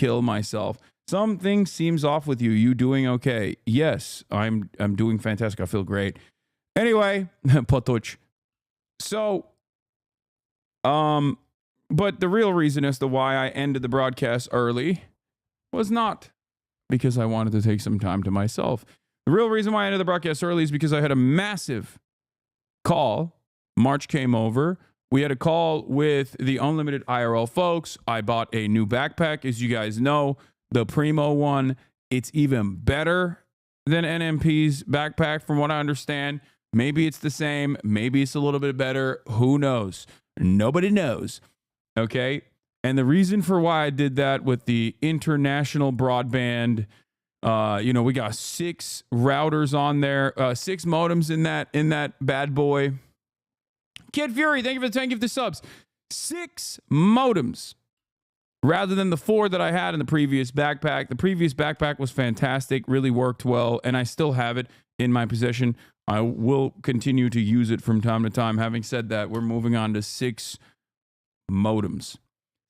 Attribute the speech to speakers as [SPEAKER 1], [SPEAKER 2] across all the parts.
[SPEAKER 1] kill myself. Something seems off with you. You doing okay? Yes, I'm doing fantastic. I feel great. Anyway, potuch. So, but the real reason as to why I ended the broadcast early was not because I wanted to take some time to myself. The real reason why I ended the broadcast early is because I had a massive call. March came over. We had a call with the Unlimited IRL folks. I bought a new backpack, as you guys know, the Primo one. It's even better than NMP's backpack, from what I understand. Maybe it's the same. Maybe it's a little bit better. Who knows? Nobody knows. Okay. And the reason for why I did that with the international broadband, we got 6 routers on there, 6 modems in that bad boy. Kid Fury, thank you for the 10 gift subs. 6 modems rather than the 4 that I had in the previous backpack. The previous backpack was fantastic, really worked well, and I still have it in my possession. I will continue to use it from time to time. Having said that, we're moving on to 6 modems.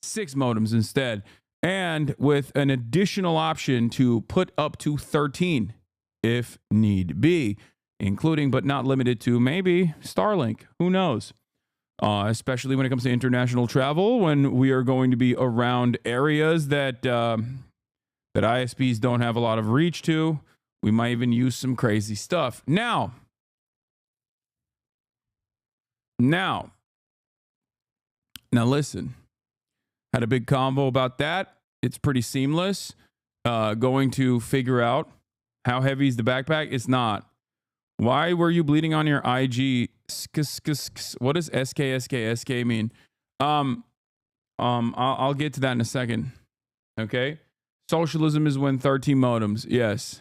[SPEAKER 1] 6 modems instead. And with an additional option to put up to 13 if need be, including but not limited to maybe Starlink. Who knows? Especially when it comes to international travel, when we are going to be around areas that ISPs don't have a lot of reach to. We might even use some crazy stuff. Now, listen. Had a big convo about that. It's pretty seamless. Going to figure out how heavy is the backpack. It's not. Why were you bleeding on your IG? What does SK mean? I'll get to that in a second. Okay. Socialism is when 13 modems. Yes.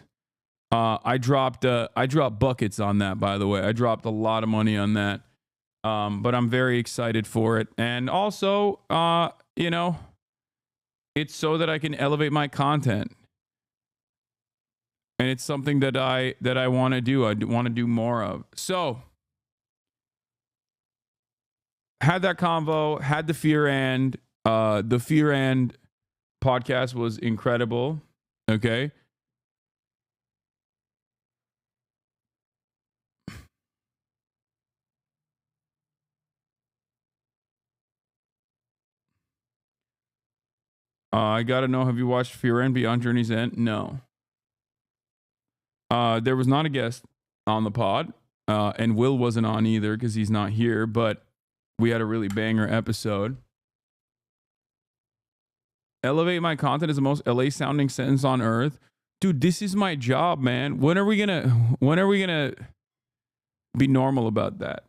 [SPEAKER 1] I dropped buckets on that, by the way. I dropped a lot of money on that. But I'm very excited for it. And also, it's so that I can elevate my content. And it's something that I want to do. I want to do more of. So, had that convo, had the Fear and the Fear and podcast was incredible. Okay. I gotta know, have you watched Fear and Beyond Journey's End? No. There was not a guest on the pod, and Will wasn't on either because he's not here, but we had a really banger episode. Elevate my content is the most LA sounding sentence on earth. Dude, this is my job, man. When are we gonna be normal about that?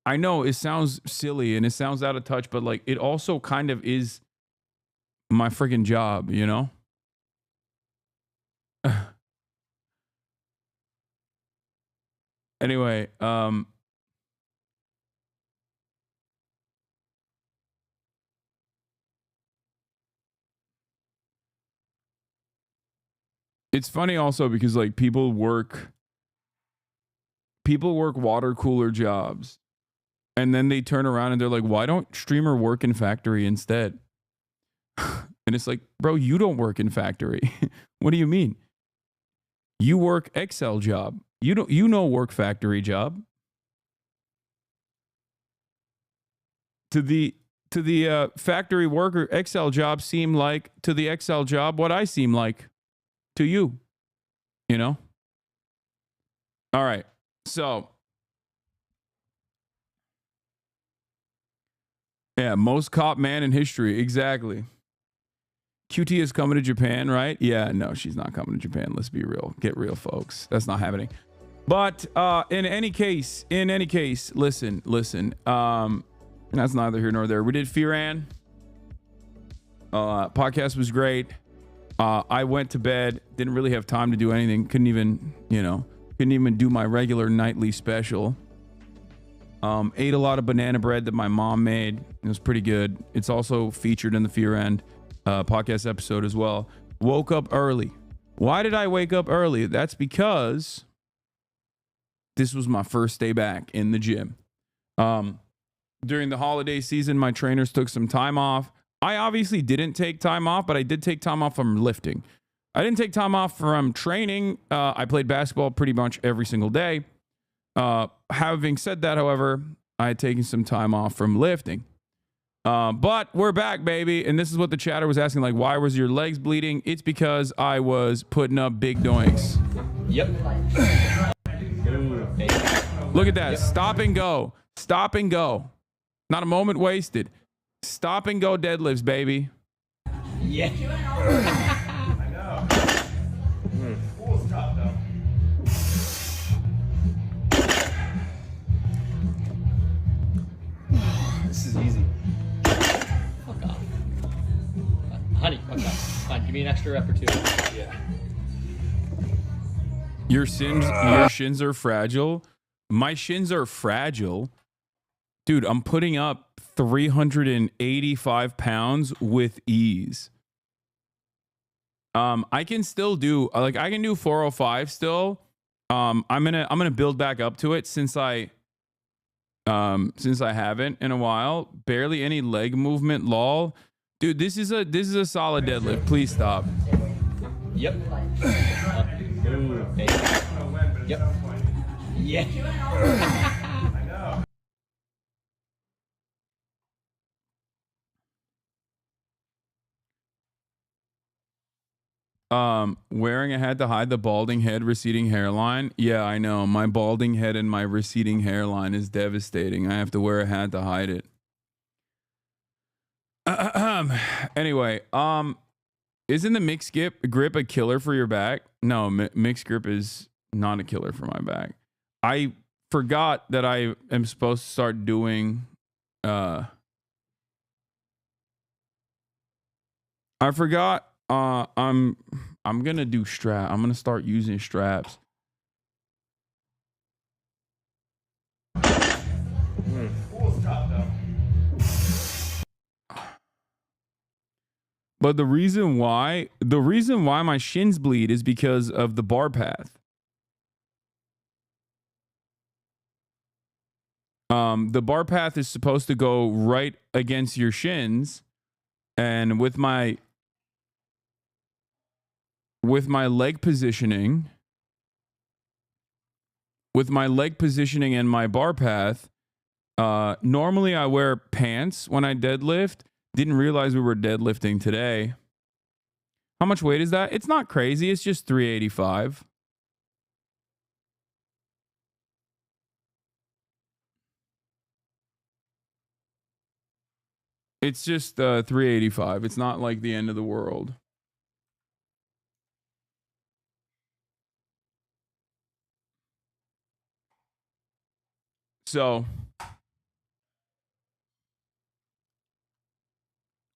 [SPEAKER 1] I know it sounds silly and it sounds out of touch, but like it also kind of is my freaking job, you know? Anyway, it's funny also because like people work water cooler jobs and then they turn around and they're like, why don't streamer work in factory instead? And it's like, bro, you don't work in factory. What do you mean? You work Excel job. You know work factory job. To the factory worker, Excel job seem like to the Excel job what I seem like to you. You know? All right. So yeah, most cop man in history. Exactly. QT is coming to Japan, right? Yeah, no, she's not coming to Japan. Let's be real. Get real, folks. That's not happening. But in any case, listen. That's neither here nor there. We did Firan. Podcast was great. I went to bed. Didn't really have time to do anything. Couldn't even do my regular nightly special. Ate a lot of banana bread that my mom made. It was pretty good. It's also featured in the Fear End podcast episode as well. Woke up early. Why did I wake up early? That's because this was my first day back in the gym. During the holiday season, my trainers took some time off. I obviously didn't take time off, but I did take time off from lifting. I didn't take time off from training. I played basketball pretty much every single day. Having said that, however, I had taken some time off from lifting. But we're back, baby. And this is what the chatter was asking, like, why was your legs bleeding? It's because I was putting up big doinks.
[SPEAKER 2] Yep.
[SPEAKER 1] Look at that. Yep. Stop and go. Stop and go. Not a moment wasted. Stop and go deadlifts, baby.
[SPEAKER 2] Yeah.
[SPEAKER 3] I know. Cool stuff, though.
[SPEAKER 2] This is easy. Fuck off. Honey, fuck off. Fine, give me an extra rep or two. Yeah.
[SPEAKER 1] Your shins are fragile. My shins are fragile. Dude, I'm putting up 385 pounds with ease. I can still do, like, I can do 405 still. I'm gonna build back up to it since I haven't in a while. Barely any leg movement, lol. Dude, this is a solid deadlift. Please stop.
[SPEAKER 2] Yep. Yep. Yeah.
[SPEAKER 3] I know.
[SPEAKER 1] Wearing a hat to hide the balding head, receding hairline. Yeah, I know. My balding head and my receding hairline is devastating. I have to wear a hat to hide it. Anyway, isn't the mixed grip a killer for your back? No, mixed grip is not a killer for my back. I forgot that I am supposed to start doing I forgot I'm gonna do strap. I'm gonna start using straps.
[SPEAKER 3] Cool stuff, though.
[SPEAKER 1] But the reason why my shins bleed is because of the bar path. The bar path is supposed to go right against your shins, and with my leg positioning, and my bar path, normally I wear pants when I deadlift. Didn't realize we were deadlifting today. How much weight is that? It's not crazy. It's just 385. It's just 385. It's not like the end of the world. So,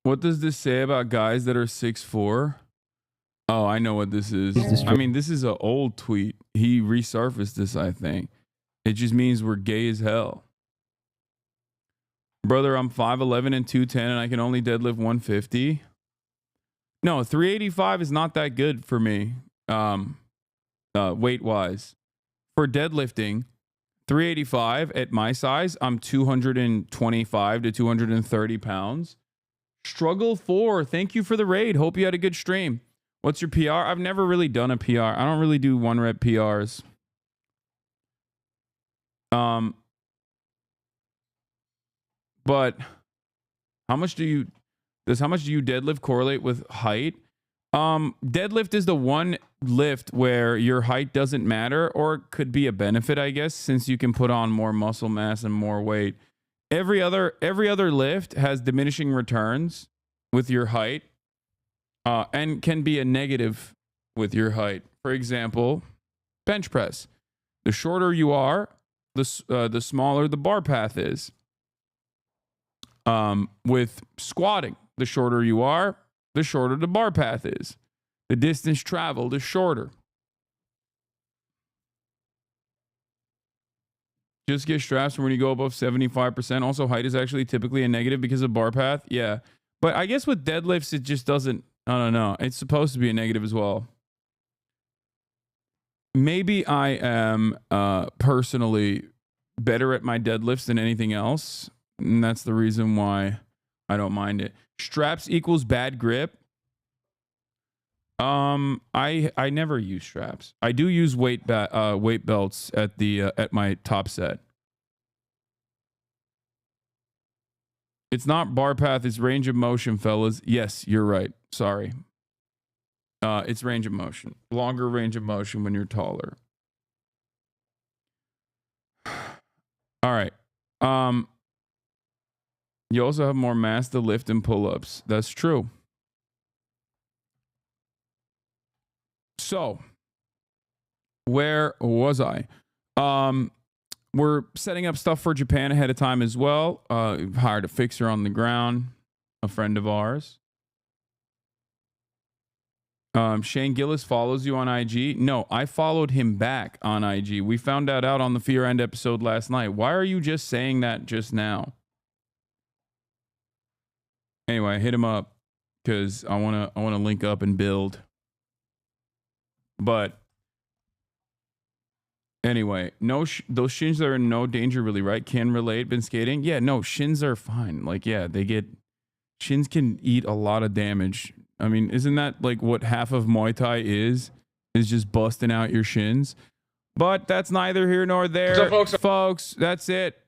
[SPEAKER 1] what does this say about guys that are 6'4"? Oh, I know what this is. I mean, this is an old tweet. He resurfaced this, I think. It just means we're gay as hell. Brother, I'm 5'11" and 210, and I can only deadlift 150. No, 385 is not that good for me, weight-wise. For deadlifting, 385 at my size, I'm 225 to 230 pounds. Struggle 4, thank you for the raid. Hope you had a good stream. What's your PR? I've never really done a PR. I don't really do 1-rep PRs. But how much do you deadlift correlate with height? Deadlift is the one lift where your height doesn't matter, or could be a benefit, I guess, since you can put on more muscle mass and more weight. Every other lift has diminishing returns with your height, and can be a negative with your height. For example, bench press. The shorter you are, the smaller the bar path is. With squatting, the shorter you are, the shorter the bar path is. The distance traveled is shorter. Just get straps for when you go above 75%. Also, height is actually typically a negative because of bar path. Yeah. But I guess with deadlifts, it just doesn't, I don't know. It's supposed to be a negative as well. Maybe I am personally better at my deadlifts than anything else. And that's the reason why I don't mind it. Straps equals bad grip. I never use straps. I do use weight belts at my top set. It's not bar path, it's range of motion, fellas. Yes, you're right. Sorry. It's range of motion. Longer range of motion when you're taller. All right. You also have more mass to lift and pull-ups. That's true. So, where was I? We're setting up stuff for Japan ahead of time as well. We've hired a fixer on the ground, a friend of ours. Shane Gillis follows you on IG. No, I followed him back on IG. We found that out on the Fear End episode last night. Why are you just saying that just now? Anyway, hit him up because I wanna link up and build. But anyway, those shins are in no danger, really, right? Can relate. Been skating? Yeah, no, shins are fine. Like, yeah, shins can eat a lot of damage. I mean, isn't that like what half of Muay Thai is just busting out your shins? But that's neither here nor there.
[SPEAKER 2] What's up,
[SPEAKER 1] folks? That's it.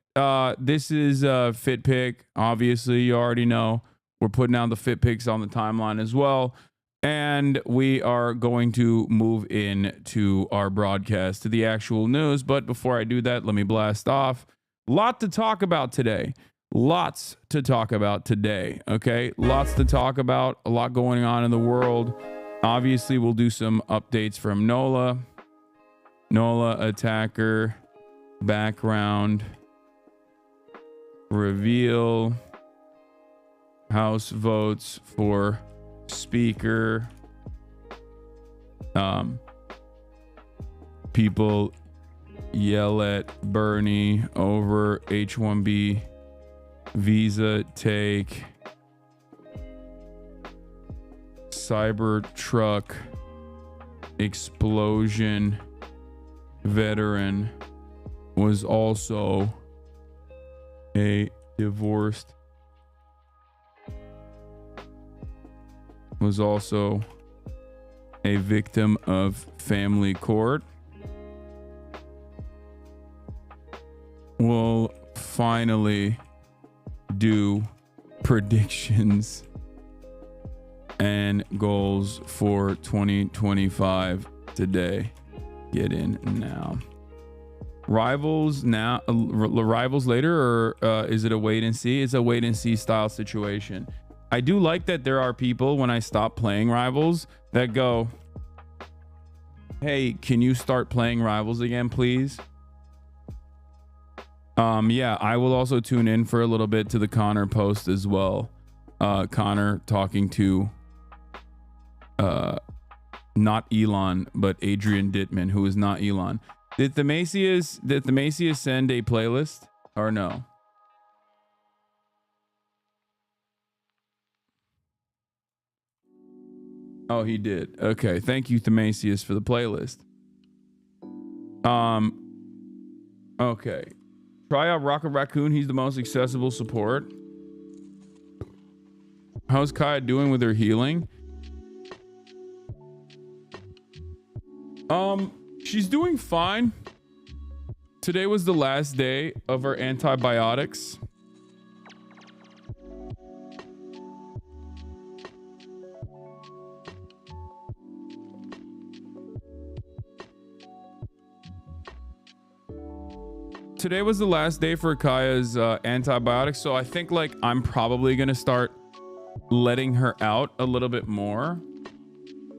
[SPEAKER 1] This is Fit Pick. Obviously, you already know we're putting out the Fit Picks on the timeline as well. And we are going to move into our broadcast to the actual news. But before I do that, let me blast off. Lot to talk about today. Lots to talk about today. Okay. Lots to talk about. A lot going on in the world. Obviously, we'll do some updates from NOLA. NOLA attacker. Background. Reveal. House votes for Speaker. People yell at Bernie over H-1B visa take. Cybertruck explosion. Veteran was also a divorced. Was also a victim of family court. We'll finally do predictions and goals for 2025 today. Get in now. Rivals now, rivals later, or is it a wait and see? It's a wait and see style situation. I do like that there are people when I stop playing Rivals that go, hey, can you start playing Rivals again, please? Yeah, I will also tune in for a little bit to the Connor post as well. Connor talking to not Elon, but Adrian Dittman, who is not Elon. Did the Macias send a playlist or no? Oh, he did. Okay. Thank you, Themasius, for the playlist. Okay. Try out Rocket Raccoon. He's the most accessible support. How's Kaya doing with her healing? She's doing fine. Today was the last day of her antibiotics. Today was the last day for Kaya's antibiotics, so I think like I'm probably gonna start letting her out a little bit more.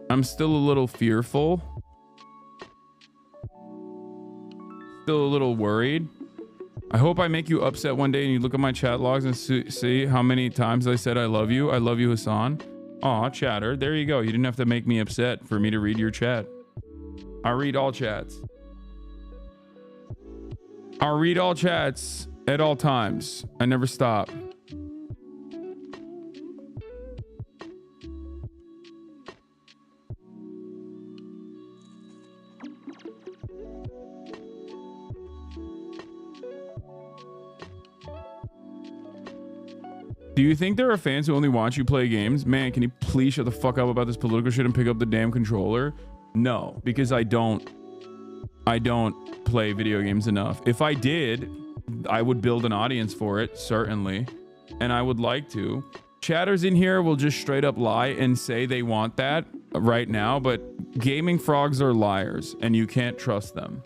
[SPEAKER 1] I'm still a little fearful. Still a little worried. I hope I make you upset one day and you look at my chat logs and see how many times I said I love you. I love you, Hasan. Aw, chatter. There you go. You didn't have to make me upset for me to read your chat. I read all chats. I'll read all chats at all times. I never stop. Do you think there are fans who only watch you play games? Man, can you please shut the fuck up about this political shit and pick up the damn controller? No, because I don't play video games enough. If I did, I would build an audience for it, certainly. And I would like to. Chatters in here will just straight up lie and say they want that right now, but gaming frogs are liars and you can't trust them.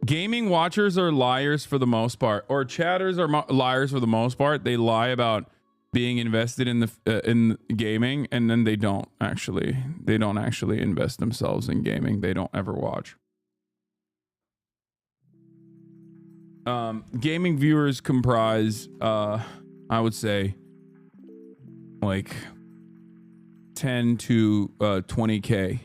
[SPEAKER 1] Gaming watchers are liars for the most part, or chatters are liars for the most part. They lie about being invested in the in gaming, and then they don't actually invest themselves in gaming. They don't ever watch. Gaming viewers comprise, I would say, like 10 to 20K.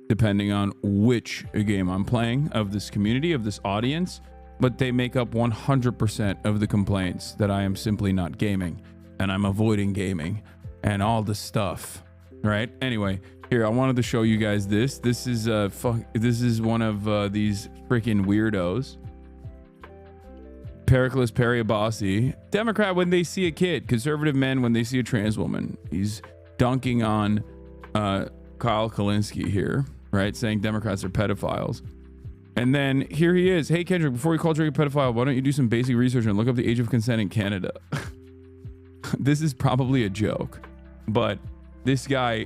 [SPEAKER 1] Depending on which game I'm playing, of this community, of this audience, but they make up 100% of the complaints that I am simply not gaming and I'm avoiding gaming and all the stuff, right? Anyway, here, I wanted to show you guys this. This is one of these freaking weirdos. Pericles Periabasi, Democrat when they see a kid, conservative men when they see a trans woman. He's dunking on Kyle Kalinske here. Right, saying Democrats are pedophiles. And then here he is. Hey, Kendrick, before you call Drake a pedophile, why don't you do some basic research and look up the age of consent in Canada? This is probably a joke, but this guy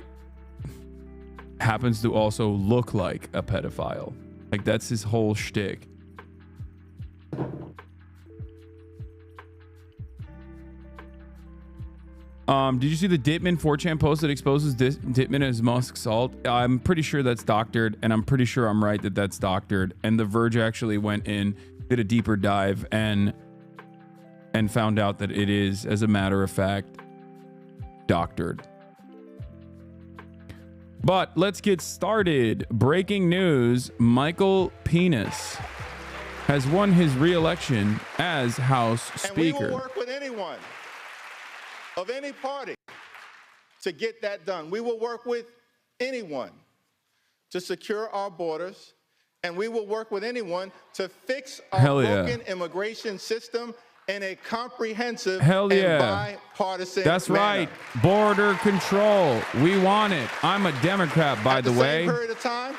[SPEAKER 1] happens to also look like a pedophile. Like, that's his whole shtick. Did you see the Dittman 4chan post that exposes Dittman as Musk salt? I'm pretty sure that's doctored, and I'm pretty sure I'm right that that's doctored. And The Verge actually went in, did a deeper dive, and found out that it is, as a matter of fact, doctored. But let's get started. Breaking news: Michael Penis has won his re-election as House Speaker.
[SPEAKER 4] And we will work with anyone of any party to get that done. We will work with anyone to secure our borders, and we will work with anyone to fix our broken immigration system in a comprehensive and bipartisan
[SPEAKER 1] That's
[SPEAKER 4] manner.
[SPEAKER 1] right. Border control. We want it. I'm a Democrat, by the way.
[SPEAKER 4] At the same period of time,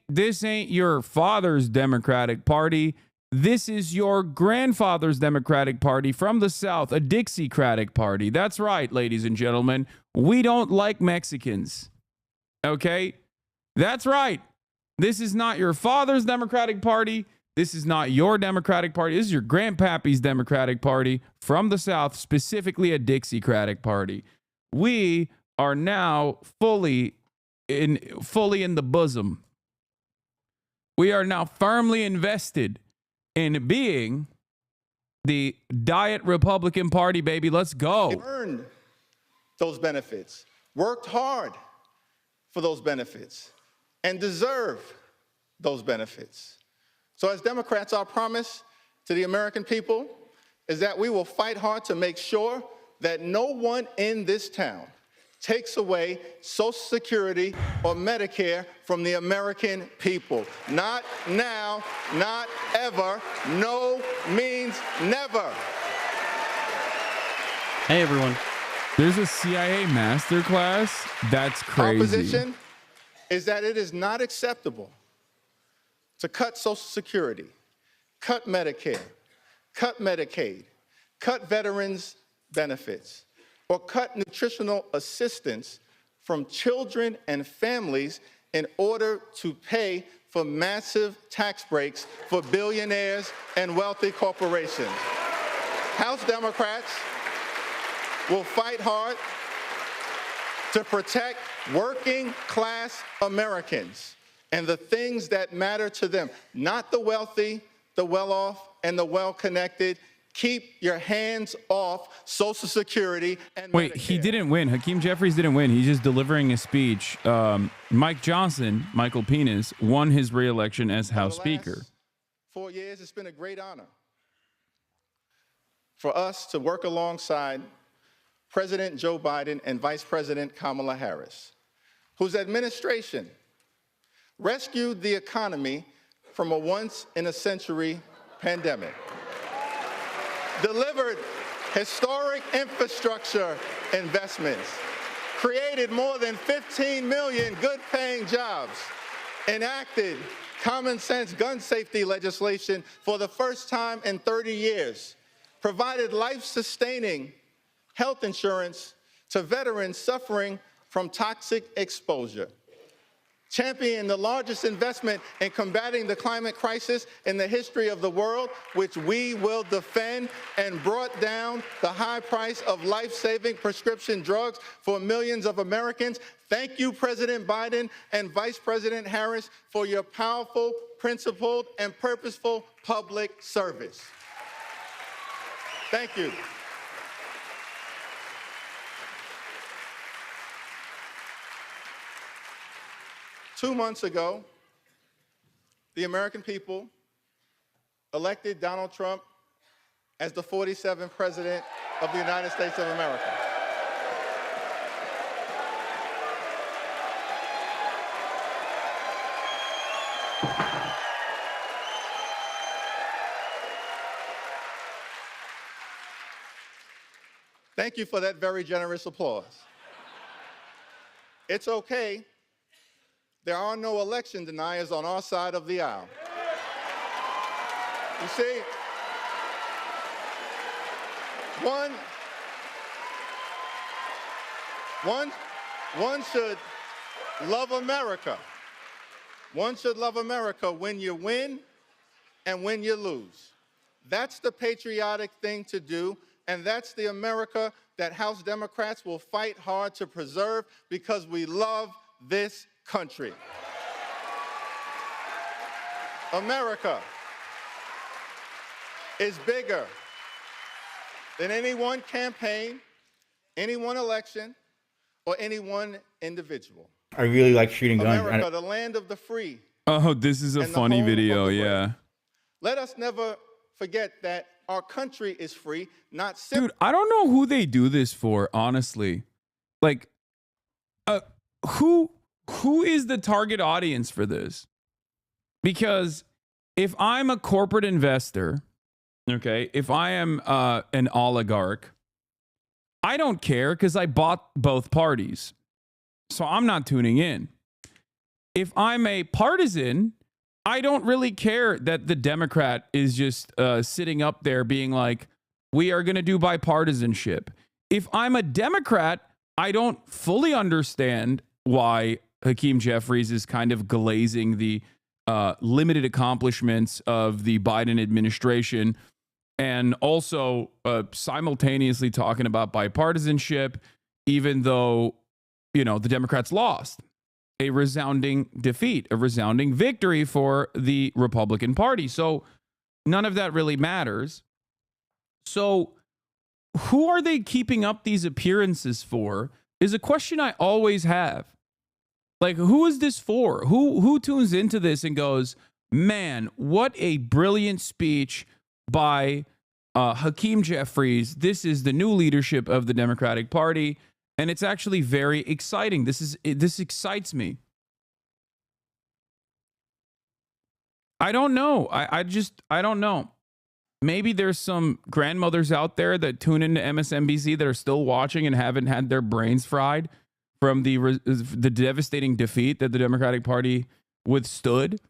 [SPEAKER 1] this ain't your father's Democratic Party. This is your grandfather's Democratic Party from the South, a Dixiecratic Party. That's right, ladies and gentlemen. We don't like Mexicans. Okay? That's right. This is not your father's Democratic Party. This is not your Democratic Party. This is your grandpappy's Democratic Party from the South, specifically a Dixiecratic Party. We are now fully in the bosom. We are now firmly invested in being the Diet Republican Party, baby. Let's go.
[SPEAKER 4] earned those benefits, worked hard for those benefits, and deserve those benefits. So as Democrats, our promise to the American people is that we will fight hard to make sure that no one in this town takes away Social Security or Medicare from the American people. Not now, not ever. No means never.
[SPEAKER 2] Hey, everyone.
[SPEAKER 1] There's a CIA masterclass. That's crazy.
[SPEAKER 4] Our position is that it is not acceptable to cut Social Security, cut Medicare, cut Medicaid, cut veterans' benefits, or cut nutritional assistance from children and families in order to pay for massive tax breaks for billionaires and wealthy corporations. House Democrats will fight hard to protect working class Americans and the things that matter to them, not the wealthy, the well-off, and the well-connected. Keep your hands off Social Security and
[SPEAKER 1] Wait,
[SPEAKER 4] Medicare.
[SPEAKER 1] he didn't win. Hakeem Jeffries didn't win. He's just delivering a speech. Mike Johnson, Michael Penis, won his re-election as House Speaker.
[SPEAKER 4] Last 4 years, it's been a great honor for us to work alongside President Joe Biden and Vice President Kamala Harris, whose administration rescued the economy from a once-in-a-century pandemic, delivered historic infrastructure investments, created more than 15 million good-paying jobs, enacted common-sense gun safety legislation for the first time in 30 years, provided life-sustaining health insurance to veterans suffering from toxic exposure, championed the largest investment in combating the climate crisis in the history of the world, which we will defend, and brought down the high price of life-saving prescription drugs for millions of Americans. Thank you, President Biden and Vice President Harris, for your powerful, principled, and purposeful public service. Thank you. Two months ago, the American people elected Donald Trump as the 47th President of the United States of America. Thank you for that very generous applause. It's okay. There are no election deniers on our side of the aisle. You see, one should love America. One should love America when you win and when you lose. That's the patriotic thing to do, and that's the America that House Democrats will fight hard to preserve, because we love this country. America is bigger than any one campaign, any one election, or any one individual.
[SPEAKER 5] I really like shooting guns.
[SPEAKER 4] America, the land of the free.
[SPEAKER 1] Oh, this is a
[SPEAKER 4] and the
[SPEAKER 1] funny
[SPEAKER 4] home of
[SPEAKER 1] video.
[SPEAKER 4] the brave.
[SPEAKER 1] Yeah.
[SPEAKER 4] Let us never forget that our country is free, not simply.
[SPEAKER 1] Dude, I don't know who they do this for, honestly. Like, who is the target audience for this? Because if I'm a corporate investor, okay, if I am an oligarch, I don't care because I bought both parties. So I'm not tuning in. If I'm a partisan, I don't really care that the Democrat is just sitting up there being like, we are going to do bipartisanship. If I'm a Democrat, I don't fully understand why Hakeem Jeffries is kind of glazing the limited accomplishments of the Biden administration, and also simultaneously talking about bipartisanship, even though, you know, the Democrats lost. A resounding defeat, a resounding victory for the Republican Party. So none of that really matters. So who are they keeping up these appearances for is a question I always have. Like, who is this for? Who tunes into this and goes, man, what a brilliant speech by Hakeem Jeffries. This is the new leadership of the Democratic Party. And it's actually very exciting. This excites me. I don't know. I don't know. Maybe there's some grandmothers out there that tune into MSNBC that are still watching and haven't had their brains fried from the devastating defeat that the Democratic Party withstood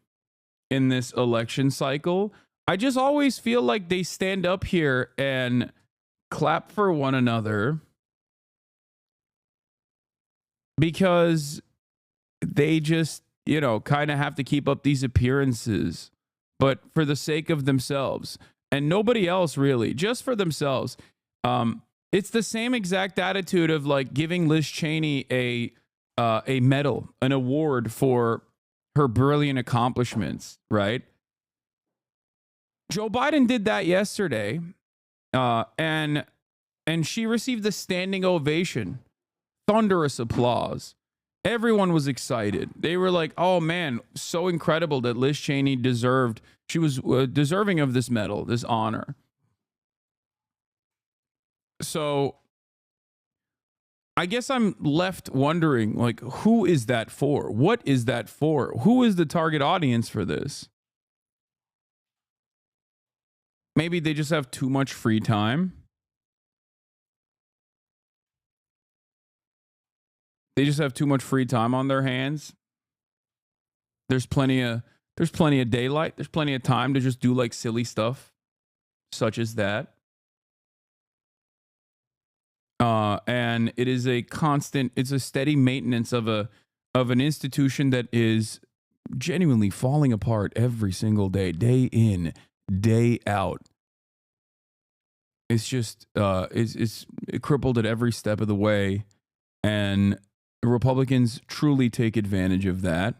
[SPEAKER 1] in this election cycle. I just always feel like they stand up here and clap for one another because they just, you know, kind of have to keep up these appearances, but for the sake of themselves and nobody else, really, just for themselves. It's the same exact attitude of like giving Liz Cheney a medal, an award for her brilliant accomplishments, right? Joe Biden did that yesterday, and she received a standing ovation. Thunderous applause. Everyone was excited. They were like, oh man, so incredible that Liz Cheney she was deserving of this medal, this honor. So I guess I'm left wondering, like, who is that for? What is that for? Who is the target audience for this? Maybe they just have too much free time. They just have too much free time on their hands. There's plenty of daylight. There's plenty of time to just do like silly stuff, such as that. And it is it's a steady maintenance of an institution that is genuinely falling apart every single day, day in, day out. It's just it's crippled at every step of the way, and Republicans truly take advantage of that.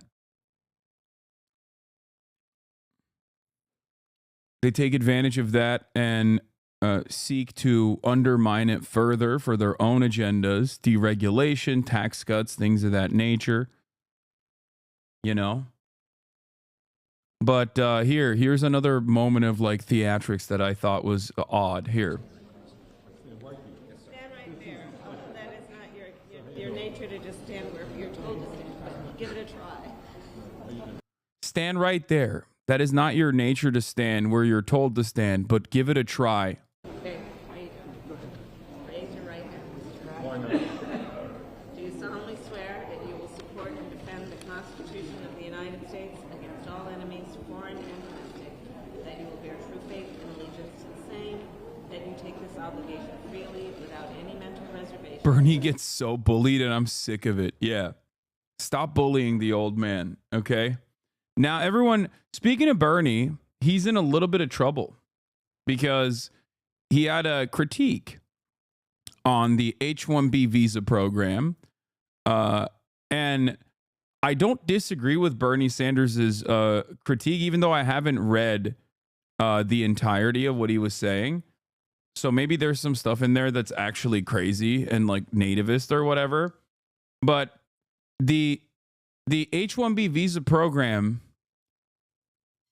[SPEAKER 1] They take advantage of that and seek to undermine it further for their own agendas, deregulation, tax cuts, things of that nature. You know? But here's another moment of like theatrics that I thought was odd. Here.
[SPEAKER 5] Stand right there. That is not your nature to just stand where you're told to stand. Give it a try.
[SPEAKER 1] Stand right there. That is not your nature to stand where you're told to stand, but give it a try.
[SPEAKER 5] Okay, how you doing? Raise your right hand, Mr. Rock. Do you solemnly swear that you will support and defend the Constitution of the United States against all enemies, foreign and domestic, that you will bear true faith and allegiance to the same, that you take this obligation freely without any mental reservation?
[SPEAKER 1] Bernie gets so bullied and I'm sick of it. Yeah. Stop bullying the old man, okay? Now, everyone, speaking of Bernie, he's in a little bit of trouble because he had a critique on the H-1B visa program. And I don't disagree with Bernie Sanders' critique, even though I haven't read the entirety of what he was saying. So maybe there's some stuff in there that's actually crazy and like nativist or whatever. But the H-1B visa program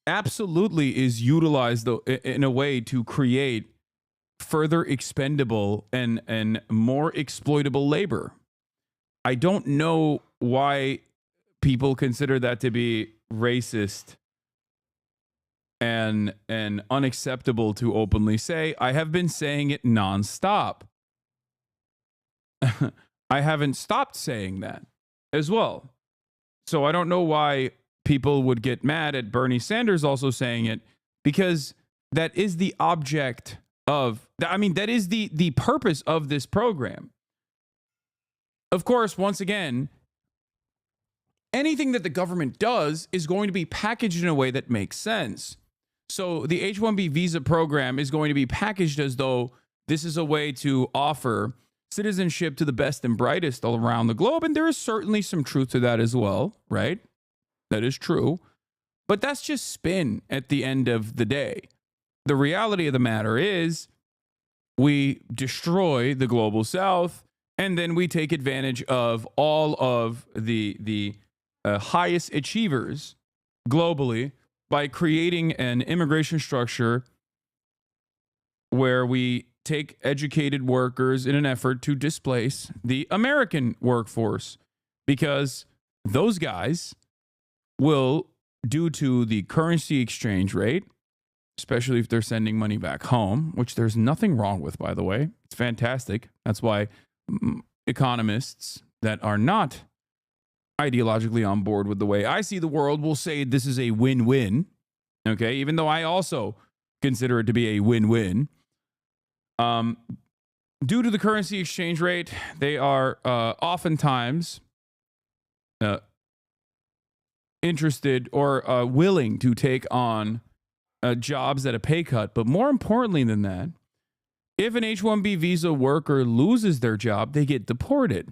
[SPEAKER 1] absolutely is utilized in a way to create further expendable and more exploitable labor. I don't know why people consider that to be racist and unacceptable to openly say. I have been saying it nonstop. I haven't stopped saying that as well. So I don't know why people would get mad at Bernie Sanders also saying it, because that is the object of, I mean, that is the purpose of this program. Of course, once again, anything that the government does is going to be packaged in a way that makes sense. So the H-1B visa program is going to be packaged as though this is a way to offer citizenship to the best and brightest all around the globe. And there is certainly some truth to that as well, right? That is true. But that's just spin at the end of the day. The reality of the matter is we destroy the global south, and then we take advantage of all of the highest achievers globally by creating an immigration structure where we take educated workers in an effort to displace the American workforce, because those guys will, due to the currency exchange rate, especially if they're sending money back home, which there's nothing wrong with, by the way. It's fantastic. That's why economists that are not ideologically on board with the way I see the world will say this is a win-win, okay? Even though I also consider it to be a win-win. Due to the currency exchange rate, they are oftentimes interested or willing to take on jobs at a pay cut. But more importantly than that, if an H-1B visa worker loses their job, they get deported.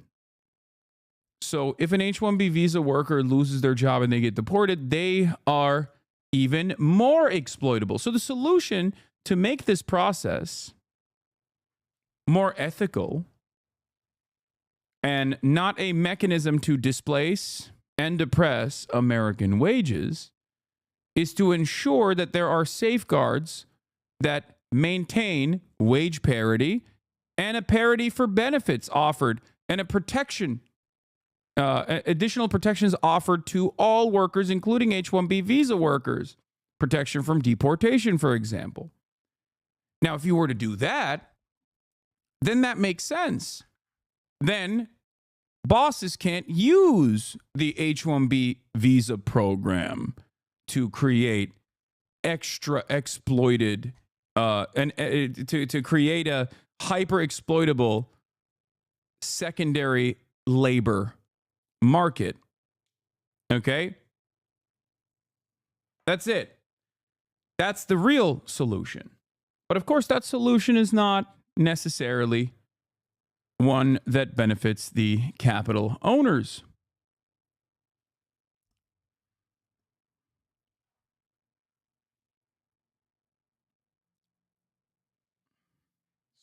[SPEAKER 1] So if an H-1B visa worker loses their job and they get deported, they are even more exploitable. So the solution to make this process more ethical and not a mechanism to displace and depress American wages is to ensure that there are safeguards that maintain wage parity and a parity for benefits offered and a protection, additional protections offered to all workers, including H-1B visa workers, protection from deportation, for example. Now, if you were to do that, then that makes sense. Then bosses can't use the H-1B visa program to create extra exploited to create a hyper exploitable secondary labor market. Okay? That's it. That's the real solution. But of course, that solution is not necessarily one that benefits the capital owners.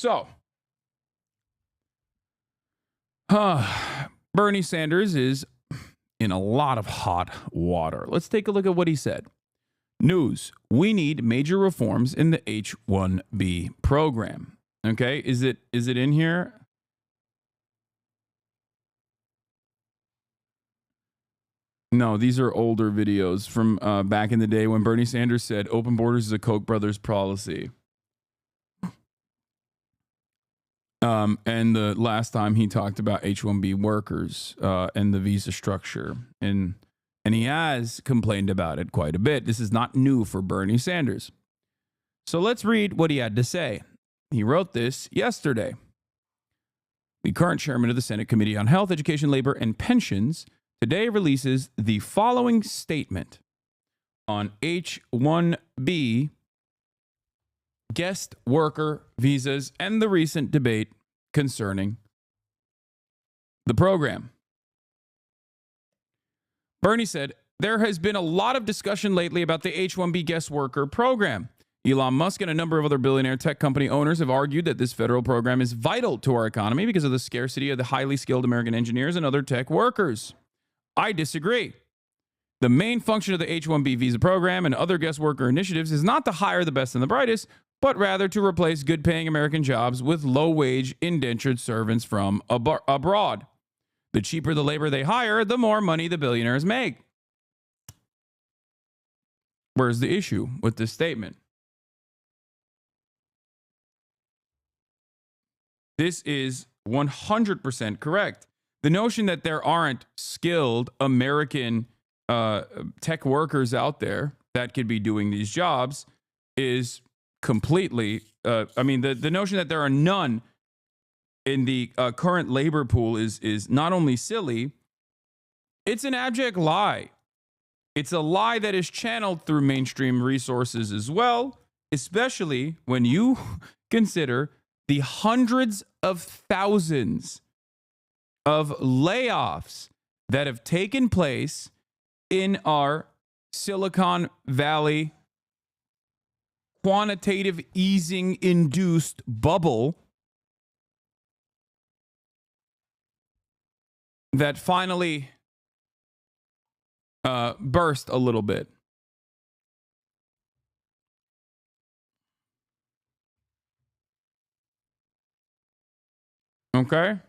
[SPEAKER 1] So, Bernie Sanders is in a lot of hot water. Let's take a look at what he said. News: we need major reforms in the H-1B program. Okay, is it in here? No, these are older videos from back in the day when Bernie Sanders said open borders is a Koch brothers policy. And the last time he talked about H-1B workers and the visa structure. And he has complained about it quite a bit. This is not new for Bernie Sanders. So let's read what he had to say. He wrote this yesterday. The current chairman of the Senate Committee on Health, Education, Labor, and Pensions today releases the following statement on H-1B guest worker visas and the recent debate concerning the program. Bernie said, there has been a lot of discussion lately about the H-1B guest worker program. Elon Musk and a number of other billionaire tech company owners have argued that this federal program is vital to our economy because of the scarcity of the highly skilled American engineers and other tech workers. I disagree. The main function of the H-1B visa program and other guest worker initiatives is not to hire the best and the brightest, but rather to replace good-paying American jobs with low-wage indentured servants from abroad. The cheaper the labor they hire, the more money the billionaires make. Where's the issue with this statement? This is 100% correct. The notion that there aren't skilled American tech workers out there that could be doing these jobs is completely, the notion that there are none in the current labor pool is not only silly, it's an abject lie. It's a lie that is channeled through mainstream resources as well, especially when you consider the hundreds of thousands of layoffs that have taken place in our Silicon Valley quantitative easing induced bubble that finally burst a little bit. Okay?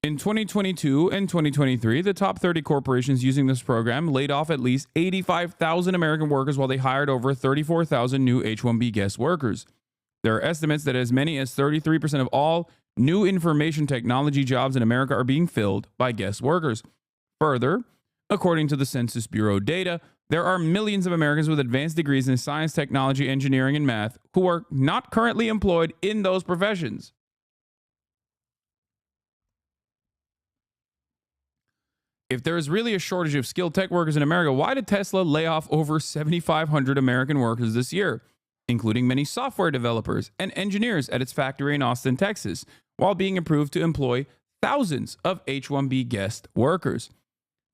[SPEAKER 1] In 2022 and 2023, the top 30 corporations using this program laid off at least 85,000 American workers while they hired over 34,000 new H-1B guest workers. There are estimates that as many as 33% of all new information technology jobs in America are being filled by guest workers. Further, according to the Census Bureau data, there are millions of Americans with advanced degrees in science, technology, engineering, and math who are not currently employed in those professions. If there is really a shortage of skilled tech workers in America, why did Tesla lay off over 7,500 American workers this year, including many software developers and engineers at its factory in Austin, Texas, while being approved to employ thousands of H-1B guest workers?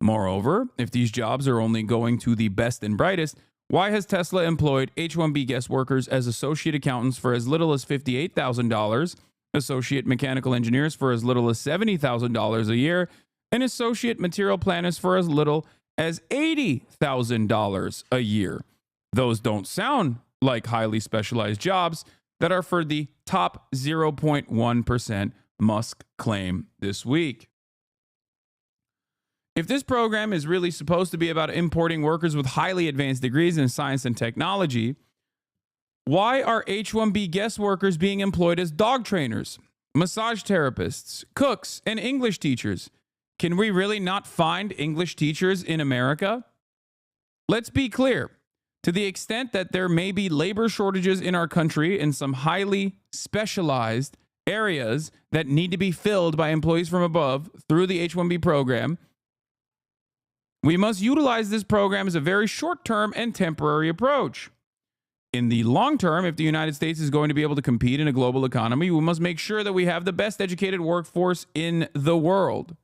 [SPEAKER 1] Moreover, if these jobs are only going to the best and brightest, why has Tesla employed H-1B guest workers as associate accountants for as little as $58,000, associate mechanical engineers for as little as $70,000 a year, and associate material planners for as little as $80,000 a year? Those don't sound like highly specialized jobs that are for the top 0.1%, Musk claimed this week. If this program is really supposed to be about importing workers with highly advanced degrees in science and technology, why are H-1B guest workers being employed as dog trainers, massage therapists, cooks, and English teachers? Can we really not find English teachers in America? Let's be clear. To the extent that there may be labor shortages in our country in some highly specialized areas that need to be filled by employees from above through the H-1B program, we must utilize this program as a very short-term and temporary approach. In the long term, if the United States is going to be able to compete in a global economy, we must make sure that we have the best educated workforce in the world.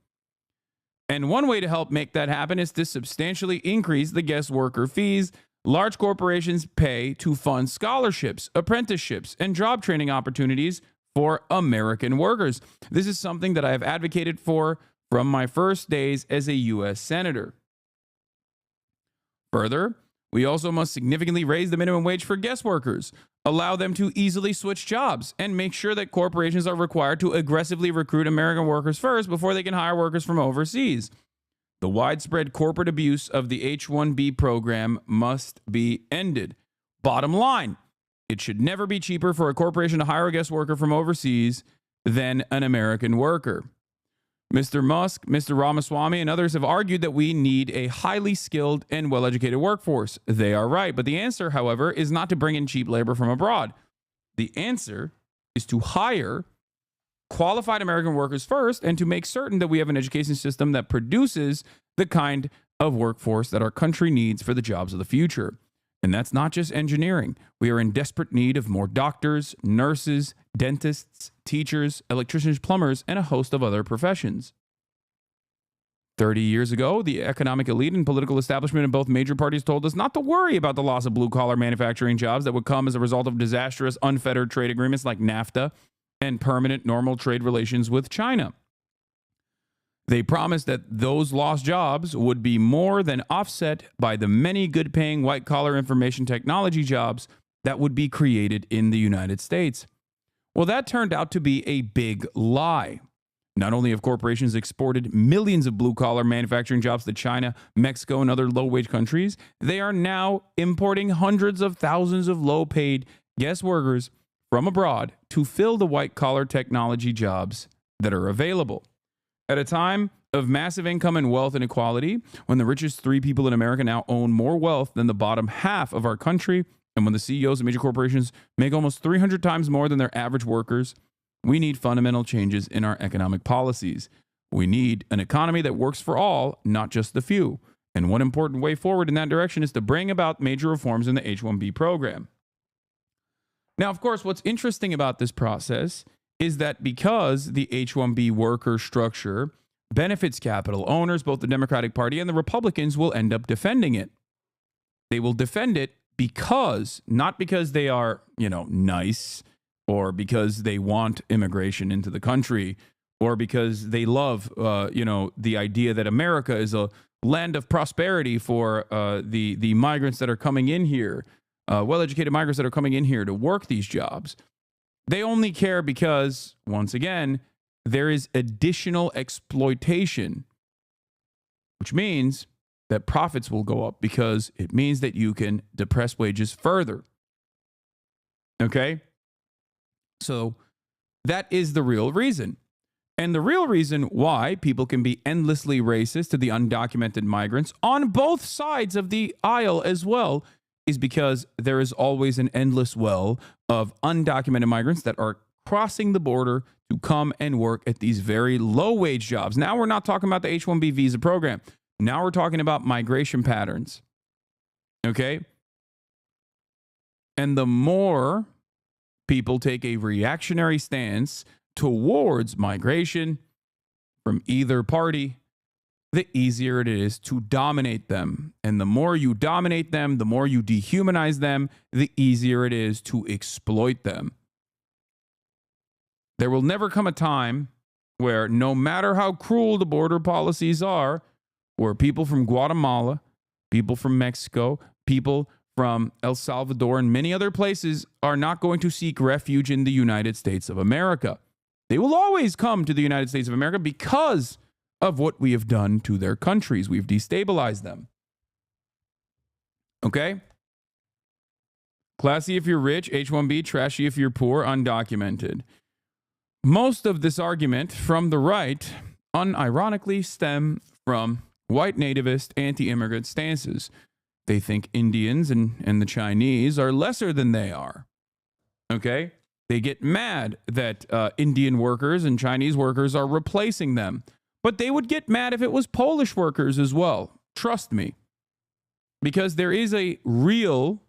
[SPEAKER 1] And one way to help make that happen is to substantially increase the guest worker fees large corporations pay to fund scholarships, apprenticeships, and job training opportunities for American workers. This is something that I have advocated for from my first days as a U.S. Senator. Further, we also must significantly raise the minimum wage for guest workers, allow them to easily switch jobs, and make sure that corporations are required to aggressively recruit American workers first before they can hire workers from overseas. The widespread corporate abuse of the H-1B program must be ended. Bottom line, it should never be cheaper for a corporation to hire a guest worker from overseas than an American worker. Mr. Musk, Mr. Ramaswamy, and others have argued that we need a highly skilled and well-educated workforce. They are right, but the answer, however, is not to bring in cheap labor from abroad. The answer is to hire qualified American workers first and to make certain that we have an education system that produces the kind of workforce that our country needs for the jobs of the future. And that's not just engineering. We are in desperate need of more doctors, nurses, dentists, teachers, electricians, plumbers, and a host of other professions. 30 years ago, the economic elite and political establishment in both major parties told us not to worry about the loss of blue-collar manufacturing jobs that would come as a result of disastrous, unfettered trade agreements like NAFTA and permanent normal trade relations with China. They promised that those lost jobs would be more than offset by the many good-paying white-collar information technology jobs that would be created in the United States. Well, that turned out to be a big lie. Not only have corporations exported millions of blue-collar manufacturing jobs to China, Mexico, and other low-wage countries, they are now importing hundreds of thousands of low-paid guest workers from abroad to fill the white-collar technology jobs that are available. At a time of massive income and wealth inequality, when the richest 3 people in America now own more wealth than the bottom half of our country, and when the CEOs of major corporations make almost 300 times more than their average workers, we need fundamental changes in our economic policies. We need an economy that works for all, not just the few. And one important way forward in that direction is to bring about major reforms in the H-1B program. Now, of course, what's interesting about this process is that because the H-1B worker structure benefits capital owners, both the Democratic Party and the Republicans will end up defending it. They will defend it because, not because they are, nice, or because they want immigration into the country, or because they love, the idea that America is a land of prosperity for the migrants that are coming in here, well-educated migrants that are coming in here to work these jobs. They only care because, once again, there is additional exploitation, which means that profits will go up because it means that you can depress wages further. Okay? So that is the real reason. And the real reason why people can be endlessly racist to the undocumented migrants on both sides of the aisle as well is because there is always an endless well of undocumented migrants that are crossing the border to come and work at these very low-wage jobs. Now we're not talking about the H-1B visa program. Now we're talking about migration patterns. Okay? And the more people take a reactionary stance towards migration from either party, the easier it is to dominate them. And the more you dominate them, the more you dehumanize them, the easier it is to exploit them. There will never come a time where, no matter how cruel the border policies are, where people from Guatemala, people from Mexico, people from El Salvador, and many other places are not going to seek refuge in the United States of America. They will always come to the United States of America because of what we have done to their countries. We've destabilized them. Okay? Classy if you're rich, H-1B, trashy if you're poor, undocumented. Most of this argument from the right unironically stem from white nativist anti-immigrant stances. They think Indians and the Chinese are lesser than they are. Okay? They get mad that Indian workers and Chinese workers are replacing them. But they would get mad if it was Polish workers as well. Trust me. Because there is a real,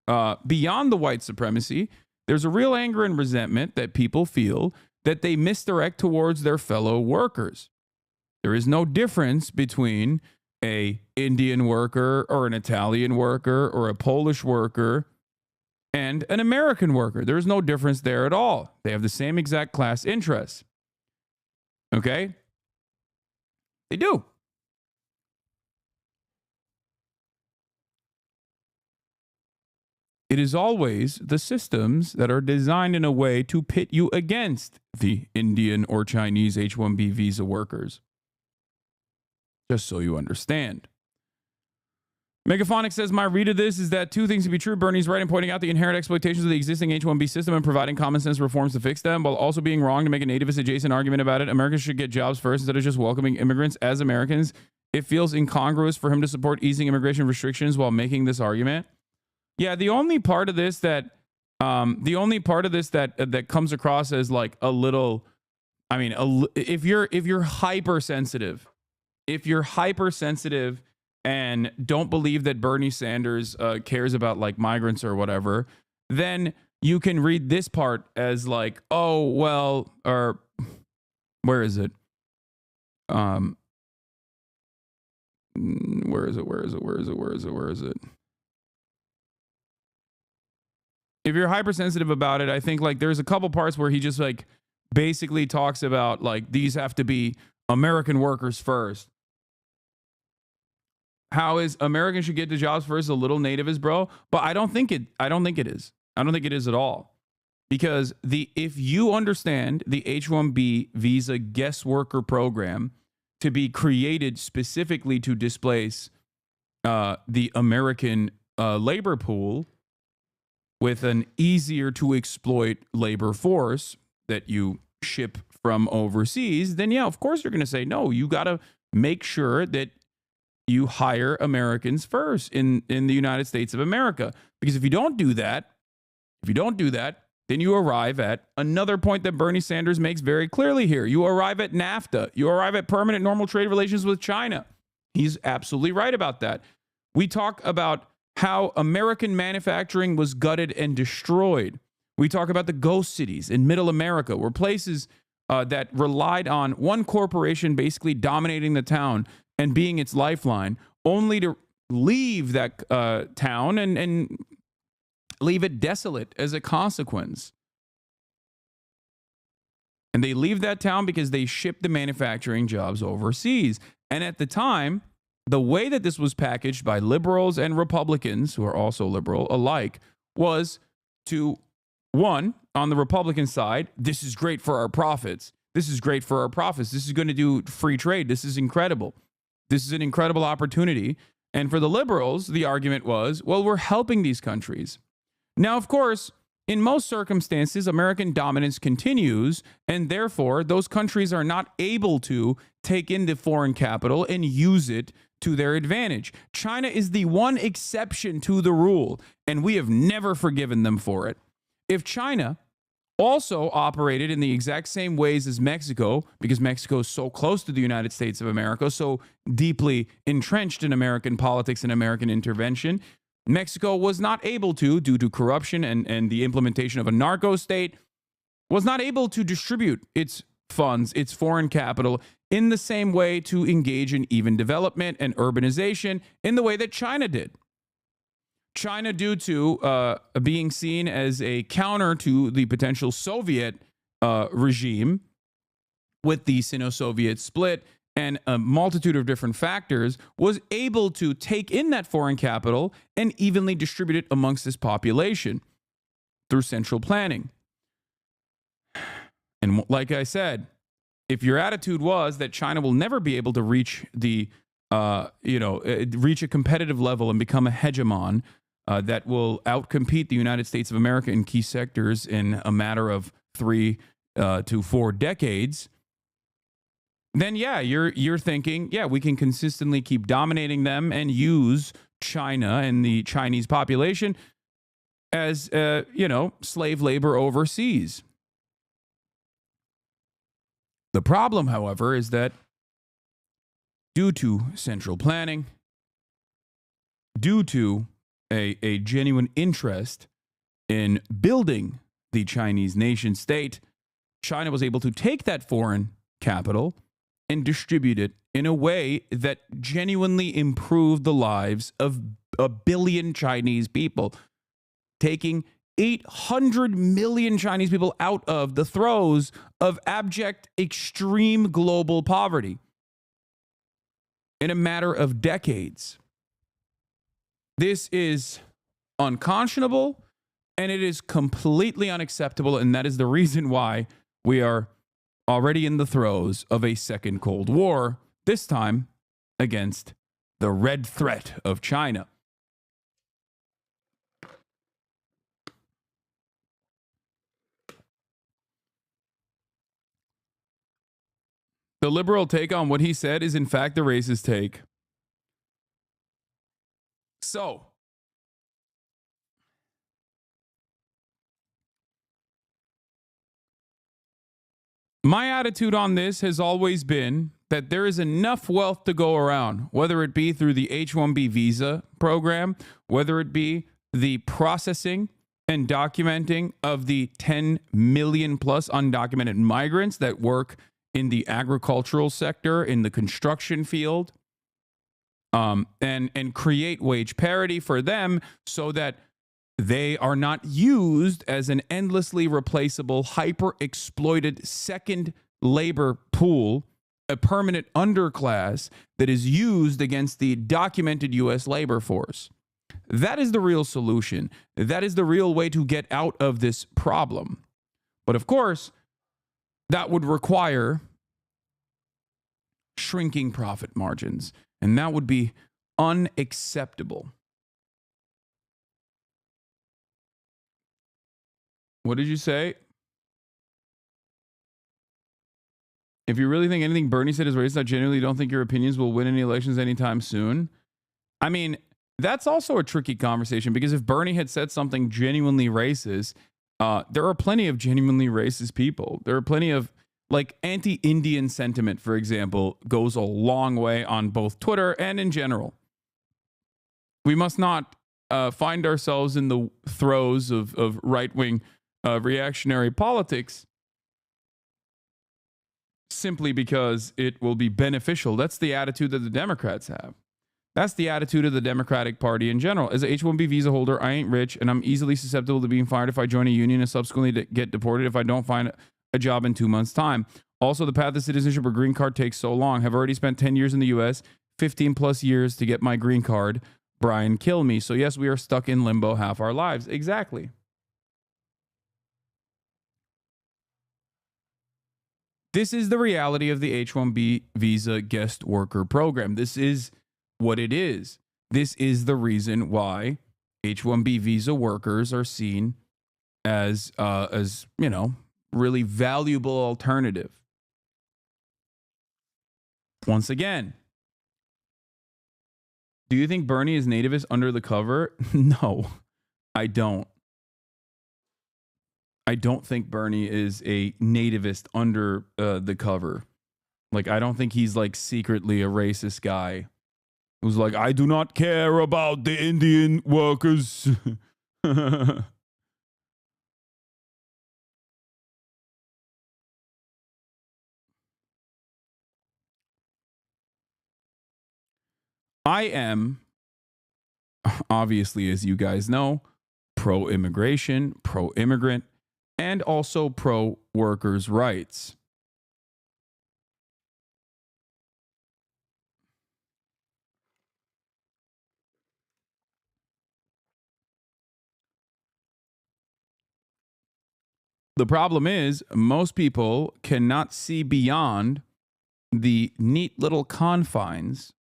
[SPEAKER 1] beyond the white supremacy, there's a real anger and resentment that people feel that they misdirect towards their fellow workers. There is no difference between a Indian worker or an Italian worker or a Polish worker and an American worker. There is no difference there at all. They have the same exact class interests. Okay? They do. It is always the systems that are designed in a way to pit you against the Indian or Chinese H-1B visa workers. Just so you understand. Megaphonic says, my read of this is that two things to be true. Bernie's right in pointing out the inherent exploitations of the existing H-1B system and providing common sense reforms to fix them, while also being wrong to make a nativist adjacent argument about it. Americans should get jobs first instead of just welcoming immigrants as Americans. It feels incongruous for him to support easing immigration restrictions while making this argument. Yeah, the only part of this that that comes across as like a little, I mean, if you're hypersensitive, and don't believe that Bernie Sanders cares about like migrants or whatever, then you can read this part as like, oh well, or where is it? Where is it? If you're hypersensitive about it, I think like there's a couple parts where he just like basically talks about like these have to be American workers first. How is Americans should get the jobs first a little nativist, bro? But I don't think it is. I don't think it is at all. Because if you understand the H-1B visa guest worker program to be created specifically to displace the American labor pool with an easier to exploit labor force that you ship from overseas, then yeah, of course you're going to say, no, you got to make sure that you hire Americans first in the United States of America. Because if you don't do that, then you arrive at another point that Bernie Sanders makes very clearly here. You arrive at NAFTA. You arrive at permanent normal trade relations with China. He's absolutely right about that. We talk about how American manufacturing was gutted and destroyed. We talk about the ghost cities in middle America, where places that relied on one corporation basically dominating the town and being its lifeline, only to leave that town and leave it desolate as a consequence. And they leave that town because they shipped the manufacturing jobs overseas. And at the time, the way that this was packaged by liberals and Republicans, who are also liberal alike, was to, one, on the Republican side, this is great for our profits. This is great for our profits. This is going to do free trade. This is incredible. This is an incredible opportunity. And for the liberals, the argument was, well, we're helping these countries. Now, of course, in most circumstances, American dominance continues, and therefore those countries are not able to take in the foreign capital and use it to their advantage. China is the one exception to the rule, and we have never forgiven them for it. If China also operated in the exact same ways as Mexico, because Mexico is so close to the United States of America, so deeply entrenched in American politics and American intervention, Mexico was not able to, due to corruption and the implementation of a narco state, was not able to distribute its funds, its foreign capital, in the same way to engage in even development and urbanization in the way that China did. China, due to being seen as a counter to the potential Soviet regime with the Sino-Soviet split and a multitude of different factors, was able to take in that foreign capital and evenly distribute it amongst this population through central planning. And like I said, if your attitude was that China will never be able to reach the, reach a competitive level and become a hegemon that will outcompete the United States of America in key sectors in a matter of 3 to 4 decades, then yeah, you're thinking, yeah, we can consistently keep dominating them and use China and the Chinese population as, slave labor overseas. The problem, however, is that due to central planning, due to a genuine interest in building the Chinese nation state, China was able to take that foreign capital and distribute it in a way that genuinely improved the lives of 1 billion Chinese people, taking 800 million Chinese people out of the throes of abject, extreme global poverty in a matter of decades. This is unconscionable, and it is completely unacceptable, and that is the reason why we are already in the throes of a second Cold War, this time against the red threat of China. The liberal take on what he said is, in fact, the racist take. So, my attitude on this has always been that there is enough wealth to go around, whether it be through the H-1B visa program, whether it be the processing and documenting of the 10 million plus undocumented migrants that work in the agricultural sector, in the construction field, and create wage parity for them so that they are not used as an endlessly replaceable, hyper-exploited second labor pool, a permanent underclass that is used against the documented U.S. labor force. That is the real solution. That is the real way to get out of this problem. But of course, that would require shrinking profit margins, and that would be unacceptable. What did you say? If you really think anything Bernie said is racist, I genuinely don't think your opinions will win any elections anytime soon. I mean, that's also a tricky conversation, because if Bernie had said something genuinely racist, there are plenty of genuinely racist people. There are plenty of, like, anti-Indian sentiment, for example, goes a long way on both Twitter and in general. We must not find ourselves in the throes of right-wing reactionary politics simply because it will be beneficial. That's the attitude that the Democrats have. That's the attitude of the Democratic Party in general. As an H-1B visa holder, I ain't rich, and I'm easily susceptible to being fired if I join a union and subsequently get deported if I don't find a job in 2 months' time. Also, the path to citizenship or green card takes so long. Have already spent 10 years in the U.S., 15 plus years to get my green card. Brian, kill me. So yes, we are stuck in limbo half our lives. Exactly. This is the reality of the H-1B visa guest worker program. This is what it is. This is the reason why H-1B visa workers are seen as really valuable alternative. Once again, do you think Bernie is nativist under the cover? No, I don't. I don't think Bernie is a nativist under the cover. Like, I don't think he's like secretly a racist guy who's like, I do not care about the Indian workers. I am, obviously, as you guys know, pro-immigration, pro-immigrant, and also pro-workers' rights. The problem is most people cannot see beyond the neat little confines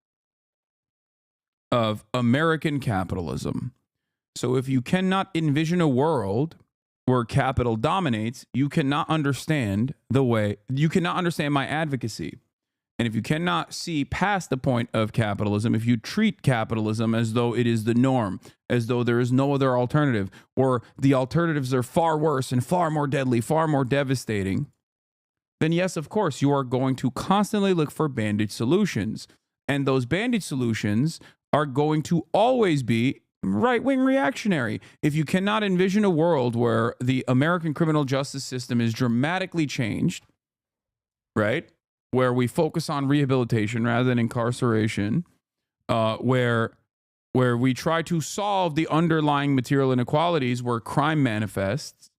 [SPEAKER 1] of American capitalism. So if you cannot envision a world where capital dominates, you cannot understand my advocacy. And if you cannot see past the point of capitalism, if you treat capitalism as though it is the norm, as though there is no other alternative, or the alternatives are far worse and far more deadly, far more devastating, then yes, of course, you are going to constantly look for bandage solutions. And those bandage solutions are going to always be right-wing reactionary. If you cannot envision a world where the American criminal justice system is dramatically changed, right? Where we focus on rehabilitation rather than incarceration, where we try to solve the underlying material inequalities where crime manifests,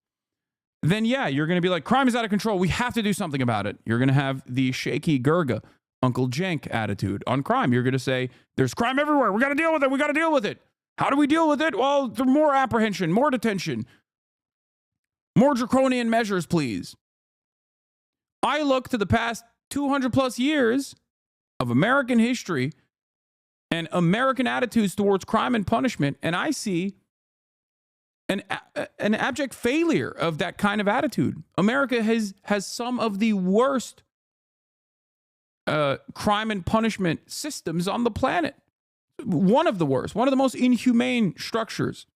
[SPEAKER 1] then yeah, you're going to be like, crime is out of control. We have to do something about it. You're going to have the shaky Gurga, Uncle Jenk attitude on crime. You're going to say, there's crime everywhere. We got to deal with it. We got to deal with it. How do we deal with it? Well, through more apprehension, more detention, more draconian measures, please. I look to the past 200 plus years of American history and American attitudes towards crime and punishment, and I see an abject failure of that kind of attitude. America has some of the worst crime and punishment systems on the planet. One of the worst, one of the most inhumane structures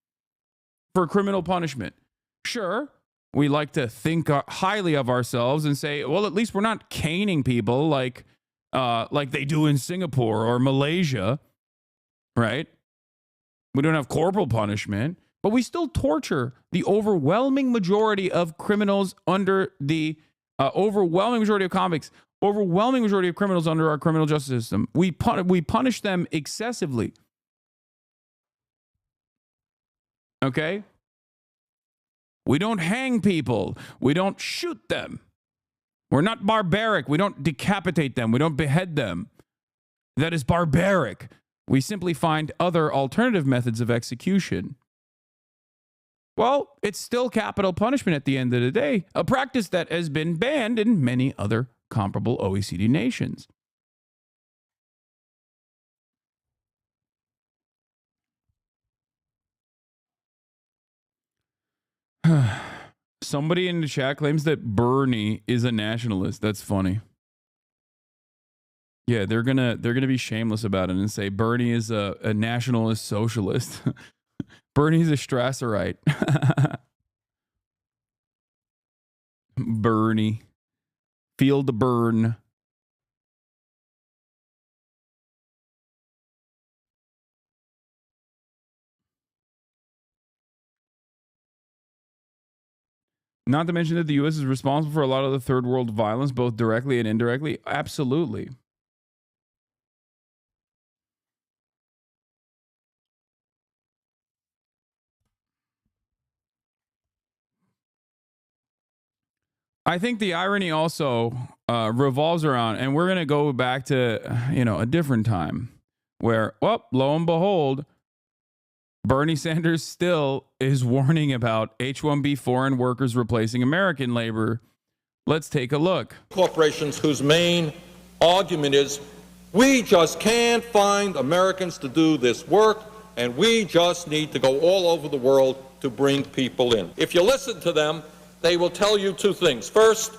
[SPEAKER 1] for criminal punishment. Sure, we like to think highly of ourselves and say, well, at least we're not caning people like they do in Singapore or Malaysia, right? We don't have corporal punishment, but we still torture the overwhelming majority of criminals under the overwhelming majority of convicts, overwhelming majority of criminals under our criminal justice system. We punish them excessively. Okay? We don't hang people. We don't shoot them. We're not barbaric. We don't decapitate them. We don't behead them. That is barbaric. We simply find other alternative methods of execution. Well, it's still capital punishment at the end of the day, a practice that has been banned in many other comparable OECD nations. Somebody in the chat claims that Bernie is a nationalist. That's funny. Yeah, they're gonna be shameless about it and say Bernie is a nationalist socialist. Bernie's a Strasserite. Bernie. Feel the burn. Not to mention that the U.S. is responsible for a lot of the third world violence, both directly and indirectly. Absolutely. I think the irony also revolves around, and we're going to go back to, a different time where, well, lo and behold, Bernie Sanders still is warning about H-1B foreign workers replacing American labor. Let's take a look.
[SPEAKER 6] Corporations whose main argument is, we just can't find Americans to do this work, and we just need to go all over the world to bring people in. If you listen to them, they will tell you two things. First,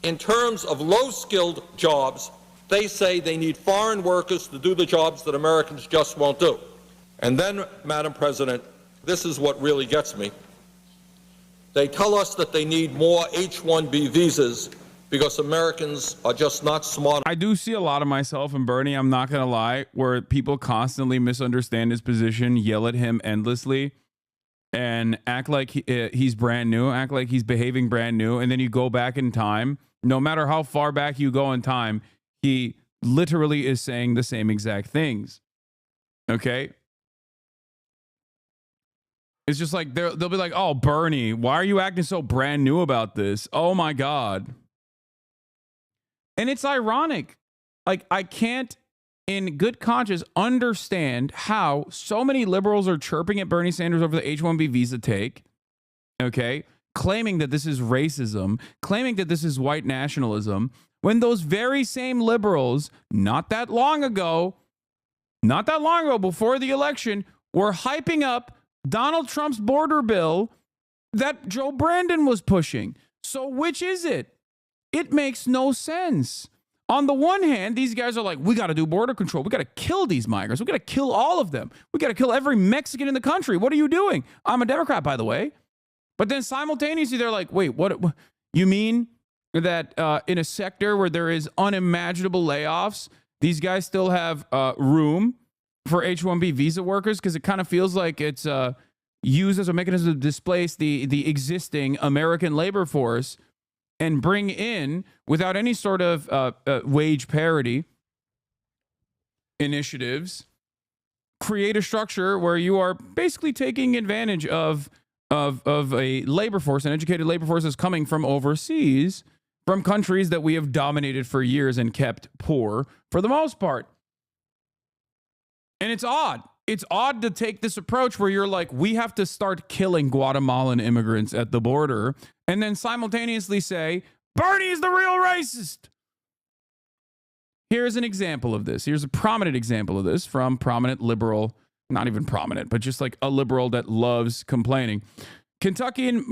[SPEAKER 6] in terms of low-skilled jobs, they say they need foreign workers to do the jobs that Americans just won't do. And then, Madam President, this is what really gets me. They tell us that they need more H-1B visas because Americans are just not smart.
[SPEAKER 1] I do see a lot of myself in Bernie, I'm not going to lie, where people constantly misunderstand his position, yell at him endlessly, and act like he's brand new, act like he's behaving brand new, and then you go back in time. No matter how far back you go in time, he literally is saying the same exact things. Okay? It's just like they'll be like, oh, Bernie, why are you acting so brand new about this? Oh, my God. And it's ironic. Like, I can't, in good conscience, understand how so many liberals are chirping at Bernie Sanders over the H-1B visa take. Okay? claiming that this is racism, claiming that this is white nationalism, when those very same liberals, not that long ago, before the election, were hyping up Donald Trump's border bill that Joe Brandon was pushing. So which is it? It makes no sense. On the one hand, these guys are like, we got to do border control. We got to kill these migrants. We got to kill all of them. We got to kill every Mexican in the country. What are you doing? I'm a Democrat, by the way. But then simultaneously, they're like, wait, what you mean that in a sector where there is unimaginable layoffs, these guys still have room for H-1B visa workers? Because it kind of feels like it's used as a mechanism to displace the existing American labor force and bring in, without any sort of wage parity initiatives, create a structure where you are basically taking advantage of a labor force, an educated labor force that's coming from overseas, from countries that we have dominated for years and kept poor for the most part. And it's odd. It's odd to take this approach where you're like, we have to start killing Guatemalan immigrants at the border, and then simultaneously say, Bernie is the real racist. Here's an example of this. Here's a prominent example of this from prominent liberal, not even prominent, but just like a liberal that loves complaining. Kentuckian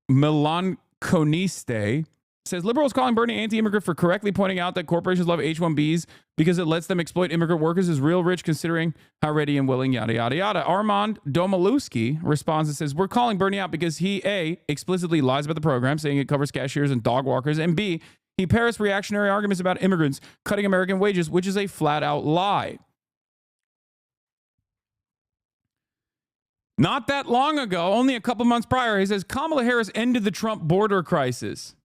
[SPEAKER 1] Melanconiste says, liberals calling Bernie anti-immigrant for correctly pointing out that corporations love H-1Bs because it lets them exploit immigrant workers is real rich considering how ready and willing, yada, yada, yada. Armand Domaluski responds and says, we're calling Bernie out because he, A, explicitly lies about the program, saying it covers cashiers and dog walkers, and B, he parrots reactionary arguments about immigrants cutting American wages, which is a flat-out lie. Not that long ago, only a couple months prior, he says, Kamala Harris ended the Trump border crisis.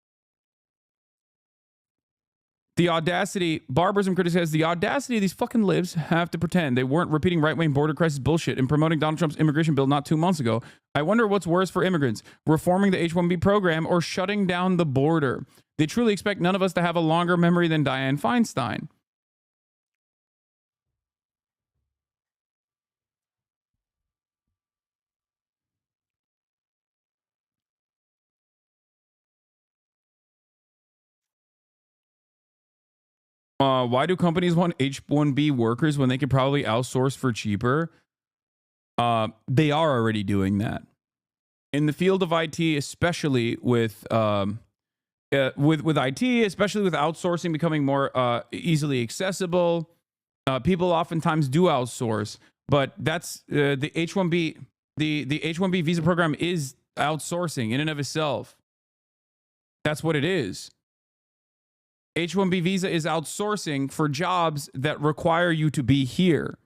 [SPEAKER 1] The audacity, barbarism critic says, the audacity of these fucking libs have to pretend they weren't repeating right-wing border crisis bullshit and promoting Donald Trump's immigration bill not 2 months ago. I wonder what's worse for immigrants, reforming the H-1B program or shutting down the border. They truly expect none of us to have a longer memory than Dianne Feinstein. Why do companies want H-1B workers when they could probably outsource for cheaper? They are already doing that. In the field of IT, especially with IT, especially with outsourcing becoming more easily accessible, people oftentimes do outsource. But that's the H-1B. The H-1B visa program is outsourcing in and of itself. That's what it is. H-1B visa is outsourcing for jobs that require you to be here.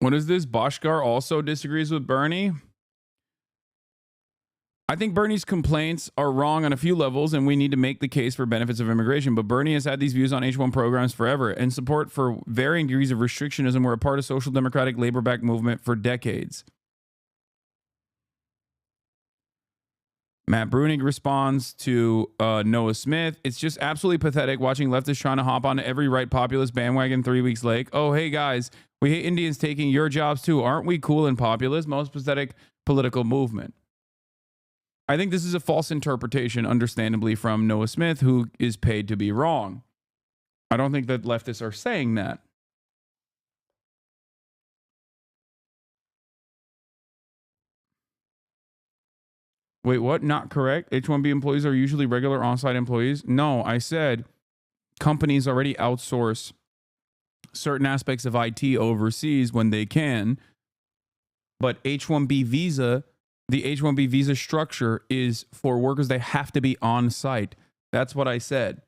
[SPEAKER 1] What is this? Boshgar also disagrees with Bernie. I think Bernie's complaints are wrong on a few levels, and we need to make the case for benefits of immigration. But Bernie has had these views on H-1 programs forever, and support for varying degrees of restrictionism were a part of social democratic labor-backed movement for decades. Matt Brunig responds to Noah Smith. It's just absolutely pathetic watching leftists trying to hop on every right populist bandwagon 3 weeks late. Oh, hey, guys, we hate Indians taking your jobs, too. Aren't we cool and populist? Most pathetic political movement. I think this is a false interpretation, understandably, from Noah Smith, who is paid to be wrong. I don't think that leftists are saying that. Wait, what? Not correct? H-1B employees are usually regular on-site employees? No, I said companies already outsource certain aspects of IT overseas when they can, but H-1B visa, the H-1B visa structure is for workers. They have to be on site. That's what I said.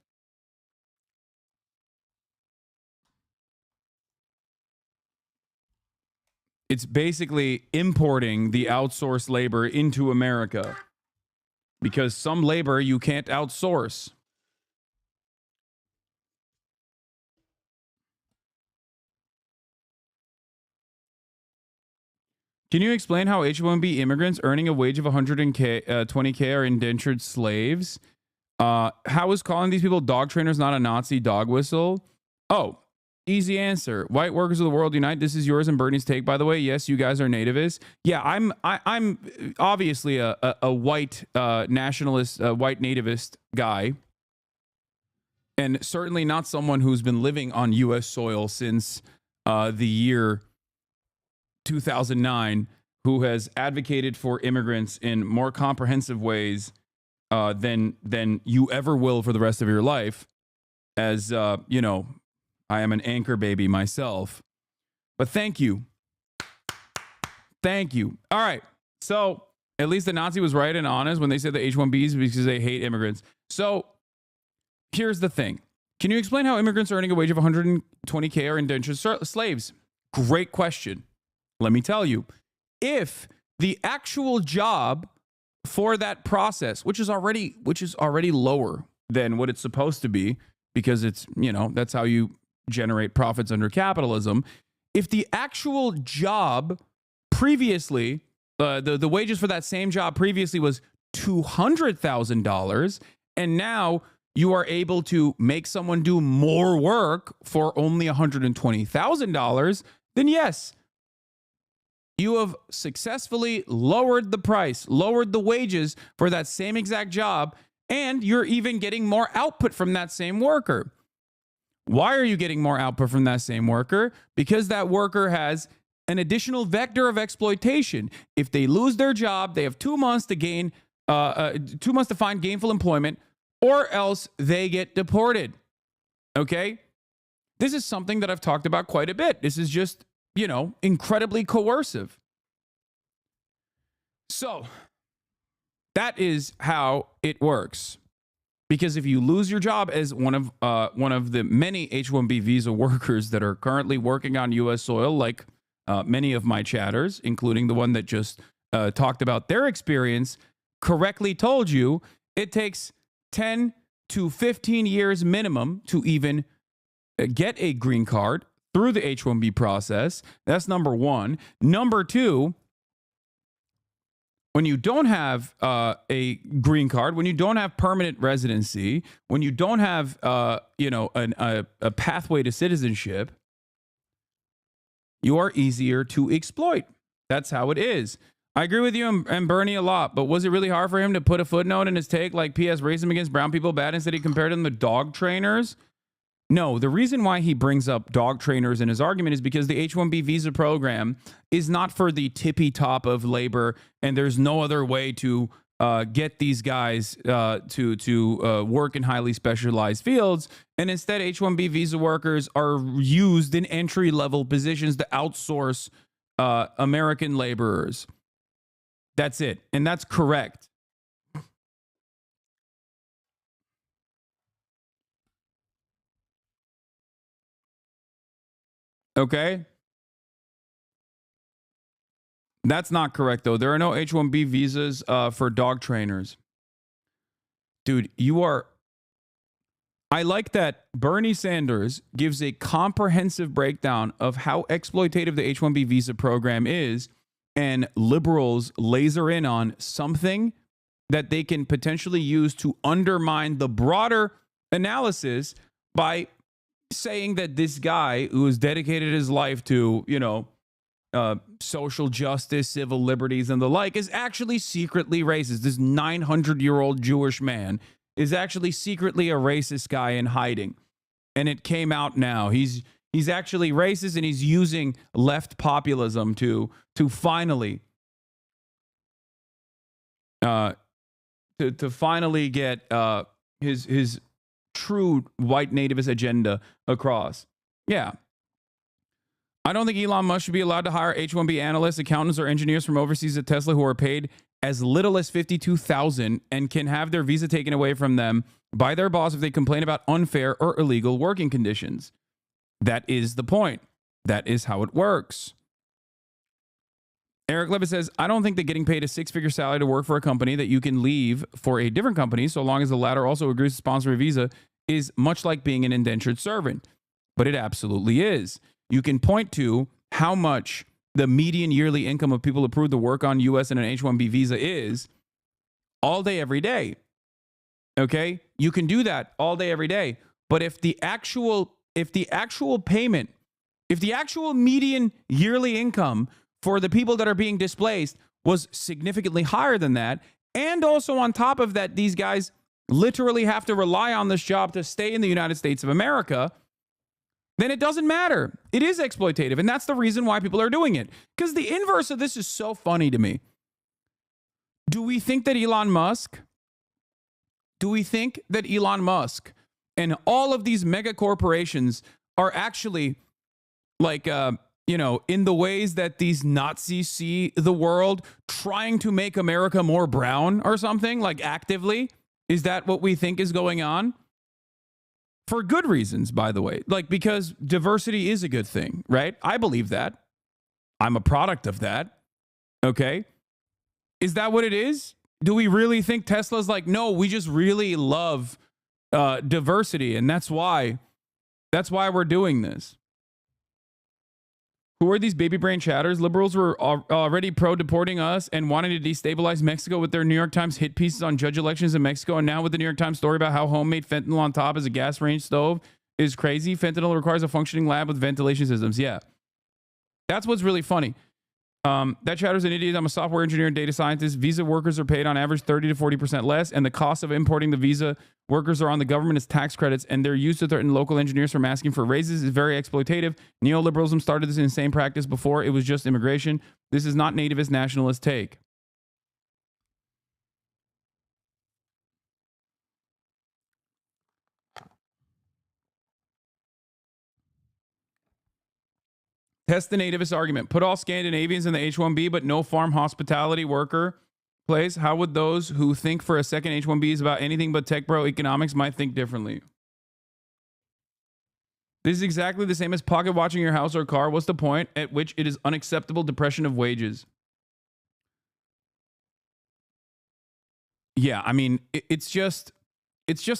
[SPEAKER 1] It's basically importing the outsourced labor into America because some labor you can't outsource. Can you explain how H-1B immigrants earning a wage of 120K are indentured slaves? How is calling these people dog trainers not a Nazi dog whistle? Oh, easy answer. White workers of the world unite. This is yours and Bernie's take, by the way. Yes, you guys are nativists. Yeah, I'm obviously a white nationalist, white nativist guy, and certainly not someone who's been living on U.S. soil since the year 2009, who has advocated for immigrants in more comprehensive ways than you ever will for the rest of your life. As you know, I am an anchor baby myself. But thank you. Thank you. All right. So at least the Nazi was right and honest when they said the H-1Bs because they hate immigrants. So here's the thing. Can you explain how immigrants earning a wage of 120K are indentured slaves? Great question. Let me tell you. If the actual job for that process, which is already lower than what it's supposed to be, because it's, you know, that's how you generate profits under capitalism. If the actual job previously, the wages for that same job previously was $200,000, and now you are able to make someone do more work for only $120,000, then yes, you have successfully lowered the price, lowered the wages for that same exact job, and you're even getting more output from that same worker. Why are you getting more output from that same worker? Because that worker has an additional vector of exploitation. If they lose their job, they have 2 months to gain, 2 months to find gainful employment, or else they get deported. Okay? This is something that I've talked about quite a bit. This is just, you know, incredibly coercive. So that is how it works. Because if you lose your job as one of the many H-1B visa workers that are currently working on U.S. soil, like many of my chatters, including the one that just talked about their experience, correctly told you, it takes 10 to 15 years minimum to even get a green card through the H-1B process. That's number one. Number two, when you don't have a green card, when you don't have permanent residency, when you don't have a pathway to citizenship, you are easier to exploit. That's how it is. I agree with you and Bernie a lot, but was it really hard for him to put a footnote in his take like P.S. racism against brown people bad instead he compared them to dog trainers? No, the reason why he brings up dog trainers in his argument is because the H-1B visa program is not for the tippy top of labor, and there's no other way to get these guys to work in highly specialized fields. And instead, H-1B visa workers are used in entry-level positions to outsource American laborers. That's it, and that's correct. Okay? That's not correct, though. There are no H-1B visas for dog trainers. Dude, you are... I like that Bernie Sanders gives a comprehensive breakdown of how exploitative the H-1B visa program is, and liberals laser in on something that they can potentially use to undermine the broader analysis by saying that this guy who has dedicated his life to, social justice, civil liberties, and the like is actually secretly racist. This 900-year-old Jewish man is actually secretly a racist guy in hiding. And it came out now. He's actually racist, and he's using left populism to finally to finally get his true white nativist agenda across. Yeah. I don't think Elon Musk should be allowed to hire H-1B analysts, accountants, or engineers from overseas at Tesla who are paid as little as $52,000 and can have their visa taken away from them by their boss if they complain about unfair or illegal working conditions. That is the point. That is how it works. Eric Levitt says, I don't think that getting paid a six-figure salary to work for a company that you can leave for a different company, so long as the latter also agrees to sponsor a visa, is much like being an indentured servant. But it absolutely is. You can point to how much the median yearly income of people approved to work on U.S. and an H-1B visa is all day, every day. Okay? You can do that all day, every day. But if the actual payment, if the actual median yearly income for the people that are being displaced was significantly higher than that, and also on top of that, these guys literally have to rely on this job to stay in the United States of America, then it doesn't matter. It is exploitative, and that's the reason why people are doing it. Because the inverse of this is so funny to me. Do we think that Elon Musk and all of these mega corporations are actually like, in the ways that these Nazis see the world, trying to make America more brown or something, like actively? Is that what we think is going on? For good reasons, by the way. Like, because diversity is a good thing, right? I believe that. I'm a product of that. Okay? Is that what it is? Do we really think Tesla's like, no, we just really love diversity, and that's why we're doing this? Who are these baby brain chatters? Liberals were already pro-deporting us and wanting to destabilize Mexico with their New York Times hit pieces on judge elections in Mexico, and now with the New York Times story about how homemade fentanyl on top is a gas range stove is crazy. Fentanyl requires a functioning lab with ventilation systems. Yeah. That's what's really funny. That chatter's an idiot. I'm a software engineer and data scientist. Visa workers are paid on average 30 to 40% less, and the cost of importing the visa workers are on the government as tax credits, and they're used to threaten local engineers from asking for raises. Is very exploitative. Neoliberalism started this insane practice before it was just immigration. This is not nativist nationalist take. Test the nativist argument. Put all Scandinavians in the H-1B, but no farm hospitality worker place. How would those who think for a second H-1B is about anything but tech bro economics might think differently? This is exactly the same as pocket watching your house or car. What's the point at which it is unacceptable depression of wages? Yeah, I mean, it's just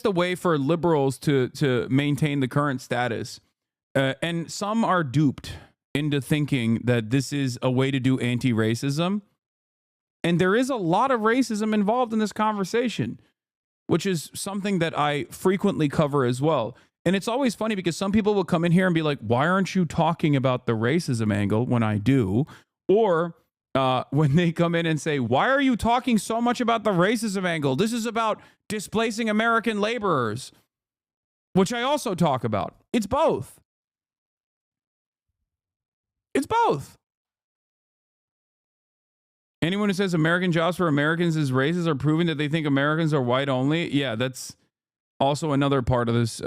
[SPEAKER 1] a way for liberals to maintain the current status. And some are duped into thinking that this is a way to do anti-racism. And there is a lot of racism involved in this conversation, which is something that I frequently cover as well. And it's always funny because some people will come in here and be like, why aren't you talking about the racism angle when I do? Or when they come in and say, why are you talking so much about the racism angle? This is about displacing American laborers, which I also talk about. It's both. It's both. Anyone who says American jobs for Americans is racist are proving that they think Americans are white only. Yeah, that's also another part of this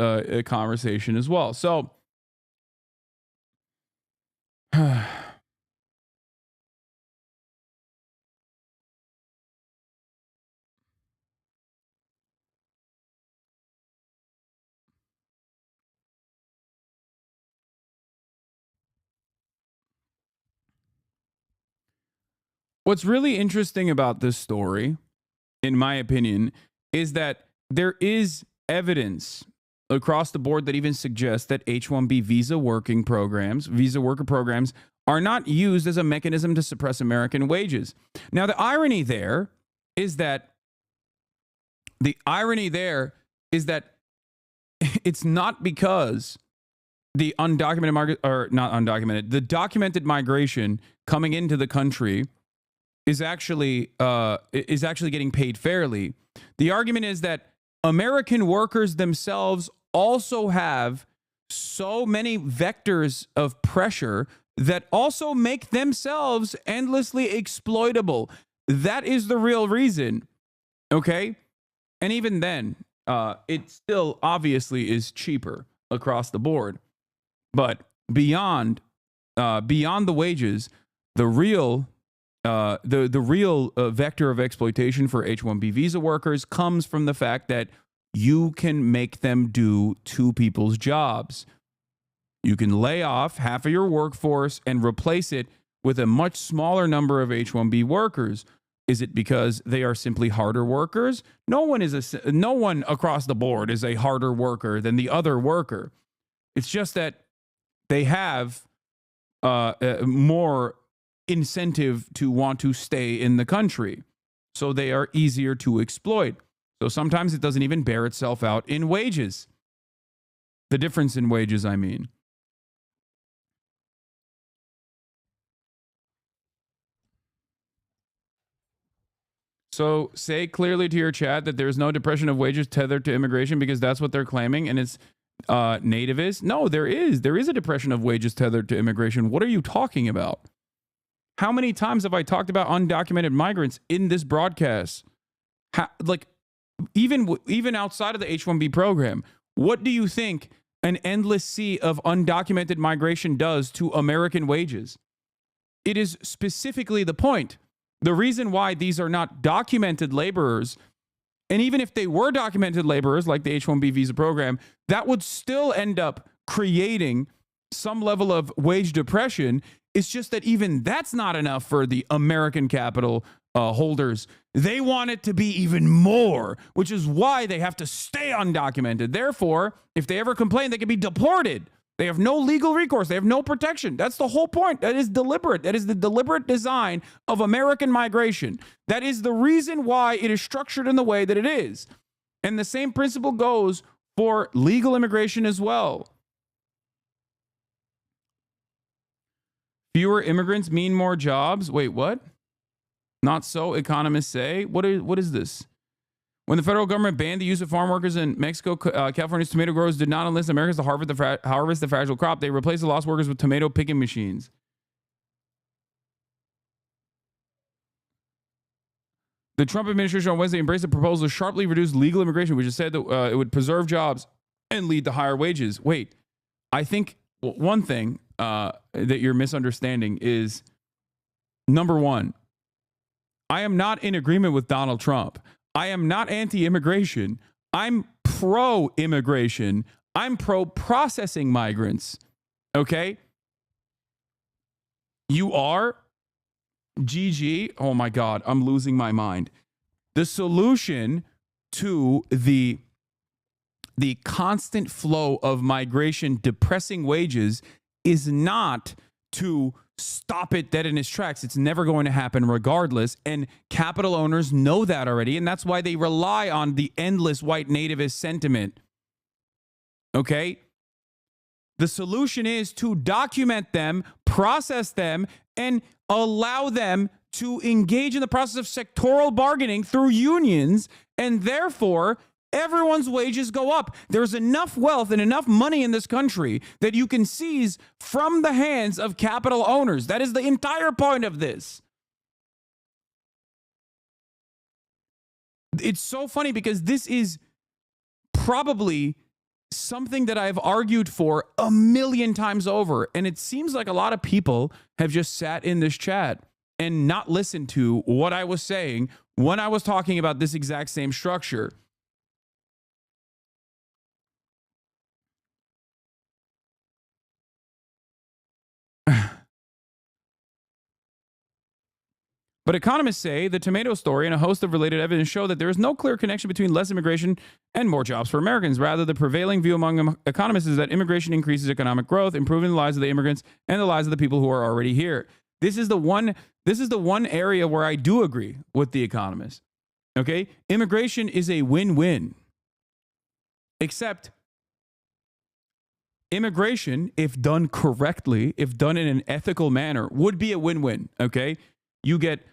[SPEAKER 1] conversation as well. So, what's really interesting about this story, in my opinion, is that there is evidence across the board that even suggests that H-1B visa worker programs are not used as a mechanism to suppress American wages. Now, the irony there is that it's not because the the documented migration coming into the country is actually getting paid fairly. The argument is that American workers themselves also have so many vectors of pressure that also make themselves endlessly exploitable. That is the real reason. Okay? And even then, it still obviously is cheaper across the board. But beyond the wages, the real vector of exploitation for H-1B visa workers comes from the fact that you can make them do two people's jobs. You can lay off half of your workforce and replace it with a much smaller number of H-1B workers. Is it because they are simply harder workers? No one across the board is a harder worker than the other worker. It's just that they have more incentive to want to stay in the country. So they are easier to exploit. So sometimes it doesn't even bear itself out in wages. The difference in wages, I mean. So say clearly to your chat that there's no depression of wages tethered to immigration because that's what they're claiming and it's nativist. No, there is. There is a depression of wages tethered to immigration. What are you talking about? How many times have I talked about undocumented migrants in this broadcast? Even outside of the H-1B program, what do you think an endless sea of undocumented migration does to American wages? It is specifically the point. The reason why these are not documented laborers, and even if they were documented laborers like the H-1B visa program, that would still end up creating some level of wage depression. It's just that even that's not enough for the American capital holders. They want it to be even more, which is why they have to stay undocumented. Therefore, if they ever complain, they can be deported. They have no legal recourse. They have no protection. That's the whole point. That is deliberate. That is the deliberate design of American migration. That is the reason why it is structured in the way that it is. And the same principle goes for legal immigration as well. Fewer immigrants mean more jobs. Wait, what? Not so, economists say. What is this? When the federal government banned the use of farm workers in Mexico, California's tomato growers did not enlist Americans to harvest the fragile crop. They replaced the lost workers with tomato picking machines. The Trump administration on Wednesday embraced a proposal to sharply reduce legal immigration, which is said that it would preserve jobs and lead to higher wages. Wait, I think one thing that you're misunderstanding is, number one, I am not in agreement with Donald Trump. I am not anti-immigration. I'm pro-immigration. I'm pro-processing migrants. Okay? You are? GG. Oh my God, I'm losing my mind. The solution to the constant flow of migration depressing wages is not to stop it dead in its tracks. It's never going to happen regardless. And capital owners know that already. And that's why they rely on the endless white nativist sentiment. Okay? The solution is to document them, process them, and allow them to engage in the process of sectoral bargaining through unions. And therefore, everyone's wages go up. There's enough wealth and enough money in this country that you can seize from the hands of capital owners. That is the entire point of this. It's so funny because this is probably something that I've argued for 1,000,000 times over. And it seems like a lot of people have just sat in this chat and not listened to what I was saying when I was talking about this exact same structure. But economists say the tomato story and a host of related evidence show that there is no clear connection between less immigration and more jobs for Americans. Rather, the prevailing view among economists is that immigration increases economic growth, improving the lives of the immigrants and the lives of the people who are already here. This is the one area where I do agree with the economists. Okay? Immigration is a win-win. Except immigration, if done correctly, if done in an ethical manner, would be a win-win. Okay? You get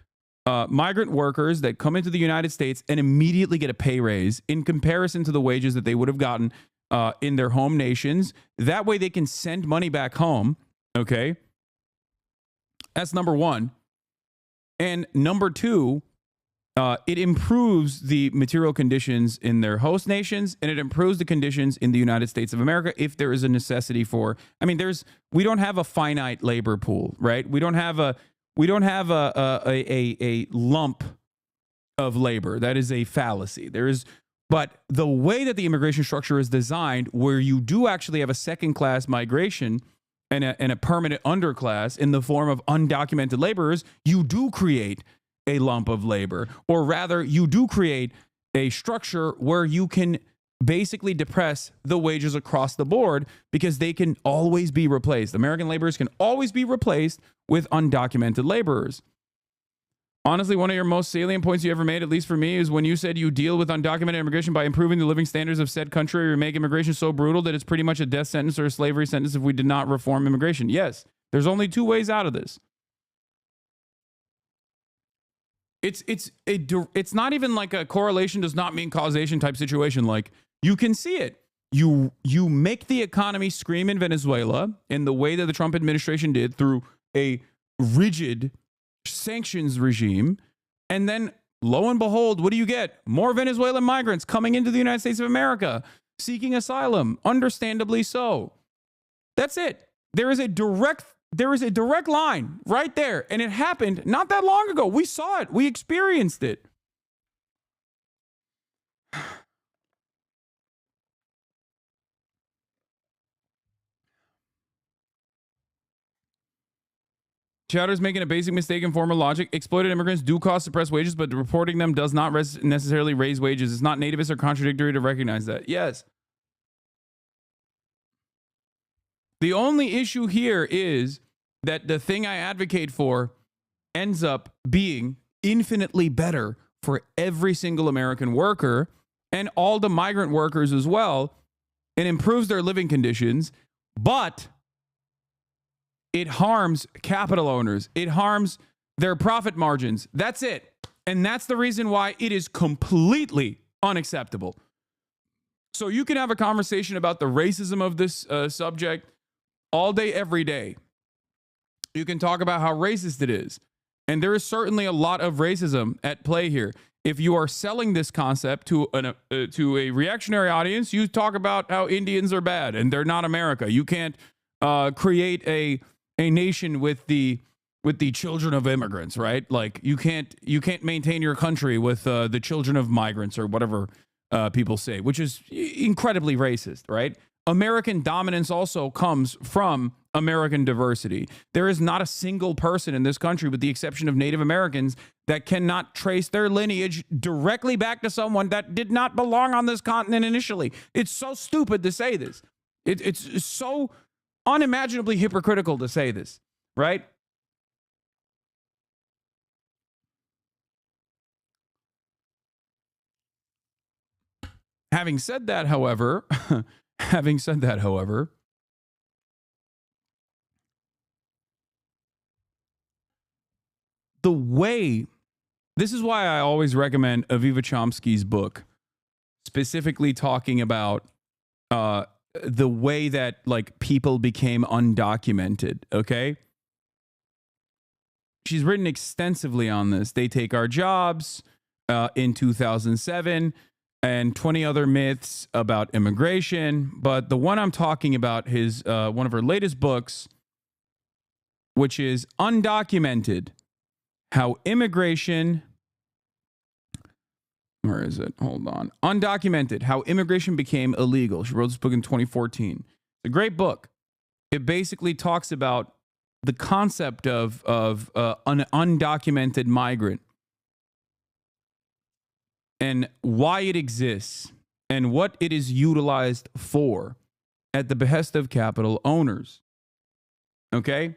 [SPEAKER 1] migrant workers that come into the United States and immediately get a pay raise in comparison to the wages that they would have gotten in their home nations. That way they can send money back home. Okay? That's number one. And number two, it improves the material conditions in their host nations, and it improves the conditions in the United States of America if there is a necessity for, I mean, we don't have a finite labor pool, right? We don't have a lump of labor. That is a fallacy. But the way that the immigration structure is designed, where you do actually have a second-class migration and a permanent underclass in the form of undocumented laborers, you do create a lump of labor. Or rather, you do create a structure where you can basically depress the wages across the board because they can always be replaced. American laborers can always be replaced with undocumented laborers. Honestly, one of your most salient points you ever made, at least for me, is when you said you deal with undocumented immigration by improving the living standards of said country or make immigration so brutal that it's pretty much a death sentence or a slavery sentence if we did not reform immigration. Yes, there's only two ways out of this. It's not even like a correlation does not mean causation type situation. Like, you can see it. You make the economy scream in Venezuela in the way that the Trump administration did through a rigid sanctions regime, and then lo and behold, what do you get? More Venezuelan migrants coming into the United States of America seeking asylum, understandably so. That's it. There is a direct line right there, and it happened not that long ago. We saw it. We experienced it. Chowder's making a basic mistake in former logic. Exploited immigrants do cause suppressed wages, but reporting them does not necessarily raise wages. It's not nativist or contradictory to recognize that. Yes. The only issue here is that the thing I advocate for ends up being infinitely better for every single American worker and all the migrant workers as well. It improves their living conditions, but it harms capital owners. It harms their profit margins. That's it. And that's the reason why it is completely unacceptable. So you can have a conversation about the racism of this subject all day, every day. You can talk about how racist it is. And there is certainly a lot of racism at play here. If you are selling this concept to a reactionary audience, you talk about how Indians are bad and they're not America. You can't create a nation with the children of immigrants, right? Like you can't maintain your country with the children of migrants or whatever people say, which is incredibly racist, right? American dominance also comes from American diversity. There is not a single person in this country, with the exception of Native Americans, that cannot trace their lineage directly back to someone that did not belong on this continent initially. It's so stupid to say this. It's so unimaginably hypocritical to say this, right? Having said that, however, the way, this is why I always recommend Aviva Chomsky's book, specifically talking about the way that like people became undocumented, okay? She's written extensively on this. They Take Our Jobs in 2007 and 20 other myths about immigration. But the one I'm talking about is one of her latest books, which is Undocumented, How Immigration... Where is it? Hold on. Undocumented, How Immigration Became Illegal. She wrote this book in 2014. It's a great book. It basically talks about the concept of an undocumented migrant and why it exists and what it is utilized for at the behest of capital owners. Okay?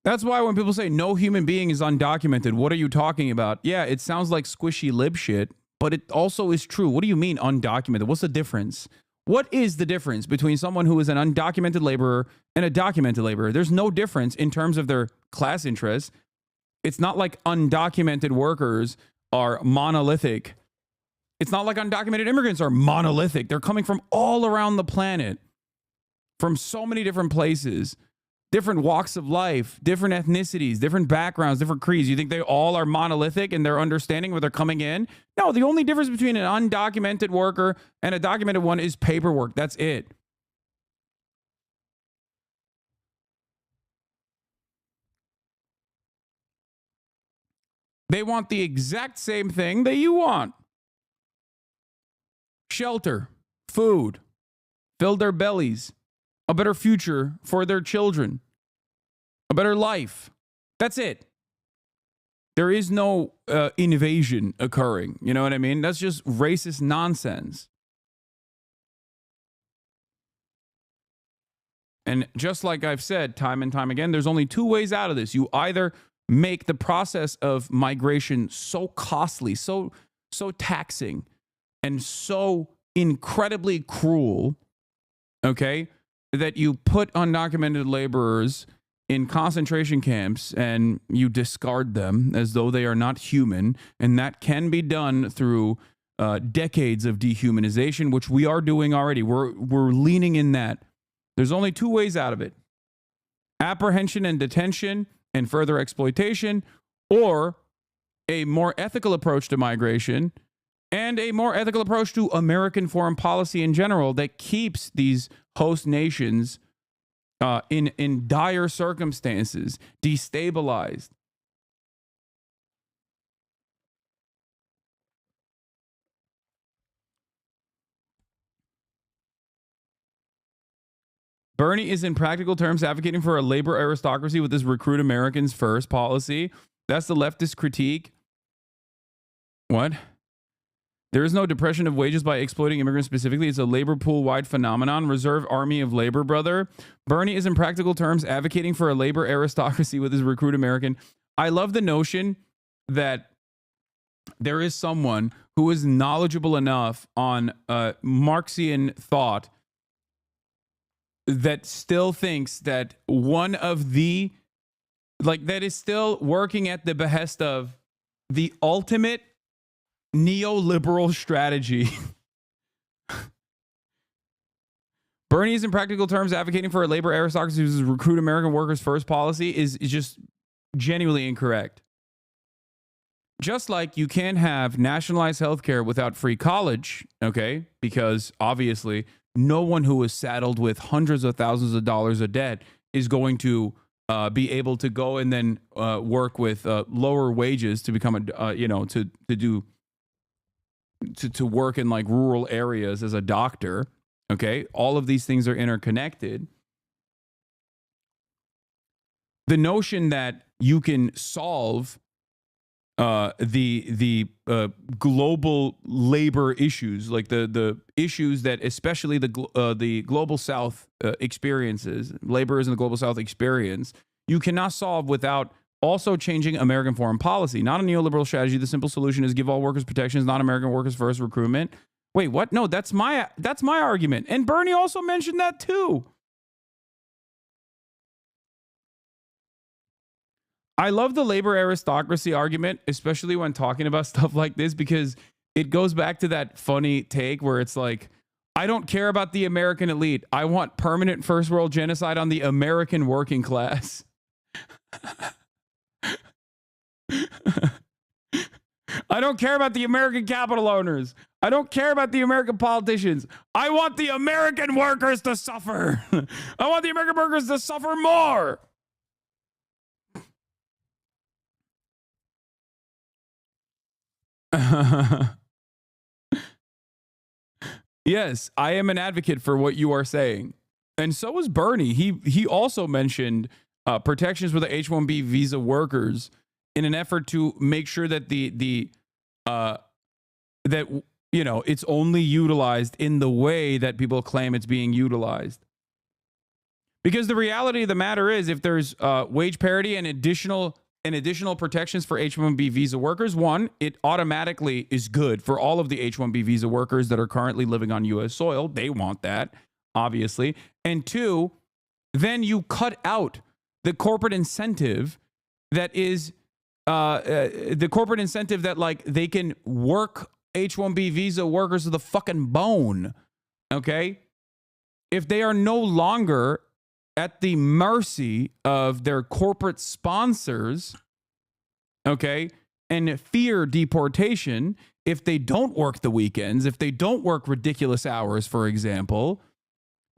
[SPEAKER 1] That's why when people say no human being is undocumented, what are you talking about? Yeah, it sounds like squishy lib shit, but it also is true. What do you mean undocumented? What's the difference? What is the difference between someone who is an undocumented laborer and a documented laborer? There's no difference in terms of their class interests. It's not like undocumented workers are monolithic. It's not like undocumented immigrants are monolithic. They're coming from all around the planet, from so many different places, different walks of life, different ethnicities, different backgrounds, different creeds. You think they all are monolithic in their understanding where they're coming in? No, the only difference between an undocumented worker and a documented one is paperwork. That's it. They want the exact same thing that you want. Shelter, food, fill their bellies, a better future for their children, a better life. That's it. There is no invasion occurring. You know what I mean? That's just racist nonsense. And just like I've said time and time again, there's only two ways out of this. You either make the process of migration so costly, so taxing, and so incredibly cruel, okay, that you put undocumented laborers in concentration camps and you discard them as though they are not human. And that can be done through decades of dehumanization, which we are doing already. We're leaning in that. There's only two ways out of it: apprehension and detention and further exploitation, or a more ethical approach to migration and a more ethical approach to American foreign policy in general that keeps these host nations in dire circumstances, destabilized. Bernie is in practical terms advocating for a labor aristocracy with his recruit Americans first policy. That's the leftist critique. What? There is no depression of wages by exploiting immigrants specifically. It's a labor pool-wide phenomenon. Reserve army of labor, brother. Bernie is in practical terms advocating for a labor aristocracy with his recruit American. I love the notion that there is someone who is knowledgeable enough on Marxian thought that still thinks that one of the, like, that is still working at the behest of the ultimate neoliberal strategy. Bernie is in practical terms advocating for a labor aristocracy whose recruit American workers first policy is just genuinely incorrect. Just like you can't have nationalized healthcare without free college, okay? Because obviously no one who is saddled with hundreds of thousands of dollars of debt is going to be able to go and then work with lower wages to become a, to work in like rural areas as a doctor. Okay. All of these things are interconnected. The notion that you can solve the global labor issues, like the issues that especially the global South experiences, laborers in the global South experience, you cannot solve without also changing American foreign policy. Not a neoliberal strategy. The simple solution is give all workers protections, not American workers first recruitment. Wait, what? No, that's my argument. And Bernie also mentioned that too. I love the labor aristocracy argument, especially when talking about stuff like this, because it goes back to that funny take where it's like, I don't care about the American elite. I want permanent first world genocide on the American working class. I don't care about the American capital owners. I don't care about the American politicians. I want the American workers to suffer. I want the American workers to suffer more. Yes, I am an advocate for what you are saying. And so is Bernie. He also mentioned protections for the H-1B visa workers in an effort to make sure that it's only utilized in the way that people claim it's being utilized. Because the reality of the matter is, if there's wage parity and additional protections for H-1B visa workers, one, it automatically is good for all of the H-1B visa workers that are currently living on U.S. soil. They want that, obviously. And two, then you cut out the corporate incentive that is the corporate incentive that, like, they can work H-1B visa workers to the fucking bone, okay? If they are no longer at the mercy of their corporate sponsors, okay, and fear deportation, if they don't work the weekends, if they don't work ridiculous hours, for example,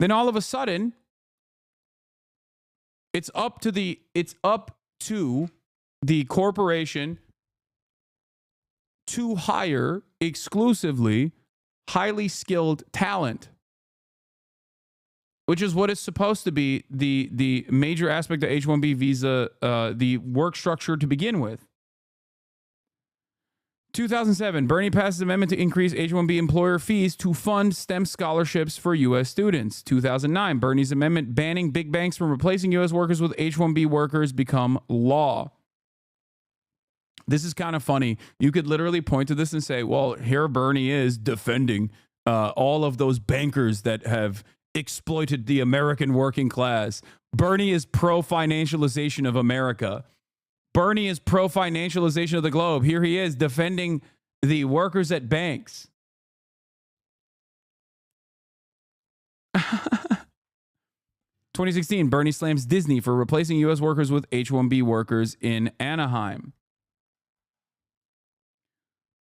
[SPEAKER 1] then all of a sudden it's up to the corporation to hire exclusively highly skilled talent, which is what is supposed to be the major aspect of H-1B visa, the work structure to begin with. 2007, Bernie passes amendment to increase H-1B employer fees to fund STEM scholarships for U.S. students. 2009, Bernie's amendment banning big banks from replacing U.S. workers with H-1B workers become law. This is kind of funny. You could literally point to this and say, well, here Bernie is defending all of those bankers that have exploited the American working class. Bernie is pro-financialization of America. Bernie is pro-financialization of the globe. Here he is defending the workers at banks. 2016, Bernie slams Disney for replacing U.S. workers with H-1B workers in Anaheim.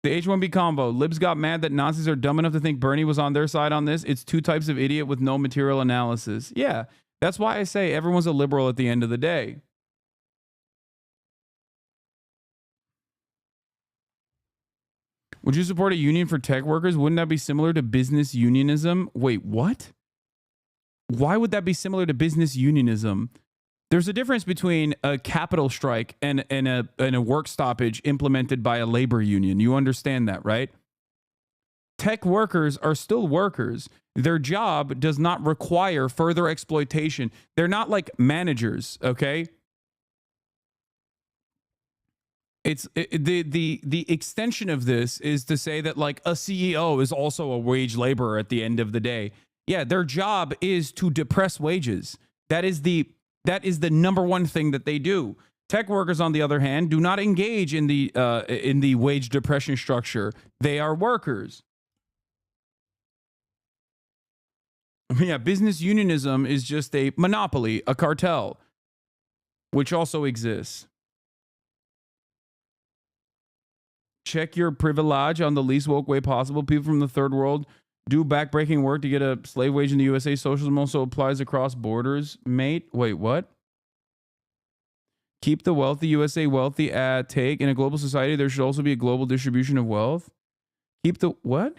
[SPEAKER 1] The H-1B combo. Libs got mad that Nazis are dumb enough to think Bernie was on their side on this. It's two types of idiot with no material analysis. Yeah, that's why I say everyone's a liberal at the end of the day. Would you support a union for tech workers? Wouldn't that be similar to business unionism? Wait, what? Why would that be similar to business unionism? There's a difference between a capital strike and a work stoppage implemented by a labor union. You understand that, right? Tech workers are still workers. Their job does not require further exploitation. They're not like managers, okay? The extension of this is to say that like a CEO is also a wage laborer at the end of the day. Yeah, their job is to depress wages. That is the number one thing that they do. Tech workers, on the other hand, do not engage in the wage depression structure. They are workers. Yeah, business unionism is just a monopoly, a cartel, which also exists. Check your privilege on the least woke way possible. People from the third world do backbreaking work to get a slave wage in the USA. Socialism also applies across borders, mate. Wait, what? Keep the wealthy USA wealthy at take. In a global society, there should also be a global distribution of wealth. Keep the what?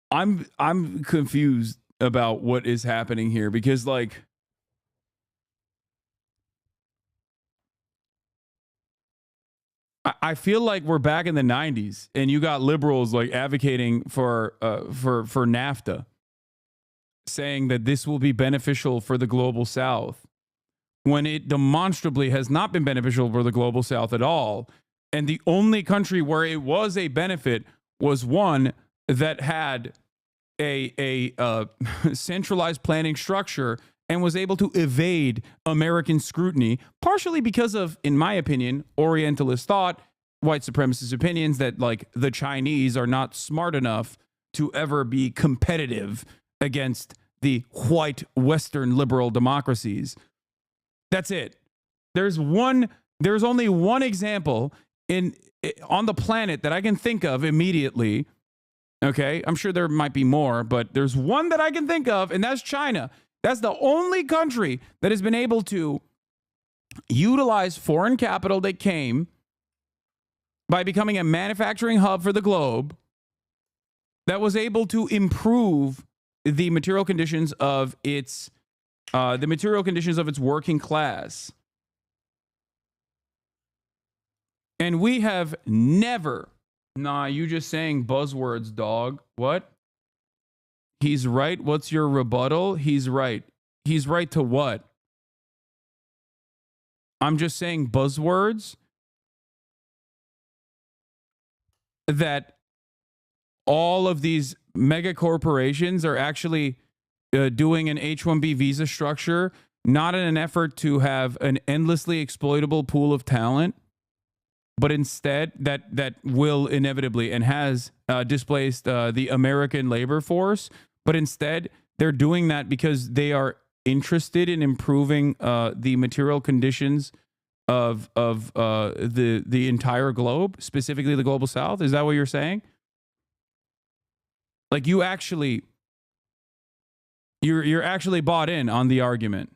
[SPEAKER 1] I'm confused about what is happening here because like I feel like we're back in the 90s and you got liberals like advocating for NAFTA, saying that this will be beneficial for the global south when it demonstrably has not been beneficial for the global south at all. And the only country where it was a benefit was one that had a centralized planning structure and was able to evade American scrutiny, partially because of, in my opinion, Orientalist thought, white supremacist opinions that like the Chinese are not smart enough to ever be competitive against the white Western liberal democracies. That's it. There's only one example on the planet that I can think of immediately. Okay, I'm sure there might be more, but there's one that I can think of, and that's China. That's the only country that has been able to utilize foreign capital that came by becoming a manufacturing hub for the globe, that was able to improve the material conditions of its working class. And we have never. Nah, you just saying buzzwords, dog. What? He's right. What's your rebuttal? He's right. He's right to what? I'm just saying buzzwords that all of these mega corporations are actually doing an H-1B visa structure, not in an effort to have an endlessly exploitable pool of talent, but instead that will inevitably and has displaced the American labor force. But instead, they're doing that because they are interested in improving the material conditions the entire globe, specifically the global south? Is that what you're saying? Like you're actually bought in on the argument.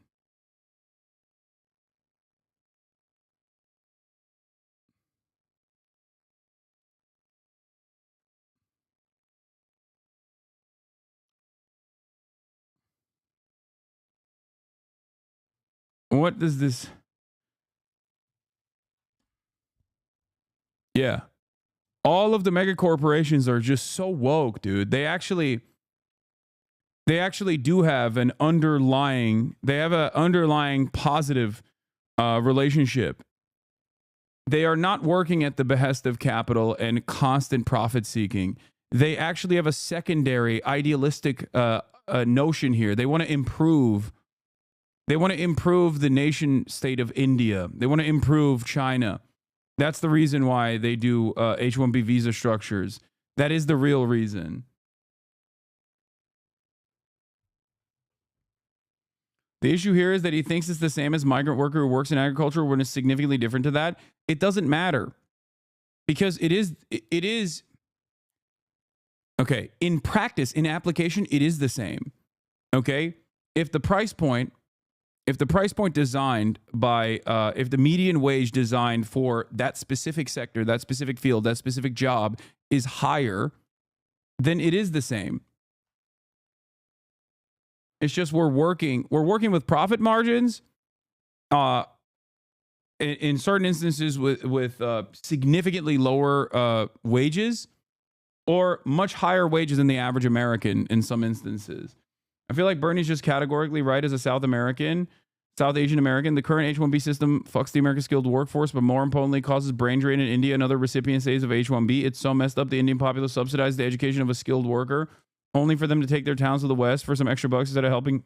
[SPEAKER 1] What does this? Yeah. All of the mega corporations are just so woke, dude. They actually do have an underlying positive relationship. They are not working at the behest of capital and constant profit seeking. They actually have a secondary idealistic notion here. They want to improve. They want to improve the nation state of India. They want to improve China. That's the reason why they do H-1B visa structures. That is the real reason. The issue here is that he thinks it's the same as migrant worker who works in agriculture when it's significantly different to that. It doesn't matter because it is okay. In practice, in application, it is the same. Okay. If the price point designed by, if the median wage designed for that specific sector, that specific field, that specific job is higher, then it is the same. It's just we're working with profit margins, in certain instances with significantly lower wages, or much higher wages than the average American in some instances. I feel like Bernie's just categorically right as a South Asian American. The current H-1B system fucks the American skilled workforce, but more importantly causes brain drain in India and other recipient states of H-1B. It's so messed up the Indian populace subsidizes the education of a skilled worker only for them to take their towns to the West for some extra bucks instead of helping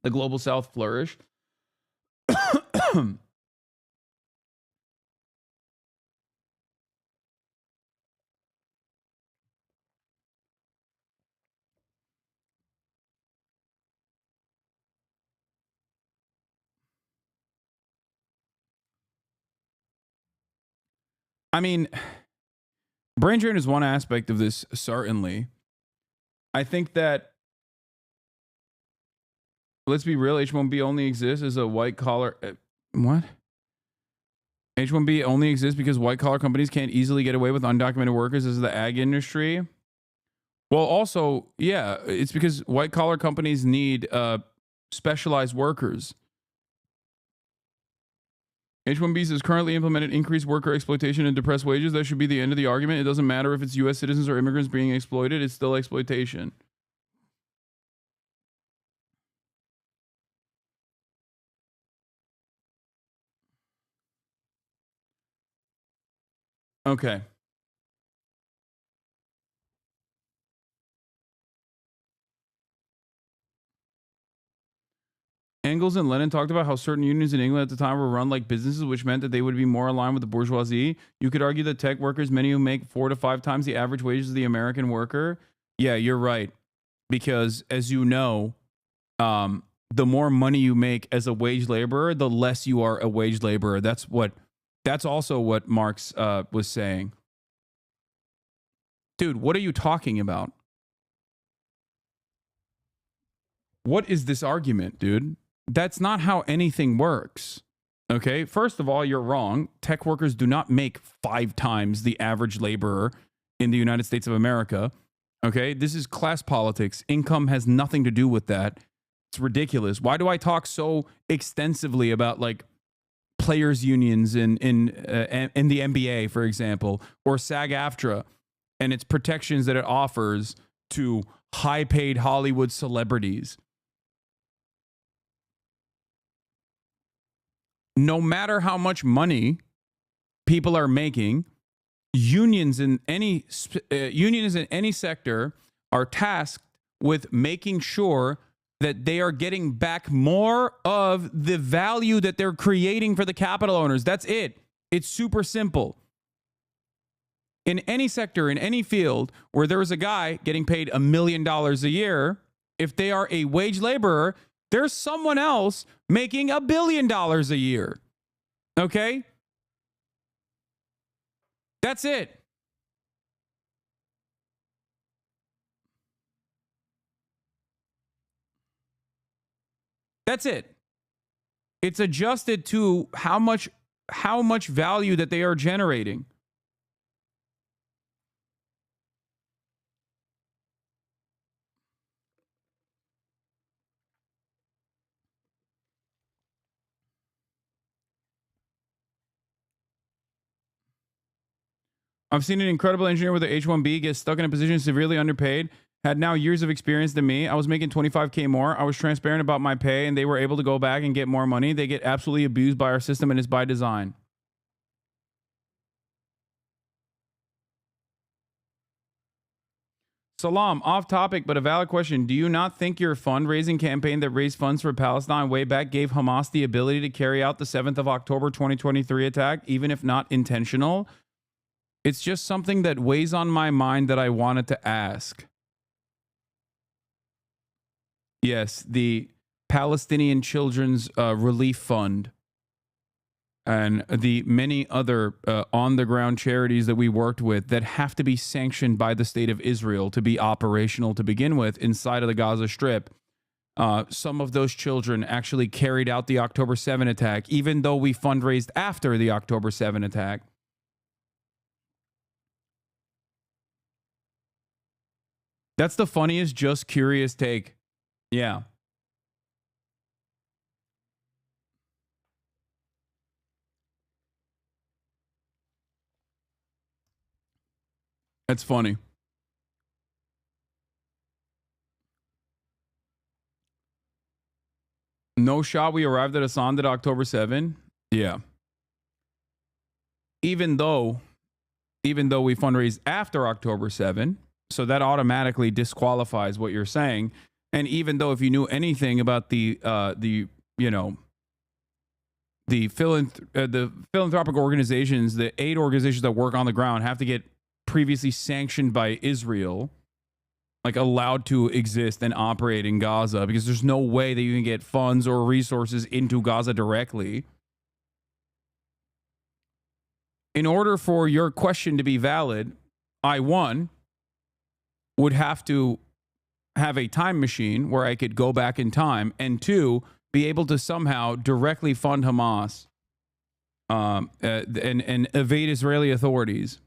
[SPEAKER 1] the global South flourish. I mean, brain drain is one aspect of this, certainly. I think that, let's be real, H-1B only exists as a white collar. What? H-1B only exists because white collar companies can't easily get away with undocumented workers as the ag industry. Well, also, yeah, it's because white collar companies need specialized workers. H-1Bs is currently implemented increased worker exploitation and depressed wages. That should be the end of the argument. It doesn't matter if it's U.S. citizens or immigrants being exploited. It's still exploitation. Okay. Engels and Lenin talked about how certain unions in England at the time were run like businesses, which meant that they would be more aligned with the bourgeoisie. You could argue that tech workers, many who make 4 to 5 times the average wages of the American worker. Yeah, you're right. Because as you know, the more money you make as a wage laborer, the less you are a wage laborer. That's also what Marx was saying. Dude, what are you talking about? What is this argument, dude? That's not how anything works. Okay, first of all, you're wrong. Tech workers do not make 5 times the average laborer in the United States of America. Okay, this is class politics. Income has nothing to do with that. It's ridiculous. Why do I talk so extensively about like players unions in the NBA, for example, or SAG-AFTRA and its protections that it offers to high-paid Hollywood celebrities? No matter how much money people are making, unions in any sector are tasked with making sure that they are getting back more of the value that they're creating for the capital owners. That's it. It's super simple. In any sector, in any field where there is a guy getting paid $1 million a year, if they are a wage laborer, there's someone else making $1 billion a year. Okay? That's it. That's it. It's adjusted to how much value that they are generating. I've seen an incredible engineer with an H-1B get stuck in a position severely underpaid, had now years of experience than me. I was making 25K more. I was transparent about my pay, and they were able to go back and get more money. They get absolutely abused by our system, and it's by design. Salam, off topic, but a valid question. Do you not think your fundraising campaign that raised funds for Palestine way back gave Hamas the ability to carry out the 7th of October 2023 attack, even if not intentional? It's just something that weighs on my mind that I wanted to ask. Yes, the Palestinian Children's Relief Fund and the many other on-the-ground charities that we worked with that have to be sanctioned by the state of Israel to be operational to begin with inside of the Gaza Strip. Some of those children actually carried out the October 7 attack, even though we fundraised after the October 7 attack. That's the funniest, just curious take. Yeah. That's funny. No shot we arrived at Hasan at October 7. Yeah. Even though we fundraised after October 7, so that automatically disqualifies what you're saying. And even though if you knew anything about the philanthropic organizations, the aid organizations that work on the ground have to get previously sanctioned by Israel, like allowed to exist and operate in Gaza, because there's no way that you can get funds or resources into Gaza directly. In order for your question to be valid, I, one, would have to have a time machine where I could go back in time, and two, be able to somehow directly fund Hamas and evade Israeli authorities.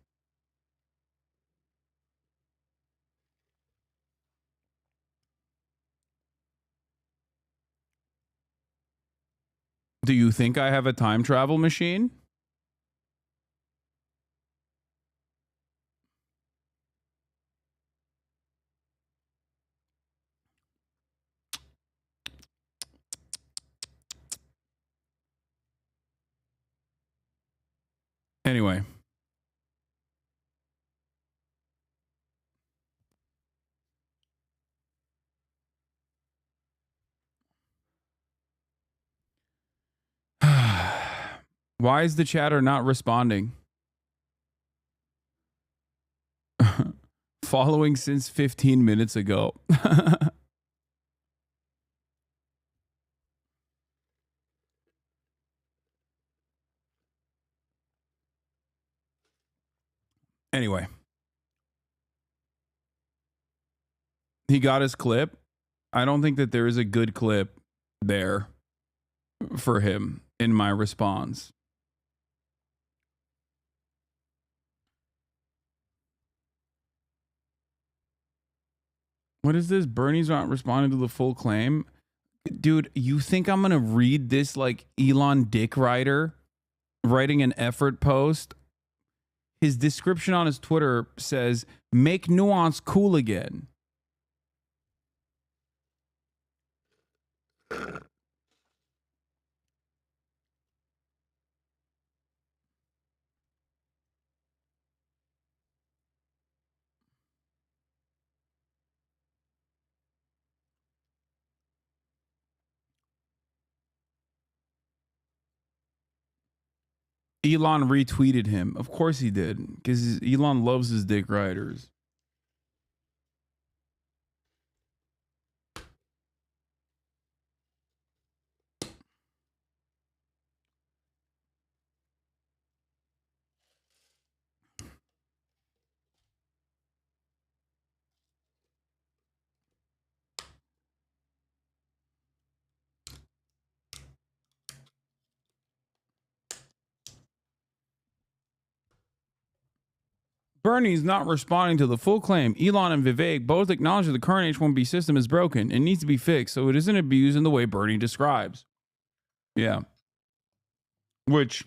[SPEAKER 1] Do you think I have a time travel machine? Anyway. Why is the chatter not responding? Following since 15 minutes ago. Anyway. He got his clip. I don't think that there is a good clip there for him in my response. What is this? Bernie's not responding to the full claim. Dude, you think I'm going to read this like Elon Dick Rider writing an effort post? His description on his Twitter says, make nuance cool again. Elon retweeted him. Of course he did, because Elon loves his dick riders. Bernie's not responding to the full claim. Elon and Vivek both acknowledge that the current H-1B system is broken and needs to be fixed so it isn't abused in the way Bernie describes. Yeah. Which,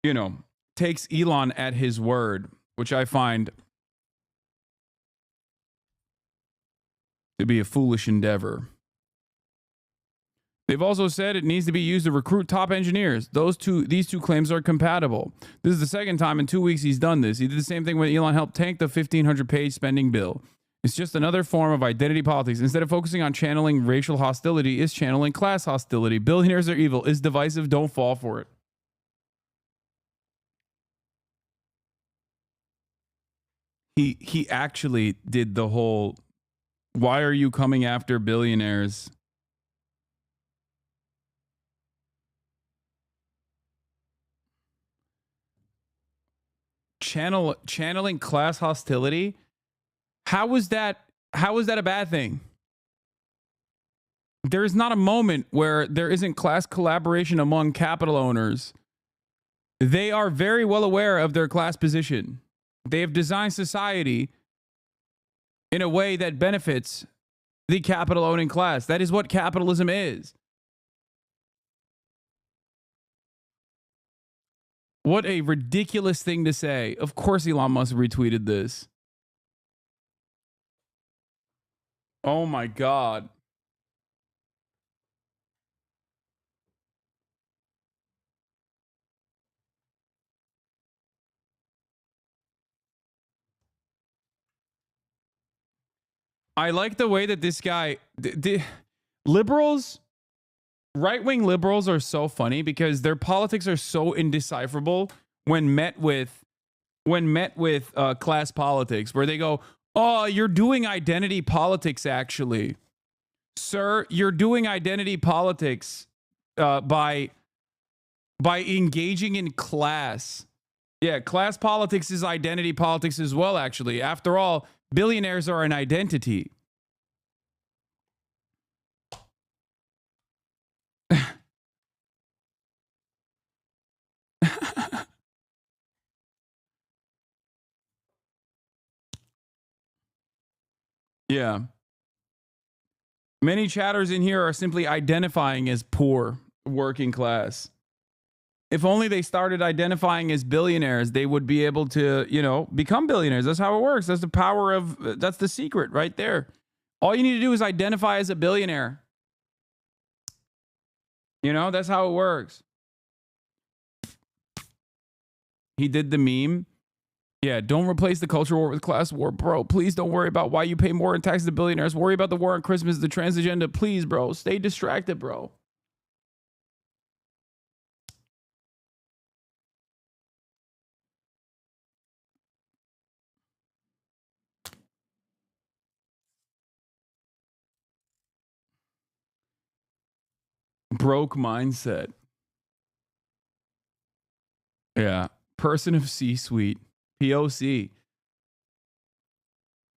[SPEAKER 1] you know, takes Elon at his word, which I find to be a foolish endeavor. They've also said it needs to be used to recruit top engineers. These two claims are compatible. This is the second time in 2 weeks he's done this. He did the same thing when Elon helped tank the 1,500-page spending bill. It's just another form of identity politics. Instead of focusing on channeling racial hostility, it's channeling class hostility. Billionaires are evil. It's divisive. Don't fall for it. He actually did the whole, why are you coming after billionaires? Channeling class hostility. How was that a bad thing? There is not a moment where there isn't class collaboration among capital owners. They are very well aware of their class position. They have designed society in a way that benefits the capital owning class. That is what capitalism is. What a ridiculous thing to say. Of course Elon Musk retweeted this. Oh my God. I like the way that this guy, liberals, right-wing liberals are so funny because their politics are so indecipherable when met with class politics, where they go, oh, you're doing identity politics, actually. Sir, you're doing identity politics by engaging in class. Yeah, class politics is identity politics as well, actually. After all, billionaires are an identity. Yeah. Many chatters in here are simply identifying as poor, working class. If only they started identifying as billionaires, they would be able to, you know, become billionaires. That's how it works. That's the power of, that's the secret right there. All you need to do is identify as a billionaire. You know, that's how it works. He did the meme. Yeah, don't replace the culture war with class war, bro. Please don't worry about why you pay more in taxes to billionaires. Worry about the war on Christmas, the trans agenda. Please, bro. Stay distracted, bro. Broke mindset. Yeah. Person of C-suite. POC.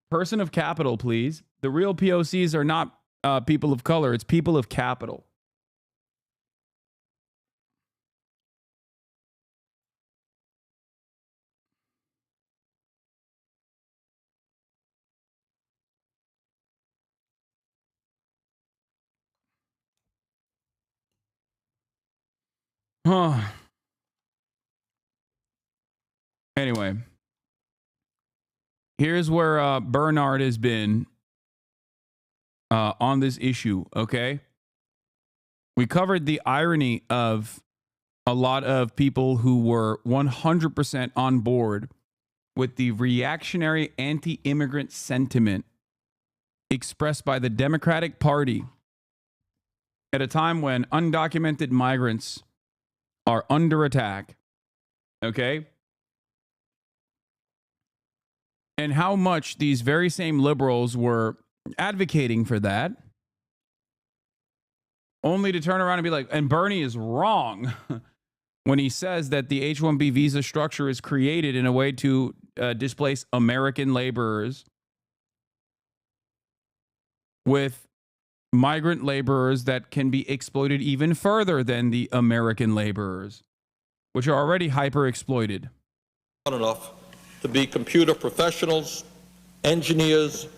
[SPEAKER 1] Person of capital, please. The real POCs are not people of color. It's people of capital. Huh. Anyway. Here's where Bernard has been on this issue, okay? We covered the irony of a lot of people who were 100% on board with the reactionary anti-immigrant sentiment expressed by the Democratic Party at a time when undocumented migrants are under attack, okay? And how much these very same liberals were advocating for that, only to turn around and be like, and Bernie is wrong when he says that the H-1B visa structure is created in a way to displace American laborers with migrant laborers that can be exploited even further than the American laborers, which are already hyper exploited.
[SPEAKER 6] Not enough. to be computer professionals, engineers,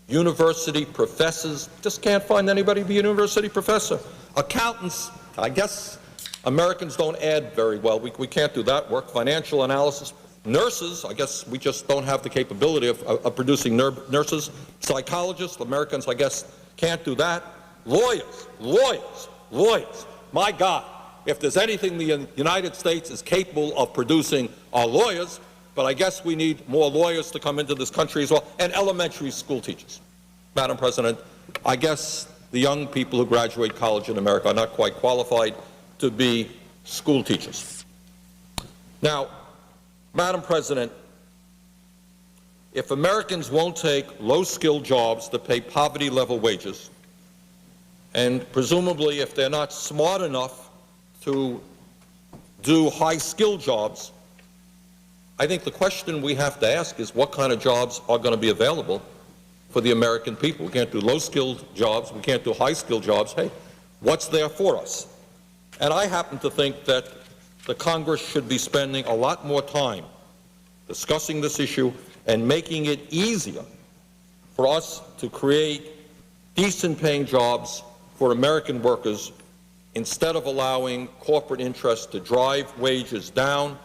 [SPEAKER 6] university professors. Just can't find anybody to be a university professor. Accountants, I guess Americans don't add very well. We can't do that work. Financial analysis. Nurses, I guess we just don't have the capability of producing nurses. Psychologists, Americans, I guess, can't do that. Lawyers. My God, if there's anything the United States is capable of producing are lawyers, but I guess we need more lawyers to come into this country as well, and elementary school teachers. Madam President, I guess the young people who graduate college in America are not quite qualified to be school teachers. Now, Madam President, if Americans won't take low-skilled jobs that pay poverty-level wages, and presumably if they're not smart enough to do high-skilled jobs, I think the question we have to ask is what kind of jobs are going to be available for the American people. We can't do low-skilled jobs. We can't do high-skilled jobs. Hey, what's there for us? And I happen to think that the Congress should be spending a lot more time discussing this issue and making it easier for us to create decent-paying jobs for American workers instead of allowing corporate interests to drive wages down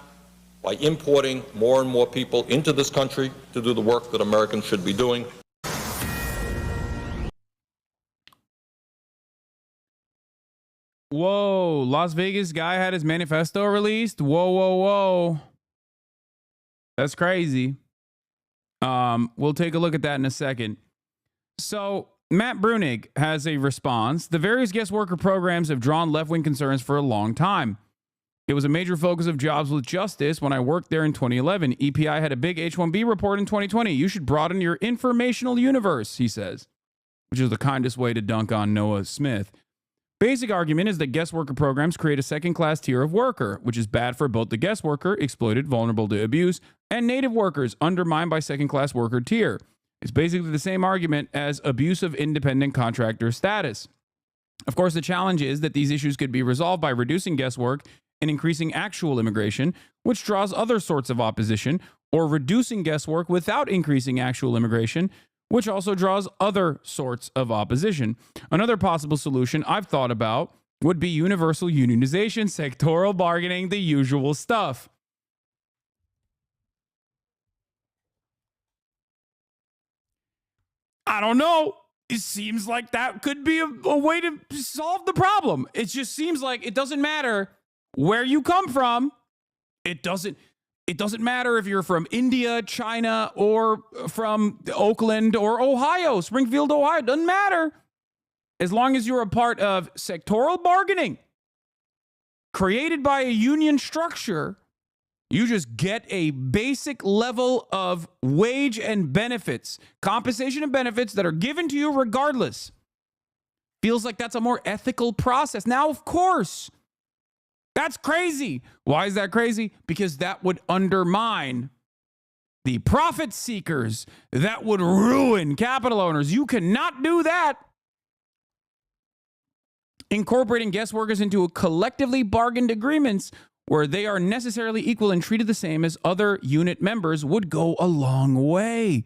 [SPEAKER 6] by importing more and more people into this country to do the work that Americans should be doing.
[SPEAKER 1] Whoa, Las Vegas guy had his manifesto released? Whoa. That's crazy. We'll take a look at that in a second. So, Matt Brunig has a response. The various guest worker programs have drawn left-wing concerns for a long time. It was a major focus of Jobs with Justice when I worked there in 2011. EPI had a big H-1B report in 2020. You should broaden your informational universe, he says, which is the kindest way to dunk on Noah Smith. Basic argument is that guest worker programs create a second-class tier of worker, which is bad for both the guest worker, exploited, vulnerable to abuse, and native workers, undermined by second-class worker tier. It's basically the same argument as abuse of independent contractor status. Of course, the challenge is that these issues could be resolved by reducing guest work and increasing actual immigration, which draws other sorts of opposition, or reducing guest work without increasing actual immigration, which also draws other sorts of opposition. Another possible solution I've thought about would be universal unionization, sectoral bargaining, the usual stuff. I don't know. It seems like that could be a way to solve the problem. It just seems like it doesn't matter where you come from. It doesn't matter if you're from India, China, or from Oakland or Ohio, Springfield, Ohio. It doesn't matter. As long as you're a part of sectoral bargaining created by a union structure, you just get a basic level of wage and benefits, compensation and benefits that are given to you regardless. Feels like that's a more ethical process. Now, of course, that's crazy. Why is that crazy? Because that would undermine the profit seekers. That would ruin capital owners. You cannot do that. Incorporating guest workers into a collectively bargained agreements where they are necessarily equal and treated the same as other unit members would go a long way.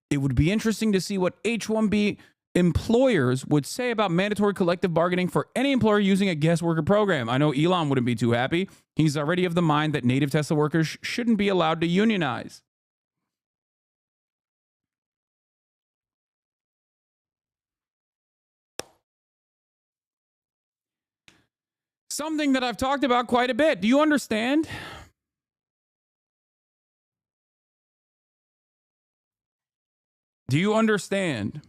[SPEAKER 1] It would be interesting to see what H-1B employers would say about mandatory collective bargaining for any employer using a guest worker program. I know Elon wouldn't be too happy. He's already of the mind that native Tesla workers shouldn't be allowed to unionize. Something that I've talked about quite a bit. Do you understand? Do you understand?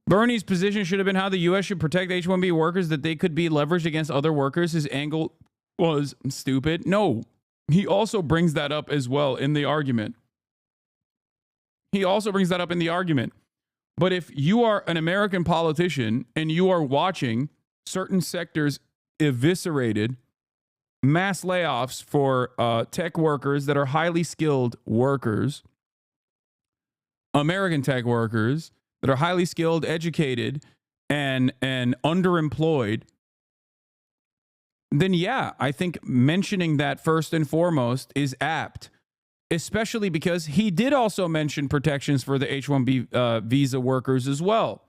[SPEAKER 1] Bernie's position should have been how the U.S. should protect H-1B workers, that they could be leveraged against other workers. His angle was stupid. No, he also brings that up as well in the argument. But if you are an American politician and you are watching certain sectors eviscerated, mass layoffs for tech workers that are highly skilled workers, American tech workers that are highly skilled, educated, and underemployed, then yeah, I think mentioning that first and foremost is apt, especially because he did also mention protections for the H-1B visa workers as well.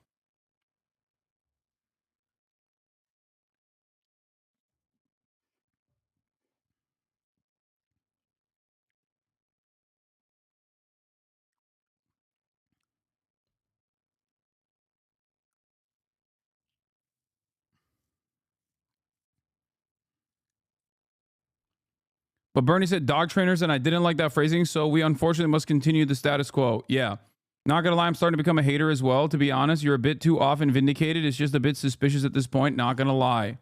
[SPEAKER 1] But Bernie said dog trainers, and I didn't like that phrasing, so we unfortunately must continue the status quo. Yeah. Not gonna lie, I'm starting to become a hater as well. To be honest, you're a bit too often vindicated. It's just a bit suspicious at this point. Not gonna lie.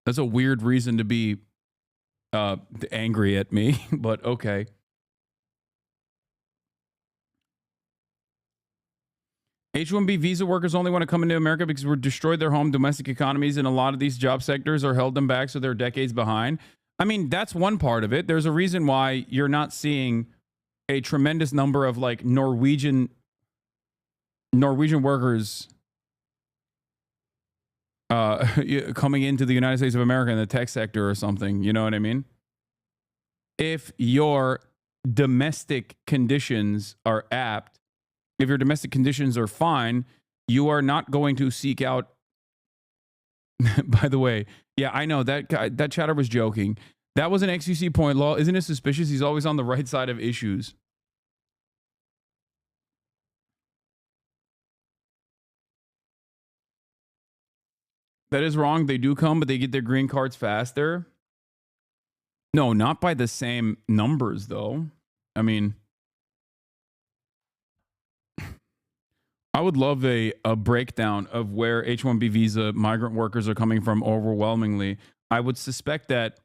[SPEAKER 1] That's a weird reason to be angry at me, but okay. H-1B visa workers only want to come into America because we're destroyed their home domestic economies, and a lot of these job sectors are held them back, so they're decades behind. I mean, that's one part of it. There's a reason why you're not seeing a tremendous number of like Norwegian workers coming into the United States of America in the tech sector or something. You know what I mean? If your domestic conditions are apt, if your domestic conditions are fine, you are not going to seek out. By the way, yeah, I know that guy, that chatter was joking. That was an XUC point. Law, isn't it suspicious? He's always on the right side of issues. That is wrong. They do come, but they get their green cards faster. No, not by the same numbers, though. I mean, I would love a breakdown of where H-1B visa migrant workers are coming from overwhelmingly. I would suspect that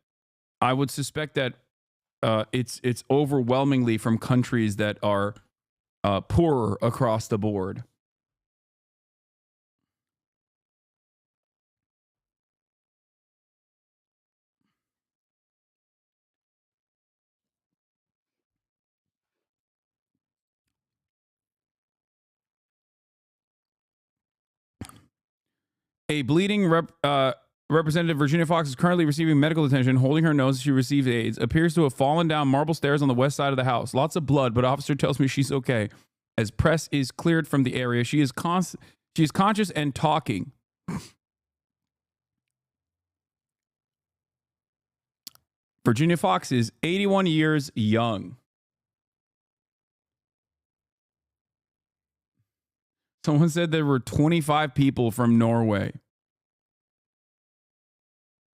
[SPEAKER 1] it's overwhelmingly from countries that are poorer across the board. A bleeding Representative Virginia Fox is currently receiving medical attention, holding her nose as she receives AIDS. Appears to have fallen down marble stairs on the west side of the house. Lots of blood, but officer tells me she's okay. As press is cleared from the area, she is conscious and talking. Virginia Fox is 81 years young. Someone said there were 25 people from Norway.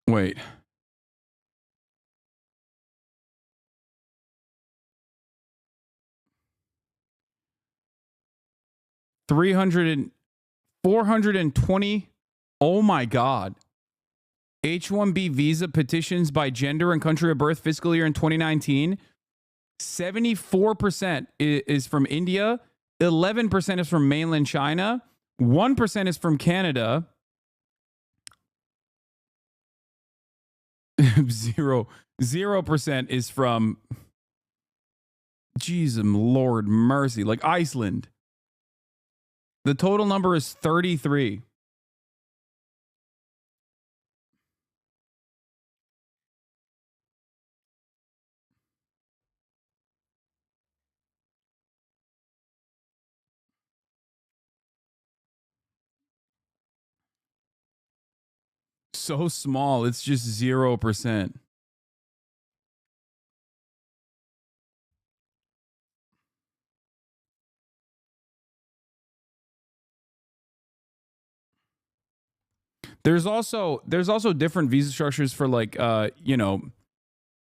[SPEAKER 1] Wait. $420. Oh my God. H-1B visa petitions by gender and country of birth fiscal year in 2019. 74% is from India. 11% is from mainland China. 1% is from Canada. 0% is from, Jesus Lord mercy, like Iceland. The total number is 33. So small, it's just 0%. There's also different visa structures for like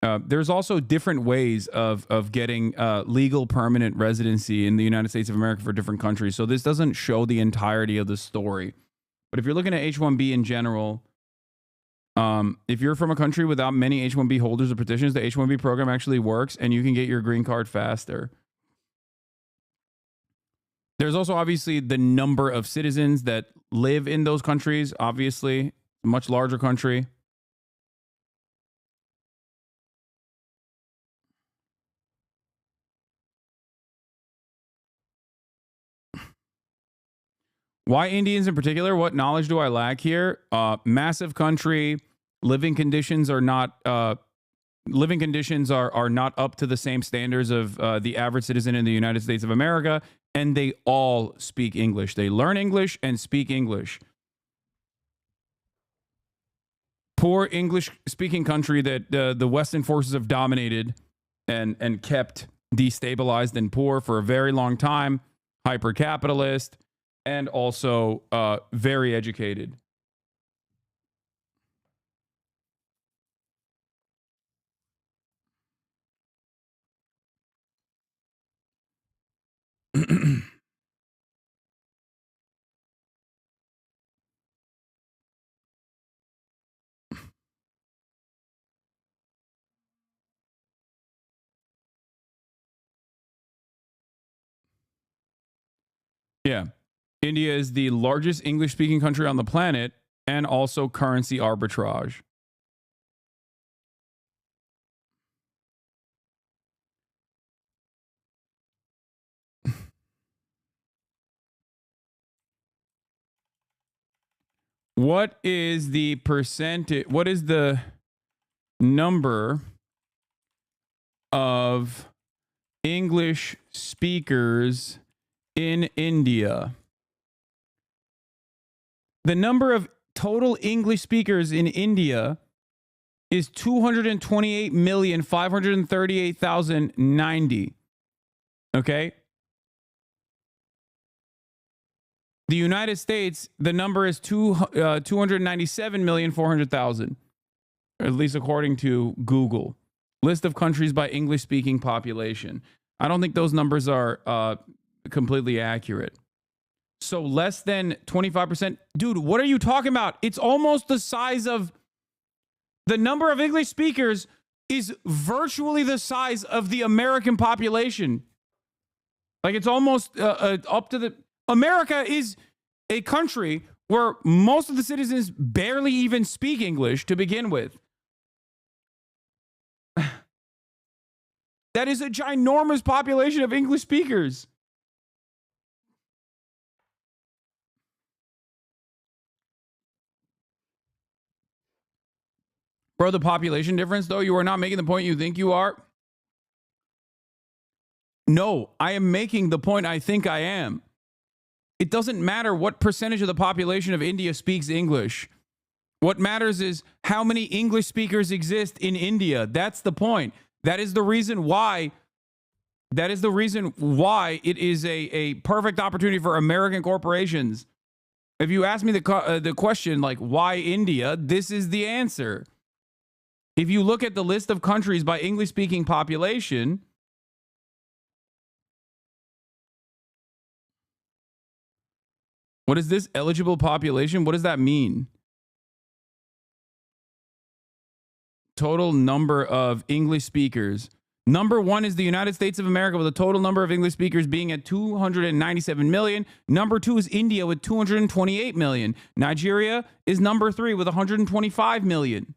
[SPEAKER 1] there's also different ways of getting legal permanent residency in the United States of America for different countries. So this doesn't show the entirety of the story. But if you're looking at H-1B in general, if you're from a country without many H-1B holders or petitions, the H-1B program actually works and you can get your green card faster. There's also obviously the number of citizens that live in those countries, obviously, a much larger country. Why Indians in particular? What knowledge do I lack here? Massive country, living conditions are not not up to the same standards of the average citizen in the United States of America, and they all speak English. They learn English and speak English. Poor English-speaking country that the Western forces have dominated and kept destabilized and poor for a very long time, hyper-capitalist, and also very educated. Yeah. India is the largest English-speaking country on the planet and also currency arbitrage. What is the percentage? What is the number of English speakers in India? The number of total English speakers in India is 228,538,090. Okay? The United States, the number is 297,400,000, at least according to Google. List of countries by English-speaking population. I don't think those numbers are completely accurate. So less than 25%. Dude, what are you talking about? It's almost the size of... The number of English speakers is virtually the size of the American population. Like, it's almost up to the... America is a country where most of the citizens barely even speak English to begin with. That is a ginormous population of English speakers. Bro, the population difference, though, you are not making the point you think you are. No, I am making the point I think I am. It doesn't matter what percentage of the population of India speaks English. What matters is how many English speakers exist in India. That's the point. That is the reason why. That is the reason why it is a perfect opportunity for American corporations. If you ask me the question, like, why India, this is the answer. If you look at the list of countries by English-speaking population, what is this eligible population? What does that mean? Total number of English speakers. Number one is the United States of America with a total number of English speakers being at 297 million. Number two is India with 228 million. Nigeria is number three with 125 million.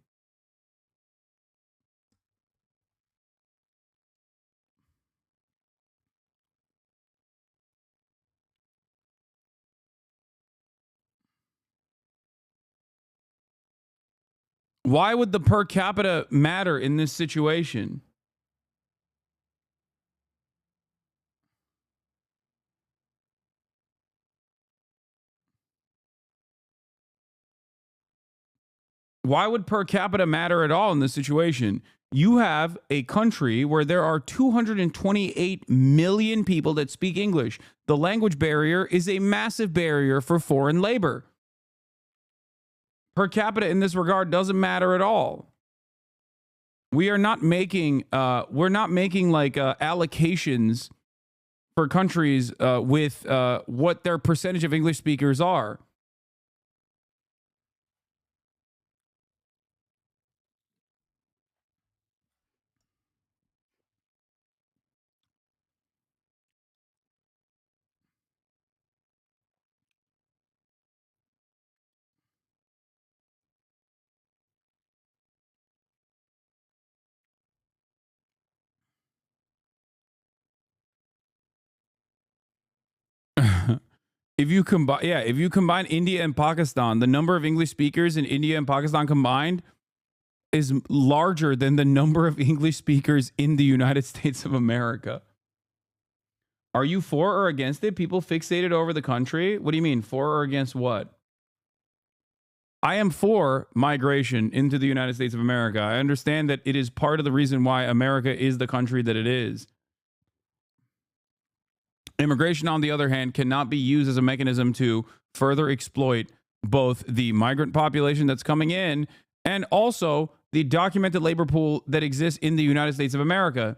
[SPEAKER 1] Why would the per capita matter in this situation? Why would per capita matter at all in this situation? You have a country where there are 228 million people that speak English. The language barrier is a massive barrier for foreign labor. Per capita in this regard doesn't matter at all. We're not making allocations for countries with what their percentage of English speakers are. If you combine India and Pakistan, the number of English speakers in India and Pakistan combined is larger than the number of English speakers in the United States of America. Are you for or against it? People fixated over the country? What do you mean, for or against what? I am for migration into the United States of America. I understand that it is part of the reason why America is the country that it is. Immigration, on the other hand, cannot be used as a mechanism to further exploit both the migrant population that's coming in and also the documented labor pool that exists in the United States of America.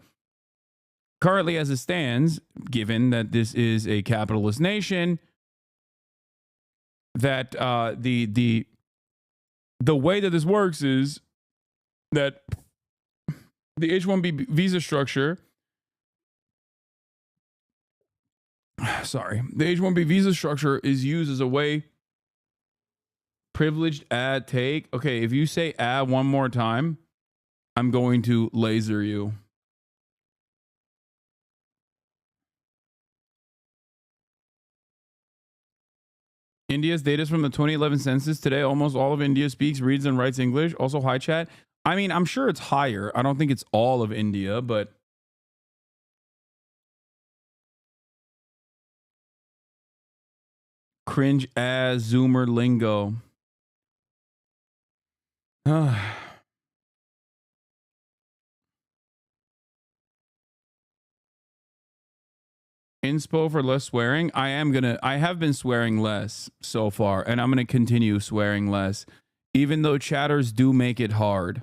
[SPEAKER 1] Currently, as it stands, given that this is a capitalist nation, that the way that this works is that the H-1B visa structure, the H-1B visa structure is used as a way, privileged add take. Okay, if you say add one more time, I'm going to laser you. India's data is from the 2011 census. Today, almost all of India speaks, reads, and writes English. Also, hi, chat. I mean, I'm sure it's higher. I don't think it's all of India, but cringe as Zoomer lingo. Inspo for less swearing. I have been swearing less so far, and I'm gonna continue swearing less, even though chatters do make it hard.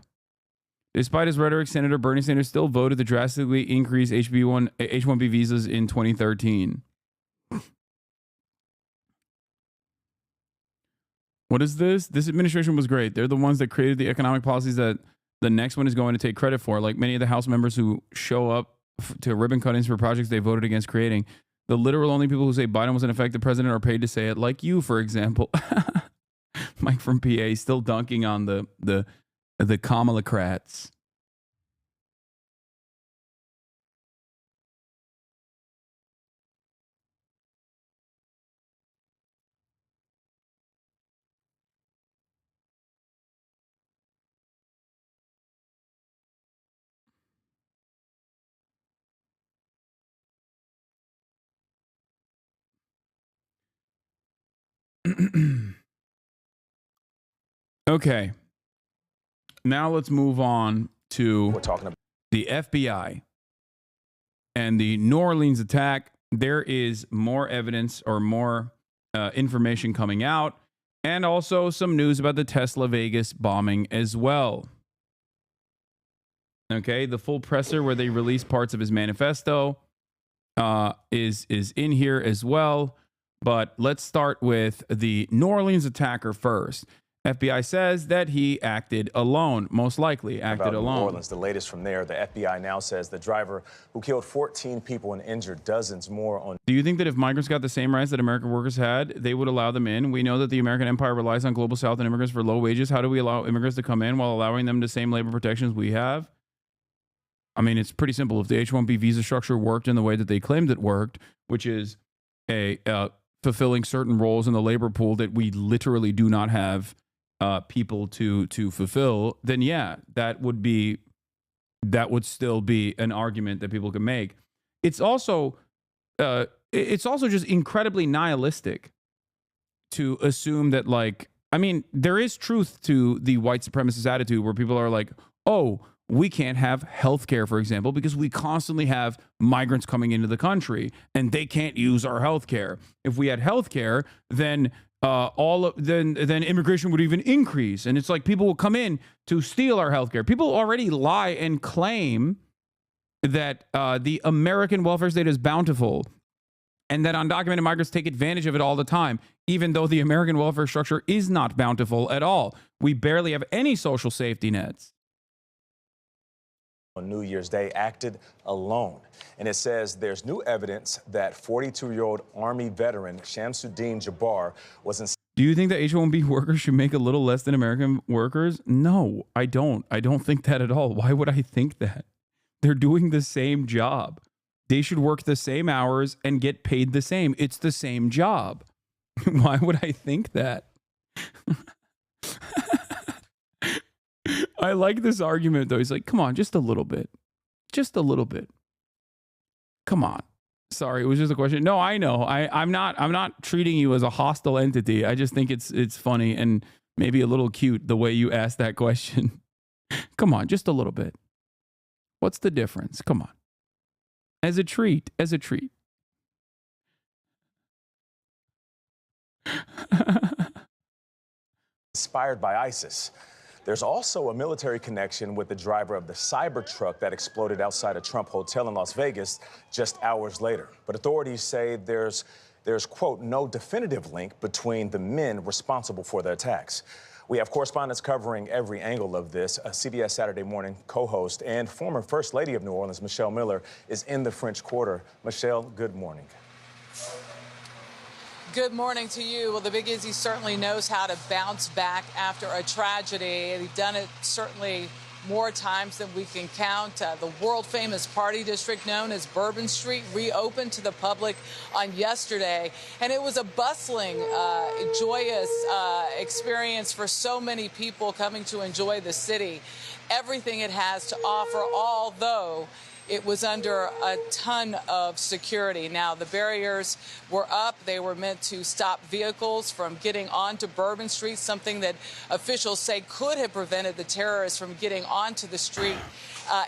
[SPEAKER 1] Despite his rhetoric, Senator Bernie Sanders still voted to drastically increase H-1B visas in 2013. What is this? This administration was great. They're the ones that created the economic policies that the next one is going to take credit for. Like many of the House members who show up to ribbon cuttings for projects they voted against creating. The literal only people who say Biden was an effective president are paid to say it, like you, for example. Mike from PA still dunking on the Kamalacrats. Okay. Now let's move on to the FBI and the New Orleans attack. There is more evidence or more information coming out, and also some news about the Tesla Vegas bombing as well. Okay, the full presser where they release parts of his manifesto is in here as well. But let's start with the New Orleans attacker first. FBI says that he acted alone, most likely acted alone.
[SPEAKER 7] New Orleans, the latest from there. The FBI now says the driver who killed 14 people and injured dozens more on.
[SPEAKER 1] Do you think that if migrants got the same rights that American workers had, they would allow them in? We know that the American empire relies on global south and immigrants for low wages. How do we allow immigrants to come in while allowing them the same labor protections we have? I mean, it's pretty simple. If the H-1B visa structure worked in the way that they claimed it worked, which is fulfilling certain roles in the labor pool that we literally do not have people to fulfill, then yeah, that would still be an argument that people can make. It's also just incredibly nihilistic to assume that, like, I mean, there is truth to the white supremacist attitude where people are like, oh, we can't have healthcare, for example, because we constantly have migrants coming into the country and they can't use our healthcare. If we had healthcare, then then immigration would even increase. And it's like people will come in to steal our healthcare. People already lie and claim that the American welfare state is bountiful and that undocumented migrants take advantage of it all the time, even though the American welfare structure is not bountiful at all. We barely have any social safety nets.
[SPEAKER 7] On New Year's Day acted alone. And it says there's new evidence that 42-year-old Army veteran Shamsuddin Jabbar was in.
[SPEAKER 1] Do you think that H-1B workers should make a little less than American workers? No, I don't. I don't think that at all. Why would I think that? They're doing the same job. They should work the same hours and get paid the same. It's the same job. Why would I think that? I like this argument, though. He's like, come on, just a little bit. Just a little bit. Come on. Sorry, it was just a question. No, I know. I'm not treating you as a hostile entity. I just think it's funny and maybe a little cute the way you asked that question. Come on, just a little bit. What's the difference? Come on. As a treat, as a treat.
[SPEAKER 7] Inspired by ISIS. There's also a military connection with the driver of the Cybertruck that exploded outside a Trump hotel in Las Vegas just hours later. But authorities say there's quote, no definitive link between the men responsible for the attacks. We have correspondents covering every angle of this. CBS Saturday Morning co-host and former First Lady of New Orleans, Michelle Miller, is in the French Quarter. Michelle, good morning.
[SPEAKER 8] Good morning to you. Well, the Big Izzy certainly knows how to bounce back after a tragedy. He's done it certainly more times than we can count. The world-famous party district known as Bourbon Street reopened to the public on yesterday, and it was a bustling, joyous experience for so many people coming to enjoy the city. Everything it has to offer, although it was under a ton of security. Now, the barriers were up. They were meant to stop vehicles from getting onto Bourbon Street, something that officials say could have prevented the terrorists from getting onto the street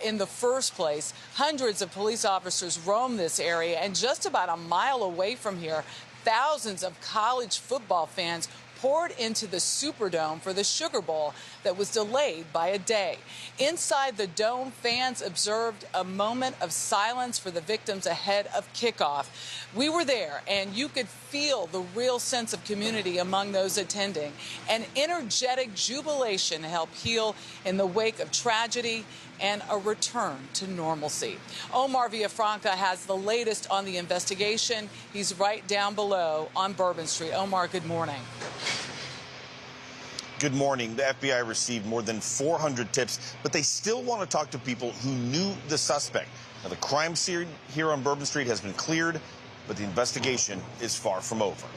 [SPEAKER 8] in the first place. Hundreds of police officers roam this area, and just about a mile away from here, thousands of college football fans poured into the Superdome for the Sugar Bowl that was delayed by a day. Inside the dome, fans observed a moment of silence for the victims ahead of kickoff. We were there, and you could feel the real sense of community among those attending. An energetic jubilation helped heal in the wake of tragedy and a return to normalcy. Omar Villafranca has the latest on the investigation. He's right down below on Bourbon Street. Omar, good morning.
[SPEAKER 9] Good morning. The FBI received more than 400 tips, but they still want to talk to people who knew the suspect. Now, the crime scene here on Bourbon Street has been cleared, but the investigation is far from over.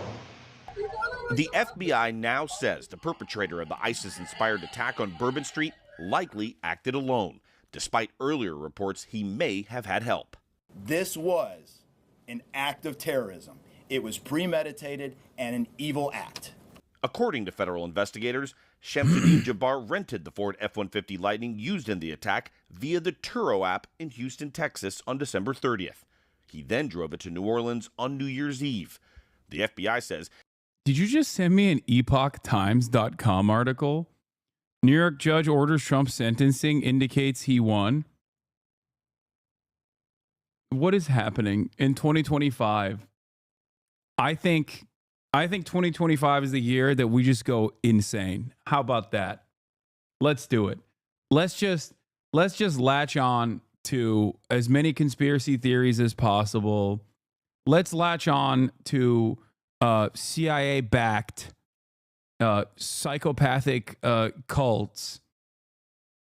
[SPEAKER 10] The FBI now says the perpetrator of the ISIS-inspired attack on Bourbon Street likely acted alone, despite earlier reports he may have had help.
[SPEAKER 11] This was an act of terrorism. It was premeditated and an evil act.
[SPEAKER 10] According to federal investigators, Shamsuddin Jabbar rented the Ford F-150 Lightning used in the attack via the Turo app in Houston, Texas on December 30th. He then drove it to New Orleans on New Year's Eve. The FBI says,
[SPEAKER 1] did you just send me an epochtimes.com article? New York judge orders Trump sentencing, indicates he won. What is happening in 2025? I think 2025 is the year that we just go insane. How about that? Let's do it. Let's just latch on to as many conspiracy theories as possible. Let's latch on to CIA-backed psychopathic cults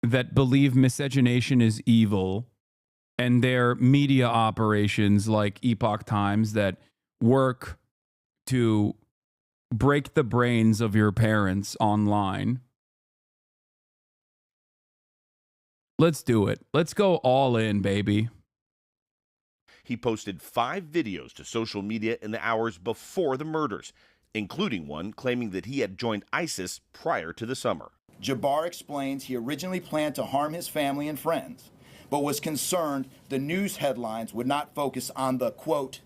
[SPEAKER 1] that believe miscegenation is evil, and their media operations like Epoch Times that work to break the brains of your parents online. Let's do it. Let's go all in, baby.
[SPEAKER 10] he posted 5 videos to social media in the hours before the murders, including one claiming that he had joined ISIS prior to the summer.
[SPEAKER 11] Jabbar explains he originally planned to harm his family and friends, but was concerned the news headlines would not focus on the, quote,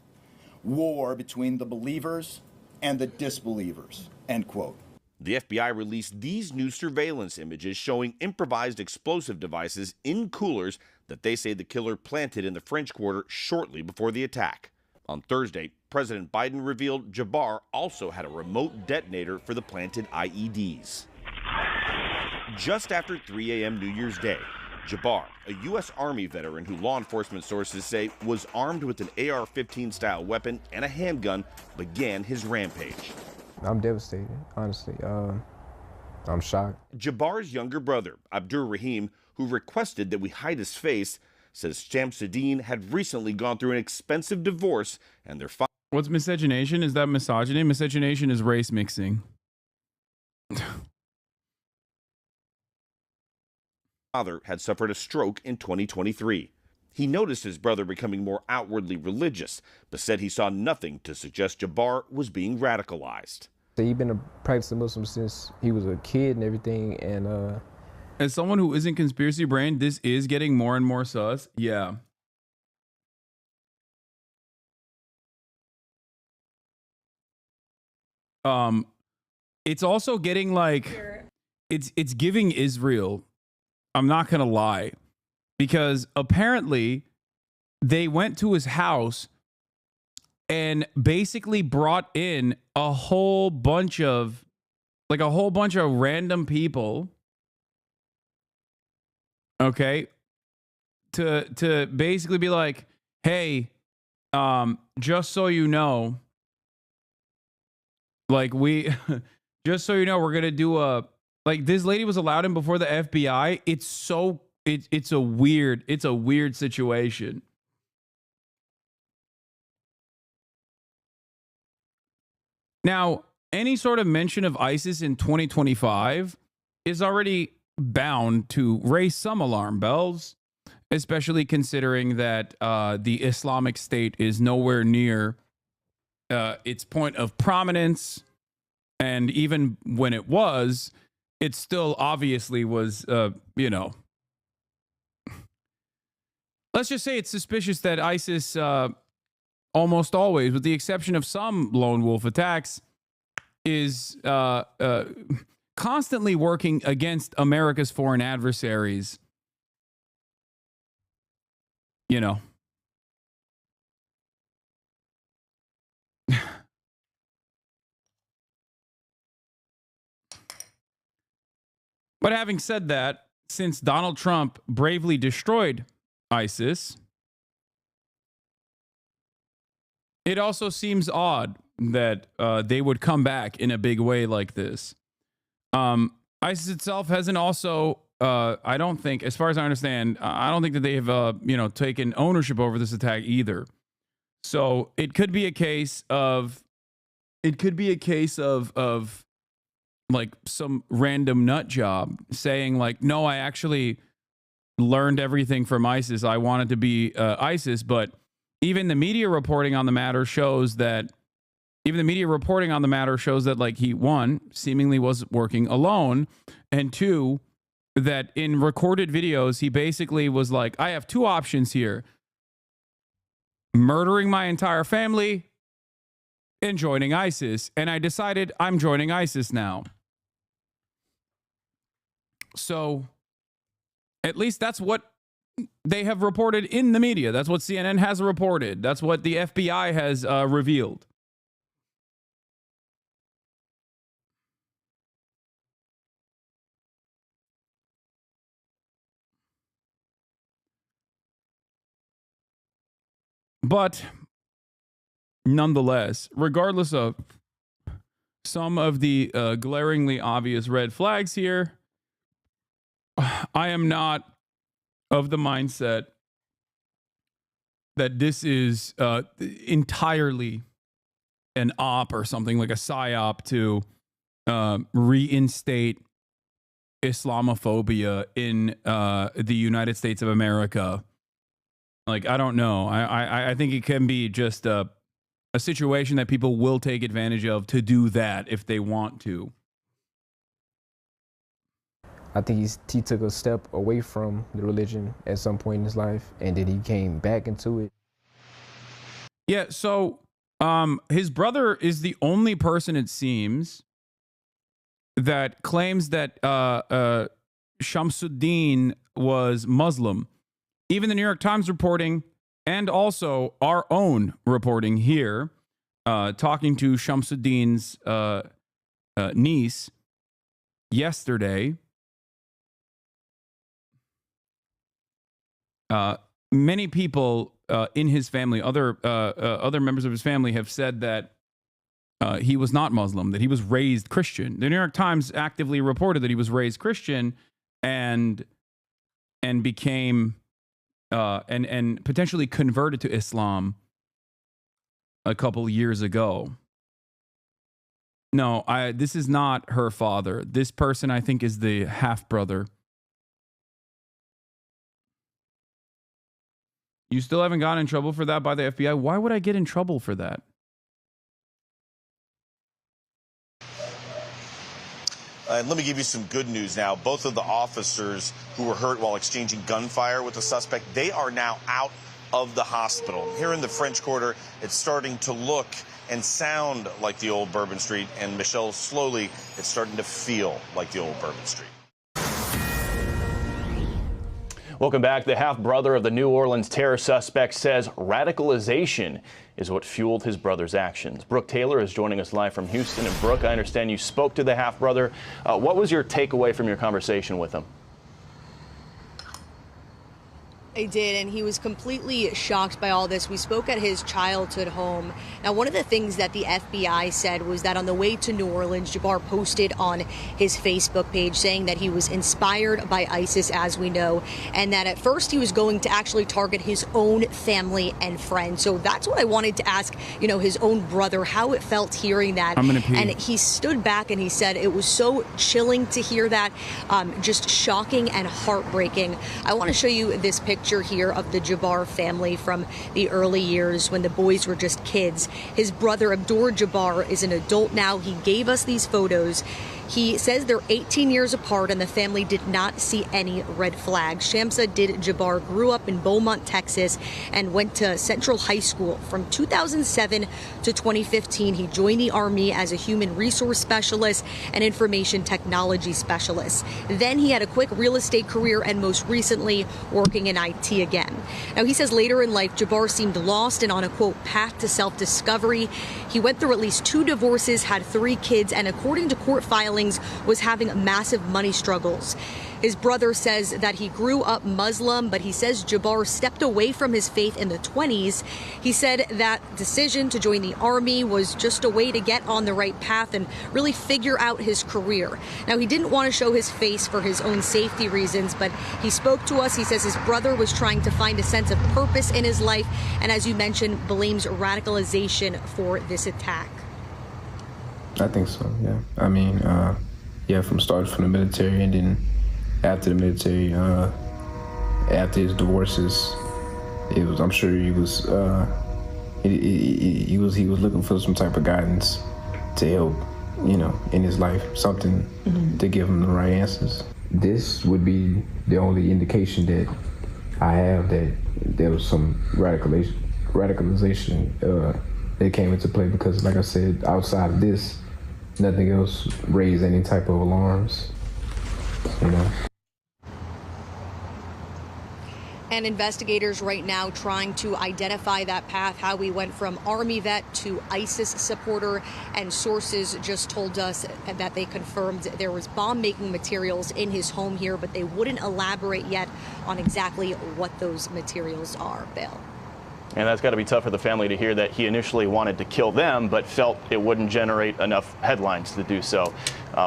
[SPEAKER 11] war between the believers and the disbelievers, end quote.
[SPEAKER 10] The FBI released these new surveillance images showing improvised explosive devices in coolers that they say the killer planted in the French Quarter shortly before the attack. On Thursday, President Biden revealed Jabbar also had a remote detonator for the planted IEDs. Just after 3 a.m. New Year's Day, Jabbar, a U.S. Army veteran who law enforcement sources say was armed with an AR-15 style weapon and a handgun, began his rampage.
[SPEAKER 12] I'm devastated, honestly. I'm shocked.
[SPEAKER 10] Jabbar's younger brother, Abdur Rahim, who requested that we hide his face, says Shamsuddin had recently gone through an expensive divorce and their father.
[SPEAKER 1] What's miscegenation? Is that misogyny? Miscegenation is race mixing.
[SPEAKER 10] father had suffered a stroke in 2023. He noticed his brother becoming more outwardly religious, but said he saw nothing to suggest Jabbar was being radicalized.
[SPEAKER 12] He's been a practicing Muslim since he was a kid and everything, and
[SPEAKER 1] as someone who isn't conspiracy brain, this is getting more and more sus. Yeah. It's also getting like it's giving Israel. I'm not gonna lie, because apparently they went to his house and basically brought in a whole bunch of random people, okay, to basically be like, hey, just so you know, like just so you know, we're gonna do a, like, this lady was allowed in before the FBI. It's a weird situation. Now, any sort of mention of ISIS in 2025 is already bound to raise some alarm bells, especially considering that the Islamic State is nowhere near its point of prominence. And even when it was, it still obviously was, let's just say it's suspicious that ISIS almost always, with the exception of some lone wolf attacks, is constantly working against America's foreign adversaries. But having said that, since Donald Trump bravely destroyed ISIS, it also seems odd that they would come back in a big way like this. ISIS itself hasn't also, I don't think, as far as I understand, I don't think that they have, taken ownership over this attack either. So it could be a case of, like some random nut job saying like, no, I actually learned everything from ISIS. I wanted to be ISIS, but even the media reporting on the matter shows that like he, one, seemingly was working alone, and two, that in recorded videos, he basically was like, I have two options here: murdering my entire family and joining ISIS. And I decided I'm joining ISIS now. So at least that's what they have reported in the media. That's what CNN has reported. That's what the FBI has revealed. But nonetheless, regardless of some of the glaringly obvious red flags here, I am not of the mindset that this is entirely an op or something, like a psyop to reinstate Islamophobia in the United States of America. Like, I don't know. I think it can be just a situation that people will take advantage of to do that if they want to.
[SPEAKER 12] I think he took a step away from the religion at some point in his life, and then he came back into it.
[SPEAKER 1] Yeah, so his brother is the only person, it seems, that claims that Shamsuddin was Muslim. Even the New York Times reporting, and also our own reporting here, talking to Shamsuddin's niece yesterday, many people in his family, other members of his family, have said that he was not Muslim, that he was raised Christian. The New York Times actively reported that he was raised Christian and became and potentially converted to Islam a couple years ago. No, this is not her father. This person, I think, is the half brother. You still haven't gotten in trouble for that by the FBI? Why would I get in trouble for that?
[SPEAKER 9] And let me give you some good news now. Both of the officers who were hurt while exchanging gunfire with the suspect, they are now out of the hospital. Here in the French Quarter, it's starting to look and sound like the old Bourbon Street. And Michelle, slowly, it's starting to feel like the old Bourbon Street.
[SPEAKER 13] Welcome back. The half-brother of the New Orleans terror suspect says radicalization is what fueled his brother's actions. Brooke Taylor is joining us live from Houston. And Brooke, I understand you spoke to the half-brother. What was your takeaway from your conversation with him?
[SPEAKER 14] I did, and he was completely shocked by all this. We spoke at his childhood home. Now, one of the things that the FBI said was that on the way to New Orleans, Jabbar posted on his Facebook page saying that he was inspired by ISIS, as we know, and that at first he was going to actually target his own family and friends. So that's what I wanted to ask, his own brother, how it felt hearing that.
[SPEAKER 1] I'm gonna pee.
[SPEAKER 14] And he stood back and he said it was so chilling to hear that, just shocking and heartbreaking. I want to show you this picture here of the Jabbar family from the early years when the boys were just kids. His brother Abdur Jabbar is an adult now. He gave us these photos. He says they're 18 years apart and the family did not see any red flags. Shamsuddin Jabbar grew up in Beaumont, Texas, and went to Central High School. From 2007 to 2015, he joined the Army as a human resource specialist and information technology specialist. Then he had a quick real estate career and most recently working in IT again. Now, he says later in life, Jabbar seemed lost and on a, quote, path to self-discovery. He went through at least 2 divorces, had 3 kids, and according to court filings, was having massive money struggles. His brother says that he grew up Muslim, but he says Jabbar stepped away from his faith in the 20s. He said that decision to join the Army was just a way to get on the right path and really figure out his career. Now, he didn't want to show his face for his own safety reasons, but he spoke to us. He says his brother was trying to find a sense of purpose in his life, and as you mentioned, blames radicalization for this attack.
[SPEAKER 12] I think so, yeah. I mean, from starting from the military and then after the military, after his divorces, I'm sure he was looking for some type of guidance to help, in his life, something to give him the right answers. This would be the only indication that I have that there was some radicalization that came into play, because like I said, outside of this, nothing else raised any type of alarms,
[SPEAKER 14] And investigators right now trying to identify that path, how we went from Army vet to ISIS supporter, and sources just told us that they confirmed there was bomb-making materials in his home here, but they wouldn't elaborate yet on exactly what those materials are, Bill.
[SPEAKER 13] And that's got to be tough for the family to hear that he initially wanted to kill them, but felt it wouldn't generate enough headlines to do so.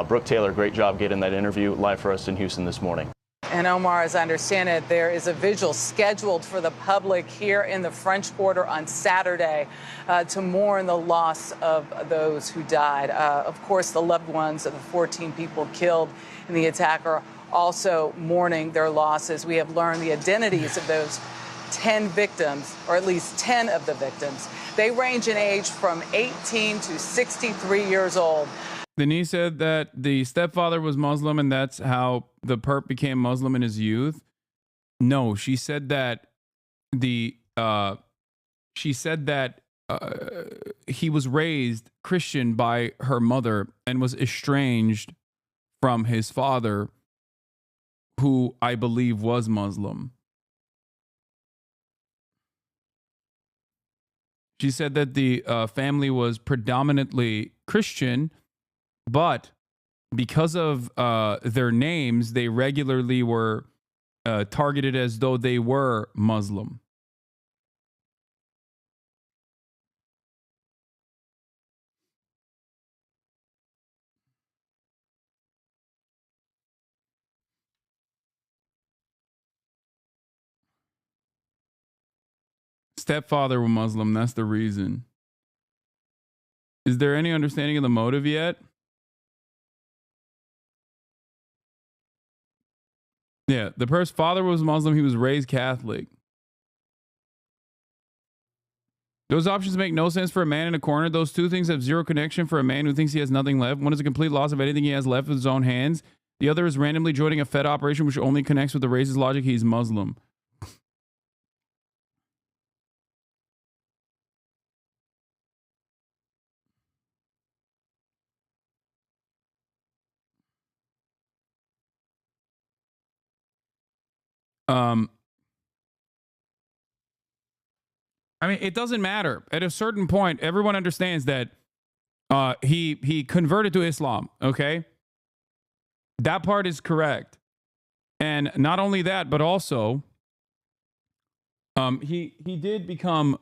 [SPEAKER 13] Brooke Taylor, great job getting that interview live for us in Houston this morning.
[SPEAKER 8] And Omar, as I understand it, there is a vigil scheduled for the public here in the French Quarter on Saturday to mourn the loss of those who died. Of course, the loved ones of the 14 people killed in the attack are also mourning their losses. We have learned the identities of those 10 victims, or at least 10 of the victims. They range in age from 18 to 63 years old.
[SPEAKER 1] Denise said that the stepfather was Muslim and that's how the perp became Muslim in his youth. No, she said that he was raised Christian by her mother and was estranged from his father, who I believe was Muslim. She said that the family was predominantly Christian, but because of their names, they regularly were targeted as though they were Muslim. Stepfather was Muslim. That's the reason. Is there any understanding of the motive yet? Yeah, the person's father was Muslim. He was raised Catholic. Those options make no sense for a man in a corner. Those two things have zero connection for a man who thinks he has nothing left. One is a complete loss of anything he has left with his own hands. The other is randomly joining a Fed operation which only connects with the racist logic he's Muslim. I mean, it doesn't matter. At a certain point, everyone understands that he converted to Islam, okay? That part is correct. And not only that, but also he did become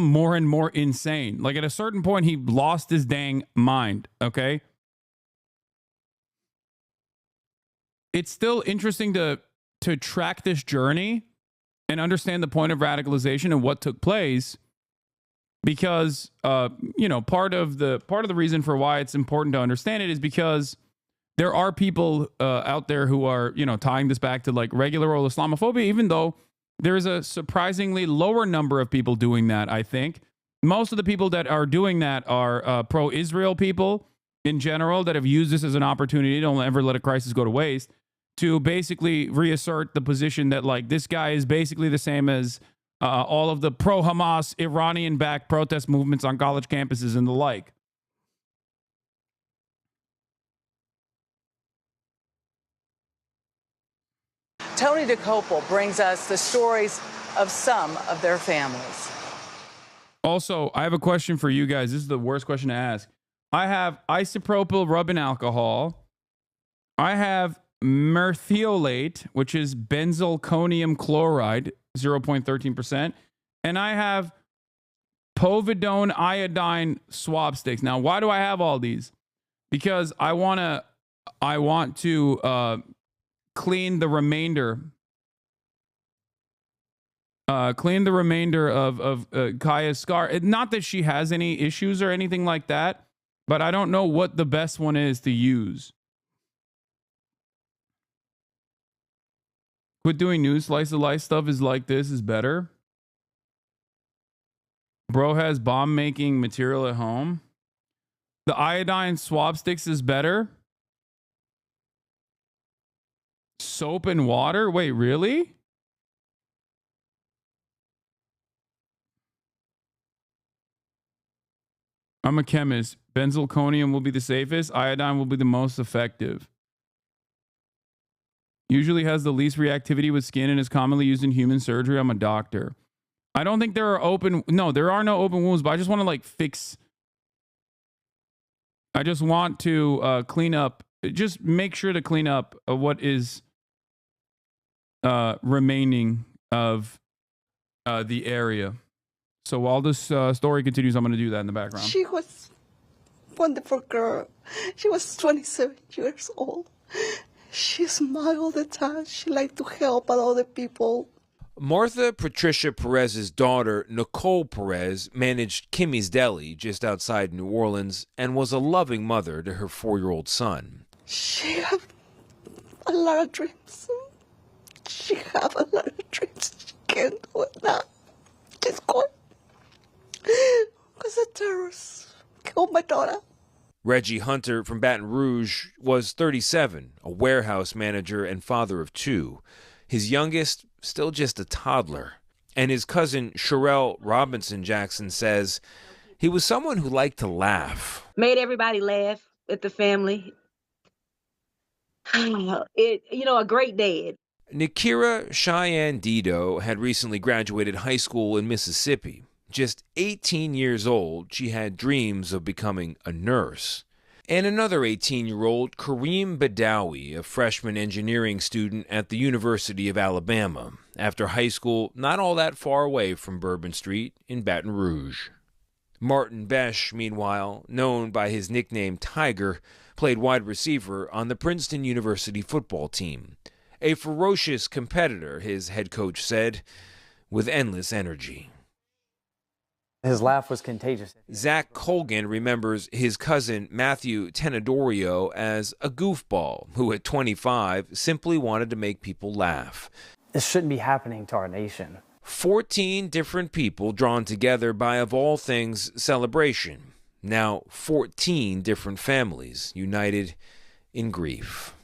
[SPEAKER 1] more and more insane. Like at a certain point, he lost his dang mind, okay? It's still interesting to track this journey and understand the point of radicalization and what took place, because part of the reason for why it's important to understand it is because there are people out there who are tying this back to like regular old Islamophobia, even though there is a surprisingly lower number of people doing that. I think most of the people that are doing that are pro-Israel people in general that have used this as an opportunity. Don't ever let a crisis go to waste, to basically reassert the position that like this guy is basically the same as all of the pro-Hamas Iranian-backed protest movements on college campuses and the like.
[SPEAKER 8] Tony DeCopel brings us the stories of some of their families.
[SPEAKER 1] Also, I have a question for you guys. This is the worst question to ask. I have isopropyl rubbing alcohol. I have merthiolate, which is benzalkonium chloride, 0.13%. And I have povidone iodine swab sticks. Now, why do I have all these? Because I want to clean the remainder of Kaya's scar. Not that she has any issues or anything like that, but I don't know what the best one is to use. Quit doing news slice of life stuff is like this is better. Bro has bomb making material at home. The iodine swab sticks is better. Soap and water? Wait, really? I'm a chemist. Benzalkonium will be the safest. Iodine will be the most effective. Usually has the least reactivity with skin and is commonly used in human surgery. I'm a doctor. I don't think there are there are no open wounds, but I just want to like fix. I just want to clean up, just make sure to clean up what is remaining of the area. So while this story continues, I'm going to do that in the background.
[SPEAKER 15] She was a wonderful girl. She was 27 years old. She smiled all the time. She liked to help other people.
[SPEAKER 16] Martha Patricia Perez's daughter, Nicole Perez, managed Kimmy's Deli just outside New Orleans and was a loving mother to her 4-year-old son.
[SPEAKER 15] She had a lot of dreams. She had a lot of dreams. She can't do it now. She's gone. Because the terrorists killed my daughter.
[SPEAKER 16] Reggie Hunter from Baton Rouge was 37, a warehouse manager and father of 2. His youngest, still just a toddler. And his cousin, Sherelle Robinson Jackson, says he was someone who liked to laugh.
[SPEAKER 17] Made everybody laugh at the family. A great dad.
[SPEAKER 16] Nikira Cheyenne Dido had recently graduated high school in Mississippi. Just 18 years old, she had dreams of becoming a nurse. And another 18-year-old, Kareem Badawi, a freshman engineering student at the University of Alabama, after high school not all that far away from Bourbon Street in Baton Rouge. Martin Besh, meanwhile, known by his nickname Tiger, played wide receiver on the Princeton University football team. A ferocious competitor, his head coach said, with endless energy.
[SPEAKER 18] His laugh was contagious.
[SPEAKER 16] Zach Colgan remembers his cousin Matthew Tenedorio as a goofball who at 25 simply wanted to make people laugh.
[SPEAKER 18] This shouldn't be happening to our nation.
[SPEAKER 16] 14 different people drawn together by, of all things, celebration. Now 14 different families united in grief.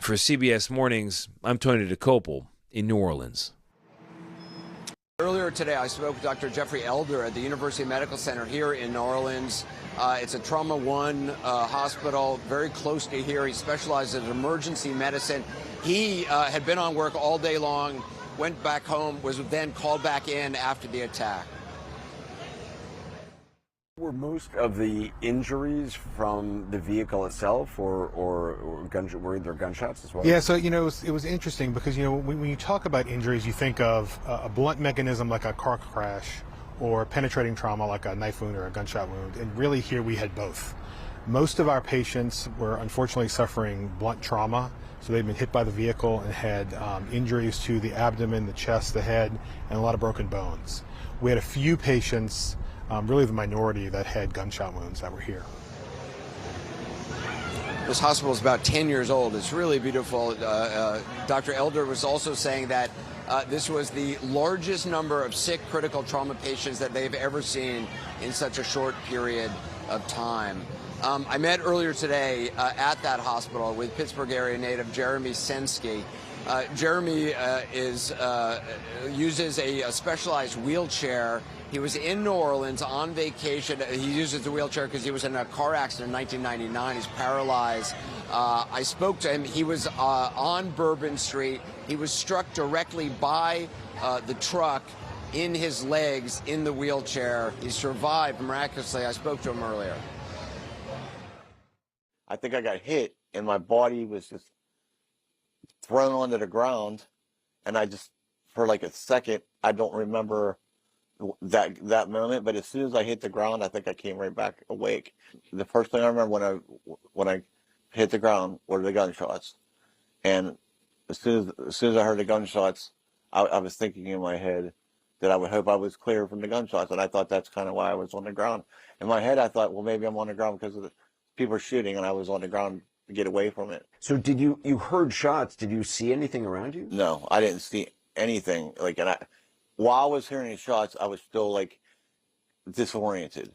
[SPEAKER 16] For CBS Mornings, I'm Tony DeCopel in New Orleans.
[SPEAKER 19] Earlier today, I spoke with Dr. Jeffrey Elder at the University Medical Center here in New Orleans. It's a Trauma 1 hospital very close to here. He specializes in emergency medicine. He had been on work all day long, went back home, was then called back in after the attack.
[SPEAKER 20] Were most of the injuries from the vehicle itself, or were there gunshots as well?
[SPEAKER 21] Yeah, so it was interesting because when you talk about injuries, you think of a blunt mechanism like a car crash, or penetrating trauma like a knife wound or a gunshot wound, and really here we had both. Most of our patients were unfortunately suffering blunt trauma, so they've been hit by the vehicle and had injuries to the abdomen, the chest, the head, and a lot of broken bones. We had a few patients, really the minority, that had gunshot wounds that were here.
[SPEAKER 19] This hospital is about 10 years old. It's really beautiful. Dr. Elder was also saying that this was the largest number of sick critical trauma patients that they've ever seen in such a short period of time. I met earlier today at that hospital with Pittsburgh area native Jeremy Sensky. Jeremy uses a specialized wheelchair. He was in New Orleans on vacation. He uses the wheelchair because he was in a car accident in 1999. He's paralyzed. I spoke to him. He was on Bourbon Street. He was struck directly by the truck in his legs in the wheelchair. He survived miraculously. I spoke to him earlier.
[SPEAKER 22] I think I got hit and my body was just thrown onto the ground, and I just, for like a second, I don't remember that moment, but as soon as I hit the ground, I think I came right back awake. The first thing I remember when I hit the ground were the gunshots, and as soon as I heard the gunshots, I was thinking in my head that I would hope I was clear from the gunshots, and I thought that's kind of why I was on the ground. In my head, I thought, well, maybe I'm on the ground because of the people are shooting, and I was on the ground to get away from it.
[SPEAKER 20] So did you heard shots? Did you see anything around you?
[SPEAKER 22] No, I didn't see anything. While I was hearing the shots, I was still like disoriented,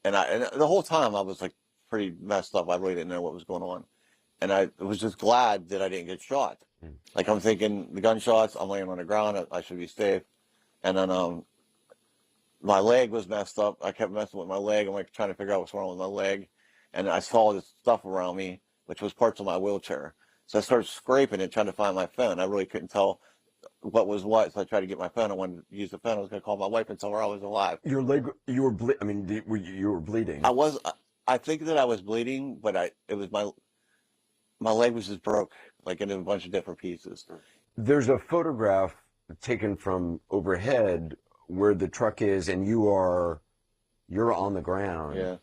[SPEAKER 22] and the whole time I was like pretty messed up. I really didn't know what was going on, and I was just glad that I didn't get shot. Like, I'm thinking the gunshots, I'm laying on the ground, I should be safe, and then my leg was messed up. I kept messing with my leg. I'm like trying to figure out what's wrong with my leg, and I saw this stuff around me, which was parts of my wheelchair. So I started scraping it, trying to find my phone. I really couldn't tell what was what, so I tried to get my phone. I wanted to use the phone. I was going to call my wife and tell her I was alive.
[SPEAKER 20] Your leg, you were you were bleeding.
[SPEAKER 22] I think that I was bleeding, but my leg was just broke, like in a bunch of different pieces.
[SPEAKER 20] There's a photograph taken from overhead where the truck is, and you're on the ground.
[SPEAKER 22] Yeah,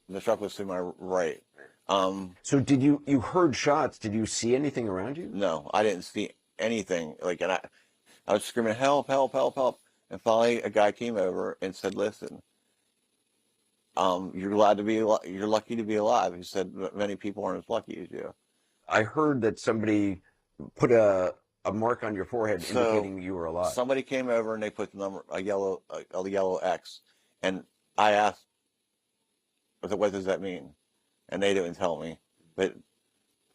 [SPEAKER 22] the truck was to my right.
[SPEAKER 20] So did you heard shots? Did you see anything around you?
[SPEAKER 22] No, I didn't see anything. And I was screaming, help, help, help, help. And finally a guy came over and said, listen, you're lucky to be alive. He said, many people aren't as lucky as you.
[SPEAKER 20] I heard that somebody put a mark on your forehead indicating you were alive.
[SPEAKER 22] Somebody came over and they put the number, a yellow X. And I asked, what does that mean? And they didn't tell me. But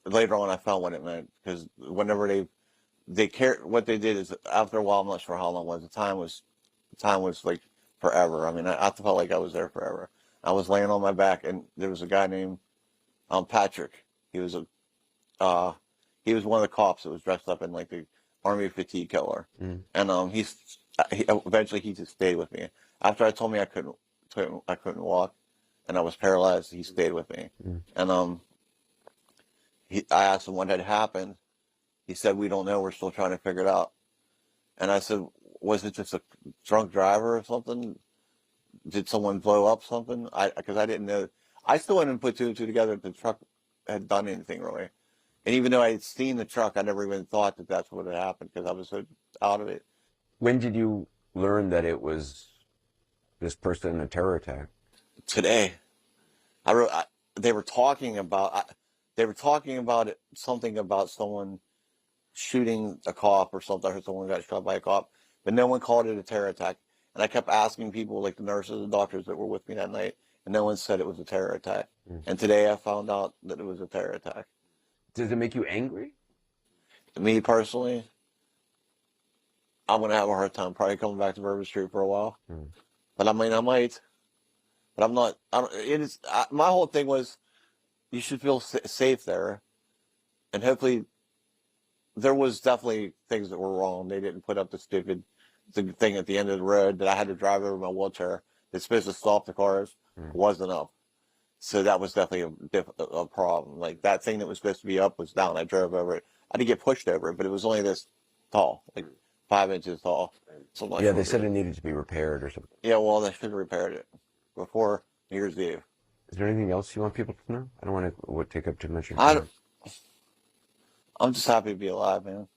[SPEAKER 22] later on I found what it meant, because whenever they care, what they did is, after a while, I'm not sure how long it was, the time was like forever. I mean, I felt like I was there forever. I was laying on my back, and there was a guy named Patrick. He was one of the cops that was dressed up in like the army fatigue color. And eventually he just stayed with me. After I told me I couldn't walk and I was paralyzed, he stayed with me. And I asked him what had happened. He said, we don't know, we're still trying to figure it out. And I said, was it just a drunk driver or something? Did someone blow up something? Because I didn't know. I still hadn't put two and two together that the truck had done anything really. And even though I had seen the truck, I never even thought that that's what had happened, because I was so out of it.
[SPEAKER 20] When did you learn that it was this person in a terror attack?
[SPEAKER 22] Today. They were talking about something about someone shooting a cop or something. I heard someone got shot by a cop. but no one called it a terror attack. And I kept asking people, like the nurses and doctors that were with me that night, and no one said it was a terror attack. And today I found out that it was a terror attack.
[SPEAKER 20] Does it make you angry?
[SPEAKER 22] Me personally, I'm going to have a hard time probably coming back to Bourbon Street for a while. But I mean, I might. But I'm not. My whole thing was you should feel safe there. And hopefully, there was definitely things that were wrong. They didn't put up the stupid thing at the end of the road that I had to drive over my wheelchair. It's supposed to stop the cars. Wasn't up. So that was definitely a problem. Like that thing that was supposed to be up was down. I drove over it. I did get pushed over it, but it was only this tall, like 5 inches tall. Something
[SPEAKER 20] Yeah,
[SPEAKER 22] like
[SPEAKER 20] they
[SPEAKER 22] that.
[SPEAKER 20] said it needed to be repaired or something.
[SPEAKER 22] Yeah, well, they should have repaired it before New Year's Eve.
[SPEAKER 20] Is there anything else you want people to know? I don't want to take up too much of your time.
[SPEAKER 22] I'm just happy to be alive, man.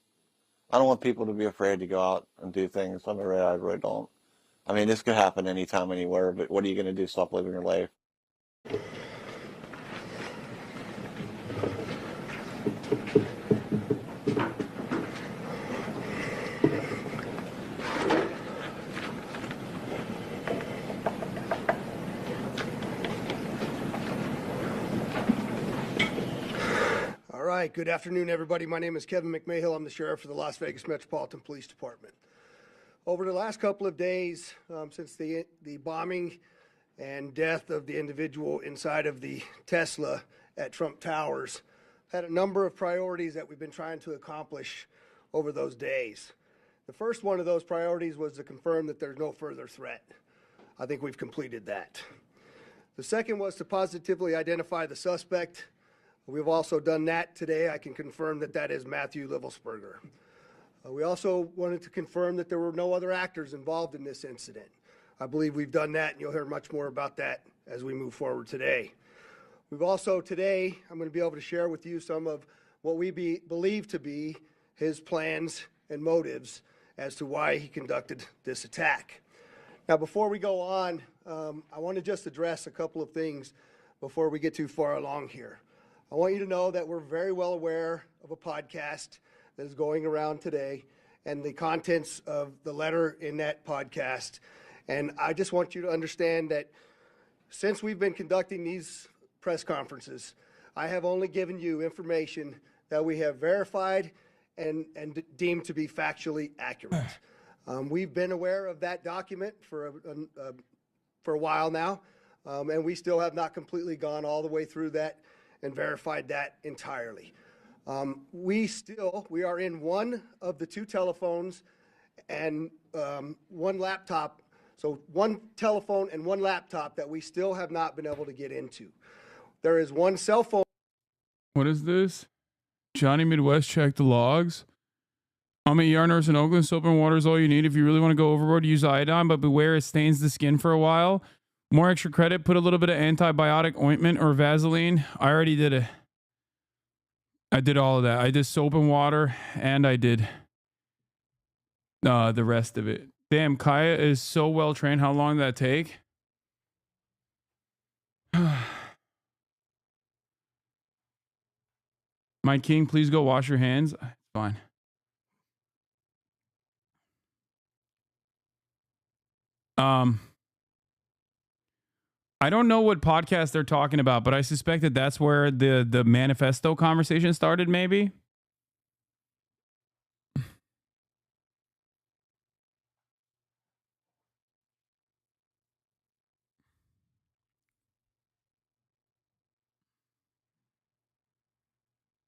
[SPEAKER 22] I don't want people to be afraid to go out and do things. I really don't. I mean, this could happen anytime, anywhere, but what are you going to do? Stop living your life?
[SPEAKER 2] All right, good afternoon, everybody. My name is Kevin McMahill. I'm the sheriff for the Las Vegas Metropolitan Police Department. Over the last couple of days, since the bombing and death of the individual inside of the Tesla at Trump Towers, had a number of priorities that we've been trying to accomplish over those days. The first one of those priorities was to confirm that there's no further threat. I think we've completed that. The second was to positively identify the suspect. We've also done that today. I can confirm that that is Matthew Livelsberger. We also wanted to confirm that there were no other actors involved in this incident. I believe we've done that, and you'll hear much more about that as we move forward today. We've also today, I'm going to be able to share with you some of what we believe to be his plans and motives as to why he conducted this attack. Now, before we go on, I want to just address a couple of things before we get too far along here. I want you to know that we're very well aware of a podcast that is going around today and the contents of the letter in that podcast. And I just want you to understand that since we've been conducting these press conferences, I have only given you information that we have verified and deemed to be factually accurate. We've been aware of that document for a while now, and we still have not completely gone all the way through that and verified that entirely. We are in one of the two telephones and one laptop, so one telephone and one laptop that we still have not been able to get into. There is one cell phone.
[SPEAKER 1] What is this? Johnny Midwest, check the logs. I'm a ER nurse in Oakland. Soap and water is all you need. If you really want to go overboard, use iodine, but beware it stains the skin for a while. More extra credit, put a little bit of antibiotic ointment or Vaseline. I already did it. I did all of that. I did soap and water, and I did the rest of it. Damn, Kaya is so well trained. How long did that take? My king, please go wash your hands. Fine. I don't know what podcast they're talking about, but I suspect that that's where the manifesto conversation started, maybe.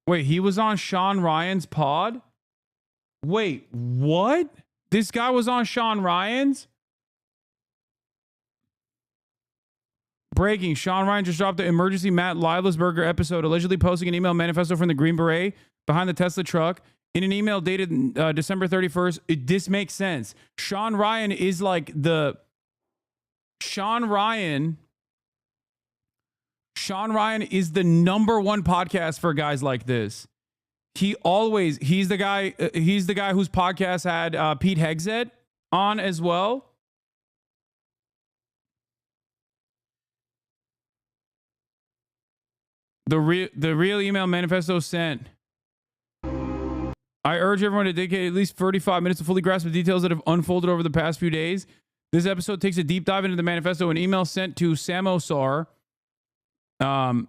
[SPEAKER 1] Wait, he was on Sean Ryan's pod? Wait, what? This guy was on Sean Ryan's? Breaking. Sean Ryan just dropped the emergency Matt Livelsberger episode, allegedly posting an email manifesto from the Green Beret behind the Tesla truck. In an email dated December 31st, this makes sense. Sean Ryan is like the... Sean Ryan is the #1 podcast for guys like this. He's the guy whose podcast had Pete Hegseth on as well. The real email manifesto sent. I urge everyone to dedicate at least 35 minutes to fully grasp the details that have unfolded over the past few days. This episode takes a deep dive into the manifesto, an email sent to Samosar by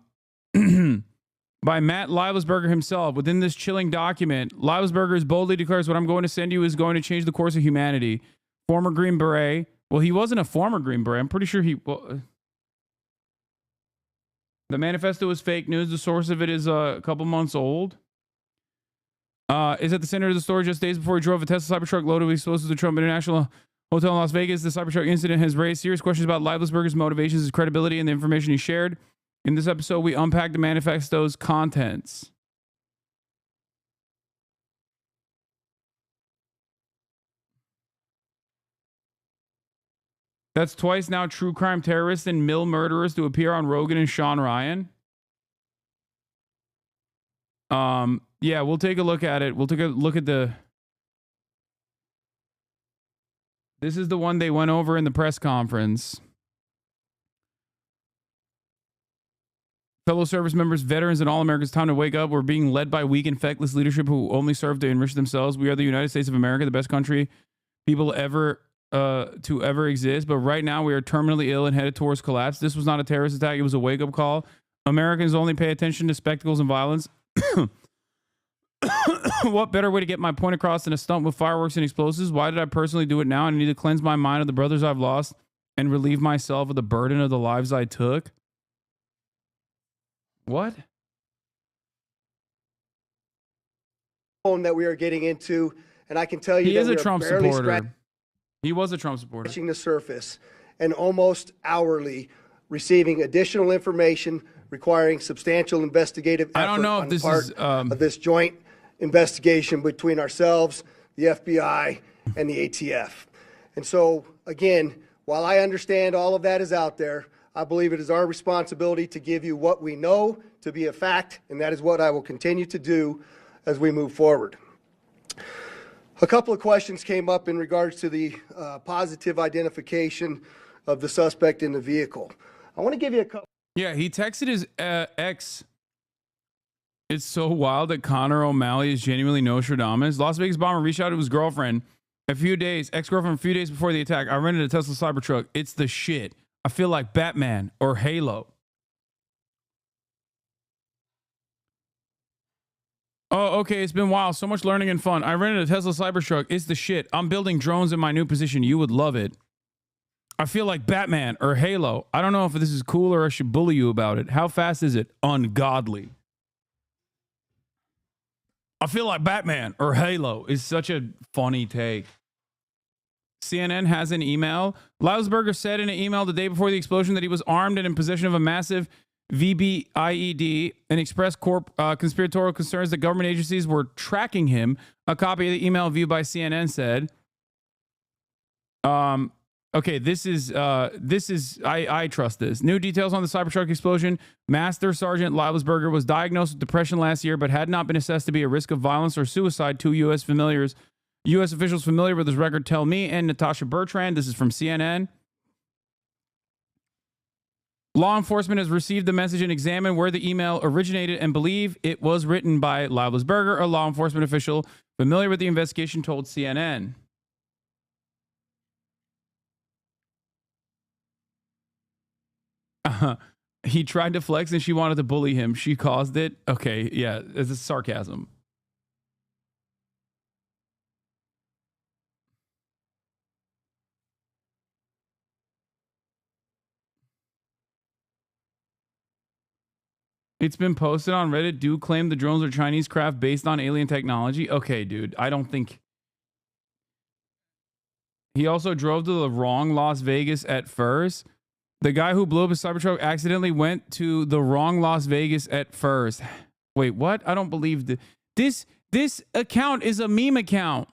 [SPEAKER 1] Matt Livesberger himself. Within this chilling document, Livesberger boldly declares, what I'm going to send you is going to change the course of humanity. Former Green Beret. Well, he wasn't a former Green Beret. I'm pretty sure he... Well, the manifesto is fake news. The source of it is a couple months old. Is at the center of the story just days before he drove a Tesla Cybertruck loaded with explosives to Trump International Hotel in Las Vegas. The Cybertruck incident has raised serious questions about Livesberger's motivations, his credibility, and the information he shared. In this episode, we unpack the manifesto's contents. That's twice now true crime terrorists and mill murderers to appear on Rogan and Sean Ryan. Yeah, we'll take a look at it. We'll take a look at the... This is the one they went over in the press conference. Fellow service members, veterans, and all Americans, time to wake up. We're being led by weak and feckless leadership who only serve to enrich themselves. We are the United States of America, the best country people ever to ever exist. But right now we are terminally ill and headed towards collapse. This was not a terrorist attack. It was a wake-up call. Americans only pay attention to spectacles and violence. What better way to get my point across than a stunt with fireworks and explosives? Why did I personally do it now? I need to cleanse my mind of the brothers I've lost and relieve myself of the burden of the lives I took. What?
[SPEAKER 2] That we are getting into, and I can tell you
[SPEAKER 1] he
[SPEAKER 2] that
[SPEAKER 1] is a
[SPEAKER 2] we are
[SPEAKER 1] Trump
[SPEAKER 2] barely
[SPEAKER 1] supporter. He was a Trump supporter.
[SPEAKER 2] Scratching the surface, and almost hourly receiving additional information requiring substantial investigative effort.
[SPEAKER 1] I don't know if this is
[SPEAKER 2] of this joint investigation between ourselves, the FBI, and the ATF. And so, again, while I understand all of that is out there, I believe it is our responsibility to give you what we know to be a fact, and that is what I will continue to do as we move forward. A couple of questions came up in regards to the positive identification of the suspect in the vehicle. I want to give you a couple.
[SPEAKER 1] Yeah, he texted his ex. It's so wild that Connor O'Malley is genuinely Nostradamus. Las Vegas bomber reached out to his girlfriend ex-girlfriend a few days before the attack. I rented a Tesla Cybertruck. It's the shit. I feel like Batman or Halo. Oh, okay. It's been wild. So much learning and fun. I rented a Tesla Cybertruck. It's the shit. I'm building drones in my new position. You would love it. I feel like Batman or Halo. I don't know if this is cool or I should bully you about it. How fast is it? Ungodly. I feel like Batman or Halo is such a funny take. CNN has an email. Livesberger said in an email the day before the explosion that he was armed and in possession of a massive VBIED and expressed conspiratorial concerns that government agencies were tracking him. A copy of the email viewed by CNN said, okay, I trust this. New details on the Cybertruck explosion. Master Sergeant Livesberger was diagnosed with depression last year, but had not been assessed to be a risk of violence or suicide. Two U.S. officials familiar with his record tell me and Natasha Bertrand. This is from CNN. Law enforcement has received the message and examined where the email originated and believe it was written by Livesberger, a law enforcement official familiar with the investigation told CNN. He tried to flex and she wanted to bully him. She caused it. Okay, yeah, it's a sarcasm. It's been posted on Reddit. Do claim the drones are Chinese craft based on alien technology. Okay, dude, I don't think. He also drove to the wrong Las Vegas at first. The guy who blew up his Cybertruck accidentally went to the wrong Las Vegas at first. Wait, what? I don't believe this. This account is a meme account.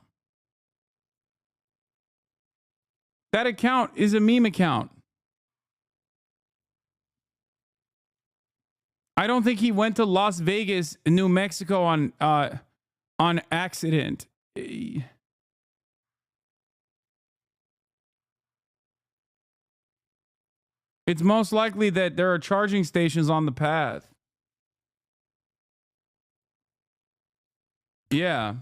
[SPEAKER 1] That account is a meme account. I don't think he went to Las Vegas, New Mexico on accident. It's most likely that there are charging stations on the path. Yeah.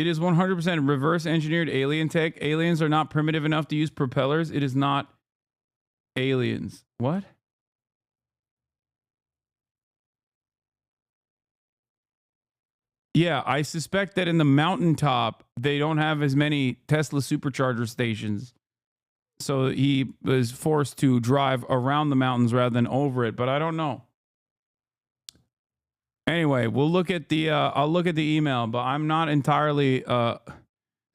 [SPEAKER 1] It is 100% reverse engineered alien tech. Aliens are not primitive enough to use propellers. It is not aliens. What? Yeah, I suspect that in the mountaintop, they don't have as many Tesla supercharger stations. So he was forced to drive around the mountains rather than over it, but I don't know. Anyway, we'll look at the I'll look at the email, but I'm not entirely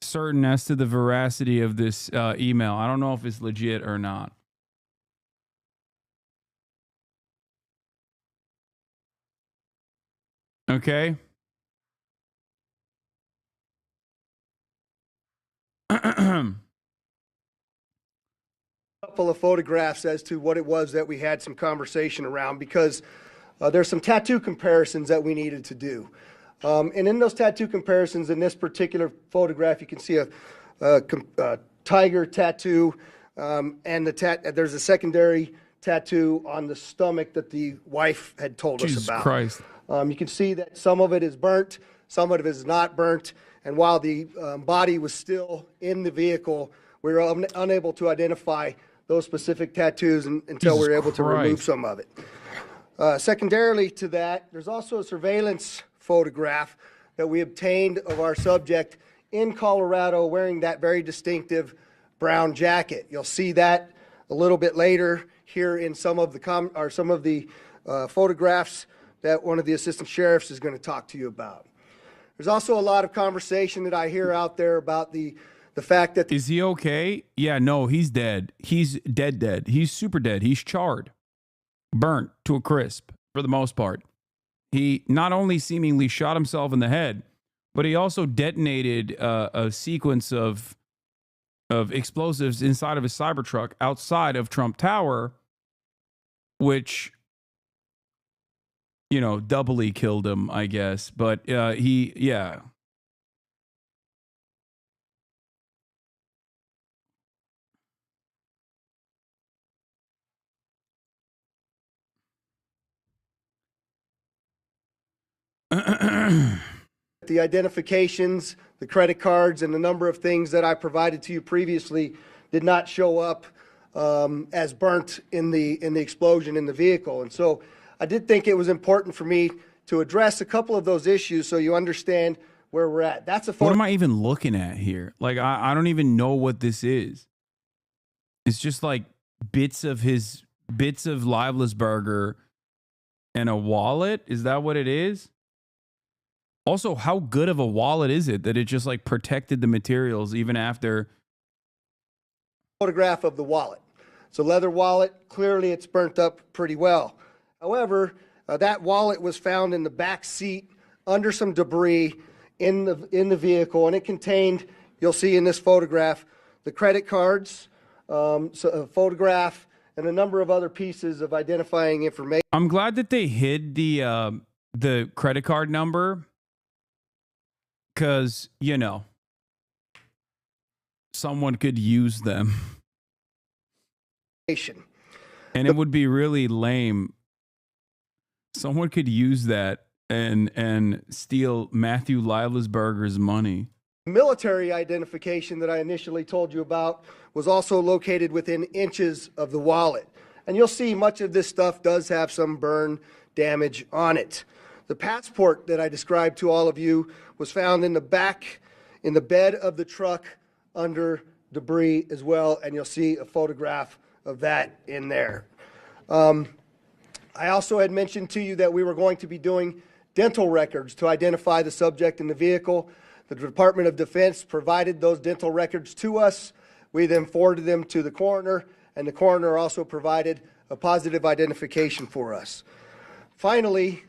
[SPEAKER 1] certain as to the veracity of this email. I don't know if it's legit or not. Okay.
[SPEAKER 2] Couple of photographs as to what it was that we had some conversation around, because there's some tattoo comparisons that we needed to do. And in those tattoo comparisons, in this particular photograph, you can see a tiger tattoo, and there's a secondary tattoo on the stomach that the wife had told us about.
[SPEAKER 1] Jesus Christ.
[SPEAKER 2] You can see that some of it is burnt, some of it is not burnt, and while the body was still in the vehicle, we were unable to identify those specific tattoos until we were able to remove some of it. Secondarily to that, there's also a surveillance photograph that we obtained of our subject in Colorado wearing that very distinctive brown jacket. You'll see that a little bit later here in some of the photographs that one of the assistant sheriffs is going to talk to you about. There's also a lot of conversation that I hear out there about the fact that...
[SPEAKER 1] Is he okay? Yeah, no, he's dead. He's dead. He's super dead. He's charred. Burnt to a crisp for the most part. He not only seemingly shot himself in the head, but he also detonated a sequence of explosives inside of his Cybertruck outside of Trump Tower, which, you know, doubly killed him, I guess. But yeah.
[SPEAKER 2] The identifications, the credit cards, and the number of things that I provided to you previously did not show up as burnt in the explosion in the vehicle. And so I did think it was important for me to address a couple of those issues so you understand where we're at. That's a photo.
[SPEAKER 1] What am I even looking at here? Like, I don't even know what this is. It's just like bits of Liveless Burger and a wallet. Is that what it is? Also, how good of a wallet is it that it just like protected the materials even after?
[SPEAKER 2] Photograph of the wallet. It's a leather wallet. Clearly, it's burnt up pretty well. However, that wallet was found in the back seat under some debris in the vehicle, and it contained, you'll see in this photograph, the credit cards, so a photograph, and a number of other pieces of identifying information.
[SPEAKER 1] I'm glad that they hid the credit card number, because, you know, someone could use them. And it would be really lame. Someone could use that and steal Matthew Livelessberger's money.
[SPEAKER 2] Military identification that I initially told you about was also located within inches of the wallet. And you'll see much of this stuff does have some burn damage on it. The passport that I described to all of you was found in the back, in the bed of the truck under debris as well, and you'll see a photograph of that in there. I also had mentioned to you that we were going to be doing dental records to identify the subject in the vehicle. The Department of Defense provided those dental records to us. We then forwarded them to the coroner, and the coroner also provided a positive identification for us. Finally,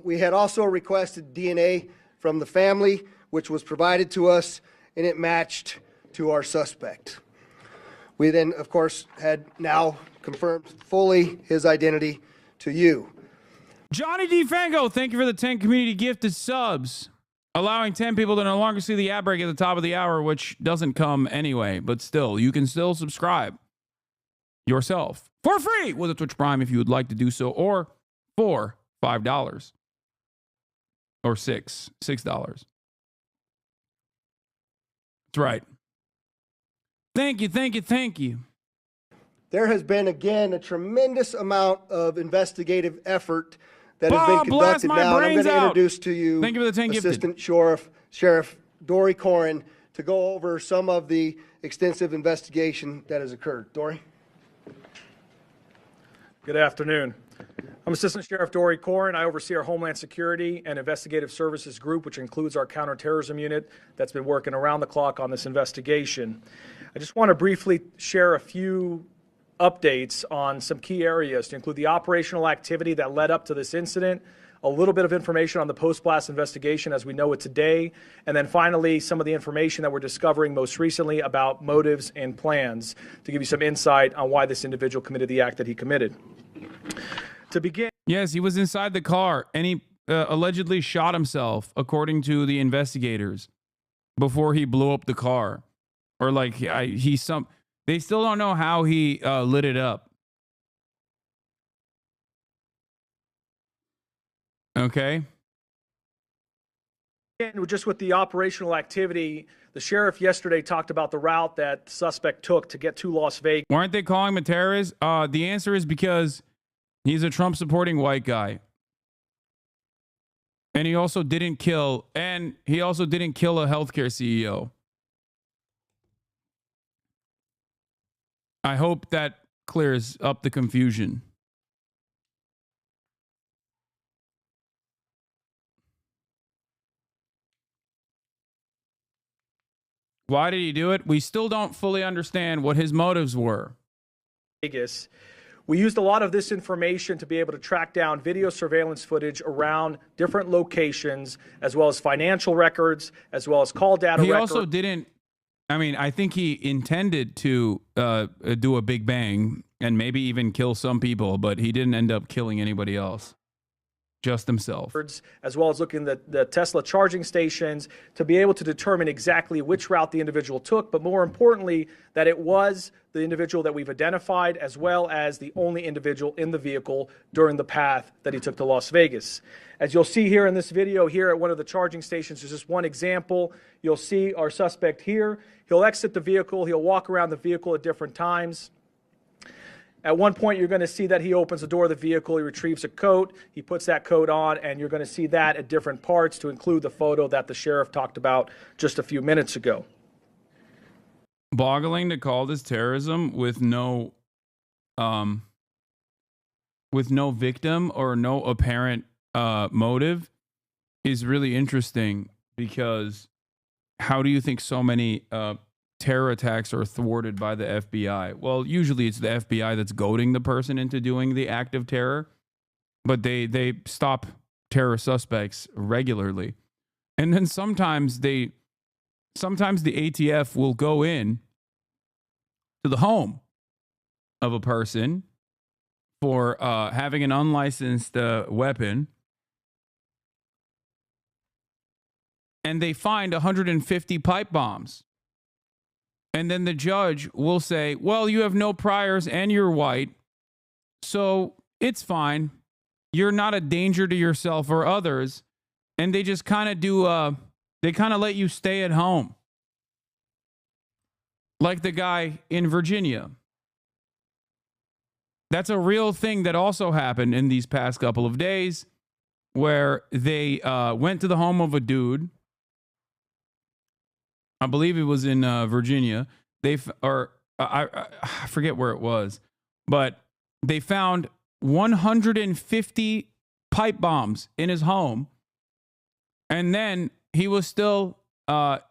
[SPEAKER 2] we had also requested DNA from the family, which was provided to us, and it matched to our suspect. We then, of course, had now confirmed fully his identity to you.
[SPEAKER 1] Johnny D. Fango, thank you for the 10 community gifted subs, allowing 10 people to no longer see the ad break at the top of the hour, which doesn't come anyway, but still, you can still subscribe yourself for free with a Twitch Prime if you would like to do so, or for $5 or $6. That's right. Thank you, thank you, thank you.
[SPEAKER 2] There has been, again, a tremendous amount of investigative effort that has been
[SPEAKER 1] blast
[SPEAKER 2] conducted
[SPEAKER 1] my
[SPEAKER 2] now. And I'm
[SPEAKER 1] brains
[SPEAKER 2] going to
[SPEAKER 1] out.
[SPEAKER 2] introduce to you
[SPEAKER 1] Thank you for the 10 gifted.
[SPEAKER 2] Assistant Sheriff Dory Corrin to go over some of the extensive investigation that has occurred. Dory?
[SPEAKER 3] Good afternoon. I'm Assistant Sheriff Dory Corrin. I oversee our Homeland Security and Investigative Services Group, which includes our counterterrorism unit that's been working around the clock on this investigation. I just want to briefly share a few updates on some key areas to include the operational activity that led up to this incident, a little bit of information on the post-blast investigation as we know it today, and then finally some of the information that we're discovering most recently about motives and plans to give you some insight on why this individual committed the act that he committed. To begin,
[SPEAKER 1] yes, he was inside the car and he allegedly shot himself, according to the investigators, before he blew up the car. Or like they still don't know how he lit it up. Okay.
[SPEAKER 3] Again, just with the operational activity, the sheriff yesterday talked about the route that the suspect took to get to Las Vegas.
[SPEAKER 1] Why aren't they calling him a terrorist? The answer is because he's a Trump-supporting white guy. And he also didn't kill a healthcare CEO. I hope that clears up the confusion. Why did he do it? We still don't fully understand what his motives were.
[SPEAKER 3] Vegas. We used a lot of this information to be able to track down video surveillance footage around different locations, as well as financial records, as well as call data records.
[SPEAKER 1] He also didn't, I think he intended to do a big bang and maybe even kill some people, but he didn't end up killing anybody else. Just himself.
[SPEAKER 3] As well as looking at the Tesla charging stations to be able to determine exactly which route the individual took, but more importantly, that it was the individual that we've identified as well as the only individual in the vehicle during the path that he took to Las Vegas. As you'll see here in this video here at one of the charging stations, there's just one example. You'll see our suspect here. He'll exit the vehicle. He'll walk around the vehicle at different times. At one point, you're going to see that he opens the door of the vehicle, he retrieves a coat, he puts that coat on, and you're going to see that at different parts to include the photo that the sheriff talked about just a few minutes ago.
[SPEAKER 1] Boggling to call this terrorism with no victim or no apparent motive is really interesting, because how do you think so many terror attacks are thwarted by the FBI? Well, usually it's the FBI that's goading the person into doing the act of terror, but they stop terror suspects regularly. And then sometimes the ATF will go in to the home of a person for having an unlicensed weapon, and they find 150 pipe bombs. And then the judge will say, well, you have no priors and you're white, so it's fine. You're not a danger to yourself or others. And they just kind of they kind of let you stay at home. Like the guy in Virginia. That's a real thing that also happened in these past couple of days, where they went to the home of a dude. I believe it was in Virginia. I forget where it was, but they found 150 pipe bombs in his home, and then he was still. The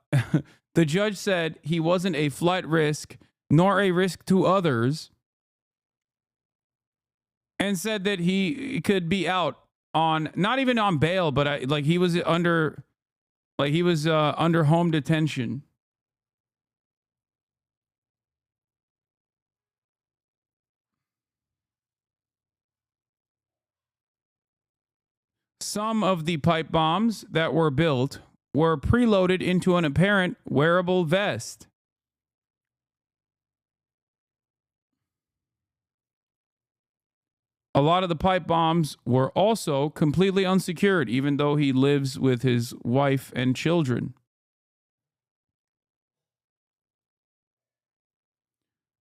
[SPEAKER 1] judge said he wasn't a flight risk nor a risk to others, and said that he could be out on, not even on bail, but he was under. Like he was under home detention. Some of the pipe bombs that were built were preloaded into an apparent wearable vest. A lot of the pipe bombs were also completely unsecured, even though he lives with his wife and children.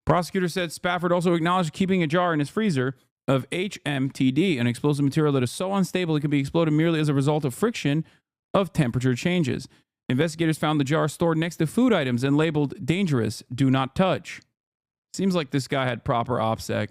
[SPEAKER 1] Prosecutor said Spafford also acknowledged keeping a jar in his freezer of HMTD, an explosive material that is so unstable it can be exploded merely as a result of friction of temperature changes. Investigators found the jar stored next to food items and labeled dangerous, do not touch. Seems like this guy had proper OPSEC.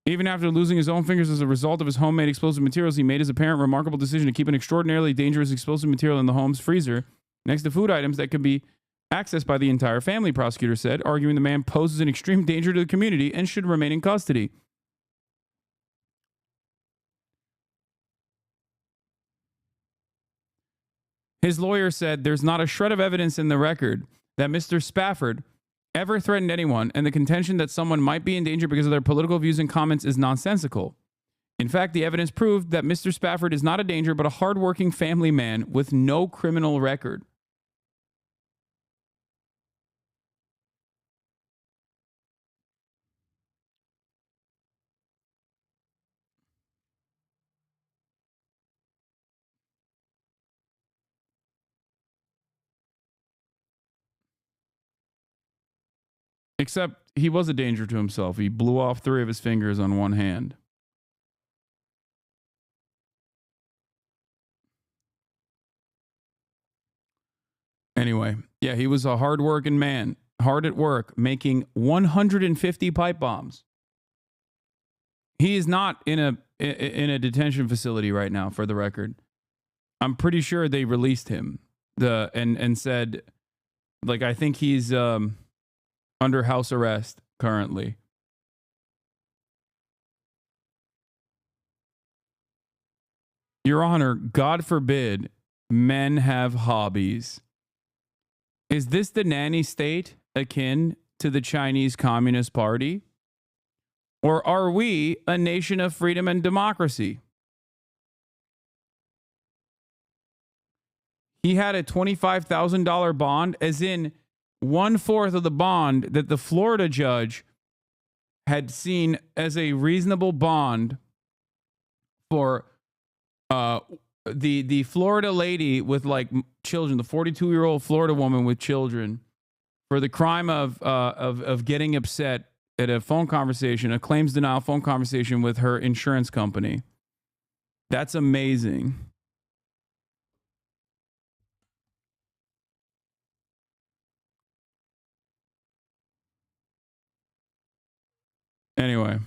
[SPEAKER 1] Even after losing his own fingers as a result of his homemade explosive materials, he made his apparent remarkable decision to keep an extraordinarily dangerous explosive material in the home's freezer next to food items that could be accessed by the entire family, prosecutor said, arguing the man poses an extreme danger to the community and should remain in custody. His lawyer said there's not a shred of evidence in the record that Mr. Spafford ever threatened anyone, and the contention that someone might be in danger because of their political views and comments is nonsensical. In fact, the evidence proved that Mr. Spafford is not a danger, but a hardworking family man with no criminal record. Except he was a danger to himself. He blew off 3 of his fingers on one hand. Anyway, yeah, he was a hard-working man, hard at work, making 150 pipe bombs. He is not in a detention facility right now, for the record. I'm pretty sure they released him and said, like, I think he's under house arrest currently. Your Honor, God forbid men have hobbies. Is this the nanny state akin to the Chinese Communist Party? Or are we a nation of freedom and democracy? He had a $25,000 bond, as in 1/4 of the bond that the Florida judge had seen as a reasonable bond for the Florida lady with like children, the 42-year-old Florida woman with children, for the crime of getting upset at a phone conversation, a claims denial phone conversation with her insurance company. That's amazing. Anyway.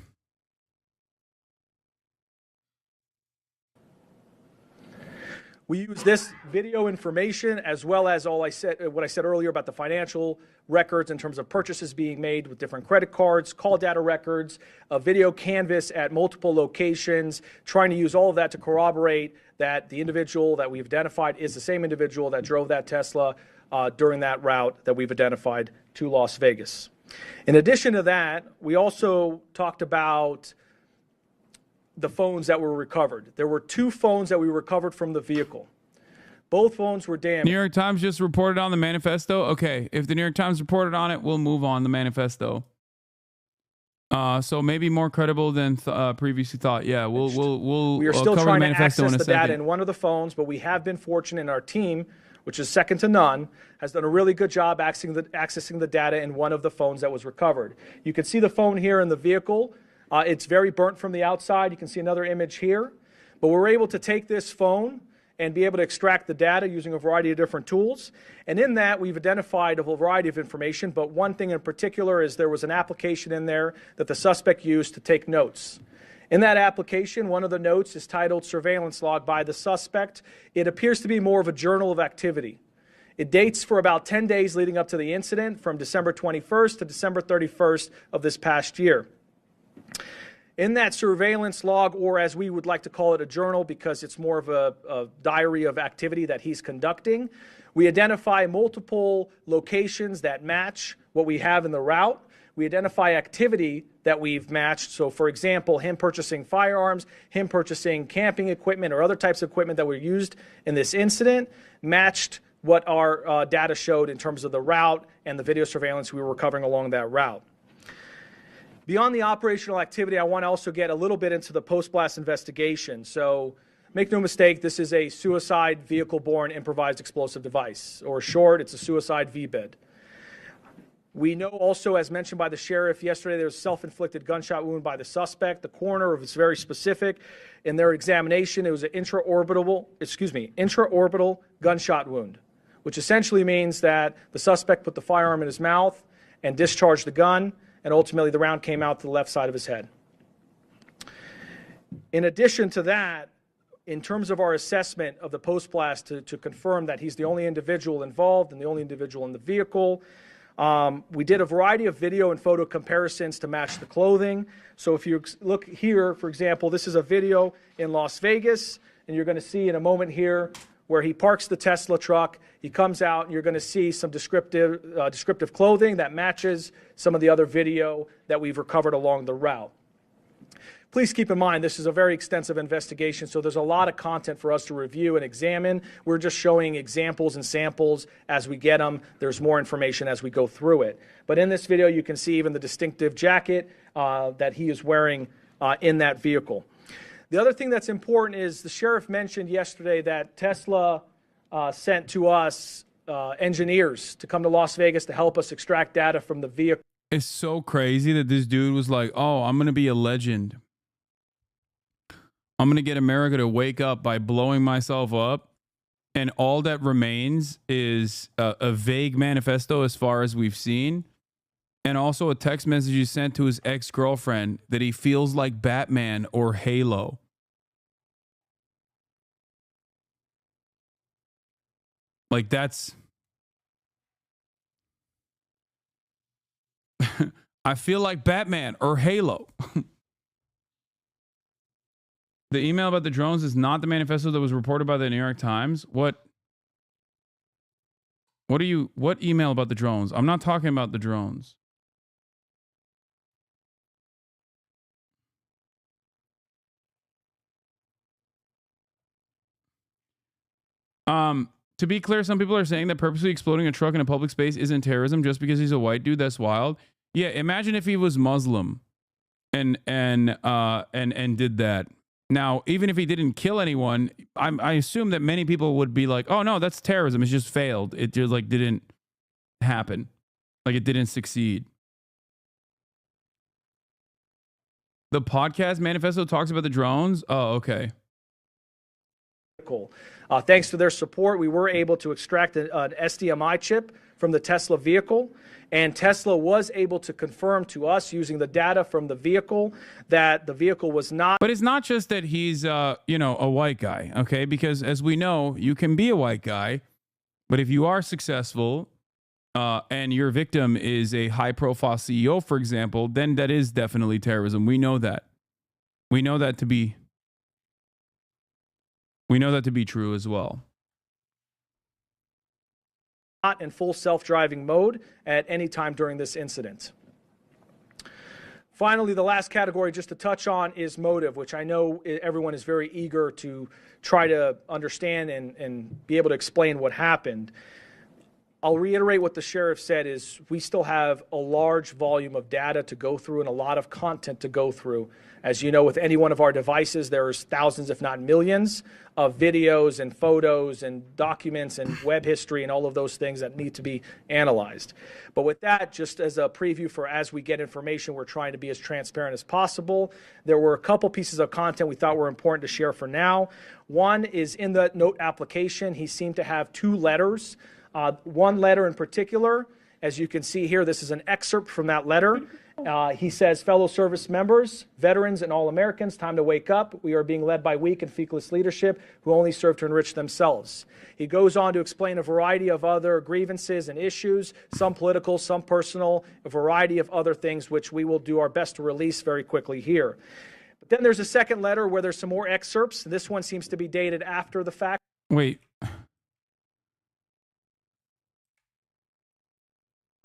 [SPEAKER 3] We use this video information as well as what I said earlier about the financial records in terms of purchases being made with different credit cards, call data records, a video canvas at multiple locations, trying to use all of that to corroborate that the individual that we've identified is the same individual that drove that Tesla during that route that we've identified to Las Vegas. In addition to that, we also talked about the phones that were recovered. There were 2 phones that we recovered from the vehicle. Both phones were damaged.
[SPEAKER 1] New York Times just reported on the manifesto. Okay, if the New York Times reported on it, we'll move on the manifesto. So maybe more credible than previously thought. Yeah, we
[SPEAKER 3] are still
[SPEAKER 1] cover
[SPEAKER 3] trying
[SPEAKER 1] the
[SPEAKER 3] to
[SPEAKER 1] manifesto
[SPEAKER 3] access
[SPEAKER 1] in a
[SPEAKER 3] the
[SPEAKER 1] second.
[SPEAKER 3] data in one of the phones, but we have been fortunate in our team, which is second to none, has done a really good job accessing the data in one of the phones that was recovered. You can see the phone here in the vehicle. It's very burnt from the outside. You can see another image here. But we're able to take this phone and be able to extract the data using a variety of different tools. And in that, we've identified a variety of information, but one thing in particular is there was an application in there that the suspect used to take notes. In that application, one of the notes is titled Surveillance Log by the Suspect. It appears to be more of a journal of activity. It dates for about 10 days leading up to the incident, from December 21st to December 31st of this past year. In that surveillance log, or as we would like to call it, a journal, because it's more of a diary of activity that he's conducting, we identify multiple locations that match what we have in the route. We identify activity that we've matched. So, for example, him purchasing firearms, him purchasing camping equipment or other types of equipment that were used in this incident, matched what our data showed in terms of the route and the video surveillance we were recovering along that route. Beyond the operational activity, I want to also get a little bit into the post-blast investigation. So make no mistake, this is a suicide vehicle-borne improvised explosive device, or short, it's a suicide VBID. We know also, as mentioned by the sheriff yesterday, there was a self-inflicted gunshot wound by the suspect. The coroner was very specific. In their examination, it was an intraorbital gunshot wound, which essentially means that the suspect put the firearm in his mouth and discharged the gun, and ultimately the round came out to the left side of his head. In addition to that, in terms of our assessment of the post-blast to confirm that he's the only individual involved and the only individual in the vehicle, we did a variety of video and photo comparisons to match the clothing. So if you look here, for example, this is a video in Las Vegas, and you're going to see in a moment here where he parks the Tesla truck, he comes out, and you're going to see some descriptive clothing that matches some of the other video that we've recovered along the route. Please keep in mind, this is a very extensive investigation, so there's a lot of content for us to review and examine. We're just showing examples and samples as we get them. There's more information as we go through it. But in this video, you can see even the distinctive jacket that he is wearing in that vehicle. The other thing that's important is the sheriff mentioned yesterday that Tesla sent to us engineers to come to Las Vegas to help us extract data from the vehicle.
[SPEAKER 1] It's so crazy that this dude was like, oh, I'm going to be a legend. I'm going to get America to wake up by blowing myself up. And all that remains is a vague manifesto as far as we've seen. And also a text message he sent to his ex-girlfriend that he feels like Batman or Halo. Like that's... I feel like Batman or Halo. The email about the drones is not the manifesto that was reported by the New York Times. What email about the drones? I'm not talking about the drones. To be clear, some people are saying that purposely exploding a truck in a public space isn't terrorism just because he's a white dude. That's wild. Yeah, imagine if he was Muslim and did that. Now, even if he didn't kill anyone, I assume that many people would be like, "Oh no, that's terrorism. It just failed. It just like didn't happen. Like it didn't succeed." The podcast manifesto talks about the drones. Oh, okay.
[SPEAKER 3] Thanks to their support, we were able to extract an SDMI chip from the Tesla vehicle, and Tesla was able to confirm to us using the data from the vehicle that the vehicle was not.
[SPEAKER 1] But it's not just that he's, a white guy, okay? Because as we know, you can be a white guy, but if you are successful and your victim is a high-profile CEO, for example, then that is definitely terrorism. We know that. We know that to be true as well.
[SPEAKER 3] Not in full self-driving mode at any time during this incident. Finally, the last category just to touch on is motive, which I know everyone is very eager to try to understand and be able to explain what happened. I'll reiterate what the sheriff said is we still have a large volume of data to go through and a lot of content to go through. As you know, with any one of our devices, there's thousands, if not millions, of videos and photos and documents and web history and all of those things that need to be analyzed. But with that, just as a preview for as we get information, we're trying to be as transparent as possible. There were a couple pieces of content we thought were important to share for now. One is in the note application, he seemed to have two letters. One letter in particular, as you can see here, this is an excerpt from that letter. He says, fellow service members, veterans, and all Americans, time to wake up. We are being led by weak and feckless leadership who only serve to enrich themselves. He goes on to explain a variety of other grievances and issues, some political, some personal, a variety of other things, which we will do our best to release very quickly here. But then there's a second letter where there's some more excerpts. This one seems to be dated after the fact.
[SPEAKER 1] Wait.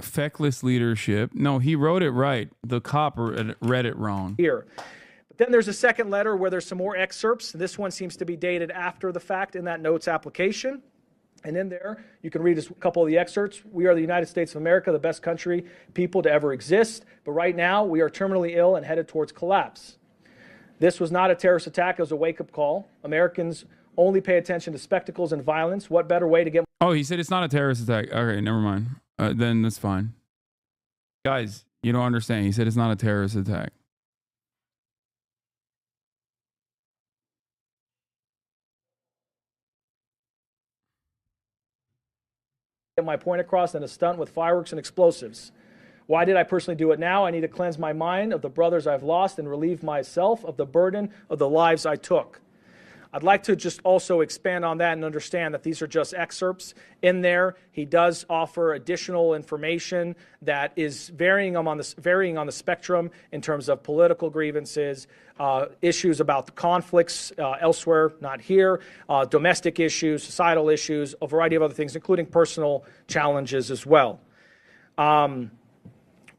[SPEAKER 1] Feckless leadership. No, he wrote it right. The cop read it wrong.
[SPEAKER 3] Here. But then there's a second letter where there's some more excerpts. This one seems to be dated after the fact in that notes application. And in there, you can read a couple of the excerpts. We are the United States of America, the best country, people to ever exist. But right now, we are terminally ill and headed towards collapse. This was not a terrorist attack. It was a wake-up call. Americans only pay attention to spectacles and violence. What better way to get...
[SPEAKER 1] Oh, he said it's not a terrorist attack. Okay, never mind. Then that's fine. Guys, you don't understand. He said it's not a terrorist attack.
[SPEAKER 3] Get my point across than a stunt with fireworks and explosives. Why did I personally do it now? I need to cleanse my mind of the brothers I've lost and relieve myself of the burden of the lives I took. I'd like to just also expand on that and understand that these are just excerpts. In there, he does offer additional information that is varying on the spectrum in terms of political grievances, issues about the conflicts elsewhere, not here, domestic issues, societal issues, a variety of other things, including personal challenges as well.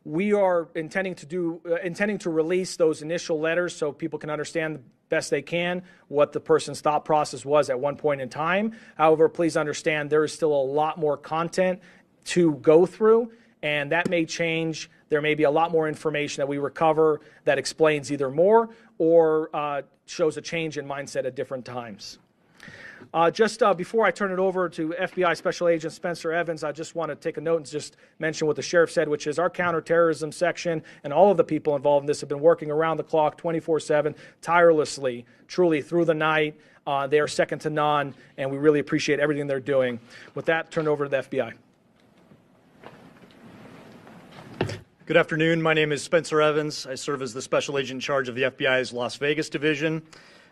[SPEAKER 3] We are intending to release those initial letters so people can understand the best they can what the person's thought process was at one point in time. However, please understand there is still a lot more content to go through, and that may change. There may be a lot more information that we recover that explains either more or shows a change in mindset at different times. Just before I turn it over to FBI Special Agent Spencer Evans, I just want to take a note and just mention what the sheriff said, which is our counterterrorism section and all of the people involved in this have been working around the clock, 24/7, tirelessly, truly through the night. They are second to none, and we really appreciate everything they're doing. With that, turn it over to the FBI.
[SPEAKER 4] Good afternoon. My name is Spencer Evans. I serve as the Special Agent in charge of the FBI's Las Vegas division.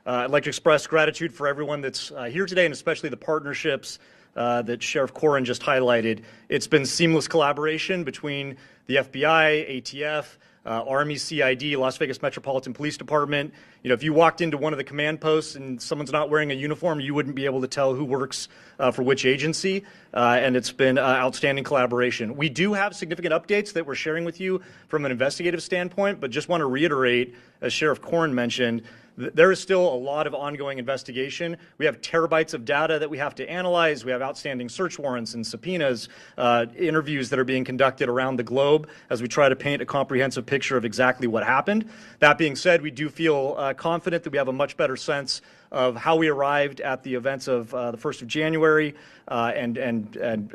[SPEAKER 4] I'd like to express gratitude for everyone that's here today, and especially the partnerships that Sheriff Corrin just highlighted. It's been seamless collaboration between the FBI, ATF, Army, CID, Las Vegas Metropolitan Police Department. You know, if you walked into one of the command posts and someone's not wearing a uniform, you wouldn't be able to tell who works for which agency, and it's been outstanding collaboration. We do have significant updates that we're sharing with you from an investigative standpoint, but just want to reiterate, as Sheriff Corrin mentioned, there is still a lot of ongoing investigation. We have terabytes of data that we have to analyze. We have outstanding search warrants and subpoenas, interviews that are being conducted around the globe as we try to paint a comprehensive picture of exactly what happened. That being said, we do feel confident that we have a much better sense of how we arrived at the events of the 1st of January and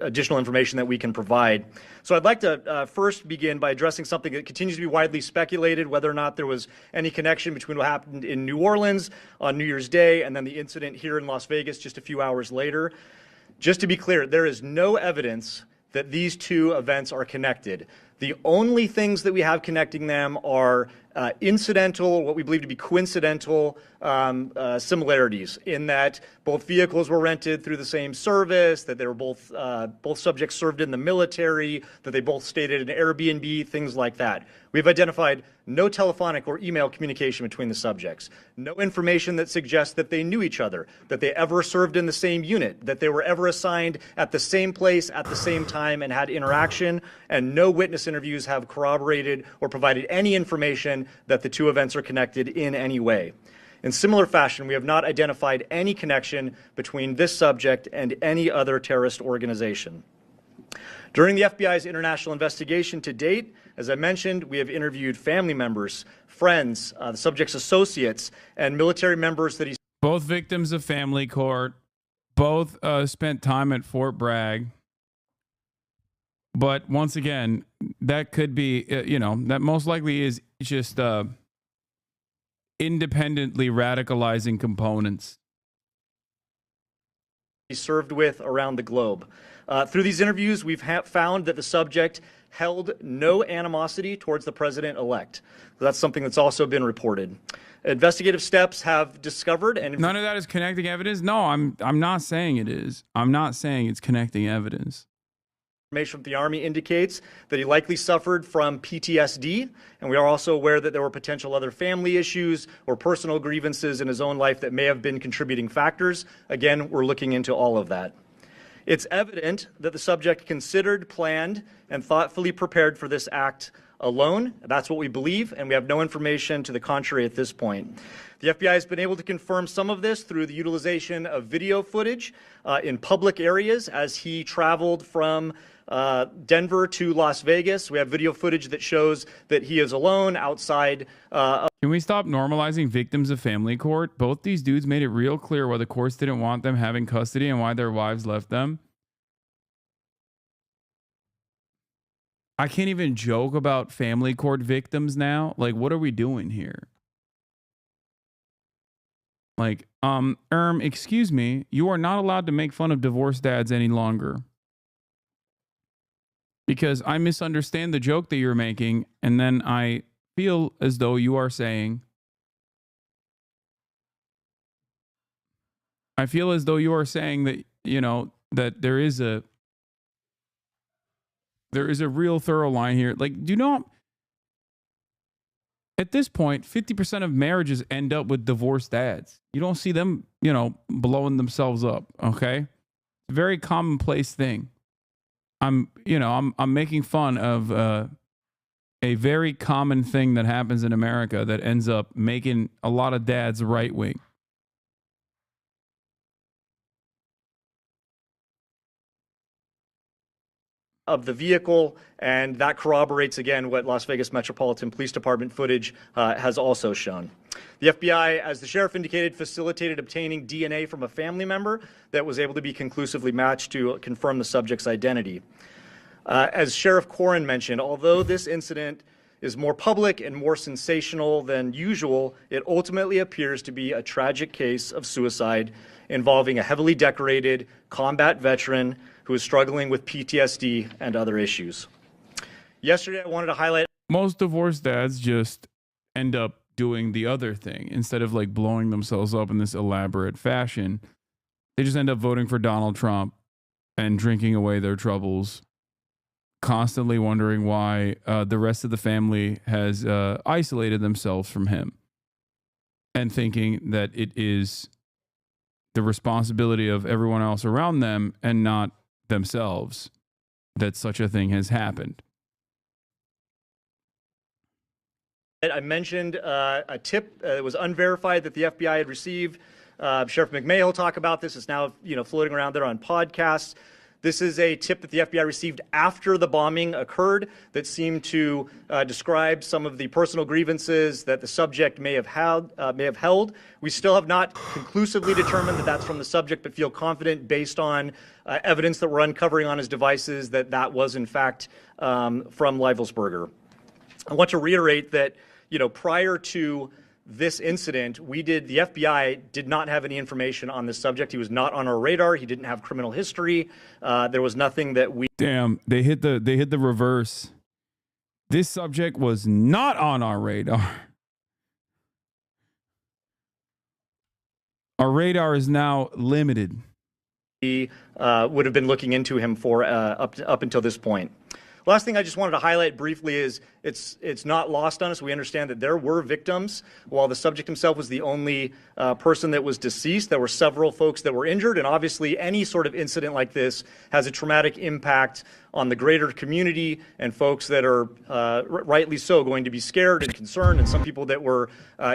[SPEAKER 4] additional information that we can provide. So I'd like to first begin by addressing something that continues to be widely speculated, whether or not there was any connection between what happened in New Orleans on New Year's Day and then the incident here in Las Vegas just a few hours later. Just to be clear, there is no evidence that these two events are connected. The only things that we have connecting them are incidental, what we believe to be coincidental similarities in that both vehicles were rented through the same service, that they were both subjects served in the military, that they both stayed at an Airbnb, things like that. We've identified no telephonic or email communication between the subjects, no information that suggests that they knew each other, that they ever served in the same unit, that they were ever assigned at the same place at the same time and had interaction, and no witness interviews have corroborated or provided any information that the two events are connected in any way. In similar fashion, we have not identified any connection between this subject and any other terrorist organization. During the FBI's international investigation to date, as I mentioned, we have interviewed family members, friends, the subject's associates, and military members that he's...
[SPEAKER 1] Both victims of family court, both spent time at Fort Bragg. But once again, that could be, that most likely is just independently radicalizing components.
[SPEAKER 4] He served with around the globe. Through these interviews, we've found that the subject held no animosity towards the president-elect. That's something that's also been reported. Investigative steps have discovered and...
[SPEAKER 1] None of that is connecting evidence? No, I'm not saying it is. I'm not saying it's connecting evidence.
[SPEAKER 4] Information from the Army indicates that he likely suffered from PTSD, and we are also aware that there were potential other family issues or personal grievances in his own life that may have been contributing factors. Again, we're looking into all of that. It's evident that the subject considered, planned, and thoughtfully prepared for this act alone. That's what we believe, and we have no information to the contrary at this point. The FBI has been able to confirm some of this through the utilization of video footage in public areas as he traveled from Denver to Las Vegas. We have video footage that shows that he is alone outside.
[SPEAKER 1] Can we stop normalizing victims of family court? Both these dudes made it real clear why the courts didn't want them having custody and why their wives left them. I can't even joke about family court victims now. Like, what are we doing here? Like, excuse me, you are not allowed to make fun of divorced dads any longer. Because I misunderstand the joke that you're making, and then I feel as though you are saying, that, you know, that there is a real thorough line here. Like, do not, at this point, 50% of marriages end up with divorced dads. You don't see them, you know, blowing themselves up, okay? It's a very commonplace thing. I'm making fun of a very common thing that happens in America that ends up making a lot of dads right wing.
[SPEAKER 4] Of the vehicle, and that corroborates again what Las Vegas Metropolitan Police Department footage has also shown. The FBI, as the sheriff indicated, facilitated obtaining DNA from a family member that was able to be conclusively matched to confirm the subject's identity. As Sheriff Corrin mentioned, although this incident is more public and more sensational than usual, it ultimately appears to be a tragic case of suicide involving a heavily decorated combat veteran who is struggling with PTSD and other issues. Yesterday, I wanted to highlight...
[SPEAKER 1] Most divorced dads just end up doing the other thing. Instead of like blowing themselves up in this elaborate fashion, they just end up voting for Donald Trump and drinking away their troubles, constantly wondering why the rest of the family has isolated themselves from him, and thinking that it is the responsibility of everyone else around them and not themselves that such a thing has happened.
[SPEAKER 4] I mentioned a tip that was unverified that the FBI had received. Sheriff McMahill will talk about this. It's now floating around there on podcasts. This is a tip that the FBI received after the bombing occurred that seemed to describe some of the personal grievances that the subject may have held. We still have not conclusively determined that that's from the subject, but feel confident based on evidence that we're uncovering on his devices that that was in fact from Leivelsberger. I want to reiterate that prior to this incident, the FBI did not have any information on this subject. He was not on our radar. He didn't have criminal history. There was nothing that we...
[SPEAKER 1] Damn, they hit the reverse. This subject was not on our radar. Our radar is now limited.
[SPEAKER 4] We would have been looking into him for up until this point. Last thing I just wanted to highlight briefly is it's not lost on us. We understand that there were victims. While the subject himself was the only person that was deceased, there were several folks that were injured, and obviously any sort of incident like this has a traumatic impact on the greater community and folks that are rightly so going to be scared and concerned, and some people that were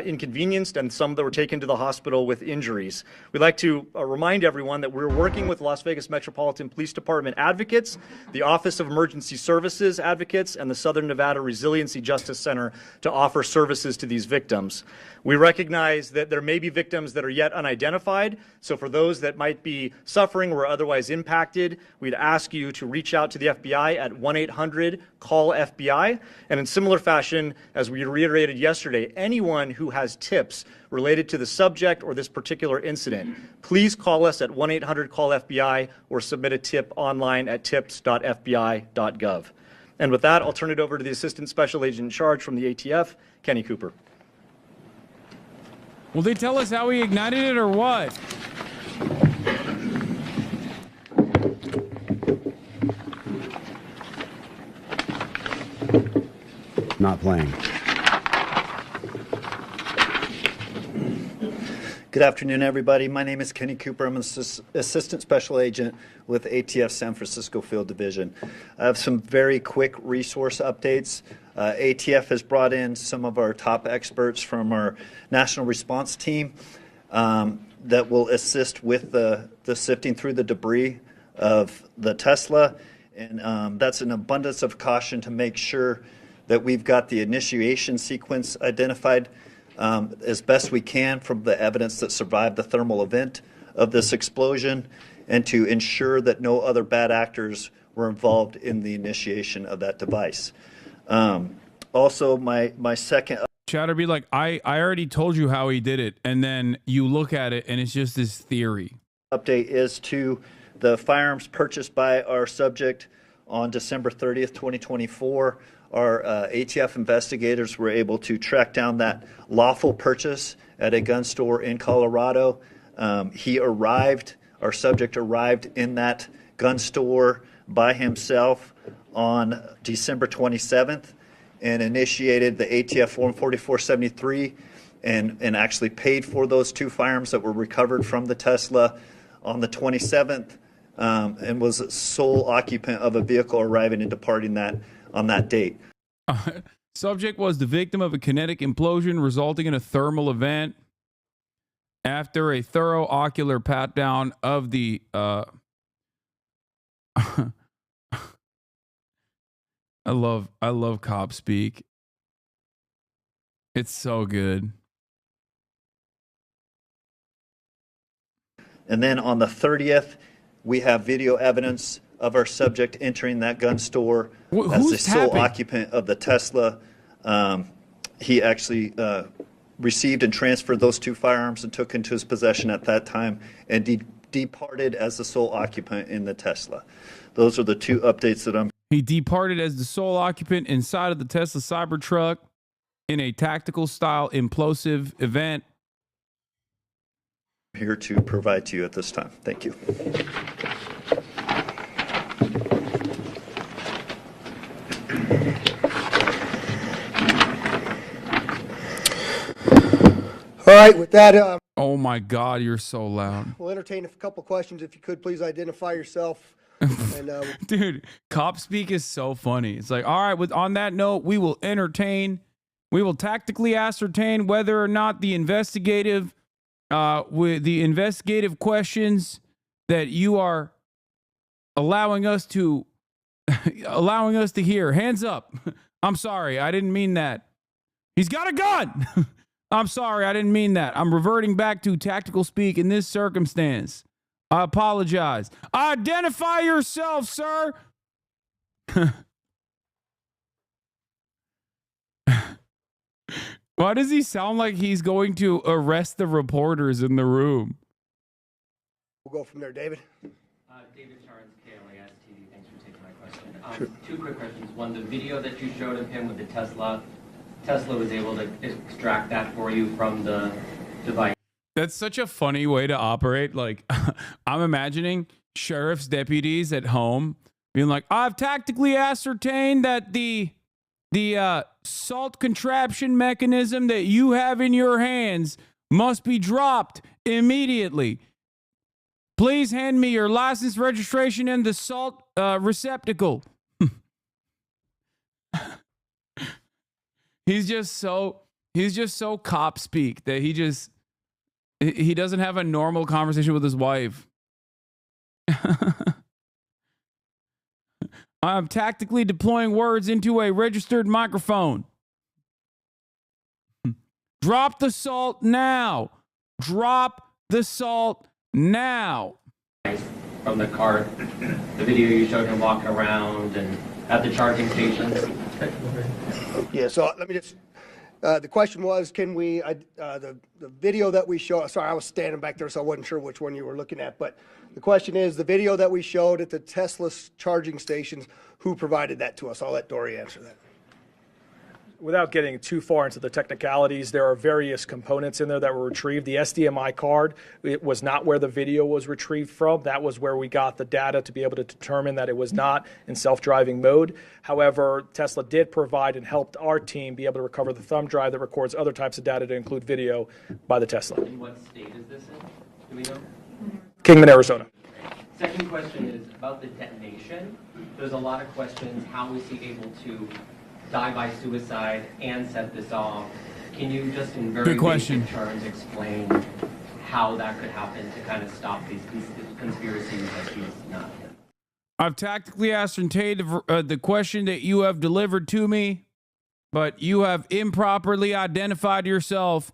[SPEAKER 4] inconvenienced and some that were taken to the hospital with injuries. We'd like to remind everyone that we're working with Las Vegas Metropolitan Police Department advocates, the Office of Emergency Services advocates, and the Southern Nevada Resiliency Justice Center to offer services to these victims. We recognize that there may be victims that are yet unidentified, so for those that might be suffering or otherwise impacted, we'd ask you to reach out to the FBI at 1-800-CALL-FBI. And in similar fashion, as we reiterated yesterday, anyone who has tips related to the subject or this particular incident, please call us at 1-800-CALL-FBI or submit a tip online at tips.fbi.gov. And with that, I'll turn it over to the Assistant Special Agent in Charge from the ATF, Kenny Cooper.
[SPEAKER 1] Will they tell us how he ignited it or what?
[SPEAKER 5] Not playing. Good afternoon, everybody. My name is Kenny Cooper. I'm an Assistant Special Agent with ATF San Francisco Field Division. I have some very quick resource updates. ATF has brought in some of our top experts from our National Response Team that will assist with the sifting through the debris of the Tesla. And that's an abundance of caution to make sure that we've got the initiation sequence identified as best we can from the evidence that survived the thermal event of this explosion, and to ensure that no other bad actors were involved in the initiation of that device. Also, my second...
[SPEAKER 1] Chatter be like, I already told you how he did it, and then you look at it and it's just this theory.
[SPEAKER 5] Update is to the firearms purchased by our subject on December 30th, 2024. Our ATF investigators were able to track down that lawful purchase at a gun store in Colorado. Our subject arrived in that gun store by himself on December 27th and initiated the ATF Form 4473 and actually paid for those two firearms that were recovered from the Tesla on the 27th and was sole occupant of a vehicle arriving and departing that on that date.
[SPEAKER 1] Subject was the victim of a kinetic implosion resulting in a thermal event. After a thorough ocular pat down of the I love cop speak. It's so good.
[SPEAKER 5] And then on the 30th, we have video evidence of our subject entering that gun store as the sole occupant of the Tesla. He actually received and transferred those two firearms and took into his possession at that time and departed as the sole occupant in the Tesla. Those are the two updates that I'm...
[SPEAKER 1] He departed as the sole occupant inside of the Tesla Cybertruck in a tactical style implosive event.
[SPEAKER 5] Here to provide to you at this time. Thank you.
[SPEAKER 2] All right, with that...
[SPEAKER 1] oh my God, you're so loud.
[SPEAKER 2] We'll entertain a couple questions. If you could, please identify yourself. And,
[SPEAKER 1] Dude, cop speak is so funny. It's like, all right, on that note, we will tactically ascertain whether or not the investigative questions that you are allowing us to hear. Hands up. I'm sorry, I didn't mean that. He's got a gun. I'm sorry, I didn't mean that. I'm reverting back to tactical speak in this circumstance. I apologize. Identify yourself, sir. Why does he sound like he's going to arrest the reporters in the room?
[SPEAKER 2] We'll go from there, David.
[SPEAKER 6] David Charles, KLAS TV. Thanks for taking my question. Two quick questions. One, the video that you showed of him with the Tesla was able to extract that for you from the device.
[SPEAKER 1] That's such a funny way to operate. Like, I'm imagining sheriff's deputies at home being like, I've tactically ascertained that the salt contraption mechanism that you have in your hands must be dropped immediately. Please hand me your license, registration, and the salt receptacle. He's just so cop speak that he doesn't have a normal conversation with his wife. I'm tactically deploying words into a registered microphone. Drop the salt now. Drop the salt now.
[SPEAKER 6] From the car, the video you showed him walking around and at the charging stations.
[SPEAKER 2] Yeah, so let me just... the question was, can we, the video that we showed, sorry, I was standing back there, so I wasn't sure which one you were looking at, but the question is, the video that we showed at the Tesla charging stations, who provided that to us? I'll let Dory answer that.
[SPEAKER 3] Without getting too far into the technicalities, there are various components in there that were retrieved. The SDMI card, it was not where the video was retrieved from. That was where we got the data to be able to determine that it was not in self-driving mode. However, Tesla did provide and helped our team be able to recover the thumb drive that records other types of data to include video by the Tesla.
[SPEAKER 6] In what state is this in? Do we know?
[SPEAKER 3] Kingman, Arizona.
[SPEAKER 6] Second question is about the detonation. There's a lot of questions. How was he able to die by suicide and set this off? Can you just in very basic terms explain how that could happen to kind of stop these conspiracies that he's not?
[SPEAKER 1] I've tactically ascertained the question that you have delivered to me, but you have improperly identified yourself.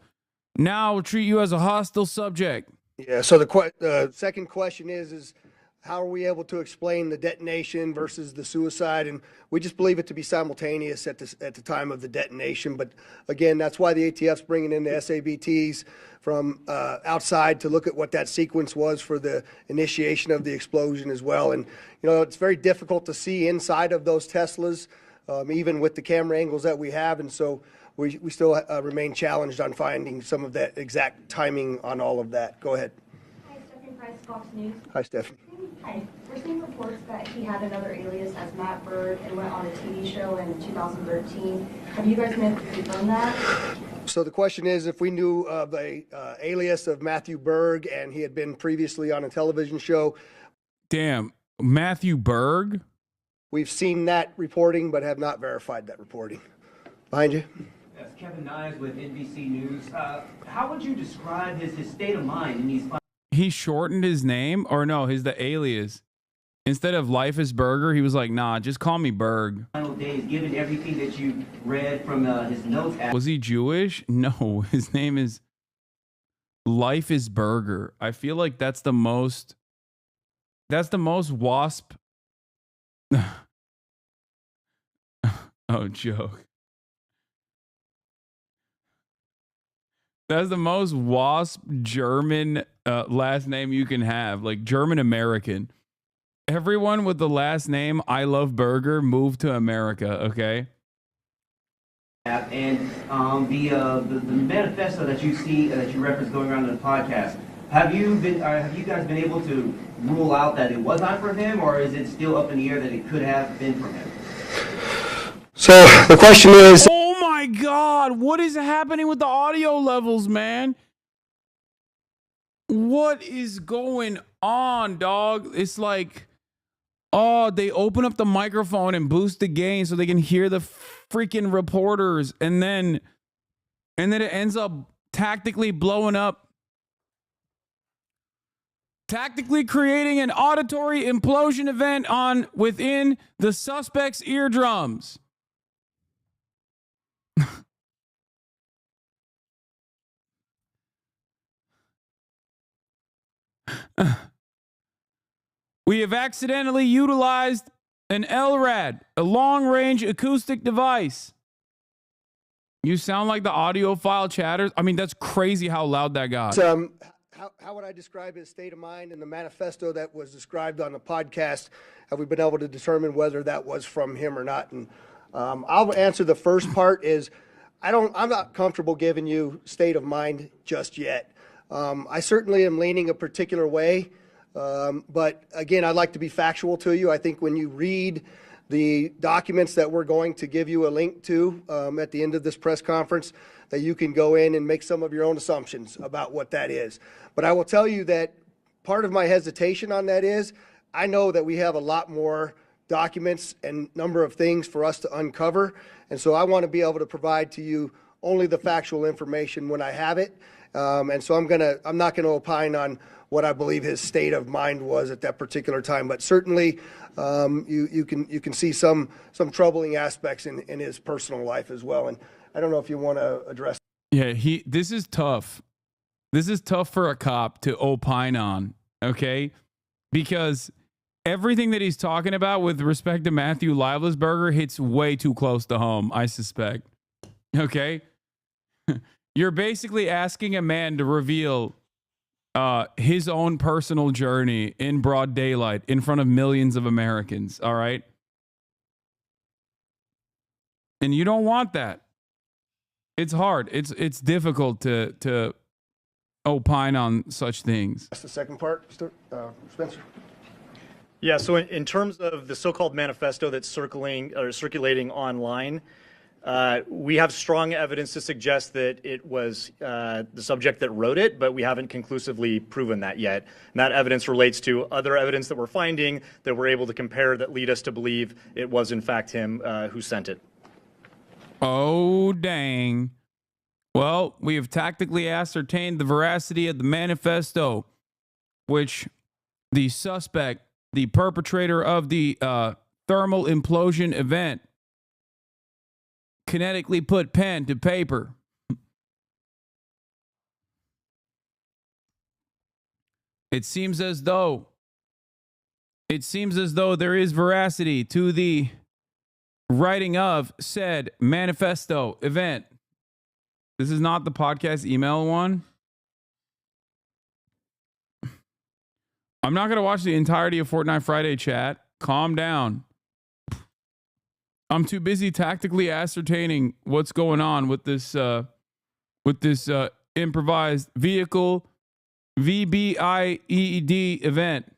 [SPEAKER 1] Now I'll treat you as a hostile subject.
[SPEAKER 2] Yeah, so the second question is how are we able to explain the detonation versus the suicide? And we just believe it to be simultaneous at the time of the detonation. But again, that's why the ATF's bringing in the SABTs from outside to look at what that sequence was for the initiation of the explosion as well. And, you know, it's very difficult to see inside of those Teslas, even with the camera angles that we have. And so we still remain challenged on finding some of that exact timing on all of that. Go ahead.
[SPEAKER 7] Hi, Stephanie Price, Fox News.
[SPEAKER 2] Hi, Stephanie.
[SPEAKER 7] Hi. We're seeing reports that he had another alias as Matt Berg and went on a TV show in 2013. Have you guys been able to confirm that?
[SPEAKER 2] So the question is if we knew of a alias of Matthew Berg and he had been previously on a television show.
[SPEAKER 1] Damn, Matthew Berg?
[SPEAKER 2] We've seen that reporting but have not verified that reporting. Behind you.
[SPEAKER 11] Yes, Kevin Nyes with NBC News. How would you describe his state of mind in these
[SPEAKER 1] He shortened his name, or no, the alias. Instead of Life is Burger, he was like, nah, just call me Berg.
[SPEAKER 11] final days, given everything that you read from his notes?
[SPEAKER 1] Was he Jewish? No, his name is Life is Burger. I feel like that's the most wasp. Oh, joke. That's the most wasp German last name you can have, like German American. Everyone with the last name I love Burger moved to America, okay?
[SPEAKER 11] And the manifesto that you see that you reference going around in the podcast, have you guys been able to rule out that it was not from him, or is it still up in the air that it could have been from him?
[SPEAKER 2] So the question is,
[SPEAKER 1] oh my God, what is happening with the audio levels, man? What is going on, dog? It's like, oh, they open up the microphone and boost the gain so they can hear the freaking reporters, and then it ends up tactically blowing up, tactically creating an auditory implosion event within the suspect's eardrums. We have accidentally utilized an LRAD, a long-range acoustic device. You sound like the audio file chatters. I mean, that's crazy how loud that got.
[SPEAKER 2] How would I describe his state of mind in the manifesto that was described on the podcast? Have we been able to determine whether that was from him or not? And I'll answer the first part is I'm not comfortable giving you state of mind just yet. I certainly am leaning a particular way. But again, I'd like to be factual to you. I think when you read the documents that we're going to give you a link to at the end of this press conference, that you can go in and make some of your own assumptions about what that is. But I will tell you that part of my hesitation on that is I know that we have a lot more documents and number of things for us to uncover. And so I want to be able to provide to you only the factual information when I have it. And so I'm not gonna opine on what I believe his state of mind was at that particular time, but certainly you can see some troubling aspects in his personal life as well. And I don't know if you want to address.
[SPEAKER 1] Yeah, this is tough. This is tough for a cop to opine on, okay? Because everything that he's talking about with respect to Matthew Livelsberger hits way too close to home, I suspect. Okay? You're basically asking a man to reveal his own personal journey in broad daylight in front of millions of Americans, all right? And you don't want that. It's hard. It's difficult to opine on such things.
[SPEAKER 2] That's the second part, Spencer.
[SPEAKER 4] Yeah, so in terms of the so-called manifesto that's circulating online, we have strong evidence to suggest that it was the subject that wrote it, but we haven't conclusively proven that yet. And that evidence relates to other evidence that we're finding that we're able to compare that lead us to believe it was in fact him who sent it.
[SPEAKER 1] Oh, dang. Well, we have tactically ascertained the veracity of the manifesto, which the suspect, the perpetrator of the thermal implosion event, kinetically put pen to paper. It seems as though there is veracity to the writing of said manifesto event. This is not the podcast email one. I'm not going to watch the entirety of Fortnite Friday chat. Calm down. I'm too busy tactically ascertaining what's going on with this improvised vehicle VBIED event.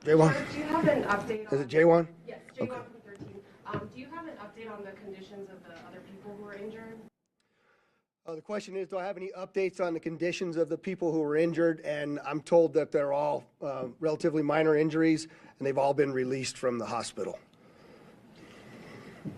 [SPEAKER 2] J1.
[SPEAKER 7] Do you have an update?
[SPEAKER 2] Is it J1?
[SPEAKER 7] Yes, J1 from 13. Do you have an update on the conditions of the other people who were injured?
[SPEAKER 2] The question is, do I have any updates on the conditions of the people who were injured? And I'm told that they're all relatively minor injuries, and they've all been released from the hospital.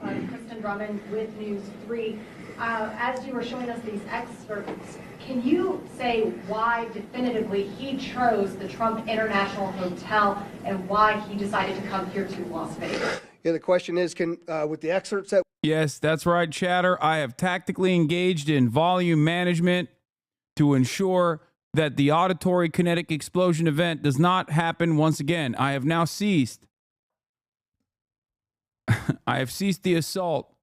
[SPEAKER 7] Kristen Drummond with News 3. As you were showing us these excerpts, can you say why definitively he chose the Trump International Hotel and why he decided to come here to Las Vegas?
[SPEAKER 2] Yeah, the question is, with the excerpts that...
[SPEAKER 1] Yes, that's right, Chatter. I have tactically engaged in volume management to ensure that the auditory kinetic explosion event does not happen once again. I have now ceased. I have ceased the assault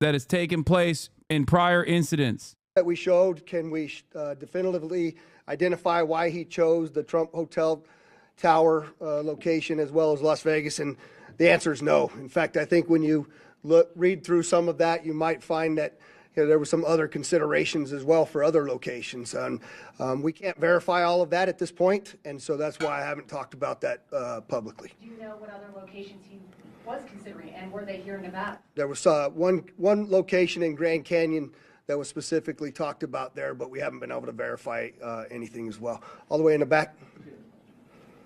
[SPEAKER 1] that has taken place in prior incidents.
[SPEAKER 2] That we showed, can we definitively identify why he chose the Trump Hotel Tower location as well as Las Vegas? And the answer is no. In fact, I think when you read through some of that, you might find that there were some other considerations as well for other locations. And we can't verify all of that at this point, and so that's why I haven't talked about that publicly.
[SPEAKER 7] Do you know what other locations he was considering, and were they here in Nevada?
[SPEAKER 2] There was one location in Grand Canyon that was specifically talked about there, but we haven't been able to verify anything as well. All the way in the back.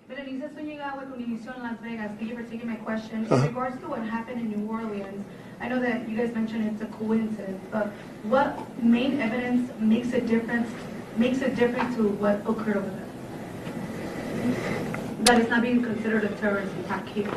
[SPEAKER 9] Berenice Zúñiga with Univision Las Vegas. Thank you for taking my question. In regards to what happened in New Orleans, I know that you guys mentioned it's a coincidence, but what main evidence makes a difference to what occurred over there? That it's not being considered a terrorist attack here.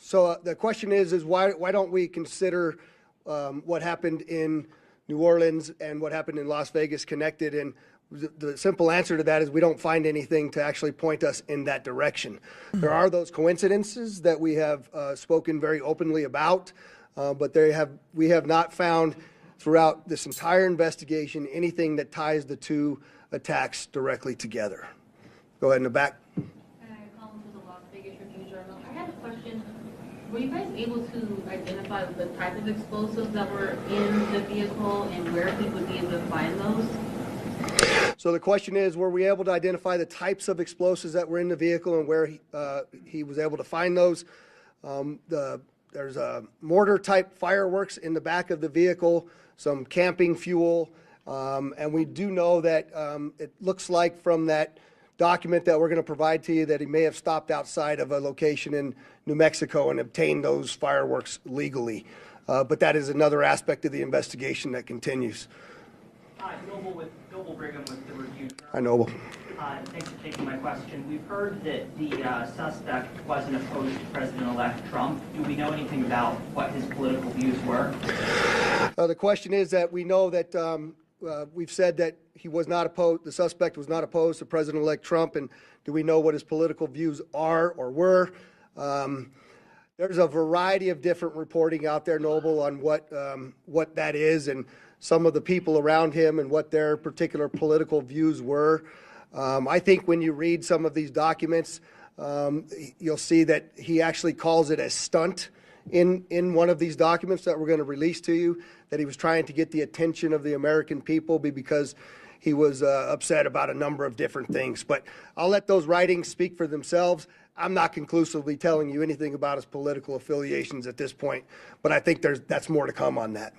[SPEAKER 2] So the question is why don't we consider what happened in New Orleans and what happened in Las Vegas connected? And the simple answer to that is we don't find anything to actually point us in that direction. There are those coincidences that we have spoken very openly about, but we have not found throughout this entire investigation anything that ties the two attacks directly together. Go ahead in the back.
[SPEAKER 10] I had a question. Were you guys able to identify the type of explosives that were in the vehicle and where he would be able to find those?
[SPEAKER 2] So the question is, were we able to identify the types of explosives that were in the vehicle and where he was able to find those? There's a mortar-type fireworks in the back of the vehicle, some camping fuel, and we do know that it looks like from that document that we're going to provide to you that he may have stopped outside of a location in New Mexico and obtained those fireworks legally. But that is another aspect of the investigation that continues.
[SPEAKER 23] Hi, Noble Brigham with the Review.
[SPEAKER 2] Hi, Noble.
[SPEAKER 23] Thanks for taking my question. We've heard that the suspect wasn't opposed to President-elect Trump. Do we know anything about what his political views were?
[SPEAKER 2] The question is that we know that we've said that he was not opposed, the suspect was not opposed to President-elect Trump, and do we know what his political views are or were? There's a variety of different reporting out there, Noble, on what that is and some of the people around him and what their particular political views were. I think when you read some of these documents, you'll see that he actually calls it a stunt in one of these documents that we're going to release to you, that he was trying to get the attention of the American people because he was upset about a number of different things. But I'll let those writings speak for themselves. I'm not conclusively telling you anything about his political affiliations at this point, but I think that's more to come on that.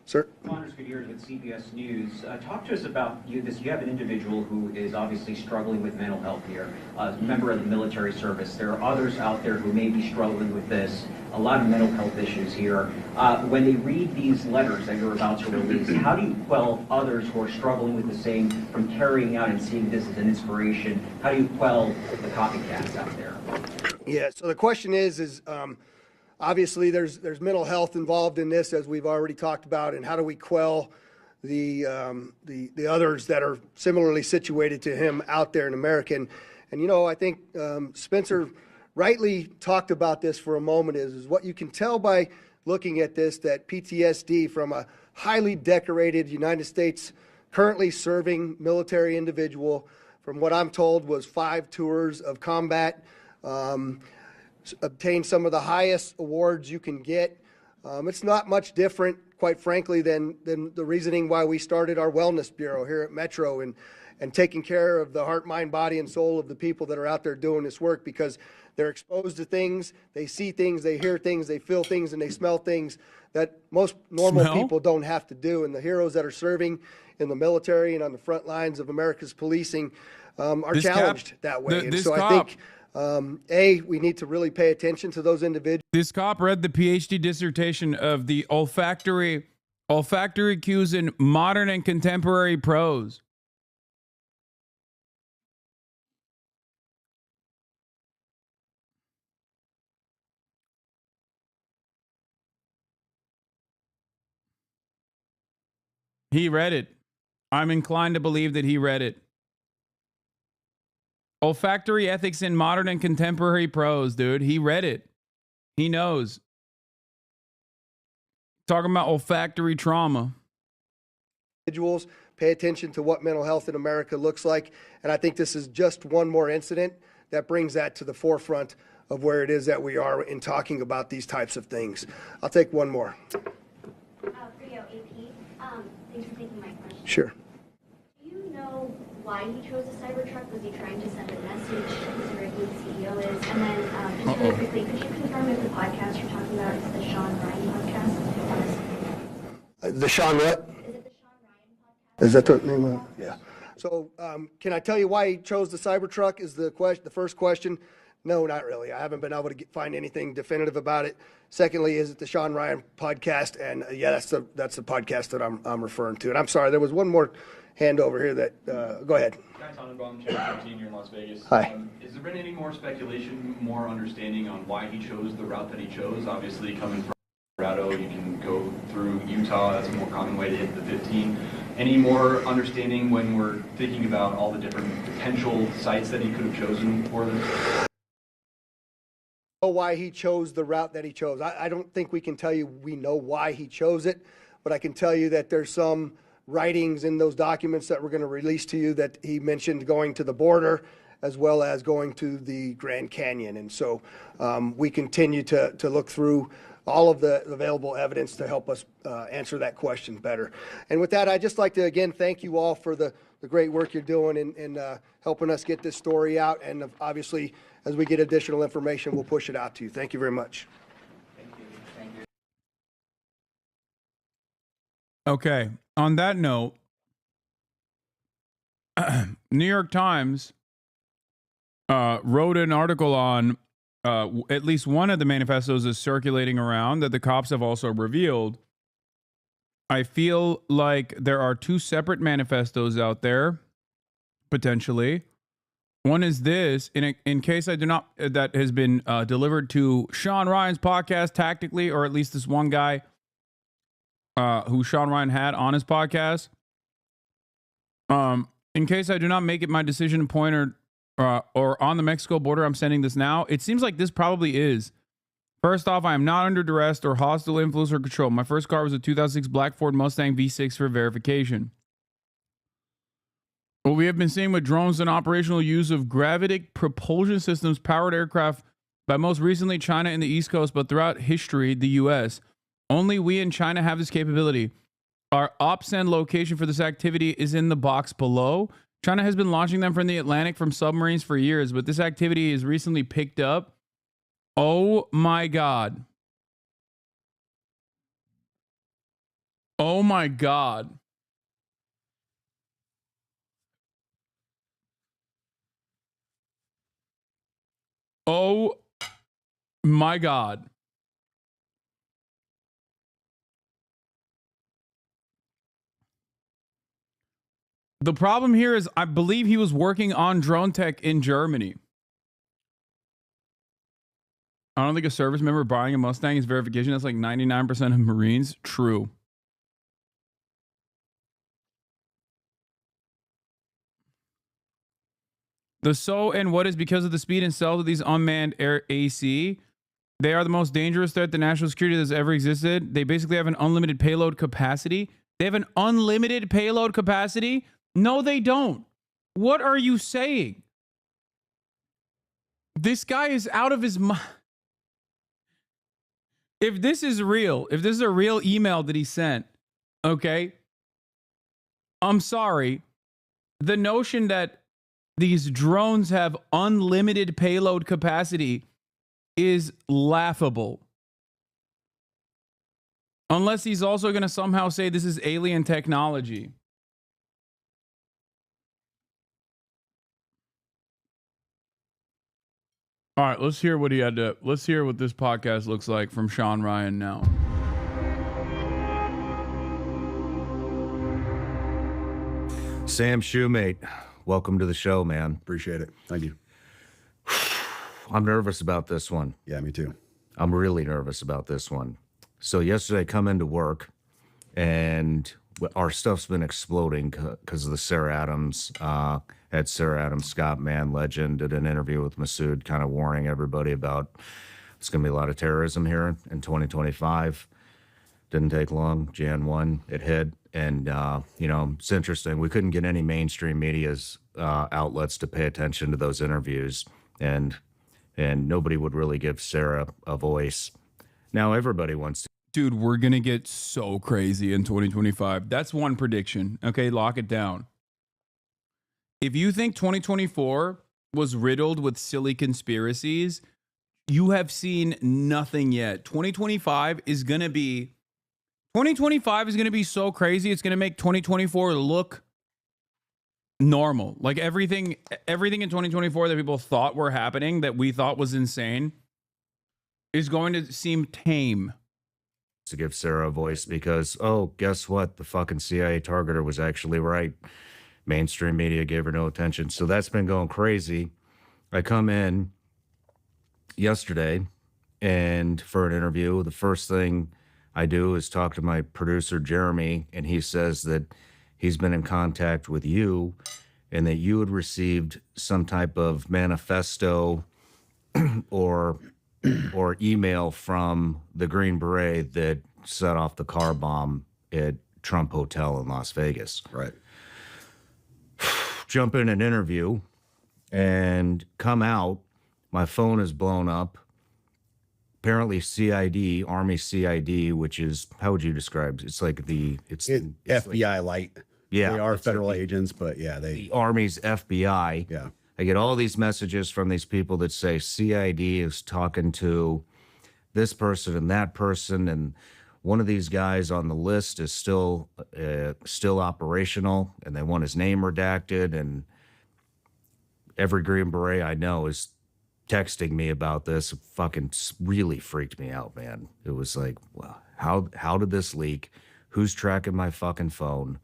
[SPEAKER 2] Sir?
[SPEAKER 12] Anders Gutierrez with CBS News. Talk to us about you have an individual who is obviously struggling with mental health here, a member of the military service. There are others out there who may be struggling with this, a lot of mental health issues here. When they read these letters that you're about to release, how do you quell others who are struggling with the same from carrying out and seeing this as an inspiration? How do you quell the copycats out there?
[SPEAKER 2] Yeah, so the question is obviously there's mental health involved in this, as we've already talked about, and how do we quell the others that are similarly situated to him out there in America? And you know, I think Spencer rightly talked about this for a moment, is what you can tell by looking at this, that PTSD from a highly decorated United States currently serving military individual, from what I'm told was 5 tours of combat, obtained some of the highest awards you can get. It's not much different, quite frankly, than the reasoning why we started our wellness bureau here at Metro and taking care of the heart, mind, body, and soul of the people that are out there doing this work, because they're exposed to things, they see things, they hear things, they feel things, and they smell things that most normal people don't have to do. And the heroes that are serving in the military and on the front lines of America's policing are challenged that way. And so I think we need to really pay attention to those individuals.
[SPEAKER 1] This cop read the PhD dissertation of the olfactory cues in modern and contemporary prose. He read it. I'm inclined to believe that he read it. Olfactory ethics in modern and contemporary prose, dude. He read it. He knows. Talking about olfactory trauma.
[SPEAKER 2] Individuals pay attention to what mental health in America looks like. And I think this is just one more incident that brings that to the forefront of where it is that we are in talking about these types of things. I'll take one more.
[SPEAKER 13] Rio AP, thanks for taking my question.
[SPEAKER 2] Sure.
[SPEAKER 13] Do you know why he chose the Cybertruck? Was he trying to send a message considering who the CEO is? And then just really quickly, could you confirm if the podcast you're talking about is the Sean Ryan podcast?
[SPEAKER 2] The Sean what?
[SPEAKER 13] Is it the Sean Ryan podcast?
[SPEAKER 2] Is that the name of it? Yeah. So can I tell you why he chose the Cybertruck is the first question? No, not really. I haven't been able to find anything definitive about it. Secondly, is it the Sean Ryan podcast? And yeah, that's the podcast that I'm referring to. And I'm sorry, there was one more hand over here that, go ahead.
[SPEAKER 14] Guy Tannenbaum, Channel 13 here in Las Vegas.
[SPEAKER 2] Hi.
[SPEAKER 14] Has there been any more speculation, more understanding on why he chose the route that he chose? Obviously, coming from Colorado, you can go through Utah. That's a more common way to hit the 15. Any more understanding when we're thinking about all the different potential sites that he could have chosen for this?
[SPEAKER 2] Why he chose the route that he chose. I don't think we can tell you we know why he chose it, but I can tell you that there's some writings in those documents that we're going to release to you that he mentioned going to the border as well as going to the Grand Canyon. And so we continue to look through all of the available evidence to help us answer that question better. And with that, I'd just like to, again, thank you all for the great work you're doing in helping us get this story out. And obviously, as we get additional information, we'll push it out to you. Thank you very much.
[SPEAKER 14] Thank you.
[SPEAKER 1] Okay. On that note, New York Times wrote an article on at least one of the manifestos is circulating around that the cops have also revealed. I feel like there are 2 separate manifestos out there, potentially. One is this, in case I do not, that has been delivered to Sean Ryan's podcast tactically, or at least this one guy who Sean Ryan had on his podcast. In case I do not make it my decision point or on the Mexico border, I'm sending this now. It seems like this probably is. First off, I am not under duress or hostile influence or control. My first car was a 2006 black Ford Mustang V6 for verification. What we have been seeing with drones and operational use of gravitic propulsion systems powered aircraft By most recently, China and the East Coast, but throughout history, the U.S. Only we in China have this capability. Our OPSEND location for this activity is in the box below. China has been launching them from the Atlantic from submarines for years, but this activity is recently picked up. Oh my God. Oh my God. Oh my God. The problem here is I believe he was working on drone tech in Germany. I don't think a service member buying a Mustang is verification. That's like 99% of Marines. True. The so and what is because of the speed and stealth of these unmanned air AC. They are the most dangerous threat to national security that's ever existed. They basically have an unlimited payload capacity. They have an unlimited payload capacity? No, they don't. What are you saying? This guy is out of his mind. If this is real, if this is a real email that he sent, okay, I'm sorry. The notion that these drones have unlimited payload capacity is laughable. Unless he's also going to somehow say this is alien technology. All right, let's hear what he had to. Let's hear what this podcast looks like from Sean Ryan now.
[SPEAKER 8] Sam Shoemate, welcome to the show, man.
[SPEAKER 15] Appreciate it. Thank you.
[SPEAKER 8] I'm nervous about this one.
[SPEAKER 15] Yeah, me too.
[SPEAKER 8] I'm really nervous about this one. So yesterday I come into work and our stuff's been exploding because of the Sarah Adams. Had Sarah Adams, Scott Mann, legend, did an interview with Masood, kind of warning everybody about it's going to be a lot of terrorism here in 2025. Didn't take long. Jan 1, it hit. And, you know, it's interesting. We couldn't get any mainstream media's outlets to pay attention to those interviews. And nobody would really give Sarah a voice. Now everybody wants to.
[SPEAKER 1] Dude, we're going to get so crazy in 2025. That's one prediction. Okay, lock it down. If you think 2024 was riddled with silly conspiracies, you have seen nothing yet. 2025 is going to be so crazy. It's going to make 2024 look normal. Like everything in 2024 that people thought were happening, that we thought was insane, is going to seem tame.
[SPEAKER 8] To give Sarah a voice because, oh, guess what? The fucking CIA targeter was actually right. Mainstream media gave her no attention. So that's been going crazy. I come in yesterday and for an interview, the first thing I do is talk to my producer, Jeremy, and he says that he's been in contact with you and that you had received some type of manifesto or email from the Green Beret that set off the car bomb at Trump Hotel in Las Vegas.
[SPEAKER 15] Right.
[SPEAKER 8] Jump in an interview and come out. My phone is blown up. Apparently CID, Army CID, which is, how would you describe it? It's like it's
[SPEAKER 15] FBI light.
[SPEAKER 8] Yeah.
[SPEAKER 15] They are federal agents, but yeah,
[SPEAKER 8] the Army's FBI.
[SPEAKER 15] Yeah.
[SPEAKER 8] I get all these messages from these people that say CID is talking to this person and that person, and one of these guys on the list is still operational, and they want his name redacted. And every Green Beret I know is texting me about this. It fucking really freaked me out, man. It was like, well, how did this leak? Who's tracking my fucking phone?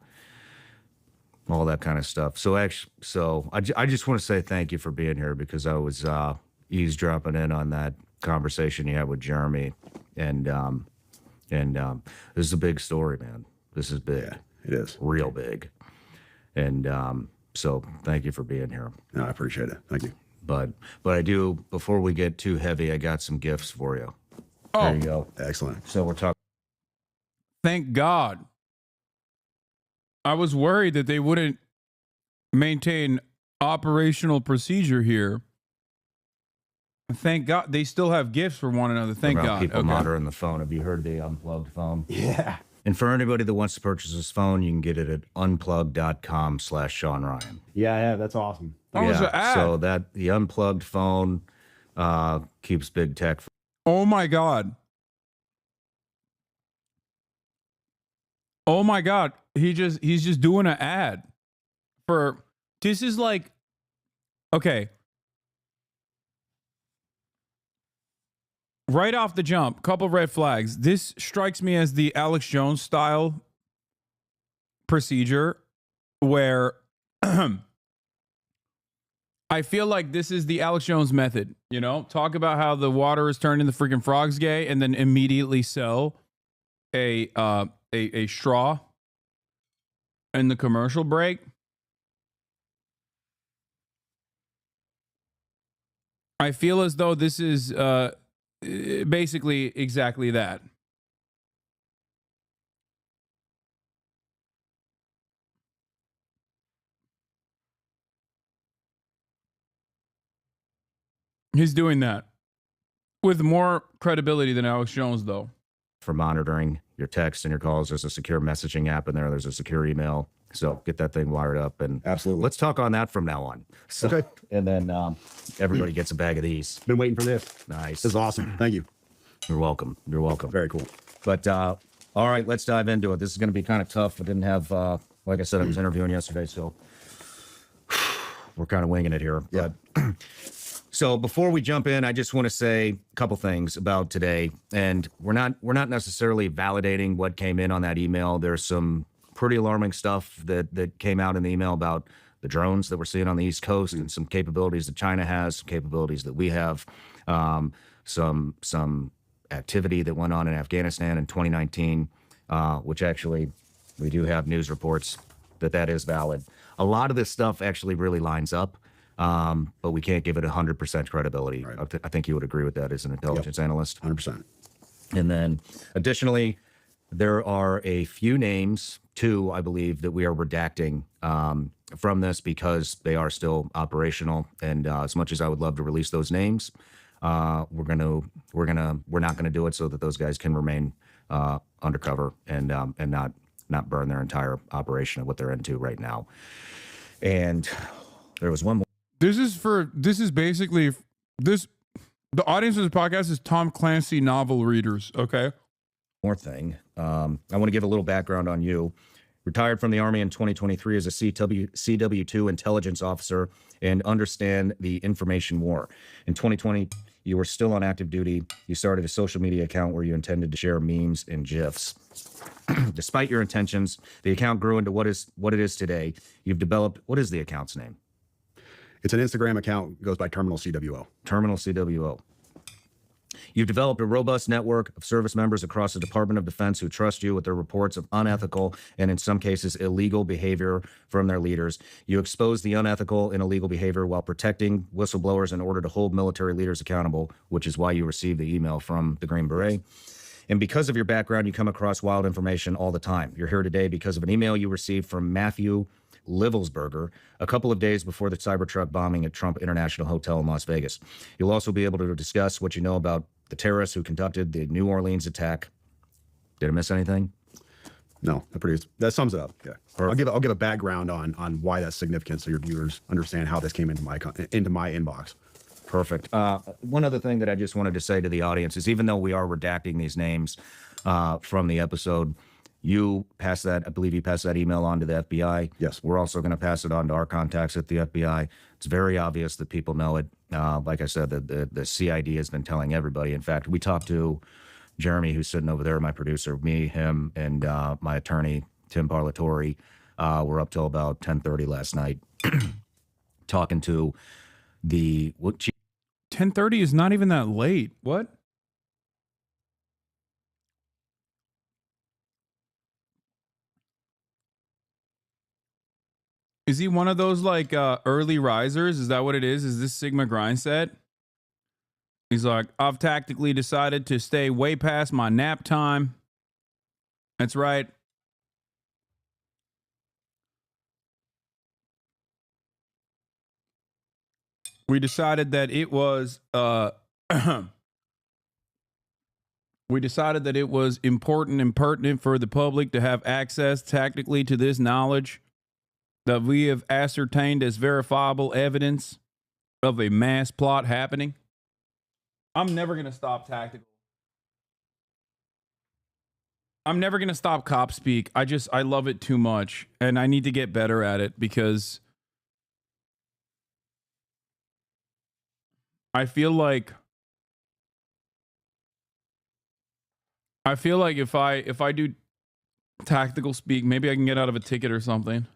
[SPEAKER 8] All that kind of stuff. So I just want to say thank you for being here because I was eavesdropping in on that conversation you had with Jeremy, and this is a big story, man. This is big.
[SPEAKER 15] Yeah, it is
[SPEAKER 8] real big, and so thank you for being here.
[SPEAKER 15] No, I appreciate it. Thank you.
[SPEAKER 8] But I do. Before we get too heavy, I got some gifts for you.
[SPEAKER 1] Oh,
[SPEAKER 8] there you go.
[SPEAKER 15] Excellent.
[SPEAKER 8] So we're talking.
[SPEAKER 1] Thank God. I was worried that they wouldn't maintain operational procedure here. Thank God they still have gifts for one another. Thank
[SPEAKER 8] About
[SPEAKER 1] God.
[SPEAKER 8] people
[SPEAKER 1] Okay.
[SPEAKER 8] monitoring the phone. Have you heard the unplugged phone?
[SPEAKER 15] Yeah.
[SPEAKER 8] And for anybody that wants to purchase this phone, you can get it at unplugged.com/Sean Ryan.
[SPEAKER 15] Yeah, that's awesome.
[SPEAKER 8] So that the unplugged phone keeps big tech.
[SPEAKER 1] Oh my God. Oh my God. He's just doing an ad for, this is like, okay. Right off the jump, couple red flags. This strikes me as the Alex Jones style procedure where I feel like this is the Alex Jones method, you know? Talk about how the water is turned into freaking frogs gay and then immediately sell a straw in the commercial break. I feel as though this is basically exactly that. He's doing that with more credibility than Alex Jones, though.
[SPEAKER 8] For monitoring your texts and your calls. There's a secure messaging app in there. There's a secure email. So get that thing wired up. And
[SPEAKER 15] absolutely,
[SPEAKER 8] let's talk on that from now on. So,
[SPEAKER 15] okay.
[SPEAKER 8] And then everybody gets a bag of these.
[SPEAKER 15] Been waiting for this.
[SPEAKER 8] Nice.
[SPEAKER 15] This is awesome. Thank you.
[SPEAKER 8] You're welcome. You're welcome.
[SPEAKER 15] Very cool.
[SPEAKER 8] But all right, let's dive into it. This is going to be kind of tough. I didn't have, like I said, I was interviewing yesterday, so we're kind of winging it here.
[SPEAKER 15] Yeah.
[SPEAKER 8] But so before we jump in, I just want to say a couple things about today. And we're not necessarily validating what came in on that email. There's some pretty alarming stuff that came out in the email about the drones that we're seeing on the East Coast and some capabilities that China has, some capabilities that we have, some activity that went on in Afghanistan in 2019, which actually we do have news reports that is valid. A lot of this stuff actually really lines up. But we can't give it 100% credibility. Right. I think you would agree with that as an intelligence analyst.
[SPEAKER 15] 100%.
[SPEAKER 8] And then additionally, there are a few names, two, I believe, that we are redacting from this because they are still operational. And as much as I would love to release those names, we're not gonna do it so that those guys can remain undercover and not burn their entire operation of what they're into right now. And there was one more.
[SPEAKER 1] The audience of this podcast is Tom Clancy novel readers, okay?
[SPEAKER 8] More thing. I want to give a little background on you. Retired from the Army in 2023 as a CW2 intelligence officer and understand the information war. In 2020, you were still on active duty. You started a social media account where you intended to share memes and GIFs. Despite your intentions, the account grew into what it is today. You've developed, what is the account's name?
[SPEAKER 15] It's an Instagram account, goes by Terminal CWO.
[SPEAKER 8] Terminal CWO. You've developed a robust network of service members across the Department of Defense who trust you with their reports of unethical and, in some cases, illegal behavior from their leaders. You expose the unethical and illegal behavior while protecting whistleblowers in order to hold military leaders accountable, which is why you received the email from the Green Beret. And because of your background, you come across wild information all the time. You're here today because of an email you received from Matthew Livelsberger a couple of days before the Cybertruck bombing at Trump International Hotel in Las Vegas. You'll also be able to discuss what you know about the terrorists who conducted the New Orleans attack. Did I miss anything?
[SPEAKER 15] No, that sums it up. Yeah, I'll give a background on why that's significant, so your viewers understand how this came into my inbox.
[SPEAKER 8] Perfect. One other thing that I just wanted to say to the audience is, even though we are redacting these names from the episode, I believe you passed that email on to the FBI.
[SPEAKER 15] Yes.
[SPEAKER 8] We're also going to pass it on to our contacts at the FBI. It's very obvious that people know it. Like I said, the CID has been telling everybody. In fact, we talked to Jeremy, who's sitting over there, my producer, me, him, and my attorney, Tim Parlatore. We're up till about 10:30 last night talking to the...
[SPEAKER 1] 10:30 is not even that late. What? Is he one of those like early risers? Is that what it is? Is this Sigma grind set? He's like, I've tactically decided to stay way past my nap time. That's right. we decided that it was we decided that it was important and pertinent for the public to have access tactically to this knowledge that we have ascertained as verifiable evidence of a mass plot happening. I'm never going to stop tactical. I'm never going to stop cop speak. I love it too much, and I need to get better at it because I feel like if I do tactical speak, maybe I can get out of a ticket or something.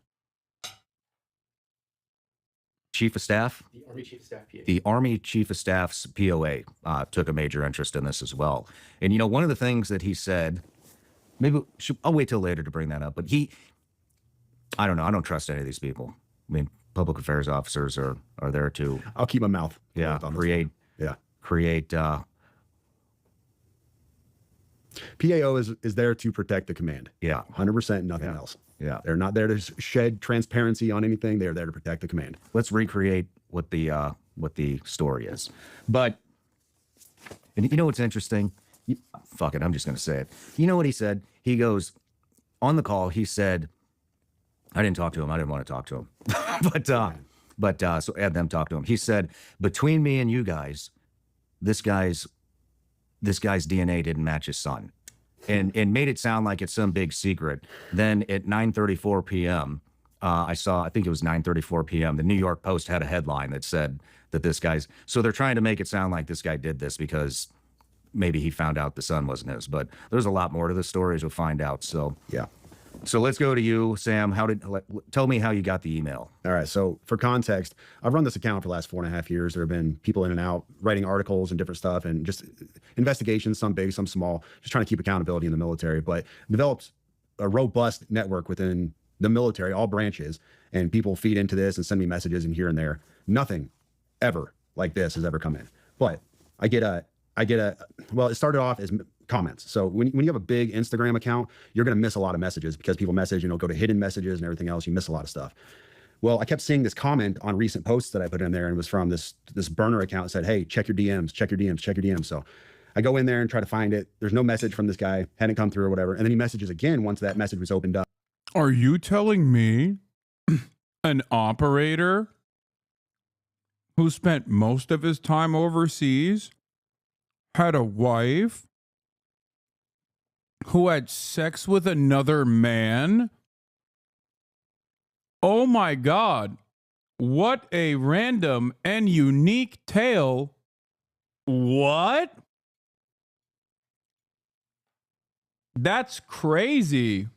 [SPEAKER 8] Chief of Staff?
[SPEAKER 16] The Army Chief of Staff PA.
[SPEAKER 8] The Army Chief of Staff's POA took a major interest in this as well. And, you know, one of the things that he said, I'll wait till later to bring that up, but I don't know. I don't trust any of these people. I mean, public affairs officers are there to...
[SPEAKER 15] I'll keep my mouth.
[SPEAKER 8] Yeah, create...
[SPEAKER 15] PAO is there to protect the command.
[SPEAKER 8] Yeah.
[SPEAKER 15] 100%, nothing else.
[SPEAKER 8] Yeah.
[SPEAKER 15] They're not there to shed transparency on anything. They're there to protect the command.
[SPEAKER 8] Let's recreate what the story is. But, and you know what's interesting? Fuck it, I'm just going to say it. You know what he said? He goes, on the call, he said, I didn't talk to him. I didn't want to talk to him. So had them talk to him. He said, between me and you guys, this guy's DNA didn't match his son. And made it sound like it's some big secret. Then at 9:34 p.m., I think it was 9:34 p.m., the New York Post had a headline that said that this guy's... So they're trying to make it sound like this guy did this because maybe he found out the son wasn't his. But there's a lot more to the story, as you'll find out. So,
[SPEAKER 15] yeah.
[SPEAKER 8] So let's go to you, Sam. Tell me how you got the email.
[SPEAKER 15] All right. So for context, I've run this account for the last 4.5 years. There have been people in and out writing articles and different stuff and just investigations, some big, some small, just trying to keep accountability in the military, but developed a robust network within the military, all branches, and people feed into this and send me messages and here and there. Nothing ever like this has ever come in. But I get a, well, it started off as comments. So when you have a big Instagram account, you're going to miss a lot of messages because people message, go to hidden messages and everything else. You miss a lot of stuff. Well, I kept seeing this comment on recent posts that I put in there, and it was from this burner account that said, hey, check your DMs, check your DMs, check your DMs. So I go in there and try to find it. There's no message from this guy, hadn't come through or whatever. And then he messages again once that message was opened up.
[SPEAKER 1] Are you telling me an operator who spent most of his time overseas had a wife who had sex with another man? Oh my God. What a random and unique tale. What? That's crazy.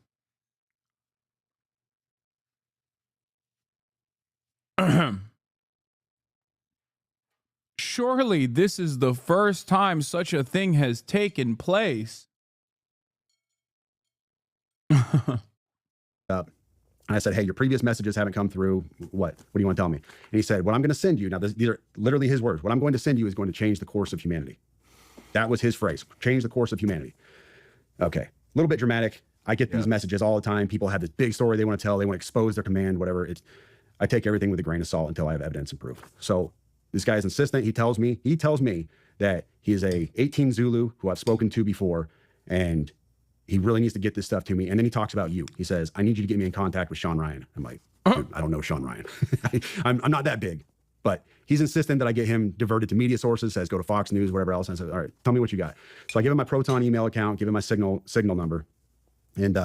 [SPEAKER 1] Surely this is the first time such a thing has taken place.
[SPEAKER 15] And I said, hey, your previous messages haven't come through. What do you want to tell me? And he said, what I'm going to send you, now these are literally his words, what I'm going to send you is going to change the course of humanity. That was his phrase, change the course of humanity. Okay, a little bit dramatic. I get these messages all the time. People have this big story they want to tell. They want to expose their command, whatever. I take everything with a grain of salt until I have evidence and proof. So this guy is insistent. He tells me that he is a 18 Zulu who I've spoken to before, and he really needs to get this stuff to me. And then he talks about you. He says, I need you to get me in contact with Sean Ryan. I'm like, dude, I don't know Sean Ryan. I'm not that big. But he's insistent that I get him diverted to media sources, says go to Fox News, whatever else. And I said, all right, tell me what you got. So I give him my Proton email account, give him my signal number. And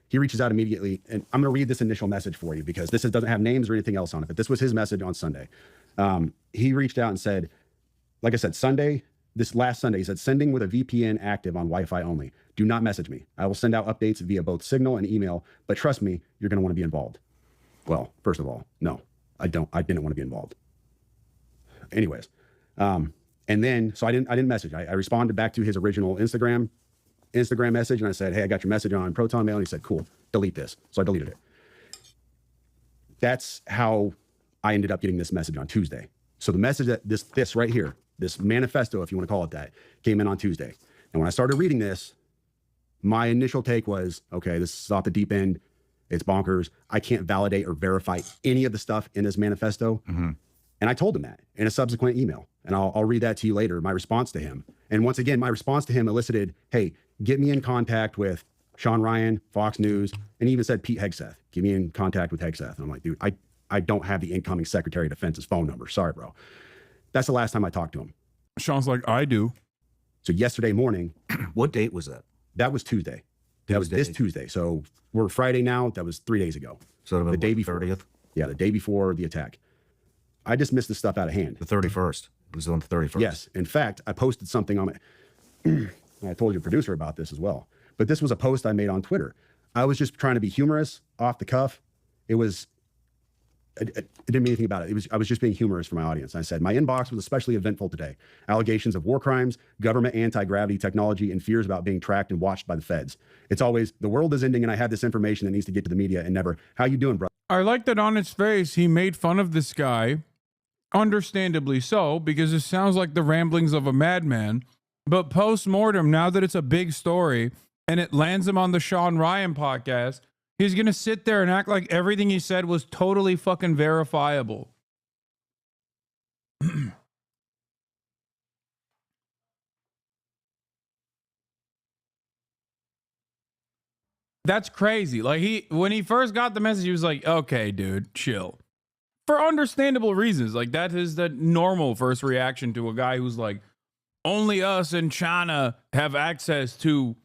[SPEAKER 15] he reaches out immediately. And I'm going to read this initial message for you because this doesn't have names or anything else on it. But this was his message on Sunday. He reached out and said, like I said, this last Sunday, he said, sending with a VPN active on Wi-Fi only. Do not message me. I will send out updates via both signal and email, but trust me, you're going to want to be involved. Well, first of all, no, I didn't want to be involved. Anyways. And then, so I didn't message. I responded back to his original Instagram message. And I said, hey, I got your message on Proton Mail. And he said, cool, delete this. So I deleted it. That's how I ended up getting this message on Tuesday. So the message that this right here, this manifesto, if you want to call it that, came in on Tuesday. And when I started reading this, my initial take was, okay, this is off the deep end. It's bonkers. I can't validate or verify any of the stuff in this manifesto. And I told him that in a subsequent email. And I'll read that to you later, my response to him. And once again, my response to him elicited, hey, get me in contact with Sean Ryan, Fox News, and he even said Pete Hegseth. Get me in contact with Hegseth. And I'm like, dude, I don't have the incoming Secretary of Defense's phone number. Sorry, bro. That's the last time I talked to him.
[SPEAKER 1] Sean's like, I do.
[SPEAKER 15] So yesterday morning.
[SPEAKER 8] What date was that?
[SPEAKER 15] That was Tuesday. That was this Tuesday. So we're Friday now. That was 3 days ago.
[SPEAKER 8] So
[SPEAKER 15] the day before.
[SPEAKER 8] 30th?
[SPEAKER 15] Yeah, the day before the attack. I dismissed this stuff out of hand.
[SPEAKER 8] The 31st. It was on the 31st.
[SPEAKER 15] Yes. In fact, I posted something on my... I told your producer about this as well. But this was a post I made on Twitter. I was just trying to be humorous, off the cuff. It was... I didn't mean anything about it. I was just being humorous for my audience. I said, my inbox was especially eventful today. Allegations of war crimes, government anti-gravity technology, and fears about being tracked and watched by the feds. It's always, the world is ending and I have this information that needs to get to the media, and never, how you doing, bro?
[SPEAKER 1] I like that on its face, he made fun of this guy. Understandably so, because it sounds like the ramblings of a madman. But post-mortem, now that it's a big story and it lands him on the Sean Ryan podcast, he's going to sit there and act like everything he said was totally fucking verifiable. That's crazy. Like when he first got the message, he was like, okay, dude, chill. For understandable reasons. Like that is the normal first reaction to a guy who's like, only us in China have access to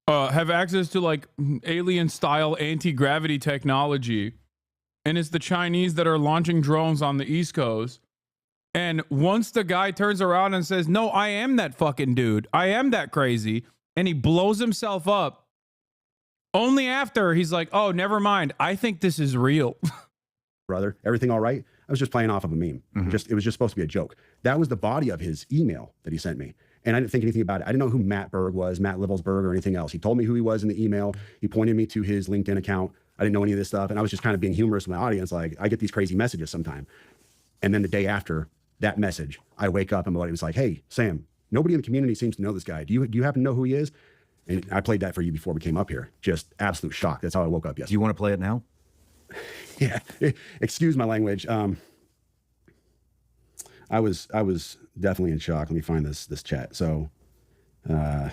[SPEAKER 1] like alien style anti-gravity technology. And it's the Chinese that are launching drones on the East Coast. And once the guy turns around and says, no, I am that fucking dude. I am that crazy. And he blows himself up. Only after he's like, oh, never mind. I think this is real.
[SPEAKER 15] Brother, everything all right? I was just playing off of a meme. It was just supposed to be a joke. That was the body of his email that he sent me. And I didn't think anything about it. I didn't know who Matt Berg was, Matt Livelsberg, or anything else. He told me who he was in the email. He pointed me to his LinkedIn account. I didn't know any of this stuff. And I was just kind of being humorous with my audience. Like, I get these crazy messages sometime. And then the day after that message, I wake up and my buddy was like, hey, Sam, nobody in the community seems to know this guy. Do you happen to know who he is? And I played that for you before we came up here. Just absolute shock. That's how I woke up yesterday.
[SPEAKER 8] Do you want to play it now?
[SPEAKER 15] Yeah. Excuse my language. I was definitely in shock. Let me find this chat. So,
[SPEAKER 8] while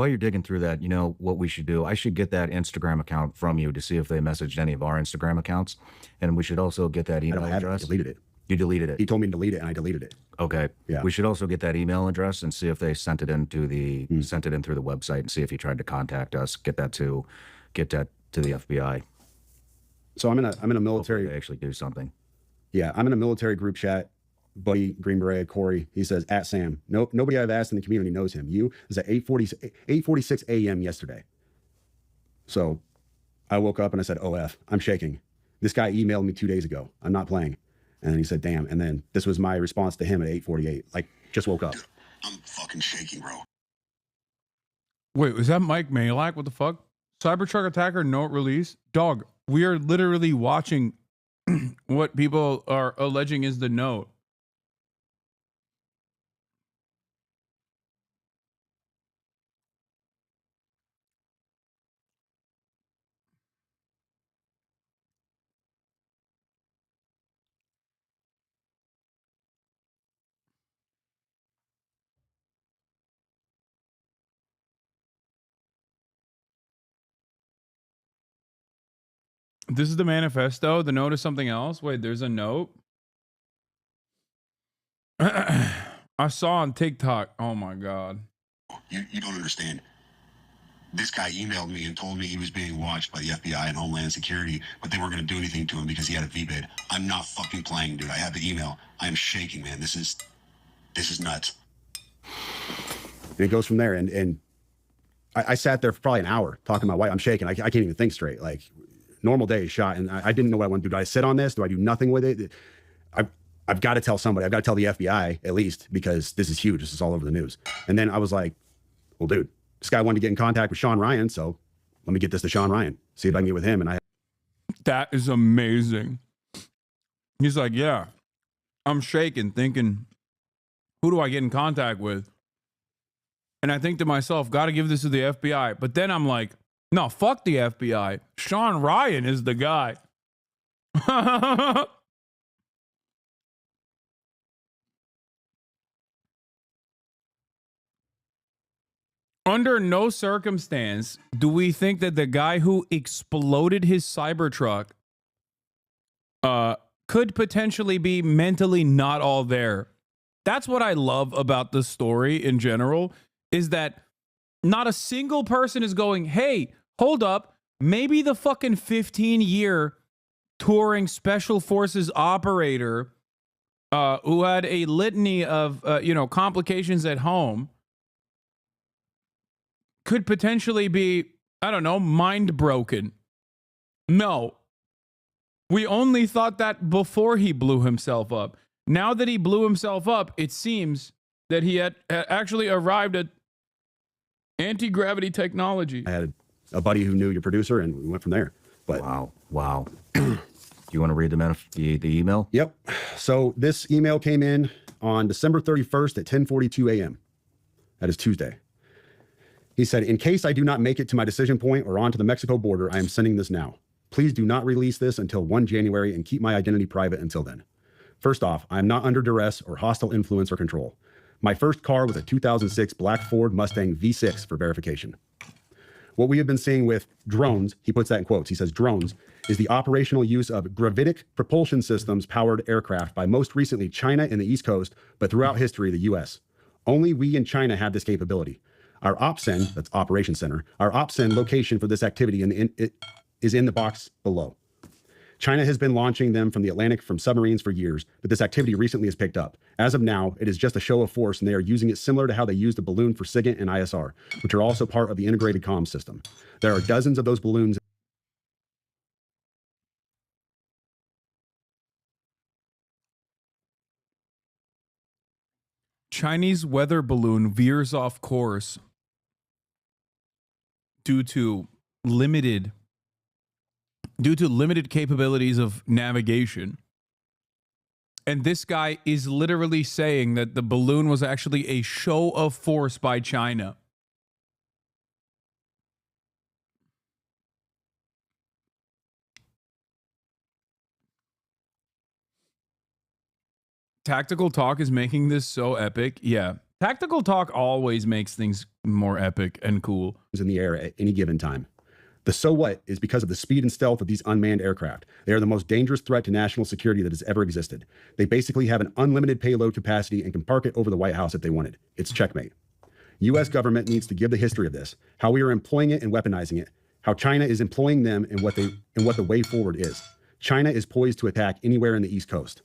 [SPEAKER 8] you're digging through that, you know what we should do? I should get that Instagram account from you to see if they messaged any of our Instagram accounts. And we should also get that email address.
[SPEAKER 15] I deleted it.
[SPEAKER 8] You deleted it?
[SPEAKER 15] He told me to delete it and I deleted it.
[SPEAKER 8] Okay.
[SPEAKER 15] Yeah.
[SPEAKER 8] We should also get that email address and see if they sent it into sent it in through the website and see if he tried to contact us, get that to the FBI.
[SPEAKER 15] So I'm in a military.
[SPEAKER 8] Hopefully they actually do something.
[SPEAKER 15] Yeah, I'm in a military group chat. Buddy Green Beret Corey, he says, at Sam. Nope, nobody I've asked in the community knows him. You is at 8:46 a.m. yesterday. So I woke up and I said, OF, I'm shaking. This guy emailed me 2 days ago. I'm not playing. And then he said, damn. And then this was my response to him at 8:48. Like, just woke up.
[SPEAKER 16] Dude, I'm fucking shaking, bro.
[SPEAKER 1] Wait, was that Mike Malak? What the fuck? Cybertruck attacker note release? Dog, we are literally watching what people are alleging is the note. This is the manifesto. The note is something else. Wait, there's a note. I saw on TikTok. Oh my God.
[SPEAKER 16] You don't understand. This guy emailed me and told me he was being watched by the FBI and Homeland Security, but they weren't going to do anything to him because he had a VBID. I'm not fucking playing, dude. I have the email. I am shaking, man. This is nuts.
[SPEAKER 15] And it goes from there. And I sat there for probably an hour talking to my wife. I'm shaking. I can't even think straight. Like, normal day shot. And I didn't know what I want to do. Do I sit on this? Do I do nothing with it? I've got to tell somebody. I've got to tell the FBI at least, because this is huge. This is all over the news. And then I was like, well, dude, this guy wanted to get in contact with Sean Ryan. So let me get this to Sean Ryan, see if I can get with him. And
[SPEAKER 1] that is amazing. He's like, yeah, I'm shaking, thinking, who do I get in contact with? And I think to myself, got to give this to the FBI. But then I'm like, no, fuck the FBI. Sean Ryan is the guy. Under no circumstance do we think that the guy who exploded his Cybertruck could potentially be mentally not all there. That's what I love about the story in general, is that not a single person is going, hey, hold up, maybe the fucking 15-year touring special forces operator who had a litany of complications at home could potentially be, I don't know, mind broken. No. We only thought that before he blew himself up. Now that he blew himself up, it seems that he had actually arrived at anti-gravity technology.
[SPEAKER 15] I had a buddy who knew your producer, and we went from there. But
[SPEAKER 8] wow. Do you want to read the email?
[SPEAKER 15] Yep. So this email came in on December 31st at 10:42 a.m. That is Tuesday. He said, in case I do not make it to my decision point or onto the Mexico border, I am sending this now. Please do not release this until 1 January and keep my identity private until then. First off, I am not under duress or hostile influence or control. My first car was a 2006 black Ford Mustang V6 for verification. What we have been seeing with drones, he puts that in quotes, he says drones, is the operational use of gravitic propulsion systems powered aircraft by most recently China and the East Coast, but throughout history, the US. Only we in China have this capability. Our OPSEN, that's Operation Center, our OPSEN location for this activity is in the box below. China has been launching them from the Atlantic from submarines for years, but this activity recently has picked up. As of now, it is just a show of force, and they are using it similar to how they used a balloon for SIGINT and ISR, which are also part of the integrated comms system. There are dozens of those balloons.
[SPEAKER 1] Chinese weather balloon veers off course due to limited capabilities of navigation. And this guy is literally saying that the balloon was actually a show of force by China. Tactical Talk is making this so epic. Yeah. Tactical Talk always makes things more epic and cool.
[SPEAKER 15] In the air at any given time. The so what is because of the speed and stealth of these unmanned aircraft. They are the most dangerous threat to national security that has ever existed. They basically have an unlimited payload capacity and can park it over the White House if they wanted. It's checkmate. U.S. government needs to give the history of this, how we are employing it and weaponizing it, how China is employing them, and what the way forward is. China is poised to attack anywhere in the East Coast.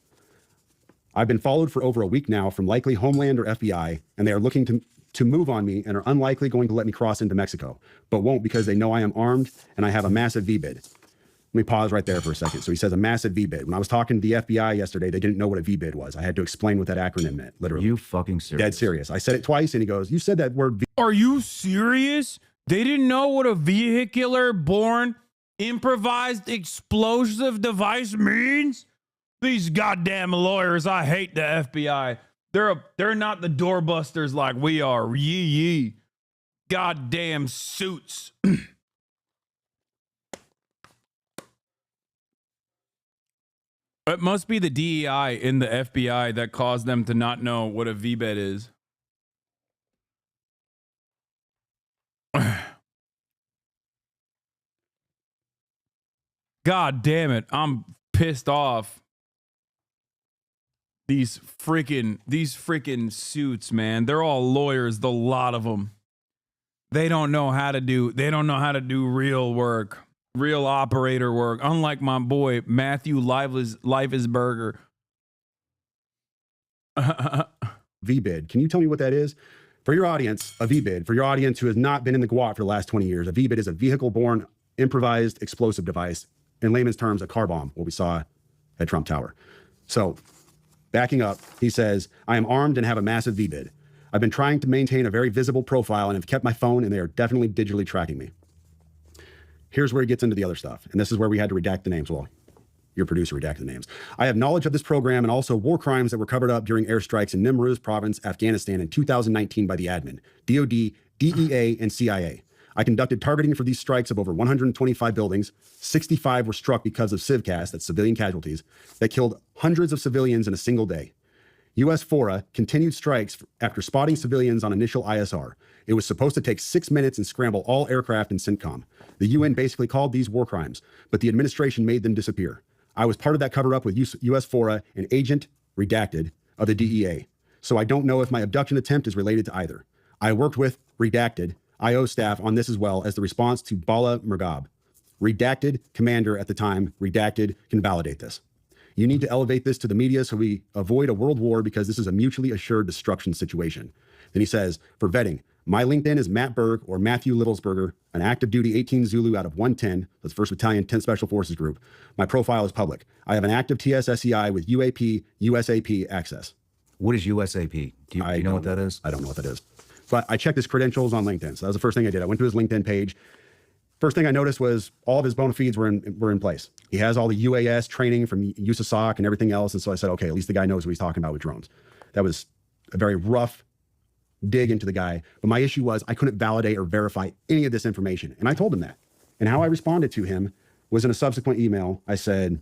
[SPEAKER 15] I've been followed for over a week now from likely Homeland or FBI, and they are looking to move on me and are unlikely going to let me cross into Mexico, but won't because they know I am armed and I have a massive VBID. Let me pause right there for a second. So he says a massive VBID. When I was talking to the FBI yesterday, they didn't know what a VBID was. I had to explain what that acronym meant, literally.
[SPEAKER 8] You fucking serious?
[SPEAKER 15] Dead serious. I said it twice and he goes, you said that word.
[SPEAKER 1] Are you serious? They didn't know what a vehicular born improvised explosive device means? These goddamn lawyers, I hate the FBI. They're not the doorbusters like we are. Yee. Goddamn suits. It must be the DEI in the FBI that caused them to not know what a VBED is. God damn it. I'm pissed off. These freaking suits, man. They're all lawyers, the lot of them. They don't know how to do real work, real operator work. Unlike my boy Matthew Liveisberger.
[SPEAKER 15] VBID. Can you tell me what that is? For your audience, a VBID, for your audience who has not been in the GWOT for the last 20 years, a VBID is a vehicle-borne improvised explosive device. In layman's terms, a car bomb, what we saw at Trump Tower. So, backing up, he says, I am armed and have a massive VBID. I've been trying to maintain a very visible profile and have kept my phone, and they are definitely digitally tracking me. Here's where he gets into the other stuff. And this is where we had to redact the names. Well, your producer redacted the names. I have knowledge of this program and also war crimes that were covered up during airstrikes in Nimruz province, Afghanistan in 2019 by the admin, DOD, DEA, and CIA. I conducted targeting for these strikes of over 125 buildings. 65 were struck because of civcas, that's civilian casualties, that killed hundreds of civilians in a single day. U.S. FORA continued strikes after spotting civilians on initial ISR. It was supposed to take 6 minutes and scramble all aircraft and CENTCOM. The UN basically called these war crimes, but the administration made them disappear. I was part of that cover-up with U.S. FORA, an agent, redacted, of the DEA. So I don't know if my abduction attempt is related to either. I worked with redacted IO staff on this as well as the response to Bala Murgab. Redacted commander at the time, redacted can validate this. You need to elevate this to the media so we avoid a world war because this is a mutually assured destruction situation. Then he says, for vetting, my LinkedIn is Matt Berg or Matthew Littlesberger, an active duty 18 Zulu out of 110, that's 1st Battalion 10th Special Forces Group. My profile is public. I have an active TSSCI with UAP, USAP access.
[SPEAKER 8] What is USAP? Do you know what that is?
[SPEAKER 15] I don't know what that is. But I checked his credentials on LinkedIn. So that was the first thing I did. I went to his LinkedIn page. First thing I noticed was all of his bona fides were in place. He has all the UAS training from USASOC and everything else. And so I said, okay, at least the guy knows what he's talking about with drones. That was a very rough dig into the guy. But my issue was I couldn't validate or verify any of this information. And I told him that. And how I responded to him was in a subsequent email. I said,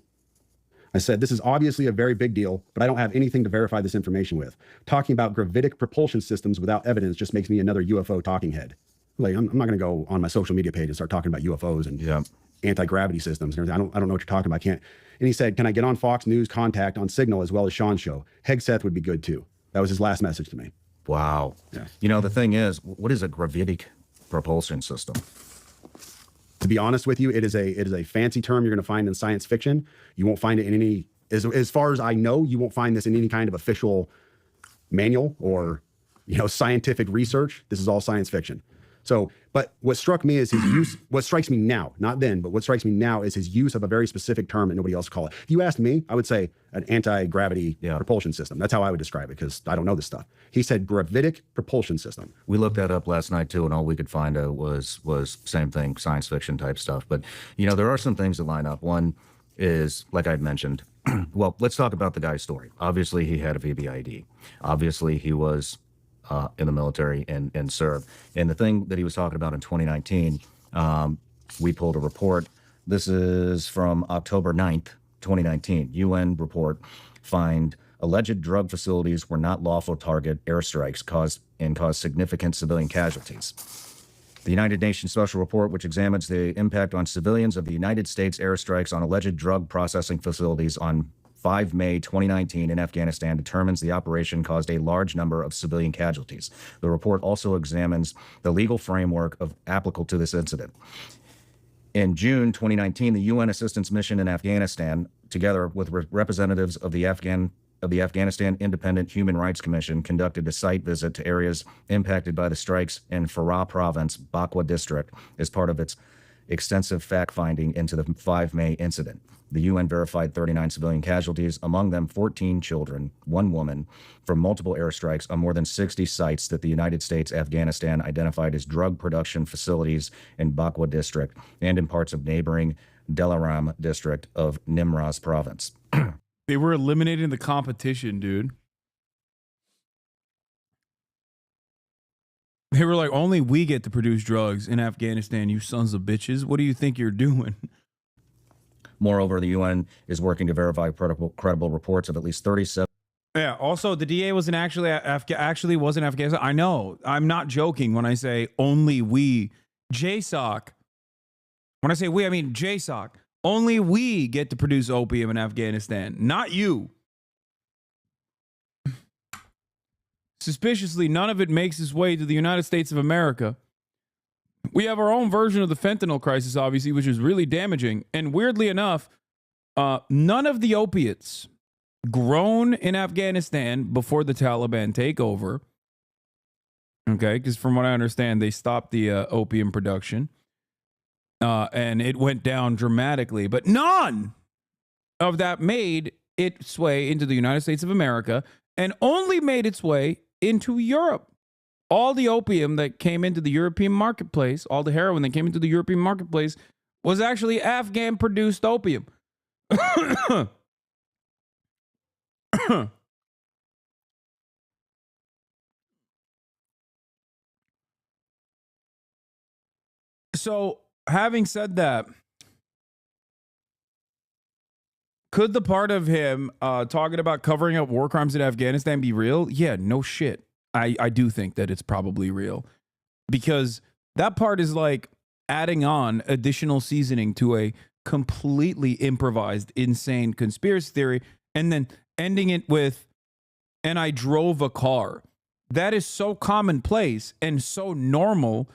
[SPEAKER 15] this is obviously a very big deal, but I don't have anything to verify this information with. Talking about gravitic propulsion systems without evidence just makes me another UFO talking head. Like, I'm not going to go on my social media page and start talking about UFOs and anti-gravity systems and everything. I don't know what you're talking about. I can't. And he said, can I get on Fox News Contact on Signal as well as Sean's show? Hegseth would be good too. That was his last message to me.
[SPEAKER 8] Wow.
[SPEAKER 15] Yeah.
[SPEAKER 8] You know, the thing is, what is a gravitic propulsion system?
[SPEAKER 15] To be honest with you, it is a fancy term you're going to find in science fiction. You won't find it in any, as far as I know, you won't find this in any kind of official manual or, scientific research. This is all science fiction. So, but what struck me is his use, what strikes me now, not then, but what strikes me now is his use of a very specific term that nobody else call it. If you asked me, I would say an anti-gravity propulsion system. That's how I would describe it because I don't know this stuff. He said gravitic propulsion system.
[SPEAKER 8] We looked that up last night too, and all we could find was same thing, science fiction type stuff. But, there are some things that line up. One is, like I'd mentioned, well, let's talk about the guy's story. Obviously, he had a VBID. Obviously, he was in the military and served. And the thing that he was talking about in 2019, we pulled a report. This is from October 9th, 2019. UN report find alleged drug facilities were not lawful target airstrikes caused significant civilian casualties. The United Nations Special Report, which examines the impact on civilians of the United States airstrikes on alleged drug processing facilities on 5 May 2019 in Afghanistan, determines the operation caused a large number of civilian casualties. The report also examines the legal framework applicable to this incident. In June 2019, the UN Assistance Mission in Afghanistan, together with representatives of the Afghanistan Independent Human Rights Commission, conducted a site visit to areas impacted by the strikes in Farah Province, Bakwa District, as part of its extensive fact-finding into the 5 May incident. The UN verified 39 civilian casualties, among them 14 children, 1 woman, from multiple airstrikes on more than 60 sites that the United States, Afghanistan identified as drug production facilities in Bakwa District and in parts of neighboring Delaram District of Nimraz Province.
[SPEAKER 1] They were eliminating the competition, dude. They were like, only we get to produce drugs in Afghanistan, you sons of bitches. What do you think you're doing?
[SPEAKER 8] Moreover, the UN is working to verify credible reports of at least 37.
[SPEAKER 1] Yeah. Also, the DA wasn't actually wasn't Afghanistan. I know. I'm not joking when I say only we, JSOC. When I say we, I mean JSOC. Only we get to produce opium in Afghanistan, not you. Suspiciously, none of it makes its way to the United States of America. We have our own version of the fentanyl crisis, obviously, which is really damaging. And weirdly enough, none of the opiates grown in Afghanistan before the Taliban takeover, okay, because from what I understand, they stopped the opium production, and it went down dramatically. But none of that made its way into the United States of America and only made its way into Europe. All the opium that came into the European marketplace, all the heroin that came into the European marketplace was actually Afghan-produced opium. So having said that, could the part of him talking about covering up war crimes in Afghanistan be real? Yeah, no shit. I do think that it's probably real, because that part is like adding on additional seasoning to a completely improvised, insane conspiracy theory, and then ending it with, and I drove a car. That is so commonplace and so normal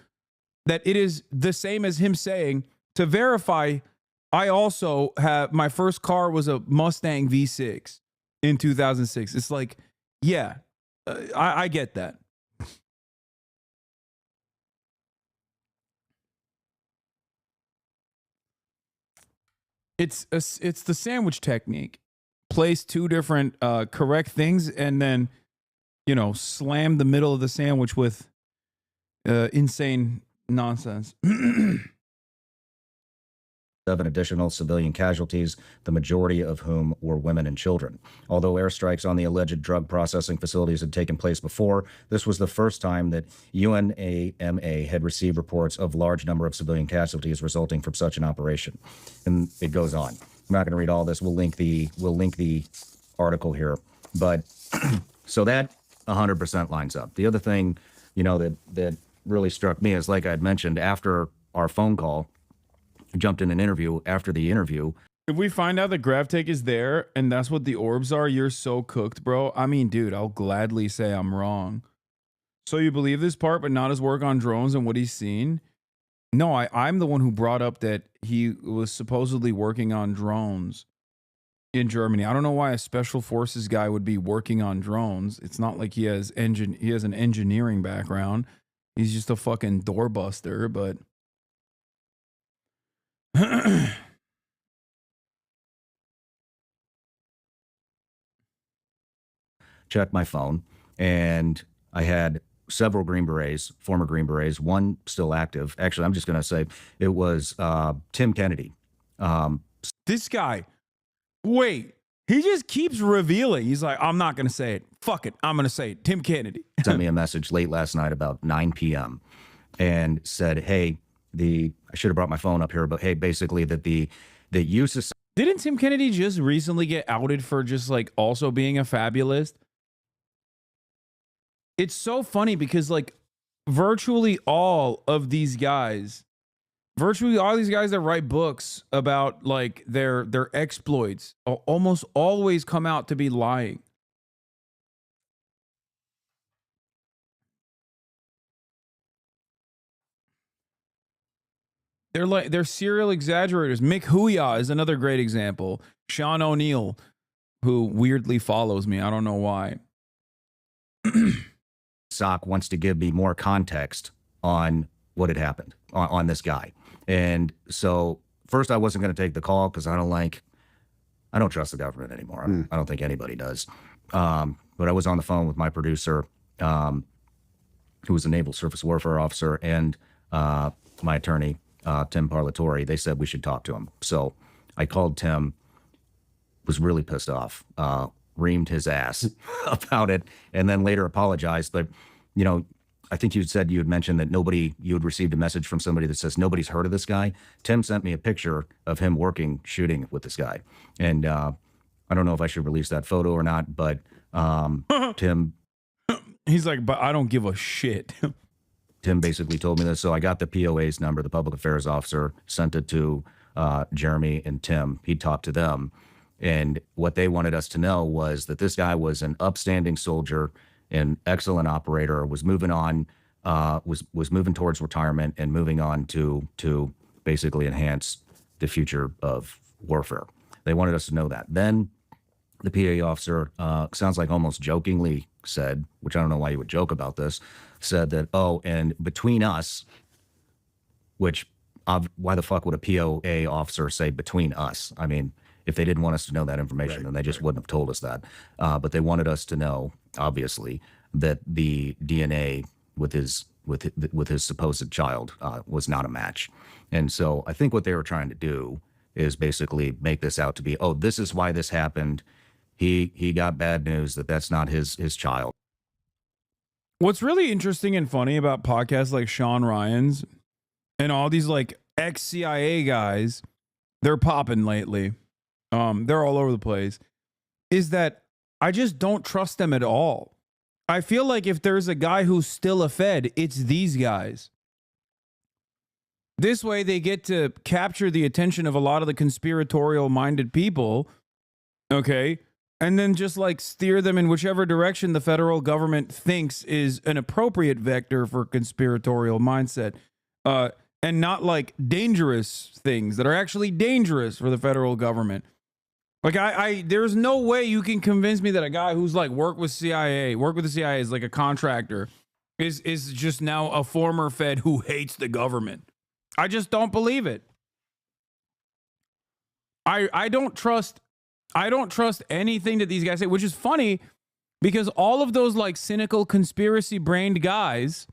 [SPEAKER 1] that it is the same as him saying, to verify, I also have, my first car was a Mustang V6 in 2006. It's like, yeah, I get that. It's the sandwich technique. Place two different correct things and then, slam the middle of the sandwich with insane nonsense.
[SPEAKER 8] 7 additional civilian casualties, the majority of whom were women and children. Although airstrikes on the alleged drug processing facilities had taken place before, this was the first time that UNAMA had received reports of large number of civilian casualties resulting from such an operation. And it goes on. I'm not going to read all this. We'll link the article here. But so that 100% lines up. The other thing, that really struck me is, like I'd mentioned, after our phone call, jumped in an interview after the interview.
[SPEAKER 1] If we find out that GravTech is there and that's what the orbs are, you're so cooked, bro. I mean, dude, I'll gladly say I'm wrong. So you believe this part, but not his work on drones and what he's seen? No, I'm the one who brought up that he was supposedly working on drones in Germany. I don't know why a special forces guy would be working on drones. It's not like he has an engineering background. He's just a fucking doorbuster, but
[SPEAKER 8] checked my phone, and I had several Green Berets, former Green Berets, one still active. Actually, I'm just going to say it was Tim Kennedy.
[SPEAKER 1] This guy, wait, he just keeps revealing. He's like, I'm not going to say it. Fuck it. I'm going to say it. Tim Kennedy.
[SPEAKER 8] Sent me a message late last night about 9 p.m. and said, hey, I should have brought my phone up here, but hey, basically that the use of...
[SPEAKER 1] Didn't Tim Kennedy just recently get outed for just like also being a fabulist? It's so funny because like virtually all these guys that write books about like their exploits almost always come out to be lying. They're serial exaggerators. Mick Huya is another great example. Sean O'Neill, who weirdly follows me. I don't know why.
[SPEAKER 8] SOC wants to give me more context on what had happened on this guy. And so first I wasn't going to take the call because I don't trust the government anymore. I don't think anybody does. But I was on the phone with my producer, who was a naval surface warfare officer, and my attorney, Tim Parlatore. They said we should talk to him. So I called Tim, was really pissed off, reamed his ass about it, and then later apologized. But, I think you had mentioned that you had received a message from somebody that says nobody's heard of this guy. Tim sent me a picture of him shooting with this guy. And I don't know if I should release that photo or not, but Tim...
[SPEAKER 1] He's like, but I don't give a shit.
[SPEAKER 8] Tim basically told me this. So I got the POA's number, the public affairs officer, sent it to Jeremy and Tim. He talked to them. And what they wanted us to know was that this guy was an upstanding soldier, an excellent operator, was moving on, was moving towards retirement and moving on to basically enhance the future of warfare. They wanted us to know that. Then the PA officer, sounds like almost jokingly said, which I don't know why you would joke about this, said that, oh, and between us, which why the fuck would a POA officer say between us? I mean, if they didn't want us to know that information, then they just wouldn't have told us that. But they wanted us to know, obviously, that the DNA with his supposed child was not a match. And so I think what they were trying to do is basically make this out to be, oh, this is why this happened. He got bad news that that's not his child.
[SPEAKER 1] What's really interesting and funny about podcasts like Sean Ryan's and all these like ex-CIA guys, they're popping lately. They're all over the place. Is that I just don't trust them at all. I feel like if there's a guy who's still a Fed, it's these guys. This way they get to capture the attention of a lot of the conspiratorial minded people, okay, and then just like steer them in whichever direction the federal government thinks is an appropriate vector for conspiratorial mindset, and not like dangerous things that are actually dangerous for the federal government. Like there's no way you can convince me that a guy who's like worked with the CIA is like a contractor is just now a former Fed who hates the government. I just don't believe it. I don't trust anything that these guys say, which is funny because all of those like cynical conspiracy brained guys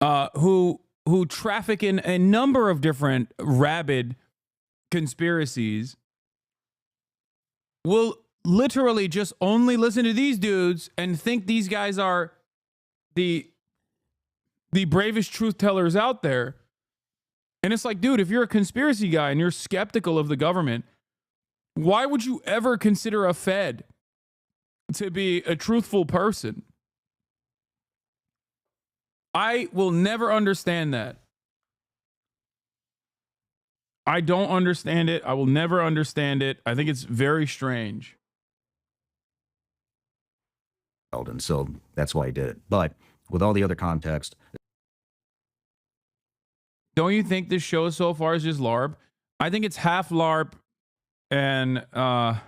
[SPEAKER 1] who traffic in a number of different rabid conspiracies will literally just only listen to these dudes and think these guys are the bravest truth tellers out there. And it's like, dude, if you're a conspiracy guy and you're skeptical of the government, why would you ever consider a Fed to be a truthful person? I will never understand that. I don't understand it. I will never understand it. I think it's very strange.
[SPEAKER 8] And so that's why he did it. But with all the other context,
[SPEAKER 1] don't you think this show so far is just LARP? I think it's half LARP and no,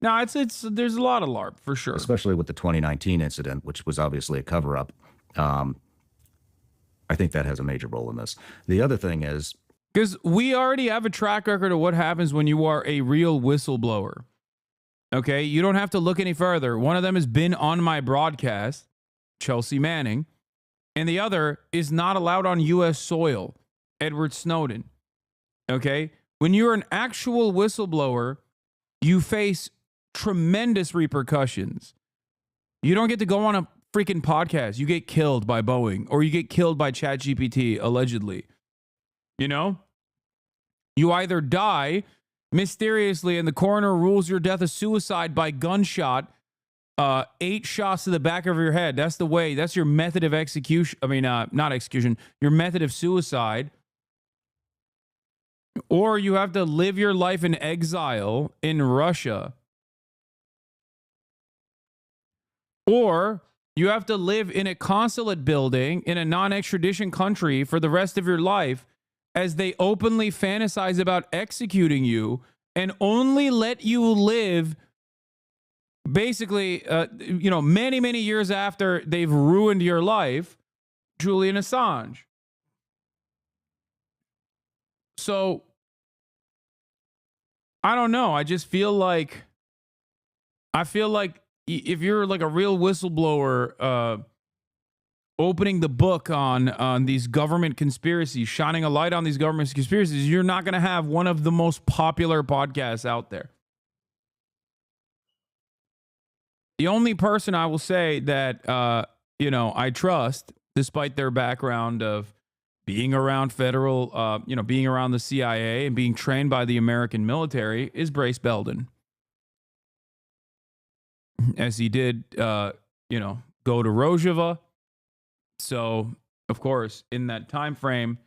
[SPEAKER 1] it's there's a lot of LARP for sure.
[SPEAKER 8] Especially with the 2019 incident, which was obviously a cover-up. I think that has a major role in this. The other thing is,
[SPEAKER 1] because we already have a track record of what happens when you are a real whistleblower. Okay, you don't have to look any further. One of them has been on my broadcast, Chelsea Manning, and the other is not allowed on U.S. soil, Edward Snowden. Okay, when you're an actual whistleblower, you face tremendous repercussions. You don't get to go on a freaking podcast. You get killed by Boeing, or you get killed by ChatGPT, allegedly. You know? You either die mysteriously and the coroner rules your death a suicide by gunshot, 8 shots to the back of your head. That's the way. That's your method of execution. I mean, not execution. Your method of suicide. Or you have to live your life in exile in Russia. Or you have to live in a consulate building in a non-extradition country for the rest of your life as they openly fantasize about executing you and only let you live basically, many, many years after they've ruined your life. Julian Assange. So, I don't know. I just feel like, if you're like a real whistleblower, opening the book on these government conspiracies, shining a light on these government conspiracies, you're not going to have one of the most popular podcasts out there. The only person I will say that, I trust, despite their background of being around federal, being around the CIA and being trained by the American military, is Brace Belden. As he did, go to Rojava. So, of course, in that time frame,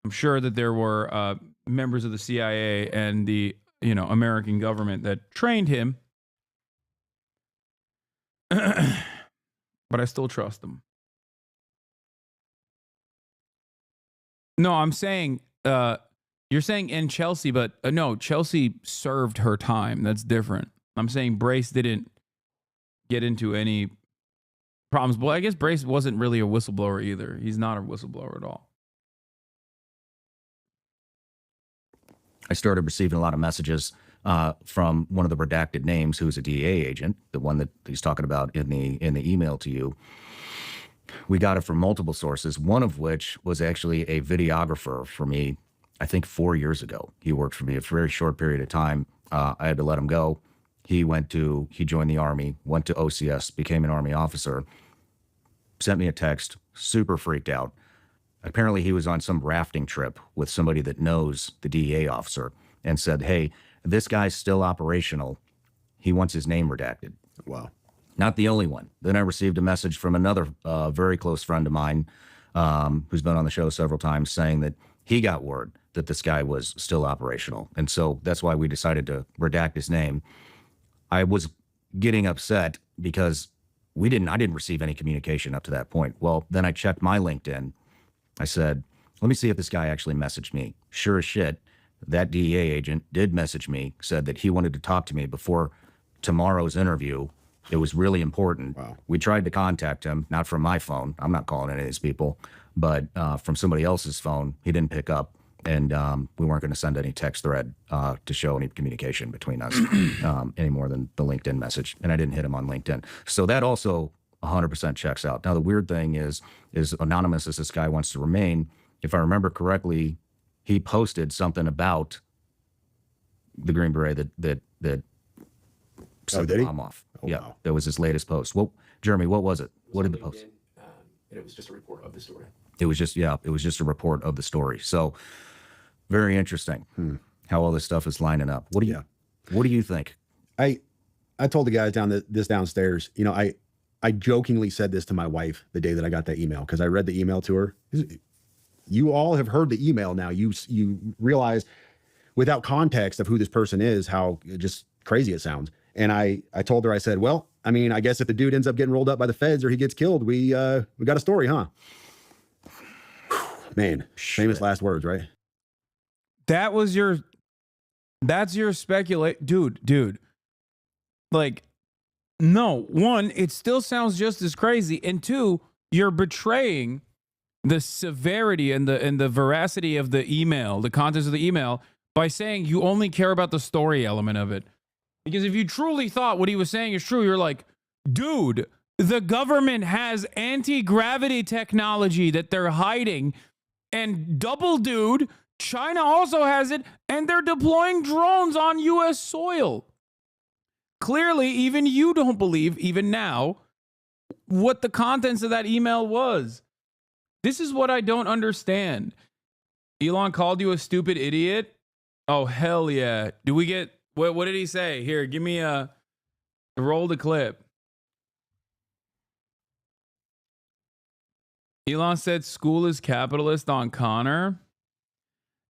[SPEAKER 1] I'm sure that there were members of the CIA and the, American government that trained him. But I still trust them. No, I'm saying, you're saying in Chelsea, but no, Chelsea served her time. That's different. I'm saying Brace didn't get into any problems. Well, I guess Brace wasn't really a whistleblower either. He's not a whistleblower at all.
[SPEAKER 8] I started receiving a lot of messages from one of the redacted names who's a DEA agent, the one that he's talking about in the email to you. We got it from multiple sources, one of which was actually a videographer for me, I think 4 years ago. He worked for me a very short period of time. I had to let him go. He joined the Army, went to OCS, became an Army officer, sent me a text, super freaked out. Apparently he was on some rafting trip with somebody that knows the DEA officer and said, hey, this guy's still operational. He wants his name redacted.
[SPEAKER 15] Wow.
[SPEAKER 8] Not the only one. Then I received a message from another very close friend of mine who's been on the show several times saying that he got word that this guy was still operational. And so that's why we decided to redact his name. I was getting upset because I didn't receive any communication up to that point. Well, then I checked my LinkedIn. I said, let me see if this guy actually messaged me. Sure as shit, that DEA agent did message me, said that he wanted to talk to me before tomorrow's interview. It was really important. Wow. We tried to contact him, not from my phone. I'm not calling any of these people, but from somebody else's phone. He didn't pick up, and we weren't going to send any text thread to show any communication between us any more than the LinkedIn message, and I didn't hit him on LinkedIn. So that also 100% checks out. Now, the weird thing is anonymous as this guy wants to remain, if I remember correctly, he posted something about the Green Beret that set the bomb off.
[SPEAKER 15] Oh,
[SPEAKER 8] yeah,
[SPEAKER 15] wow.
[SPEAKER 8] that was his latest post. Well, Jeremy, what was it? What did the post?
[SPEAKER 17] And it was just a report of the story.
[SPEAKER 8] It was just a report of the story. So very interesting how all this stuff is lining up. What do you think?
[SPEAKER 15] I told the guys downstairs, you know, I jokingly said this to my wife the day that I got that email, because I read the email to her. You all have heard the email now. You realize without context of who this person is, how just crazy it sounds. And I told her, I said, well, I mean, I guess if the dude ends up getting rolled up by the feds or he gets killed, we got a story, huh? Man, famous last words, right?
[SPEAKER 1] That's your speculate, dude. Like, no, one, it still sounds just as crazy, and two, you're betraying the severity and the veracity of the email, the contents of the email, by saying you only care about the story element of it. Because if you truly thought what he was saying is true, you're like, dude, the government has anti-gravity technology that they're hiding, and double dude, China also has it, and they're deploying drones on U.S. soil. Clearly, even you don't believe, even now, what the contents of that email was. This is what I don't understand. Elon called you a stupid idiot? Oh, hell yeah. Do we get... What did he say? Here, give me roll the clip. Elon said school is capitalist on Connor.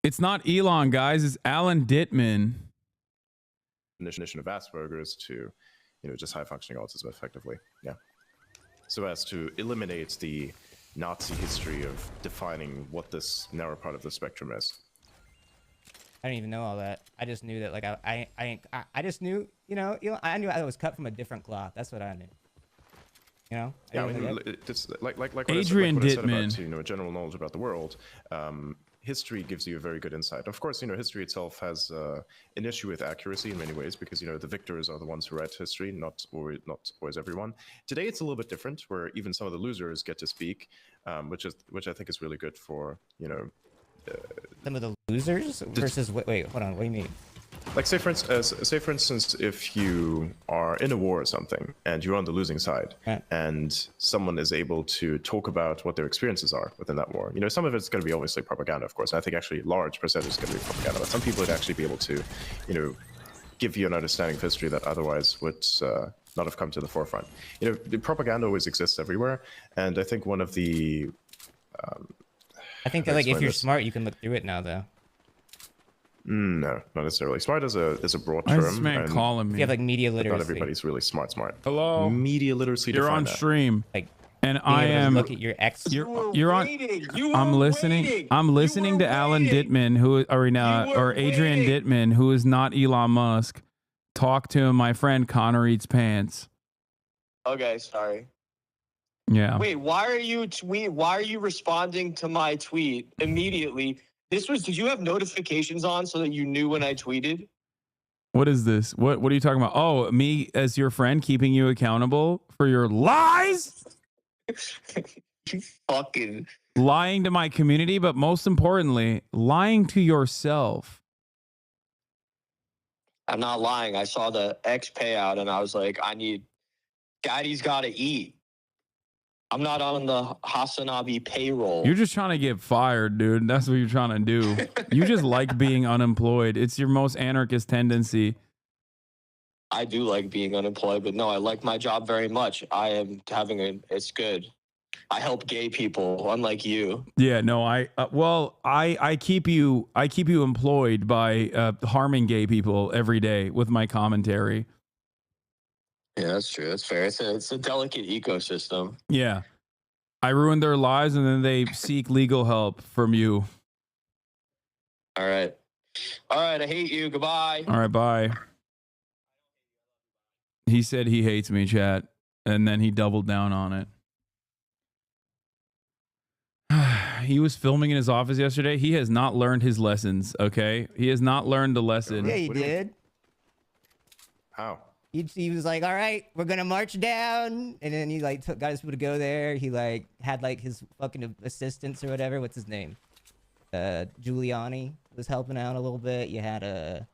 [SPEAKER 1] It's not Elon, guys. It's Alan Dittman.
[SPEAKER 18] Definition of Asperger's to, just high functioning autism effectively. Yeah. So as to eliminate the Nazi history of defining what this narrow part of the spectrum is.
[SPEAKER 21] I didn't even know all that. I just knew that, like, I just knew, I knew I was cut from a different cloth. That's what I knew. Yeah, I mean,
[SPEAKER 18] it's like
[SPEAKER 1] Adrian
[SPEAKER 18] what I said
[SPEAKER 1] Dittman.
[SPEAKER 18] about, general knowledge about the world. History gives you a very good insight. Of course, history itself has an issue with accuracy in many ways because, the victors are the ones who write history, not always everyone. Today, it's a little bit different, where even some of the losers get to speak, which I think is really good for,
[SPEAKER 21] some of the losers versus wait, hold on. What do you mean?
[SPEAKER 18] Like say for instance, if you are in a war or something and you're on the losing side, and someone is able to talk about what their experiences are within that war, some of it's going to be obviously propaganda, of course. I think actually large percentage is going to be propaganda, but some people would actually be able to, give you an understanding of history that otherwise would not have come to the forefront. The propaganda always exists everywhere, and I think one of the
[SPEAKER 21] I think that, like, if you're smart, you can look through it now, though.
[SPEAKER 18] No, not necessarily. Smart is a broad term.
[SPEAKER 1] Why is this man calling me?
[SPEAKER 21] You have, like, media literacy.
[SPEAKER 18] Not everybody's really smart.
[SPEAKER 1] Hello?
[SPEAKER 18] Media literacy.
[SPEAKER 1] You're on stream.
[SPEAKER 21] Like,
[SPEAKER 1] and I am.
[SPEAKER 21] Look at your ex.
[SPEAKER 1] You're on. I'm listening. I'm listening to Alan Dittman, or Adrian Dittman, who is not Elon Musk. Talk to my friend Connor Eats Pants.
[SPEAKER 24] Okay, sorry.
[SPEAKER 1] Yeah.
[SPEAKER 24] Wait, why are you responding to my tweet immediately? Did you have notifications on so that you knew when I tweeted?
[SPEAKER 1] What is this? What are you talking about? Oh, me as your friend keeping you accountable for your lies?
[SPEAKER 24] You fucking
[SPEAKER 1] lying to my community, but most importantly, lying to yourself.
[SPEAKER 24] I'm not lying. I saw the X payout and I was like, Daddy's gotta eat. I'm not on the HasnAbi payroll.
[SPEAKER 1] You're just trying to get fired, dude. That's what you're trying to do. You just like being unemployed. It's your most anarchist tendency.
[SPEAKER 24] I do like being unemployed, but no, I like my job very much. I am having it's good. I help gay people, unlike you.
[SPEAKER 1] Yeah, no, I keep you employed by harming gay people every day with my commentary.
[SPEAKER 24] Yeah, that's true. That's fair. It's a delicate ecosystem.
[SPEAKER 1] Yeah. I ruined their lives and then they seek legal help from you.
[SPEAKER 24] All right. All right, I hate you. Goodbye.
[SPEAKER 1] All right, bye. He said he hates me, chat, and then he doubled down on it. He was filming in his office yesterday. He has not learned his lessons, okay? He has not learned the lesson.
[SPEAKER 21] Yeah, he did.
[SPEAKER 18] How?
[SPEAKER 21] He was like, all right, we're going to march down. And then he like got his people to go there. He like had like his fucking assistants or whatever. What's his name? Giuliani was helping out a little bit. You had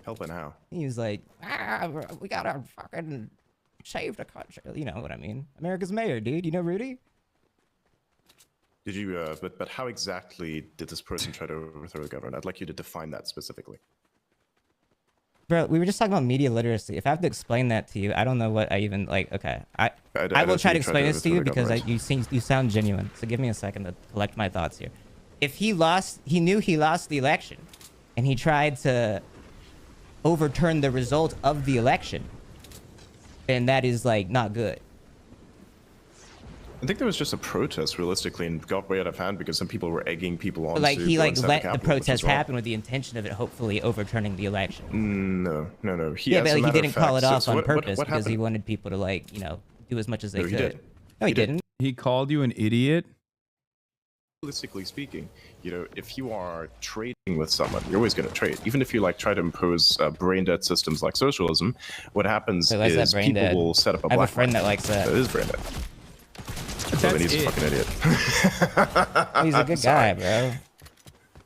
[SPEAKER 18] helping how?
[SPEAKER 21] He was like, we got to fucking save the country. You know what I mean? America's mayor, dude. You know Rudy?
[SPEAKER 18] Did you, but how exactly did this person try to overthrow the government? I'd like you to define that specifically.
[SPEAKER 21] Bro, we were just talking about media literacy. If I have to explain that to you, I don't know what I even, like, okay. I will try to explain this to you because you sound genuine. So give me a second to collect my thoughts here. If he knew he lost the election and he tried to overturn the result of the election, then that is, like, not good.
[SPEAKER 18] I think there was just a protest, realistically, and got way out of hand because some people were egging people on.
[SPEAKER 21] But, like, he like let the protest happen with the intention of it hopefully overturning the election.
[SPEAKER 18] No.
[SPEAKER 21] Yeah, but like, he didn't call it off on purpose because he wanted people to, like, you know, do as much as they could.
[SPEAKER 18] He did.
[SPEAKER 21] No, he didn't.
[SPEAKER 1] He called you an idiot?
[SPEAKER 18] Realistically speaking, you know, if you are trading with someone, you're always going to trade. Even if you like try to impose brain dead systems like socialism, what happens is people will set up a black
[SPEAKER 21] I have a friend that likes that.
[SPEAKER 18] That is brain dead. Well, then he's a fucking idiot.
[SPEAKER 21] He's a good guy, bro.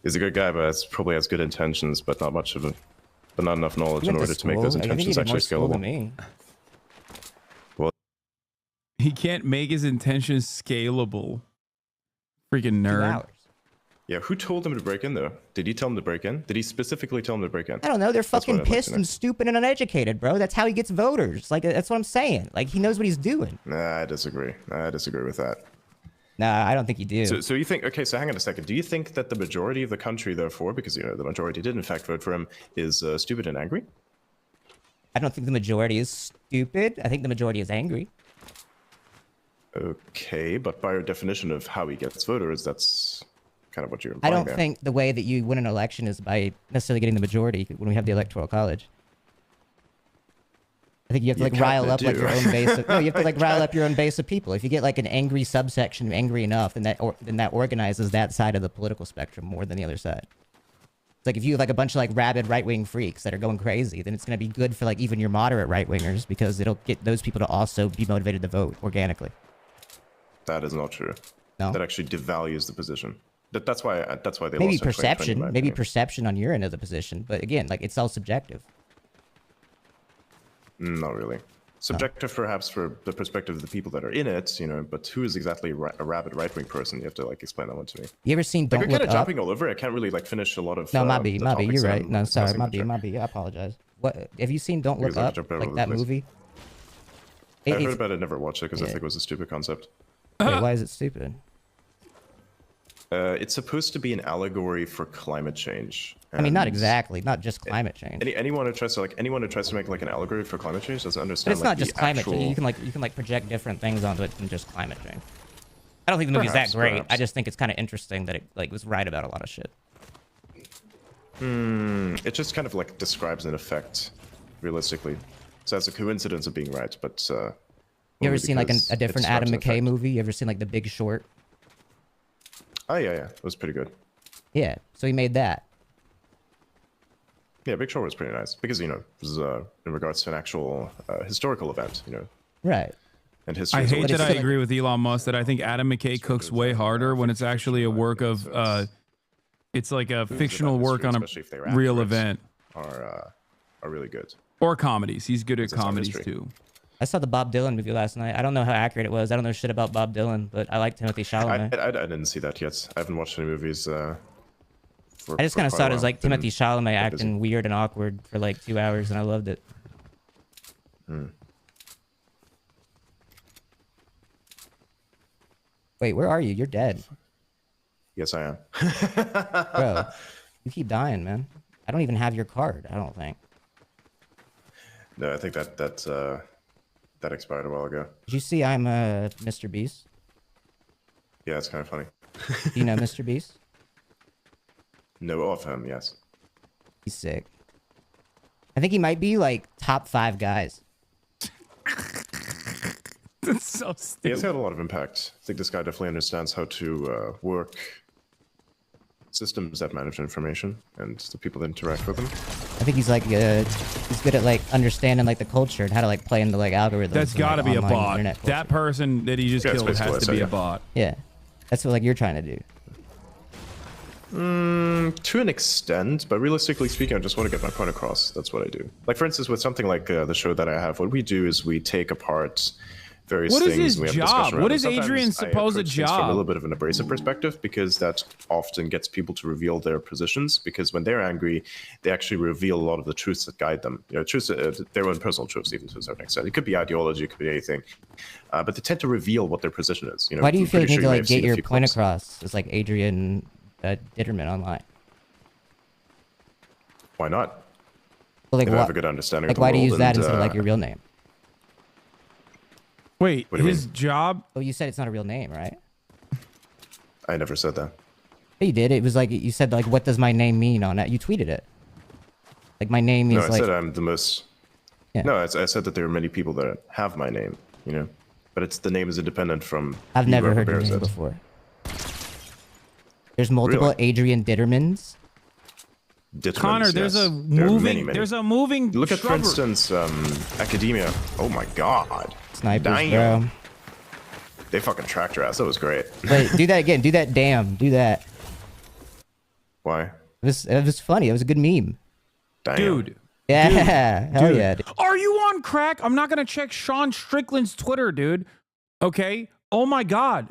[SPEAKER 18] He's a good guy, but probably has good intentions, but not enough knowledge in order to make those intentions actually scalable. Well,
[SPEAKER 1] he can't make his intentions scalable. Freaking nerd.
[SPEAKER 18] Yeah, who told him to break in though? Did he tell him to break in? Did he specifically tell him to break in?
[SPEAKER 21] I don't know. They're fucking pissed and stupid and uneducated, bro. That's how he gets voters. Like, that's what I'm saying. Like, he knows what he's doing.
[SPEAKER 18] Nah, I disagree. I disagree with that.
[SPEAKER 21] Nah, I don't think you do.
[SPEAKER 18] So you think, okay, so hang on a second. Do you think that the majority of the country, therefore, because, you know, the majority did in fact vote for him, is stupid and angry?
[SPEAKER 21] I don't think the majority is stupid. I think the majority is angry.
[SPEAKER 18] Okay, but by your definition of how he gets voters, that's kind of what you're implying.
[SPEAKER 21] I don't think the way that you win an election is by necessarily getting the majority when we have the electoral college. I think you have to like rile up like your own base. No, you have to like rile up your own base of people. If you get like an angry subsection angry enough, then that organizes that side of the political spectrum more than the other side. It's like if you have like a bunch of like rabid right-wing freaks that are going crazy, then it's going to be good for like even your moderate right-wingers because it'll get those people to also be motivated to vote organically.
[SPEAKER 18] That is not true.
[SPEAKER 21] No,
[SPEAKER 18] that actually devalues the position. That's why they
[SPEAKER 21] maybe
[SPEAKER 18] lost
[SPEAKER 21] perception, maybe perception on your end of the position, but again, like it's all subjective.
[SPEAKER 18] Not really. Subjective, perhaps, for the perspective of the people that are in it, you know. But who is exactly a rabid right-wing person? You have to like explain that one to me.
[SPEAKER 21] You ever seen Don't
[SPEAKER 18] Look Up?
[SPEAKER 21] Look
[SPEAKER 18] We're kind of
[SPEAKER 21] Up?
[SPEAKER 18] jumping all over. I can't really like finish a lot of.
[SPEAKER 21] No, Mabi, you're right. No, sorry, Mabi, I apologize. What have you seen? Don't Look Up, like that movie?
[SPEAKER 18] I heard about it, never watched it because I think it was a stupid concept.
[SPEAKER 21] Wait, why is it stupid?
[SPEAKER 18] It's supposed to be an allegory for climate change.
[SPEAKER 21] I mean, not exactly, not just climate change.
[SPEAKER 18] Anyone who tries to make like an allegory for climate change doesn't understand.
[SPEAKER 21] But it's not just climate change. You can like project different things onto it than just climate change. I don't think the movie's that great. Perhaps. I just think it's kind of interesting that it like was right about a lot of shit.
[SPEAKER 18] It just kind of like describes an effect, realistically. So that's a coincidence of being right, but.
[SPEAKER 21] You ever seen like a different Adam McKay movie? You ever seen like The Big Short?
[SPEAKER 18] Oh yeah, it was pretty good.
[SPEAKER 21] Yeah, so he made that.
[SPEAKER 18] Yeah, Big Short was pretty nice because, you know, it was in regards to an actual historical event, you know.
[SPEAKER 21] Right.
[SPEAKER 18] And history.
[SPEAKER 1] I hate that I agree with Elon Musk that I think Adam McKay cooks way harder when it's actually a work of, it's like a fictional work on a real event.
[SPEAKER 18] Are really good.
[SPEAKER 1] Or comedies. He's good at comedies too.
[SPEAKER 21] I saw the Bob Dylan movie last night. I don't know how accurate it was. I don't know shit about Bob Dylan, but I like Timothy Chalamet.
[SPEAKER 18] I didn't see that yet. I haven't watched any movies. I
[SPEAKER 21] just kind of saw it as like Timothy Chalamet acting weird and awkward for like 2 hours, and I loved it. Wait, where are you? You're dead.
[SPEAKER 18] Yes, I am.
[SPEAKER 21] Bro, you keep dying, man. I don't even have your card, I don't think.
[SPEAKER 18] No, I think that expired a while ago.
[SPEAKER 21] Did you see I'm Mr. Beast?
[SPEAKER 18] Yeah, it's kind of funny.
[SPEAKER 21] Do you know Mr. Beast?
[SPEAKER 18] No, of him, yes.
[SPEAKER 21] He's sick. I think he might be like top 5 guys.
[SPEAKER 1] That's so stupid.
[SPEAKER 18] He has had a lot of impact. I think this guy definitely understands how to work systems that manage information and the people that interact with them.
[SPEAKER 21] I think he's like he's good at like understanding like the culture and how to like play into like algorithms.
[SPEAKER 1] That's got to
[SPEAKER 21] like,
[SPEAKER 1] be a
[SPEAKER 21] online
[SPEAKER 1] bot. That person that he just killed has to be a bot.
[SPEAKER 21] Yeah, that's what like you're trying to do.
[SPEAKER 18] To an extent, but realistically speaking, I just want to get my point across. That's what I do. Like, for instance, with something like the show that I have, what we do is we take apart various
[SPEAKER 1] What is
[SPEAKER 18] things.
[SPEAKER 1] his
[SPEAKER 18] and we have
[SPEAKER 1] job?
[SPEAKER 18] a discussion around
[SPEAKER 1] What
[SPEAKER 18] them.
[SPEAKER 1] is
[SPEAKER 18] Sometimes
[SPEAKER 1] Adrian's
[SPEAKER 18] I
[SPEAKER 1] supposed
[SPEAKER 18] approach things from
[SPEAKER 1] job?
[SPEAKER 18] a little bit of an abrasive perspective, because that often gets people to reveal their positions. Because when they're angry, they actually reveal a lot of the truths that guide them. You know, truths, their own personal truths, even to a certain extent. It could be ideology, it could be anything, but they tend to reveal what their position is. You know,
[SPEAKER 21] Why do you
[SPEAKER 18] I'm
[SPEAKER 21] feel
[SPEAKER 18] pretty
[SPEAKER 21] you need
[SPEAKER 18] sure
[SPEAKER 21] to
[SPEAKER 18] may
[SPEAKER 21] like
[SPEAKER 18] have
[SPEAKER 21] get
[SPEAKER 18] seen a
[SPEAKER 21] your
[SPEAKER 18] few
[SPEAKER 21] point
[SPEAKER 18] clips.
[SPEAKER 21] across as like Adrian Ditterman online?
[SPEAKER 18] Why not?
[SPEAKER 21] Well, like,
[SPEAKER 18] If I have a good understanding
[SPEAKER 21] like
[SPEAKER 18] of the
[SPEAKER 21] why do you
[SPEAKER 18] world
[SPEAKER 21] use that
[SPEAKER 18] and,
[SPEAKER 21] instead of like your real name?
[SPEAKER 1] Wait,
[SPEAKER 18] What do you
[SPEAKER 1] his job?
[SPEAKER 21] Oh, you said it's not a real name, right?
[SPEAKER 18] I never said that.
[SPEAKER 21] Yeah, you did. It was like you said like, what does my name mean on that? You tweeted it. Like my name
[SPEAKER 18] No,
[SPEAKER 21] is
[SPEAKER 18] I
[SPEAKER 21] like.
[SPEAKER 18] said I'm the most.
[SPEAKER 21] Yeah.
[SPEAKER 18] No, I said that there are many people that have my name, you know, but it's the name is independent from.
[SPEAKER 21] I've never
[SPEAKER 18] whoever
[SPEAKER 21] heard your
[SPEAKER 18] bears
[SPEAKER 21] name
[SPEAKER 18] it.
[SPEAKER 21] before. There's multiple
[SPEAKER 18] Really?
[SPEAKER 21] Adrian Dittermans.
[SPEAKER 18] Dittermans,
[SPEAKER 1] Connor, there's
[SPEAKER 18] yes.
[SPEAKER 1] a
[SPEAKER 18] There are
[SPEAKER 1] moving.
[SPEAKER 18] many, many.
[SPEAKER 1] There's a moving.
[SPEAKER 18] Look at, for
[SPEAKER 1] shrubbery.
[SPEAKER 18] instance, Academia. Oh my God.
[SPEAKER 21] Snipers,
[SPEAKER 18] Damn.
[SPEAKER 21] bro.
[SPEAKER 18] They fucking tracked your ass. That was great.
[SPEAKER 21] Wait, do that again. Do that. Damn. Do that.
[SPEAKER 18] Why?
[SPEAKER 21] It was funny. It was a good meme.
[SPEAKER 18] Damn.
[SPEAKER 1] Dude.
[SPEAKER 21] Yeah. Hell
[SPEAKER 1] Dude.
[SPEAKER 21] yeah. Dude.
[SPEAKER 1] Are you on crack? I'm not gonna check Sean Strickland's Twitter, dude. Okay. Oh my God.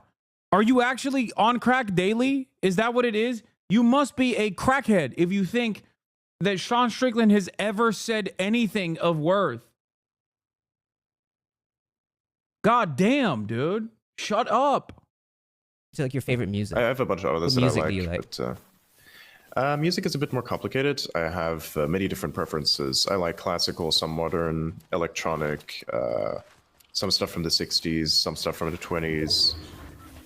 [SPEAKER 1] Are you actually on crack daily? Is that what it is? You must be a crackhead if you think that Sean Strickland has ever said anything of worth. God damn, dude. Shut up.
[SPEAKER 21] What's like your favorite music?
[SPEAKER 18] I have a bunch of others
[SPEAKER 21] What
[SPEAKER 18] that I
[SPEAKER 21] music
[SPEAKER 18] like,
[SPEAKER 21] do you like?
[SPEAKER 18] but music is a bit more complicated. I have many different preferences. I like classical, some modern, electronic, some stuff from the 60s, some stuff from the 20s,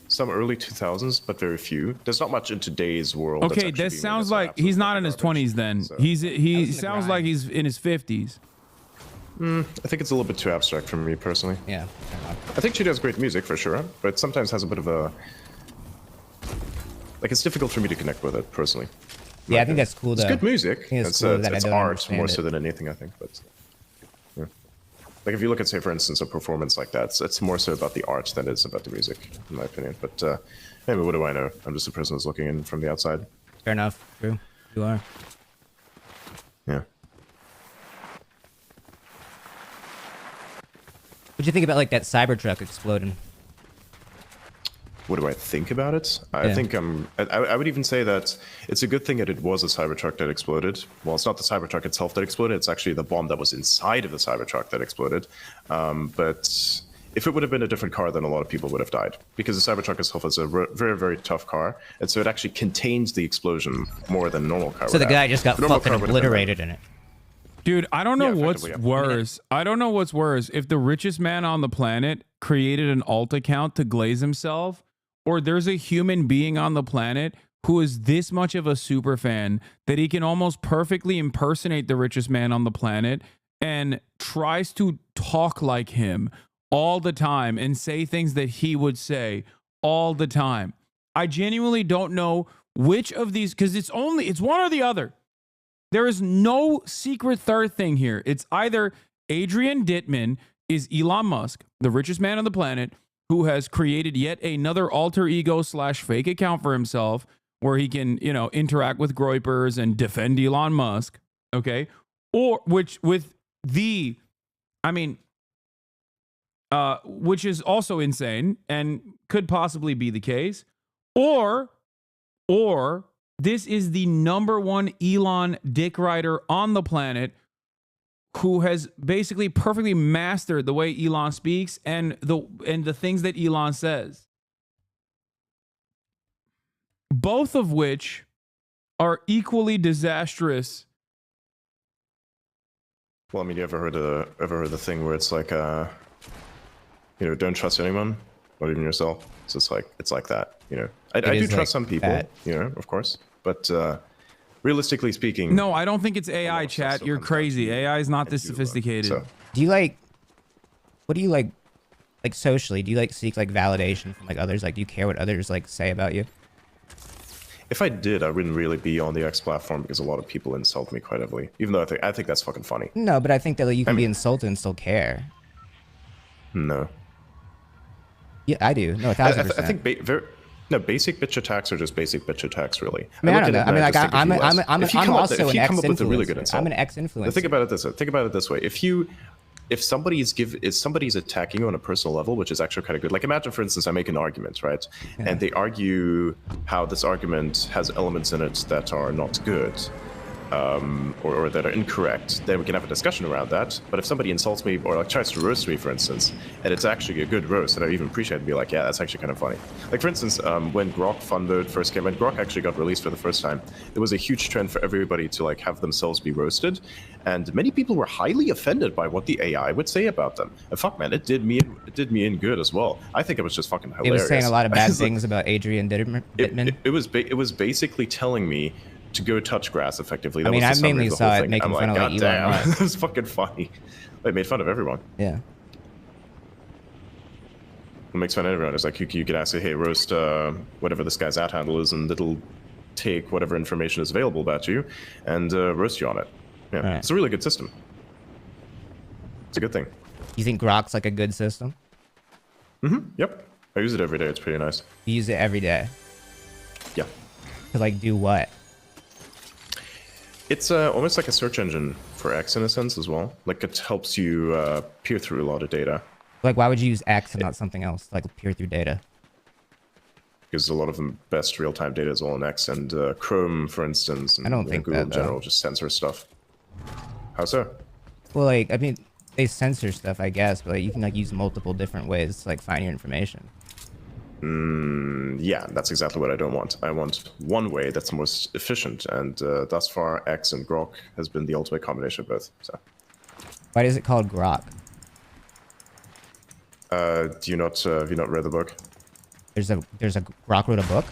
[SPEAKER 18] some early 2000s, but very few. There's not much in today's world.
[SPEAKER 1] Okay, this sounds like he's not in his 20s then. He sounds like he's in his 50s.
[SPEAKER 18] I think it's a little bit too abstract for me personally.
[SPEAKER 21] Yeah.
[SPEAKER 18] I think she does great music for sure, but sometimes has a bit of a like it's difficult for me to connect with it personally.
[SPEAKER 21] Yeah, I think that's cool though.
[SPEAKER 18] It's good music.
[SPEAKER 21] I think it's cool that I
[SPEAKER 18] it's
[SPEAKER 21] don't
[SPEAKER 18] art
[SPEAKER 21] understand
[SPEAKER 18] more
[SPEAKER 21] it.
[SPEAKER 18] so than anything, I think. But yeah. Like if you look at, say, for instance, a performance like that, it's more so about the art than it is about the music, in my opinion. But anyway, what do I know? I'm just a person who's looking in from the outside.
[SPEAKER 21] Fair enough. True. You are.
[SPEAKER 18] Yeah.
[SPEAKER 21] What'd you think about like that Cybertruck exploding?
[SPEAKER 18] What do I think about it? I
[SPEAKER 21] Yeah.
[SPEAKER 18] think I would even say that it's a good thing that it was a Cybertruck that exploded. Well, it's not the Cybertruck itself that exploded. It's actually the bomb that was inside of the Cybertruck that exploded. But if it would have been a different car, then a lot of people would have died. Because the Cybertruck itself is a very, very tough car. And so it actually contains the explosion more than a normal car
[SPEAKER 21] So
[SPEAKER 18] would
[SPEAKER 21] the guy
[SPEAKER 18] have.
[SPEAKER 21] just got
[SPEAKER 18] The normal
[SPEAKER 21] fucking
[SPEAKER 18] car would have been
[SPEAKER 21] obliterated in it.
[SPEAKER 1] Dude, I don't know
[SPEAKER 18] Yeah,
[SPEAKER 1] what's
[SPEAKER 18] effectively, yeah.
[SPEAKER 1] worse. I don't know what's worse. If the richest man on the planet created an alt account to glaze himself, or there's a human being on the planet who is this much of a super fan that he can almost perfectly impersonate the richest man on the planet and tries to talk like him all the time and say things that he would say all the time. I genuinely don't know which of these, because it's one or the other. There is no secret third thing here. It's either Adrian Dittman is Elon Musk, the richest man on the planet, who has created yet another alter ego / fake account for himself where he can, interact with groypers and defend Elon Musk. Okay. Or which is also insane and could possibly be the case, or this is the #1 Elon dick rider on the planet who has basically perfectly mastered the way Elon speaks and the things that Elon says. Both of which are equally disastrous.
[SPEAKER 18] Well, I mean, you ever heard the thing where it's like, don't trust anyone, not even yourself. So it's like that, I do trust some people, of course, but realistically speaking,
[SPEAKER 1] no, I don't think it's AI, chat. You're crazy. AI is not this sophisticated.
[SPEAKER 21] Do you what do you like socially? Do you seek validation from others? Do you care what others say about you?
[SPEAKER 18] If I did, I wouldn't really be on the X platform because a lot of people insult me quite heavily. Even though I think that's fucking funny.
[SPEAKER 21] No, but I think that you can be insulted and still care.
[SPEAKER 18] No.
[SPEAKER 21] Yeah, I do. No, 1,000%.
[SPEAKER 18] I think basic bitch attacks are just basic bitch attacks, really.
[SPEAKER 21] I mean, I don't know. I mean, I'm also an ex-influencer. I'm an ex-influencer.
[SPEAKER 18] Think about it this way. Think about it this way. If somebody's attacking you on a personal level, which is actually kind of good. Imagine, for instance, I make an argument, right? Yeah. And they argue how this argument has elements in it that are not good. Or that are incorrect, then we can have a discussion around that. But if somebody insults me or tries to roast me, for instance, and it's actually a good roast, and I even appreciate it, and be like, yeah, that's actually kind of funny. For instance, when Grok Fun Mode first came, when Grok actually got released for the first time, there was a huge trend for everybody to have themselves be roasted, and many people were highly offended by what the AI would say about them. And fuck, man, it did me in good as well. I think it was just fucking hilarious.
[SPEAKER 21] It was saying a lot of bad things about Adrian Dittman.
[SPEAKER 18] It was basically telling me to go touch grass effectively.
[SPEAKER 21] I mean, I mainly saw it making fun of
[SPEAKER 18] God
[SPEAKER 21] Elon
[SPEAKER 18] damn,
[SPEAKER 21] Musk.
[SPEAKER 18] It was fucking funny. They made fun of everyone.
[SPEAKER 21] Yeah.
[SPEAKER 18] It makes fun of everyone. It's you could ask, hey, roast whatever this guy's @handle is, and it'll take whatever information is available about you and roast you on it. Yeah, right. It's a really good system. It's a good thing.
[SPEAKER 21] You think Grok's a good system?
[SPEAKER 18] Mm-hmm. Yep. I use it every day. It's pretty nice.
[SPEAKER 21] You use it every day?
[SPEAKER 18] Yeah.
[SPEAKER 21] To do what?
[SPEAKER 18] It's almost like a search engine for X in a sense as well. It helps you peer through a lot of data.
[SPEAKER 21] Why would you use X and not something else, peer through data?
[SPEAKER 18] Because a lot of the best real-time data is all in X, and Chrome, for instance, and
[SPEAKER 21] I don't think
[SPEAKER 18] Google
[SPEAKER 21] that,
[SPEAKER 18] in general just censor stuff. How so?
[SPEAKER 21] Well, I mean, they censor stuff, I guess, but you can use multiple different ways to find your information.
[SPEAKER 18] Yeah, that's exactly what I don't want. I want one way that's most efficient, and thus far, X and Grok has been the ultimate combination of both. So,
[SPEAKER 21] why is it called Grok?
[SPEAKER 18] Have you not read the book?
[SPEAKER 21] There's a Grok wrote a book.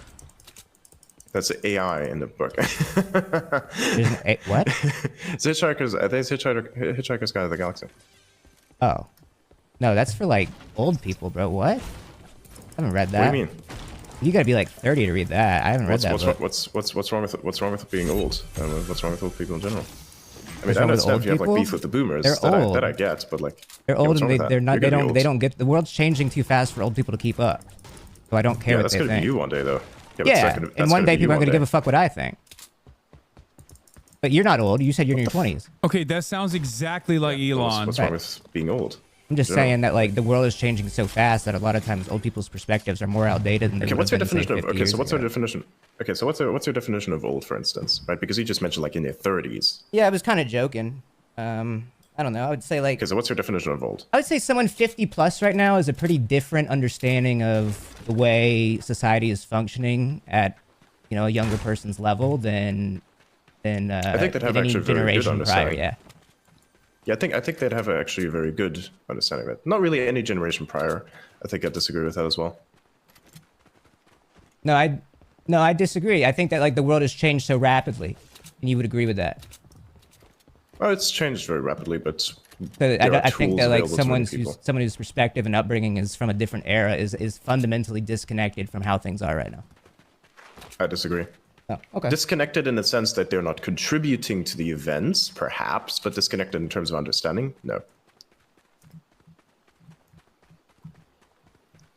[SPEAKER 18] That's the AI in the book.
[SPEAKER 21] What?
[SPEAKER 18] It's Hitchhiker's. I think it's Hitchhiker's Guide to the Galaxy.
[SPEAKER 21] Oh, no, that's for old people, bro. What? I haven't read that.
[SPEAKER 18] What do you mean?
[SPEAKER 21] You gotta be 30 to read that. I haven't read that book.
[SPEAKER 18] What's wrong with it being old? What's wrong with old people in general? I mean, I understand if you have beef with the boomers.
[SPEAKER 21] They're old.
[SPEAKER 18] That I get, but
[SPEAKER 21] they're old and they're not. They don't get. The world's changing too fast for old people to keep up. So I don't care what they think.
[SPEAKER 18] That's gonna be you one day, though.
[SPEAKER 21] Yeah, and one day people aren't gonna give a fuck what I think. But you're not old. You said you're in your 20s.
[SPEAKER 1] Okay, that sounds exactly like Elon.
[SPEAKER 18] What's wrong with being old?
[SPEAKER 21] I'm just saying that the world is changing so fast that a lot of times old people's perspectives are more outdated than they
[SPEAKER 18] what's your definition of
[SPEAKER 21] what's
[SPEAKER 18] your definition? Okay, so what's your definition of old, for instance, right? Because you just mentioned in your 30s.
[SPEAKER 21] Yeah, I was kind of joking. I don't know. I would say
[SPEAKER 18] Okay, so what's your definition of old?
[SPEAKER 21] I would say someone 50 plus right now is a pretty different understanding of the way society is functioning at a younger person's level than I think they'd have any generation prior. Yeah.
[SPEAKER 18] Yeah, I think they'd have actually a very good understanding of it. Not really any generation prior. I think I disagree with that as well.
[SPEAKER 21] No, I disagree. I think that the world has changed so rapidly, and you would agree with that.
[SPEAKER 18] Well, it's changed very rapidly, but
[SPEAKER 21] so I think that someone whose perspective and upbringing is from a different era is fundamentally disconnected from how things are right now.
[SPEAKER 18] I disagree.
[SPEAKER 21] Oh, okay.
[SPEAKER 18] Disconnected in the sense that they're not contributing to the events, perhaps, but disconnected in terms of understanding, no.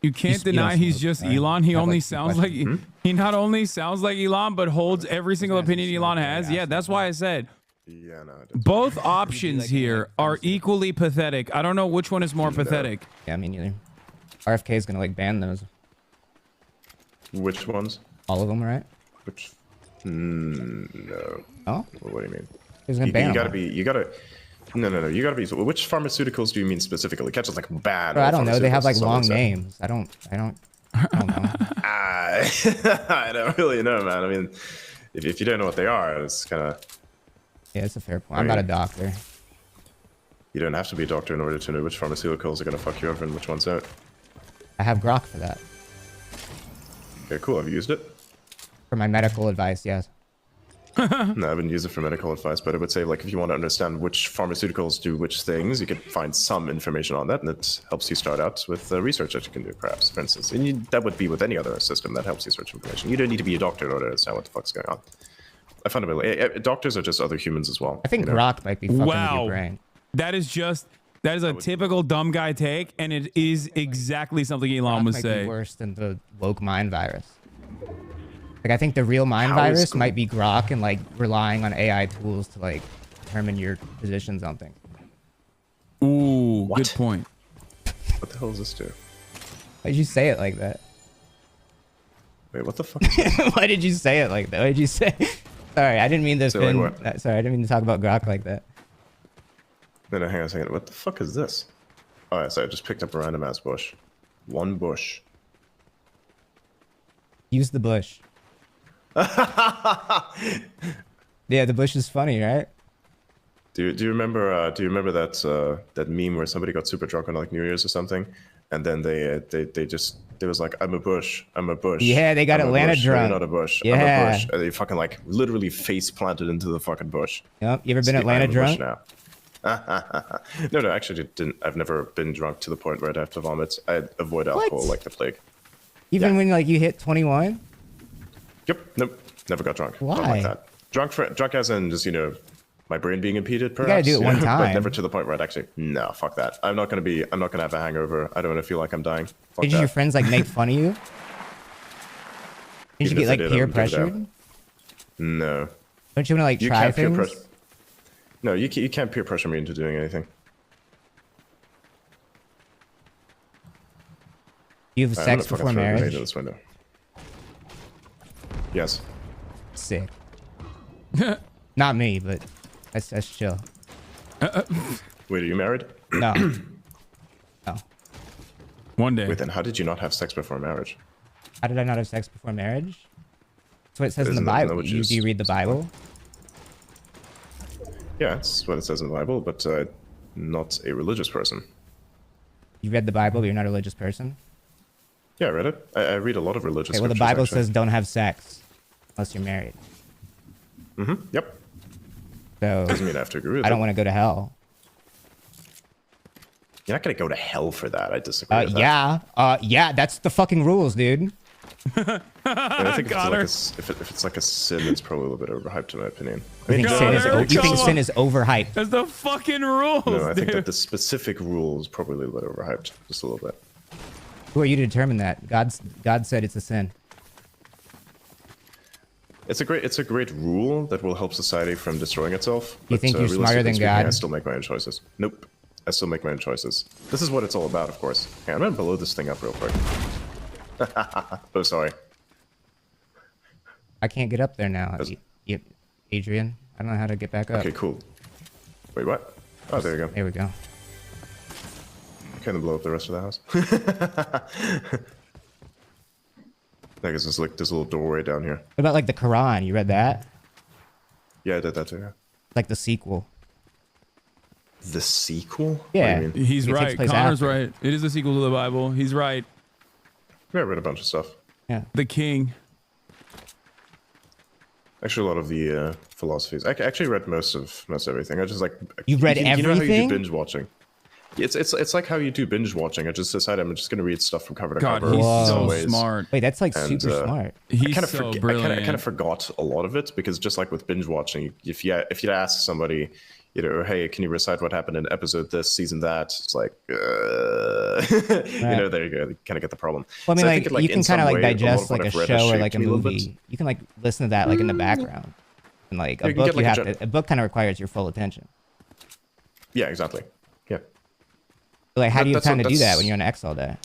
[SPEAKER 1] You can't deny he's just Elon. He only sounds like he not only sounds like Elon, but holds every single opinion Elon has. Yeah, that's why I said
[SPEAKER 18] Yeah, no.
[SPEAKER 1] Both options here are equally pathetic. I don't know which one is more pathetic.
[SPEAKER 21] Yeah, me neither. RFK is gonna like ban those.
[SPEAKER 18] Which ones?
[SPEAKER 21] All of them, right?
[SPEAKER 18] Which? No.
[SPEAKER 21] Oh?
[SPEAKER 18] What do you mean?
[SPEAKER 21] Who's gonna ban them?
[SPEAKER 18] You gotta. No. You gotta be. Which pharmaceuticals do you mean specifically? Catch us like bad.
[SPEAKER 21] Bro, I don't know. They have like long names. I don't know.
[SPEAKER 18] I don't really know, man. I mean, if you don't know what they are, it's kind of.
[SPEAKER 21] Yeah, it's a fair point. I'm not a doctor.
[SPEAKER 18] You don't have to be a doctor in order to know which pharmaceuticals are gonna fuck you over and which ones don't.
[SPEAKER 21] I have Grok for that.
[SPEAKER 18] Okay, cool. Have you used it?
[SPEAKER 21] For my medical advice, yes.
[SPEAKER 18] No, I haven't used it for medical advice, but I would say, like, if you want to understand which pharmaceuticals do which things, you can find some information on that, and it helps you start out with research that you can do, perhaps, for instance. And that would be with any other system that helps you search information. You don't need to be a doctor in order to understand what the fuck's going on. I fundamentally, doctors are just other humans as well.
[SPEAKER 21] I think Grok might be fucking with your brain.
[SPEAKER 1] That is a typical dumb guy take, and it is exactly something Elon would say.
[SPEAKER 21] Be worse than the woke mind virus. Like, I think the real mind virus might be Grok and like relying on AI tools to like determine your positions on things.
[SPEAKER 1] Ooh, good point.
[SPEAKER 18] What the hell does this do?
[SPEAKER 21] Why did you say it like that?
[SPEAKER 18] Wait, what the fuck is this?
[SPEAKER 21] Why did you say it like that? Why did you say? Sorry, I didn't mean to
[SPEAKER 18] Sorry,
[SPEAKER 21] I didn't mean to talk about Grok like that.
[SPEAKER 18] No, hang on a second. What the fuck is this? Oh, yeah, sorry, I just picked up a random ass bush. One bush.
[SPEAKER 21] Use the bush. Yeah, the bush is funny, right?
[SPEAKER 18] Do you remember that meme where somebody got super drunk on like New Year's or something, and then they was like, I'm a bush.
[SPEAKER 21] Yeah, they got Atlanta drunk.
[SPEAKER 18] You're not a bush.
[SPEAKER 21] Yeah.
[SPEAKER 18] I'm a bush. And they fucking like literally face planted into the fucking bush.
[SPEAKER 21] Yep. You ever been Atlanta drunk?
[SPEAKER 18] Now. No, actually didn't. I've never been drunk to the point where I'd have to vomit. I avoid alcohol like the plague.
[SPEAKER 21] Even when like you hit 21?
[SPEAKER 18] Yep. Nope. Never got drunk.
[SPEAKER 21] Why?
[SPEAKER 18] Not like that. Drunk as in just, my brain being impeded, perhaps.
[SPEAKER 21] You gotta do it one time.
[SPEAKER 18] But never to the point where I'd actually, no, fuck that. I'm not gonna have a hangover. I don't want to feel like I'm dying. Fuck
[SPEAKER 21] Did
[SPEAKER 18] that.
[SPEAKER 21] your friends like make fun of you? Did you get like peer pressured?
[SPEAKER 18] No.
[SPEAKER 21] Don't you want to like try things?
[SPEAKER 18] No, you can't peer pressure me into doing anything.
[SPEAKER 21] You have sex before marriage?
[SPEAKER 18] Into this window. Yes.
[SPEAKER 21] Sick. Not me, but that's chill.
[SPEAKER 18] Wait, are you married?
[SPEAKER 21] No. No.
[SPEAKER 1] One day.
[SPEAKER 18] Wait, then how did you not have sex before marriage?
[SPEAKER 21] How did I not have sex before marriage? That's what it says in the Bible. Do you read the Bible?
[SPEAKER 18] Yeah, it's what it says in the Bible, but not a religious person.
[SPEAKER 21] You read the Bible, but you're not a religious person?
[SPEAKER 18] Yeah, I read it. I read a lot of religious
[SPEAKER 21] Okay, well, the
[SPEAKER 18] scriptures,
[SPEAKER 21] Bible
[SPEAKER 18] actually.
[SPEAKER 21] says don't have sex unless you're married.
[SPEAKER 18] Mm-hmm. Yep.
[SPEAKER 21] So
[SPEAKER 18] doesn't mean I have to agree with
[SPEAKER 21] I don't
[SPEAKER 18] it.
[SPEAKER 21] want to go to hell.
[SPEAKER 18] You're not gonna go to hell for that. I disagree with that.
[SPEAKER 21] Yeah, that's the fucking rules, dude.
[SPEAKER 18] I think if it's like a sin, it's probably a little bit overhyped in my opinion.
[SPEAKER 21] You think sin is overhyped?
[SPEAKER 1] That's the fucking rules.
[SPEAKER 18] No, I think
[SPEAKER 1] dude.
[SPEAKER 18] that the specific rule is probably a little bit overhyped, just a little bit.
[SPEAKER 21] Who are you to determine that? God said it's a sin.
[SPEAKER 18] It's a great rule that will help society from destroying itself.
[SPEAKER 21] You think you're smarter than
[SPEAKER 18] speaking,
[SPEAKER 21] God?
[SPEAKER 18] I still make my own choices. Nope. I still make my own choices. This is what it's all about, of course. Okay, I'm gonna blow this thing up real quick. Oh, sorry.
[SPEAKER 21] I can't get up there now. Adrian, I don't know how to get back up.
[SPEAKER 18] Okay, cool. Wait, what? Oh, there you go.
[SPEAKER 21] There we go.
[SPEAKER 18] Can blow up the rest of the house. I guess there's like this little doorway down here.
[SPEAKER 21] What about like the Quran? You read that?
[SPEAKER 18] Yeah, I did that too. Yeah.
[SPEAKER 21] Like the sequel.
[SPEAKER 18] The sequel?
[SPEAKER 21] Yeah.
[SPEAKER 18] What do you mean?
[SPEAKER 1] He's right. Connor's right. It is a sequel to the Bible. He's right.
[SPEAKER 18] Yeah, I read a bunch of stuff.
[SPEAKER 21] Yeah.
[SPEAKER 1] The King.
[SPEAKER 18] Actually, a lot of the philosophies. I actually read most everything. I just like.
[SPEAKER 21] You read
[SPEAKER 18] everything? You know how you do binge watching? It's like how you do binge watching. I just decided I'm just gonna read stuff from cover to cover.
[SPEAKER 1] He's so smart.
[SPEAKER 21] Wait, that's like super smart.
[SPEAKER 1] He's so brilliant.
[SPEAKER 18] I kind of forgot a lot of it because just like with binge watching, if you ask somebody, hey, can you recite what happened in episode this, season that? It's like,
[SPEAKER 21] Right.
[SPEAKER 18] there you go. You kind of get the problem.
[SPEAKER 21] Well, I mean,
[SPEAKER 18] think
[SPEAKER 21] you can kind of like digest like a show or like a movie. You can like listen to that like in the background, And like
[SPEAKER 18] You
[SPEAKER 21] a
[SPEAKER 18] can
[SPEAKER 21] book,
[SPEAKER 18] get, like,
[SPEAKER 21] you
[SPEAKER 18] a
[SPEAKER 21] have to. A book kind of requires your full attention.
[SPEAKER 18] Yeah, exactly. Yeah.
[SPEAKER 21] But, like, how do you have
[SPEAKER 18] That's
[SPEAKER 21] time
[SPEAKER 18] what-
[SPEAKER 21] to do that
[SPEAKER 18] that's-
[SPEAKER 21] when you're on X all day?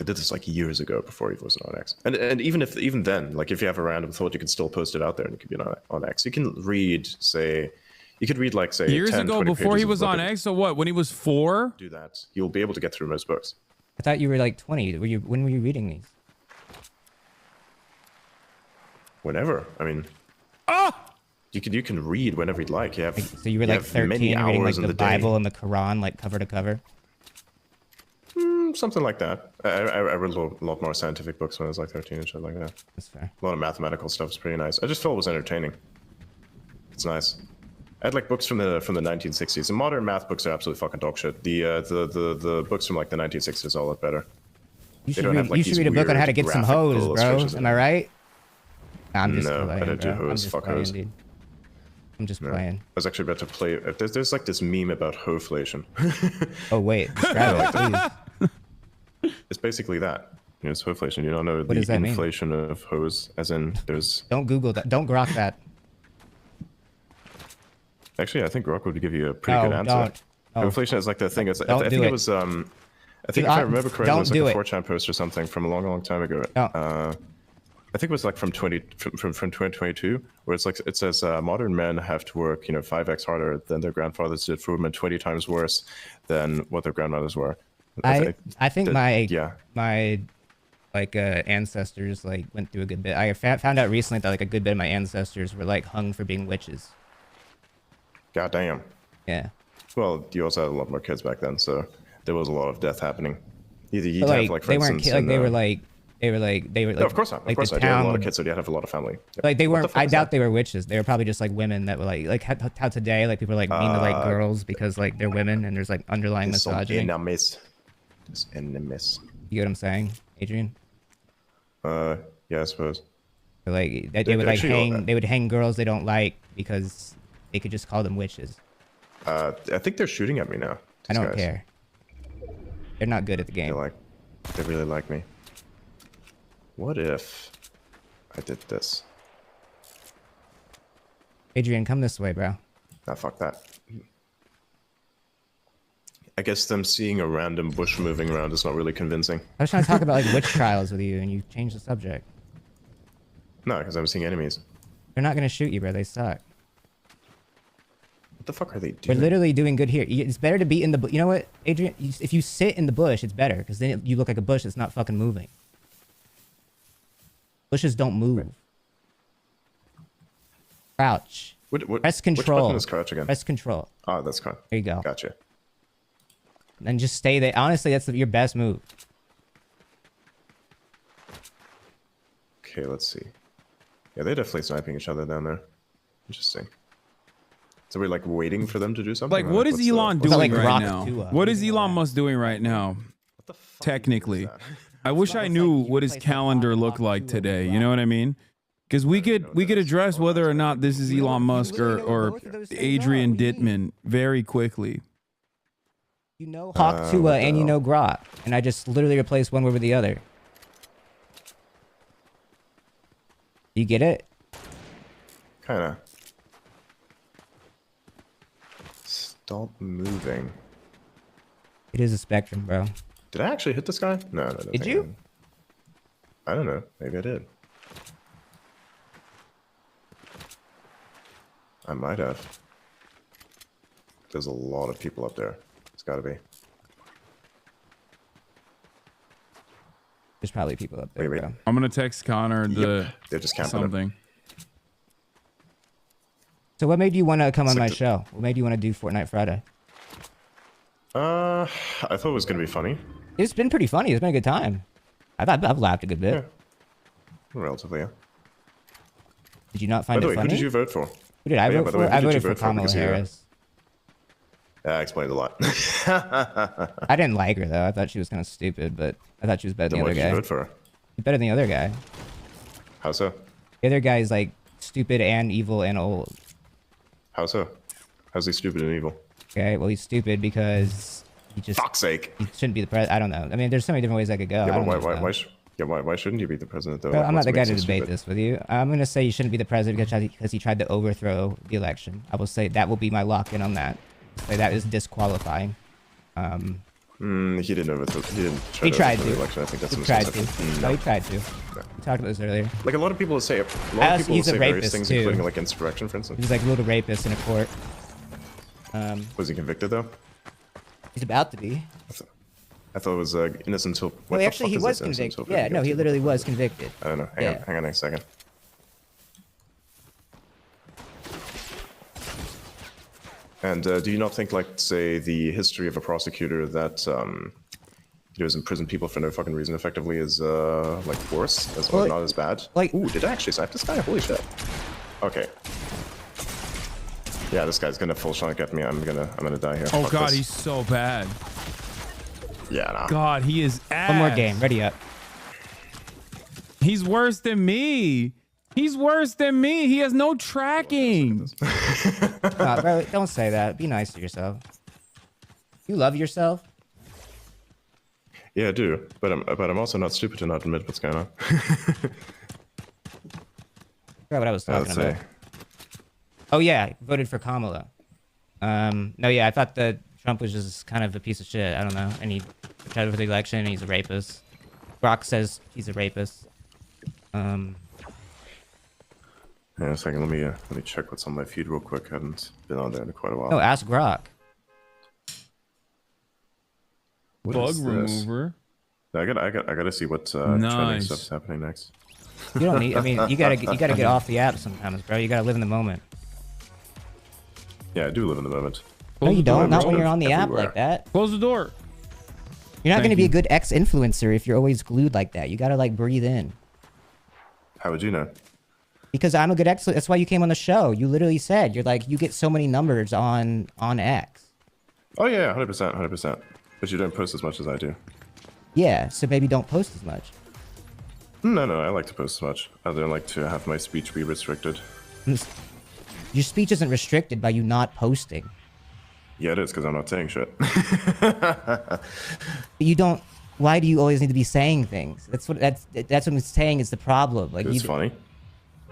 [SPEAKER 18] I did this like years ago before it wasn't on X. And even then, like if you have a random thought, you can still post it out there and it could be on X. You can read, say, like say
[SPEAKER 1] Years
[SPEAKER 18] 10,
[SPEAKER 1] ago,
[SPEAKER 18] 20
[SPEAKER 1] before
[SPEAKER 18] pages
[SPEAKER 1] he
[SPEAKER 18] of
[SPEAKER 1] was
[SPEAKER 18] book
[SPEAKER 1] on
[SPEAKER 18] and
[SPEAKER 1] X, so what? When he was 4?
[SPEAKER 18] do that, you'll be able to get through most books.
[SPEAKER 21] I thought you were like 20. When were you reading these?
[SPEAKER 18] Whenever. I mean, you can read whenever you'd like. You have
[SPEAKER 21] So you were like 13,
[SPEAKER 18] many
[SPEAKER 21] reading like
[SPEAKER 18] hours in
[SPEAKER 21] the
[SPEAKER 18] the day.
[SPEAKER 21] Bible and the Quran, like cover to cover.
[SPEAKER 18] Something like that. I read a lot more scientific books when I was like 13 and shit like that.
[SPEAKER 21] That's fair.
[SPEAKER 18] A lot of mathematical stuff is pretty nice. I just felt it was entertaining. It's nice. I had like books from the 1960s. The modern math books are absolutely fucking dog shit. The books from like the 1960s are a lot better.
[SPEAKER 21] You
[SPEAKER 18] They
[SPEAKER 21] should
[SPEAKER 18] don't
[SPEAKER 21] read,
[SPEAKER 18] have, like,
[SPEAKER 21] you should
[SPEAKER 18] these
[SPEAKER 21] read a book on how to
[SPEAKER 18] weird
[SPEAKER 21] get some
[SPEAKER 18] graphical
[SPEAKER 21] hoes, bro.
[SPEAKER 18] illustrations in
[SPEAKER 21] Am I right? I'm just
[SPEAKER 18] No,
[SPEAKER 21] playing,
[SPEAKER 18] I don't do
[SPEAKER 21] bro. I'm
[SPEAKER 18] hoes.
[SPEAKER 21] just
[SPEAKER 18] Fuck
[SPEAKER 21] playing,
[SPEAKER 18] hoes.
[SPEAKER 21] dude. I'm just
[SPEAKER 18] No.
[SPEAKER 21] playing.
[SPEAKER 18] I was actually about to play. There's like this meme about hoflation.
[SPEAKER 21] Oh wait, describe it, please.
[SPEAKER 18] It's basically that. You know, it's hoflation. You don't know
[SPEAKER 21] What does
[SPEAKER 18] the
[SPEAKER 21] that mean?
[SPEAKER 18] inflation of hose, as in there's.
[SPEAKER 21] Don't Google that. Don't grok that.
[SPEAKER 18] Actually, I think Grok would give you a pretty
[SPEAKER 21] No,
[SPEAKER 18] good answer.
[SPEAKER 21] don't. No.
[SPEAKER 18] Inflation is like the thing. It's,
[SPEAKER 21] Don't
[SPEAKER 18] I
[SPEAKER 21] do
[SPEAKER 18] think
[SPEAKER 21] it.
[SPEAKER 18] it was. I think if I remember correctly, it
[SPEAKER 21] don't
[SPEAKER 18] was like
[SPEAKER 21] do
[SPEAKER 18] a
[SPEAKER 21] it.
[SPEAKER 18] 4chan post or something from a long time ago. I think it was like from 2022, where it's like it says modern men have to work 5x harder than their grandfathers did for women, 20 times worse than what their grandmothers were.
[SPEAKER 21] I think
[SPEAKER 18] that-
[SPEAKER 21] my like ancestors like went through a good bit. I found out recently that like a good bit of my ancestors were like hung for being witches.
[SPEAKER 18] God damn.
[SPEAKER 21] Yeah.
[SPEAKER 18] Well, you also had a lot more kids back then, so there was a lot of death happening. Either you'd
[SPEAKER 21] But,
[SPEAKER 18] have
[SPEAKER 21] like,
[SPEAKER 18] like for
[SPEAKER 21] they weren't
[SPEAKER 18] instance,
[SPEAKER 21] like
[SPEAKER 18] in,
[SPEAKER 21] they were like
[SPEAKER 18] no, of course not. Of
[SPEAKER 21] like
[SPEAKER 18] course
[SPEAKER 21] the
[SPEAKER 18] not. You had a
[SPEAKER 21] town
[SPEAKER 18] lot of
[SPEAKER 21] would-
[SPEAKER 18] kids, so you had to have a lot of family. Yep.
[SPEAKER 21] Like they
[SPEAKER 18] What the
[SPEAKER 21] weren't.
[SPEAKER 18] fuck
[SPEAKER 21] I
[SPEAKER 18] is
[SPEAKER 21] doubt
[SPEAKER 18] that?
[SPEAKER 21] they were witches. They were probably just like women that were like how today like people are like mean to like girls because like they're women and there's like underlying
[SPEAKER 18] There's some
[SPEAKER 21] misogyny.
[SPEAKER 18] enemies. There's enemies.
[SPEAKER 21] You get what I'm saying, Adrian?
[SPEAKER 18] Yeah, I suppose.
[SPEAKER 21] But, like they
[SPEAKER 18] They-
[SPEAKER 21] would like
[SPEAKER 18] actually,
[SPEAKER 21] hang. They would hang girls they don't like because they could just call them witches.
[SPEAKER 18] I think they're shooting at me now.
[SPEAKER 21] I
[SPEAKER 18] these
[SPEAKER 21] don't
[SPEAKER 18] guys.
[SPEAKER 21] care. They're not good at the game.
[SPEAKER 18] They really like me. What if I did this?
[SPEAKER 21] Adrian, come this way, bro.
[SPEAKER 18] Nah, fuck that. I guess them seeing a random bush moving around is not really convincing.
[SPEAKER 21] I was trying to talk about like witch trials with you, and you changed the subject.
[SPEAKER 18] No, because I'm seeing enemies.
[SPEAKER 21] They're not gonna shoot you, bro. They suck.
[SPEAKER 18] What the fuck are they
[SPEAKER 21] We're
[SPEAKER 18] doing?
[SPEAKER 21] literally doing good here. It's better to be in the. You know what, Adrian? If you sit in the bush, it's better because then you look like a bush that's not fucking moving. Bushes don't move. Crouch. Press control.
[SPEAKER 18] Which button is crouch again?
[SPEAKER 21] Press control.
[SPEAKER 18] Oh, that's crouch.
[SPEAKER 21] There you go.
[SPEAKER 18] Gotcha.
[SPEAKER 21] And just stay there. Honestly, that's your best move.
[SPEAKER 18] Okay, let's see. Yeah, they're definitely sniping each other down there. Interesting. So we're like waiting for them to do something?
[SPEAKER 1] Like,
[SPEAKER 18] or
[SPEAKER 1] what is
[SPEAKER 18] what's the-
[SPEAKER 1] Elon
[SPEAKER 18] what's
[SPEAKER 1] doing
[SPEAKER 18] the-
[SPEAKER 1] right now? What is Elon Musk doing right now? Technically, I wish I knew what his calendar looked like today. You know what I mean? Because we could address whether or not this is Elon Musk or Adrian Dittman very quickly.
[SPEAKER 21] You know Hawk Tua and you know Grok, and I just literally replaced one word with the other. You get it?
[SPEAKER 18] Kinda. Stop moving.
[SPEAKER 21] It is a spectrum, bro.
[SPEAKER 18] Did I actually hit this guy? No, no, no.
[SPEAKER 21] Did you?
[SPEAKER 18] I don't know. Maybe I did. I might have. There's a lot of people up there. It's gotta be.
[SPEAKER 21] There's probably people up there, bro.
[SPEAKER 1] I'm gonna text Connor
[SPEAKER 18] They're just camping
[SPEAKER 1] something.
[SPEAKER 21] So what made you want to come on my show? What made you want to do Fortnite Friday?
[SPEAKER 18] I thought it was gonna be funny.
[SPEAKER 21] It's been pretty funny. It's been a good time. I've laughed a good bit.
[SPEAKER 18] Yeah. Relatively, yeah.
[SPEAKER 21] Did you not
[SPEAKER 18] By
[SPEAKER 21] find
[SPEAKER 18] the
[SPEAKER 21] it
[SPEAKER 18] way,
[SPEAKER 21] funny?
[SPEAKER 18] who did you vote for?
[SPEAKER 21] Who did I
[SPEAKER 18] Oh, yeah,
[SPEAKER 21] vote
[SPEAKER 18] by the
[SPEAKER 21] for?
[SPEAKER 18] way, who
[SPEAKER 21] I
[SPEAKER 18] did you
[SPEAKER 21] voted for
[SPEAKER 18] vote for?
[SPEAKER 21] Kamala
[SPEAKER 18] Because you-
[SPEAKER 21] Harris.
[SPEAKER 18] That explains a lot.
[SPEAKER 21] I didn't like her though. I thought she was kind of stupid, but I thought she was better than
[SPEAKER 18] Then
[SPEAKER 21] the
[SPEAKER 18] what
[SPEAKER 21] other
[SPEAKER 18] did
[SPEAKER 21] guy.
[SPEAKER 18] you vote for her?
[SPEAKER 21] Better than the other guy.
[SPEAKER 18] How so?
[SPEAKER 21] The other guy is like stupid and evil and old.
[SPEAKER 18] How so? How's he stupid and evil?
[SPEAKER 21] Okay, well he's stupid because he just.
[SPEAKER 18] Fuck's sake.
[SPEAKER 21] He shouldn't be the president. I don't know. I mean, there's so many different ways I could go. I
[SPEAKER 18] Yeah,
[SPEAKER 21] don't
[SPEAKER 18] but
[SPEAKER 21] know.
[SPEAKER 18] Yeah, why shouldn't you be the president, though?
[SPEAKER 21] Bro,
[SPEAKER 18] Like,
[SPEAKER 21] I'm not
[SPEAKER 18] what's
[SPEAKER 21] the guy
[SPEAKER 18] makes
[SPEAKER 21] to
[SPEAKER 18] it
[SPEAKER 21] debate
[SPEAKER 18] stupid?
[SPEAKER 21] this with you. I'm going to say you shouldn't be the president because he tried to overthrow the election. I will say that will be my lock-in on that. Say that is disqualifying.
[SPEAKER 18] He didn't overthrow.
[SPEAKER 21] He tried
[SPEAKER 18] overthrow
[SPEAKER 21] to.
[SPEAKER 18] the election. I think that's
[SPEAKER 21] He
[SPEAKER 18] a
[SPEAKER 21] tried to.
[SPEAKER 18] misconception.
[SPEAKER 21] No, he tried to. We talked about this earlier.
[SPEAKER 18] Like a lot of people say, various
[SPEAKER 21] He's a rapist
[SPEAKER 18] things,
[SPEAKER 21] too.
[SPEAKER 18] including like insurrection, for instance.
[SPEAKER 21] He's like a little rapist in a court.
[SPEAKER 18] Was he convicted though?
[SPEAKER 21] He's about to be.
[SPEAKER 18] I thought it was innocent until.
[SPEAKER 21] Well, actually, he was convicted. Yeah, no, he literally was convicted.
[SPEAKER 18] I don't know. Hang on a second. And do you not think, like, say, the history of a prosecutor that has imprisoned people for no fucking reason effectively is like worse, as well, not as bad?
[SPEAKER 21] Like,
[SPEAKER 18] ooh, did I actually snipe this guy? Holy shit! Okay. Yeah, this guy's gonna full shot get me. I'm gonna die here.
[SPEAKER 1] Oh
[SPEAKER 18] Fuck
[SPEAKER 1] god,
[SPEAKER 18] this.
[SPEAKER 1] he's so bad.
[SPEAKER 18] Yeah, nah.
[SPEAKER 1] God, he is ass.
[SPEAKER 21] One more game. Ready up.
[SPEAKER 1] He's worse than me. He's worse than me. He has no tracking.
[SPEAKER 21] Bro, don't say that. Be nice to yourself. You love yourself?
[SPEAKER 18] Yeah, I do, but I'm also not stupid to not admit what's going on.
[SPEAKER 21] Forgot what I was talking
[SPEAKER 18] Let's
[SPEAKER 21] about.
[SPEAKER 18] see.
[SPEAKER 21] Oh yeah, voted for Kamala. No, yeah, I thought that Trump was just kind of a piece of shit. I don't know, and he tried for the election. And he's a rapist. Brock says he's a rapist.
[SPEAKER 18] Yeah, a second. Let me check what's on my feed real quick. I haven't been on there in quite a while.
[SPEAKER 21] No, ask Grok.
[SPEAKER 18] What
[SPEAKER 1] Bug
[SPEAKER 18] is this?
[SPEAKER 1] remover.
[SPEAKER 18] I gotta see what trending
[SPEAKER 1] Nice.
[SPEAKER 18] stuff's happening next.
[SPEAKER 21] You don't need. I mean, you gotta get off the app sometimes, bro. You gotta live in the moment.
[SPEAKER 18] Yeah, I do live in the moment.
[SPEAKER 21] No, you don't. Not when
[SPEAKER 18] live
[SPEAKER 21] you're on the app
[SPEAKER 18] everywhere.
[SPEAKER 21] like that.
[SPEAKER 1] Close the door.
[SPEAKER 21] You're not
[SPEAKER 1] Thank
[SPEAKER 21] gonna be
[SPEAKER 1] you.
[SPEAKER 21] a good ex-influencer if you're always glued like that. You gotta like breathe in.
[SPEAKER 18] How would you know?
[SPEAKER 21] Because I'm a good ex. That's why you came on the show. You literally said you're like you get so many numbers on X.
[SPEAKER 18] Oh yeah, 100%. But you don't post as much as I do.
[SPEAKER 21] Yeah, so maybe don't post as much.
[SPEAKER 18] No, I like to post as much. I don't like to have my speech be restricted.
[SPEAKER 21] Your speech isn't restricted by you not posting.
[SPEAKER 18] Yeah, it is because I'm not saying shit.
[SPEAKER 21] But you don't. Why do you always need to be saying things? That's what I'm saying is the problem. Like
[SPEAKER 18] It's funny.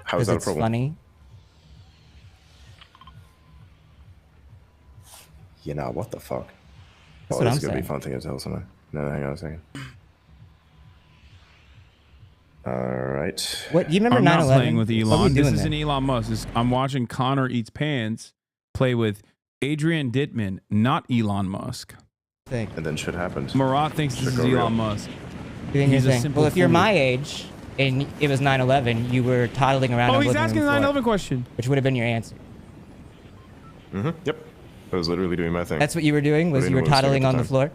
[SPEAKER 18] How is that a problem?
[SPEAKER 21] Funny.
[SPEAKER 18] You know what the fuck?
[SPEAKER 21] That's
[SPEAKER 18] Oh,
[SPEAKER 21] what
[SPEAKER 18] this
[SPEAKER 21] I'm
[SPEAKER 18] is gonna
[SPEAKER 21] saying.
[SPEAKER 18] be fun to tell someone. No, hang on a second. All right.
[SPEAKER 21] What you remember?
[SPEAKER 1] I'm not
[SPEAKER 21] 9/11?
[SPEAKER 1] playing with
[SPEAKER 21] What were
[SPEAKER 1] Elon.
[SPEAKER 21] we
[SPEAKER 1] This
[SPEAKER 21] doing
[SPEAKER 1] isn't
[SPEAKER 21] then?
[SPEAKER 1] Elon Musk. I'm watching Connor Eats Pants play with Adrian Dittman, not Elon Musk.
[SPEAKER 21] Thing.
[SPEAKER 18] And then shit happened.
[SPEAKER 1] Marat thinks this
[SPEAKER 18] Shit
[SPEAKER 1] is
[SPEAKER 18] go real.
[SPEAKER 1] Elon Musk.
[SPEAKER 21] Doing your
[SPEAKER 1] He's a
[SPEAKER 21] thing.
[SPEAKER 1] simple
[SPEAKER 21] Well, if you're
[SPEAKER 1] fool.
[SPEAKER 21] my age and it was 9/11, you were toddling around.
[SPEAKER 1] Oh,
[SPEAKER 21] on
[SPEAKER 1] he's
[SPEAKER 21] living
[SPEAKER 1] asking
[SPEAKER 21] room
[SPEAKER 1] the
[SPEAKER 21] floor,
[SPEAKER 1] 9/11 question.
[SPEAKER 21] which would have been your answer.
[SPEAKER 18] Yep. I was literally doing my thing.
[SPEAKER 21] That's what you were doing. Was
[SPEAKER 18] I
[SPEAKER 21] you
[SPEAKER 18] didn't
[SPEAKER 21] were
[SPEAKER 18] know what I was doing
[SPEAKER 21] toddling
[SPEAKER 18] at
[SPEAKER 21] on
[SPEAKER 18] the
[SPEAKER 21] the
[SPEAKER 18] time.
[SPEAKER 21] floor?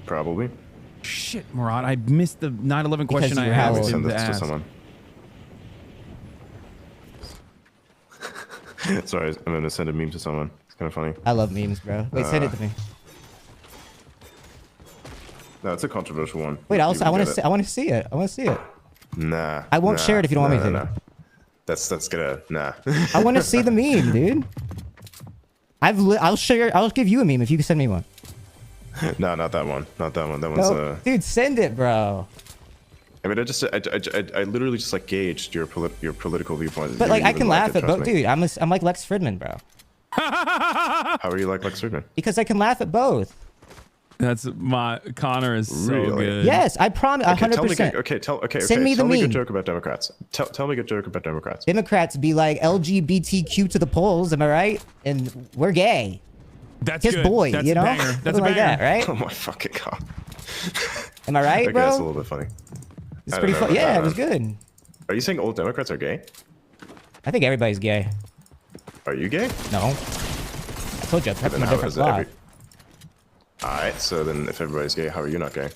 [SPEAKER 18] Probably.
[SPEAKER 1] Shit, Marat, I missed the 9/11
[SPEAKER 21] Because
[SPEAKER 1] question
[SPEAKER 21] you
[SPEAKER 1] I
[SPEAKER 21] were how
[SPEAKER 1] asked
[SPEAKER 21] old?
[SPEAKER 1] him
[SPEAKER 18] Send
[SPEAKER 1] to
[SPEAKER 18] this to
[SPEAKER 1] ask.
[SPEAKER 18] someone. Sorry, I'm gonna send a meme to someone. It's kind of funny.
[SPEAKER 21] I love memes, bro. Wait, send it to me.
[SPEAKER 18] No, it's a controversial one.
[SPEAKER 21] Wait,
[SPEAKER 18] You
[SPEAKER 21] I
[SPEAKER 18] would
[SPEAKER 21] want
[SPEAKER 18] get
[SPEAKER 21] to
[SPEAKER 18] it.
[SPEAKER 21] see. I want to see it. I want to see it.
[SPEAKER 18] Nah.
[SPEAKER 21] I won't share it if you don't want me to.
[SPEAKER 18] Nah. That's gonna nah.
[SPEAKER 21] I want to see the meme, dude. I'll share. I'll give you a meme if you can send me one.
[SPEAKER 18] No, not that one. Not that one. That one's
[SPEAKER 21] No, dude, send it, bro.
[SPEAKER 18] I mean, I literally just like gauged your political viewpoint.
[SPEAKER 21] But
[SPEAKER 18] You
[SPEAKER 21] like, I
[SPEAKER 18] even
[SPEAKER 21] can
[SPEAKER 18] like
[SPEAKER 21] laugh
[SPEAKER 18] it,
[SPEAKER 21] at
[SPEAKER 18] trust
[SPEAKER 21] both,
[SPEAKER 18] me.
[SPEAKER 21] dude. I'm like Lex Fridman, bro.
[SPEAKER 18] How are you like Lex Friedman?
[SPEAKER 21] Because I can laugh at both.
[SPEAKER 1] That's my Connor is so
[SPEAKER 18] Really?
[SPEAKER 1] good.
[SPEAKER 21] Yes, I promise. 100%.
[SPEAKER 18] Send
[SPEAKER 21] me the
[SPEAKER 18] tell me a
[SPEAKER 21] meme.
[SPEAKER 18] good joke about Democrats. Tell me a good joke about Democrats.
[SPEAKER 21] Democrats be like LGBTQ to the polls. Am I right? And we're gay.
[SPEAKER 1] That's
[SPEAKER 21] Kiss
[SPEAKER 1] good.
[SPEAKER 21] boy,
[SPEAKER 1] That's
[SPEAKER 21] you
[SPEAKER 1] a
[SPEAKER 21] know?
[SPEAKER 1] banger. That's
[SPEAKER 21] Something
[SPEAKER 1] a
[SPEAKER 21] like that,
[SPEAKER 1] banger.
[SPEAKER 21] right?
[SPEAKER 18] Oh my fucking god.
[SPEAKER 21] Am I right,
[SPEAKER 18] Okay,
[SPEAKER 21] bro?
[SPEAKER 18] that's a little bit funny.
[SPEAKER 21] It's
[SPEAKER 18] I
[SPEAKER 21] pretty
[SPEAKER 18] don't know
[SPEAKER 21] fun.
[SPEAKER 18] about
[SPEAKER 21] Yeah,
[SPEAKER 18] that,
[SPEAKER 21] it was
[SPEAKER 18] man.
[SPEAKER 21] good.
[SPEAKER 18] Are you saying all Democrats are gay?
[SPEAKER 21] I think everybody's gay.
[SPEAKER 18] Are you gay?
[SPEAKER 21] No. I told you, I'm cut
[SPEAKER 18] Then
[SPEAKER 21] from a
[SPEAKER 18] how
[SPEAKER 21] different
[SPEAKER 18] is
[SPEAKER 21] cloth.
[SPEAKER 18] Alright, so then if everybody's gay, how are you not gay?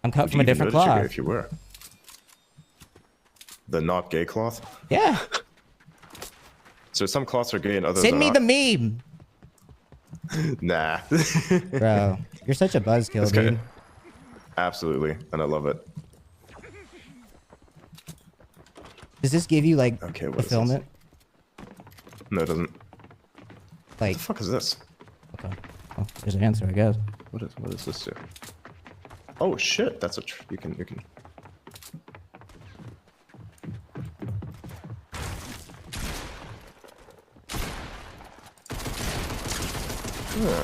[SPEAKER 21] I'm cut
[SPEAKER 18] Would
[SPEAKER 21] from
[SPEAKER 18] you
[SPEAKER 21] a
[SPEAKER 18] even
[SPEAKER 21] different
[SPEAKER 18] know that you're
[SPEAKER 21] cloth.
[SPEAKER 18] gay if you were? The not gay cloth?
[SPEAKER 21] Yeah.
[SPEAKER 18] So some cloths are gay and others
[SPEAKER 21] Send
[SPEAKER 18] are
[SPEAKER 21] me
[SPEAKER 18] not.
[SPEAKER 21] the meme.
[SPEAKER 18] Nah.
[SPEAKER 21] Bro, you're such a buzzkill,
[SPEAKER 18] It's
[SPEAKER 21] dude.
[SPEAKER 18] good. Absolutely, and I love it.
[SPEAKER 21] Does this give you like
[SPEAKER 18] Okay, what is
[SPEAKER 21] fulfillment?
[SPEAKER 18] No, it doesn't.
[SPEAKER 21] Like,
[SPEAKER 18] What the fuck is this?
[SPEAKER 21] okay. Well, there's an answer, I guess.
[SPEAKER 18] What is this do? Oh shit, that's you can.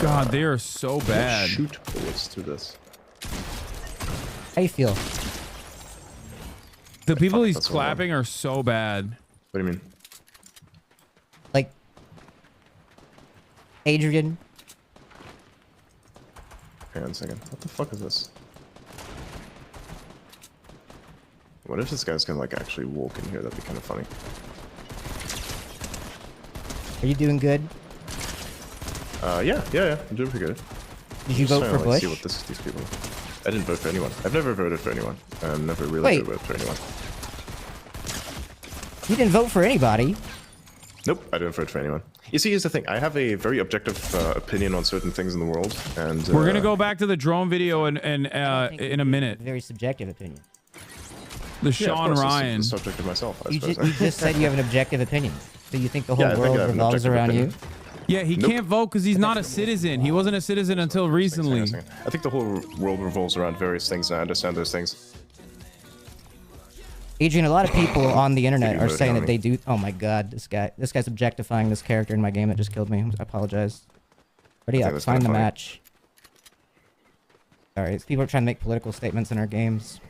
[SPEAKER 1] God, they are so bad.
[SPEAKER 18] Shoot bullets through this.
[SPEAKER 21] How you feel?
[SPEAKER 1] The people he's clapping are so bad.
[SPEAKER 18] What do you mean?
[SPEAKER 21] Like Adrian.
[SPEAKER 18] Hang on a second. What the fuck is this? What if this guy's gonna like actually walk in here? That'd be kind of funny.
[SPEAKER 21] Are you doing good?
[SPEAKER 18] Yeah. I'm doing pretty good.
[SPEAKER 21] Did you vote for Bush?
[SPEAKER 18] See what these people. I didn't vote for anyone. I've never voted for anyone. I never really did vote for anyone.
[SPEAKER 21] You didn't vote for anybody.
[SPEAKER 18] Nope, I didn't vote for anyone. You see, here's the thing. I have a very objective opinion on certain things in the world, and
[SPEAKER 1] we're gonna go back to the drone video in a minute.
[SPEAKER 21] Very subjective opinion.
[SPEAKER 1] The Sean Ryan.
[SPEAKER 18] It's the subject of myself.
[SPEAKER 21] You just said you have an objective opinion. So you think the whole world revolves around you?
[SPEAKER 1] Yeah, he can't vote because he's not a citizen. He wasn't a citizen until recently.
[SPEAKER 18] I think the whole world revolves around various things, and I understand those things.
[SPEAKER 21] Adrian, a lot of people on the internet are saying that they do. Oh my God, this guy's objectifying this character in my game that just killed me. I apologize. Ready up, find the match. All right, people are trying to make political statements in our games.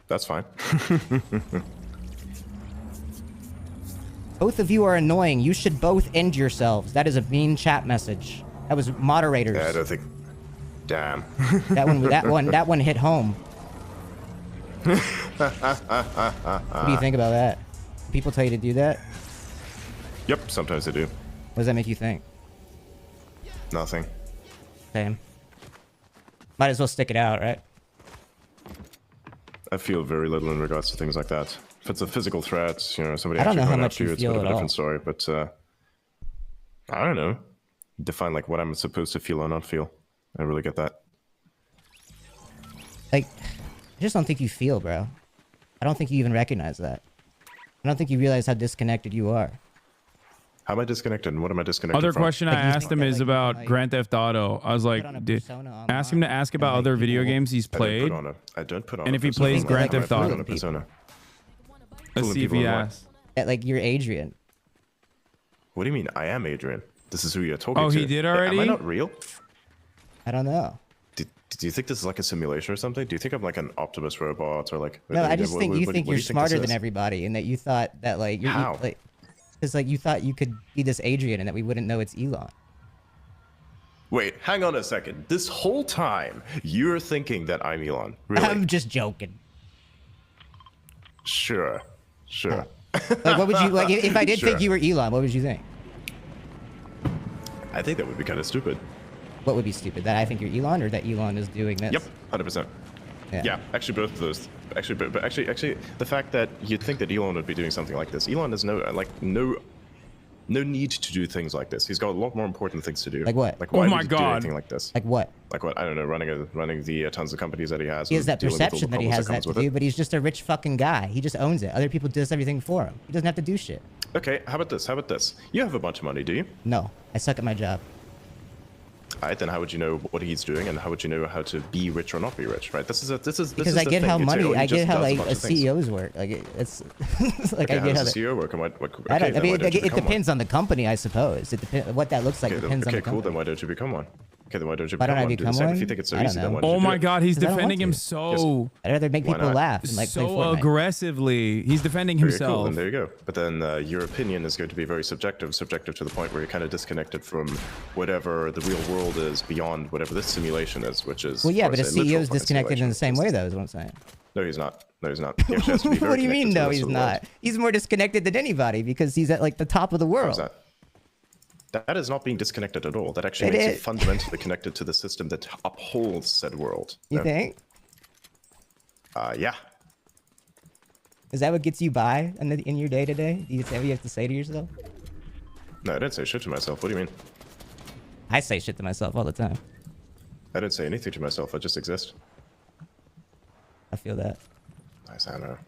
[SPEAKER 18] That's fine.
[SPEAKER 21] Both of you are annoying. You should both end yourselves. That is a mean chat message. That was moderators.
[SPEAKER 18] Yeah, I don't think. Damn.
[SPEAKER 21] That one hit home. What do you think about that? People tell you to do that?
[SPEAKER 18] Yep, sometimes they do.
[SPEAKER 21] What does that make you think?
[SPEAKER 18] Nothing.
[SPEAKER 21] Same. Might as well stick it out, right?
[SPEAKER 18] I feel very little in regards to things like that. If it's a physical threat, you know, somebody
[SPEAKER 21] I don't
[SPEAKER 18] actually
[SPEAKER 21] know how
[SPEAKER 18] going
[SPEAKER 21] much
[SPEAKER 18] after
[SPEAKER 21] you
[SPEAKER 18] you, it's a
[SPEAKER 21] feel
[SPEAKER 18] bit of a
[SPEAKER 21] at all.
[SPEAKER 18] different story. But I don't know. Define like what I'm supposed to feel or not feel. I really get that.
[SPEAKER 21] Like, I just don't think you feel, bro. I don't think you even recognize that. I don't think you realize how disconnected you are.
[SPEAKER 18] How am I disconnected and what am I disconnected
[SPEAKER 1] Other
[SPEAKER 18] from?
[SPEAKER 1] question I asked him is about Grand Theft Auto. I was like, ask him to ask about other video games he's played.
[SPEAKER 18] I don't put on
[SPEAKER 1] and if he plays Grand Theft Auto. Let's see if he asks.
[SPEAKER 21] Like, you're Adrian.
[SPEAKER 18] What do you mean? I am Adrian. This is who you're talking to.
[SPEAKER 1] Oh, he did already?
[SPEAKER 18] Am I not real?
[SPEAKER 21] I don't know.
[SPEAKER 18] Do you think this is like a simulation or something? Do you think I'm like an Optimus robot or like?
[SPEAKER 21] No, I just think you think you're smarter than everybody, and that you thought that like you're
[SPEAKER 18] How?
[SPEAKER 21] like, because like you thought you could be this Adrian, and that we wouldn't know it's Elon.
[SPEAKER 18] Wait, hang on a second. This whole time you're thinking that I'm Elon. Really?
[SPEAKER 21] I'm just joking.
[SPEAKER 18] Sure.
[SPEAKER 21] Like, what would you like if I did think you were Elon? What would you think?
[SPEAKER 18] I think that would be kind of stupid.
[SPEAKER 21] What would be stupid? That I think you're Elon, or that Elon is doing this?
[SPEAKER 18] Yep, 100%. Yeah, actually both of those. Actually, but actually, the fact that you'd think that Elon would be doing something like this. Elon has no need to do things like this. He's got a lot more important things to do.
[SPEAKER 21] Like what?
[SPEAKER 18] Like why would he do anything like this?
[SPEAKER 21] Like what?
[SPEAKER 18] Like what? I don't know. Running the tons of companies that he has.
[SPEAKER 21] He has that
[SPEAKER 18] dealing with all the
[SPEAKER 21] perception that he
[SPEAKER 18] problems
[SPEAKER 21] has that
[SPEAKER 18] comes
[SPEAKER 21] to
[SPEAKER 18] with
[SPEAKER 21] do,
[SPEAKER 18] it.
[SPEAKER 21] but he's just a rich fucking guy. He just owns it. Other people does everything for him. He doesn't have to do shit.
[SPEAKER 18] Okay, how about this? You have a bunch of money, do you?
[SPEAKER 21] No, I suck at my job.
[SPEAKER 18] Alright, then how would you know what he's doing, and how would you know how to be rich or not be rich? Right? This is
[SPEAKER 21] Because I get how money, I get how like a CEOs work. Like it's like
[SPEAKER 18] Okay,
[SPEAKER 21] I get
[SPEAKER 18] how
[SPEAKER 21] how
[SPEAKER 18] does a
[SPEAKER 21] the-
[SPEAKER 18] CEO work? And
[SPEAKER 21] I don't. I mean, it depends on the company, I suppose. It depends what that looks like.
[SPEAKER 18] Okay,
[SPEAKER 21] Depends on the
[SPEAKER 18] cool.
[SPEAKER 21] company.
[SPEAKER 18] Then why don't you become one? Okay, then why don't you
[SPEAKER 21] Why
[SPEAKER 18] become
[SPEAKER 21] don't I
[SPEAKER 18] one? Do the
[SPEAKER 21] become
[SPEAKER 18] same.
[SPEAKER 21] one?
[SPEAKER 18] If you think it's so
[SPEAKER 21] I don't
[SPEAKER 18] easy, then
[SPEAKER 21] know.
[SPEAKER 18] why don't you
[SPEAKER 1] Oh
[SPEAKER 18] do
[SPEAKER 1] my
[SPEAKER 18] it?
[SPEAKER 1] God, he's
[SPEAKER 21] 'Cause I don't
[SPEAKER 1] defending
[SPEAKER 21] want
[SPEAKER 1] him
[SPEAKER 21] to.
[SPEAKER 1] so.
[SPEAKER 21] I'd rather make
[SPEAKER 18] Why
[SPEAKER 21] people
[SPEAKER 18] not?
[SPEAKER 21] laugh and like play
[SPEAKER 1] So
[SPEAKER 21] Fortnite.
[SPEAKER 1] aggressively. He's defending
[SPEAKER 18] Very cool,
[SPEAKER 1] himself.
[SPEAKER 18] then there you go. But then your opinion is going to be very subjective to the point where you're kind of disconnected from whatever the real world is beyond whatever this simulation is, which is.
[SPEAKER 21] Well, yeah,
[SPEAKER 18] of
[SPEAKER 21] but a
[SPEAKER 18] course, literal
[SPEAKER 21] CEO is
[SPEAKER 18] fucking
[SPEAKER 21] disconnected in the
[SPEAKER 18] simulation.
[SPEAKER 21] same way, though, is what I'm saying.
[SPEAKER 18] No, he's not. No, he's not. He actually has to be very
[SPEAKER 21] What do you mean,
[SPEAKER 18] connected to
[SPEAKER 21] no,
[SPEAKER 18] the rest
[SPEAKER 21] he's
[SPEAKER 18] of the world.
[SPEAKER 21] not? He's more disconnected than anybody because he's at like the top of the world.
[SPEAKER 18] How's that? That is not being disconnected at all. That actually
[SPEAKER 21] It
[SPEAKER 18] makes you
[SPEAKER 21] is.
[SPEAKER 18] fundamentally connected to the system that upholds said world.
[SPEAKER 21] You
[SPEAKER 18] No.
[SPEAKER 21] think?
[SPEAKER 18] Yeah.
[SPEAKER 21] Is that what gets you by in your day to day? Do you say what you have to say to yourself?
[SPEAKER 18] No, I didn't say shit to myself. What do you mean?
[SPEAKER 21] I say shit to myself all the time.
[SPEAKER 18] I didn't say anything to myself. I just exist.
[SPEAKER 21] I feel that.
[SPEAKER 18] Nice, I know.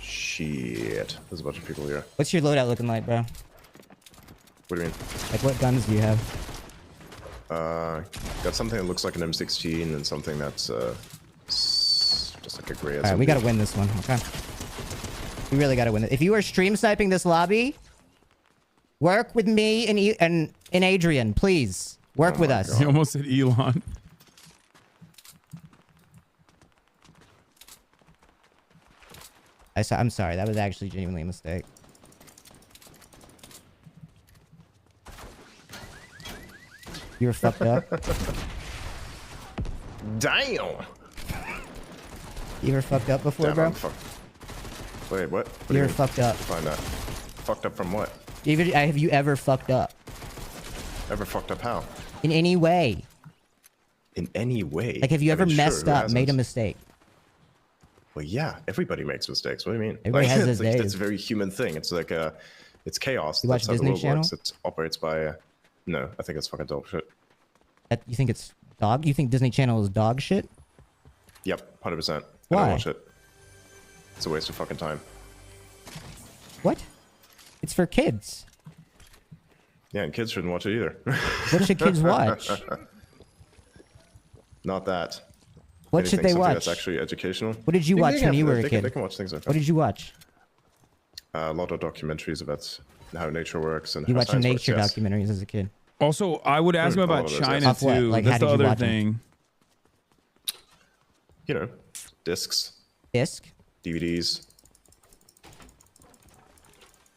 [SPEAKER 18] Shit. There's a bunch of people here.
[SPEAKER 21] What's your loadout looking like, bro?
[SPEAKER 18] What do you mean?
[SPEAKER 21] Like, what guns do you have?
[SPEAKER 18] Got something that looks like an M16 and something that's just like a gray.
[SPEAKER 21] All right, we gotta win this one. Okay. We really gotta win it. If you are stream sniping this lobby, work with me and Adrian, please. Work with us.
[SPEAKER 1] He almost said Elon.
[SPEAKER 21] I'm sorry. That was actually genuinely a mistake. You were fucked up.
[SPEAKER 18] Damn.
[SPEAKER 21] You ever fucked up before, bro?
[SPEAKER 18] Wait, what?
[SPEAKER 21] You ever fucked up?
[SPEAKER 18] Find that. Fucked up from what?
[SPEAKER 21] Have you ever fucked up?
[SPEAKER 18] Ever fucked up how?
[SPEAKER 21] In any way?
[SPEAKER 18] In any way?
[SPEAKER 21] Like, have you ever messed up, made a mistake?
[SPEAKER 18] Well, yeah. Everybody makes mistakes. What do you mean?
[SPEAKER 21] Everybody has his days.
[SPEAKER 18] It's a very human thing. It's like it's chaos.
[SPEAKER 21] You watch
[SPEAKER 18] That's how the
[SPEAKER 21] Disney
[SPEAKER 18] world
[SPEAKER 21] Channel?
[SPEAKER 18] works. It operates by. No, I think it's fucking dog shit.
[SPEAKER 21] You think it's dog? You think Disney Channel is dog shit?
[SPEAKER 18] Yep, 100%. I
[SPEAKER 21] Why?
[SPEAKER 18] don't watch it. It's a waste of fucking time.
[SPEAKER 21] What? It's for kids.
[SPEAKER 18] Yeah, and kids shouldn't watch it either.
[SPEAKER 21] What should kids watch?
[SPEAKER 18] Not that.
[SPEAKER 21] What should they
[SPEAKER 18] Something
[SPEAKER 21] watch?
[SPEAKER 18] That's actually educational.
[SPEAKER 21] What did you watch when you were a kid?
[SPEAKER 18] They can watch things like that.
[SPEAKER 21] What did you watch?
[SPEAKER 18] A lot of documentaries about how nature works and
[SPEAKER 21] You
[SPEAKER 18] how
[SPEAKER 21] watching
[SPEAKER 18] science
[SPEAKER 21] nature
[SPEAKER 18] works, yes.
[SPEAKER 21] documentaries as a kid?
[SPEAKER 1] Also, I would ask him about China
[SPEAKER 21] Off what?
[SPEAKER 1] too.
[SPEAKER 21] Like,
[SPEAKER 1] That's
[SPEAKER 21] how
[SPEAKER 1] the
[SPEAKER 21] did you
[SPEAKER 1] other
[SPEAKER 21] watch 'em?
[SPEAKER 1] thing.
[SPEAKER 18] You know, discs.
[SPEAKER 21] Disc?
[SPEAKER 18] DVDs.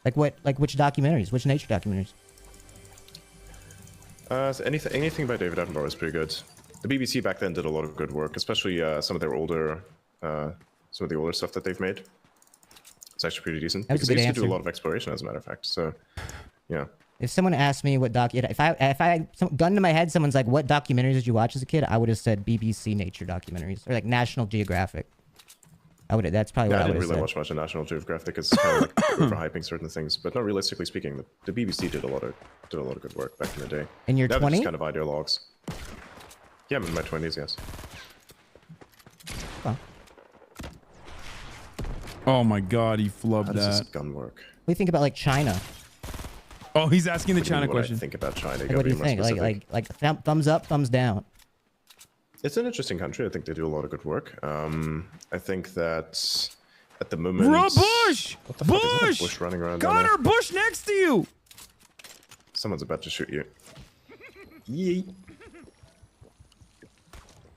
[SPEAKER 21] Like what? Like which documentaries? Which nature documentaries?
[SPEAKER 18] So anything by David Attenborough is pretty good. The BBC back then did a lot of good work, especially some of their older, stuff that they've made. It's actually pretty decent.
[SPEAKER 21] That was a
[SPEAKER 18] Because they
[SPEAKER 21] good
[SPEAKER 18] used to do a
[SPEAKER 21] answer.
[SPEAKER 18] lot of exploration, as a matter of fact. So, yeah.
[SPEAKER 21] If someone asked me what if I gun to my head, someone's like, "What documentaries did you watch as a kid?" I would have said BBC nature documentaries or like National Geographic. That's probably
[SPEAKER 18] Yeah,
[SPEAKER 21] what
[SPEAKER 18] I
[SPEAKER 21] I would
[SPEAKER 18] didn't
[SPEAKER 21] have
[SPEAKER 18] really
[SPEAKER 21] said.
[SPEAKER 18] watch much of National Geographic. It's kind of like overhyping certain things, but no, realistically speaking, the BBC did a lot of good work back in the day.
[SPEAKER 21] In your
[SPEAKER 18] That was
[SPEAKER 21] 20?
[SPEAKER 18] just kind of ideologues. Yeah, I'm in my 20s, yes.
[SPEAKER 1] Oh my god, he flubbed
[SPEAKER 18] How does this
[SPEAKER 1] that.
[SPEAKER 18] gun work?
[SPEAKER 21] What do you think about like China?
[SPEAKER 1] Oh, he's asking the
[SPEAKER 18] What do you
[SPEAKER 1] China
[SPEAKER 18] mean, what I
[SPEAKER 1] question.
[SPEAKER 18] think about China.
[SPEAKER 21] Like, what do you think? Like thumbs up, thumbs down.
[SPEAKER 18] It's an interesting country. I think they do a lot of good work. I think that at the moment.
[SPEAKER 1] Bush!
[SPEAKER 18] What the fuck is that?
[SPEAKER 1] Bush!
[SPEAKER 18] Bush running around down there?
[SPEAKER 1] Connor, Bush next to you!
[SPEAKER 18] Someone's about to shoot you. Yee.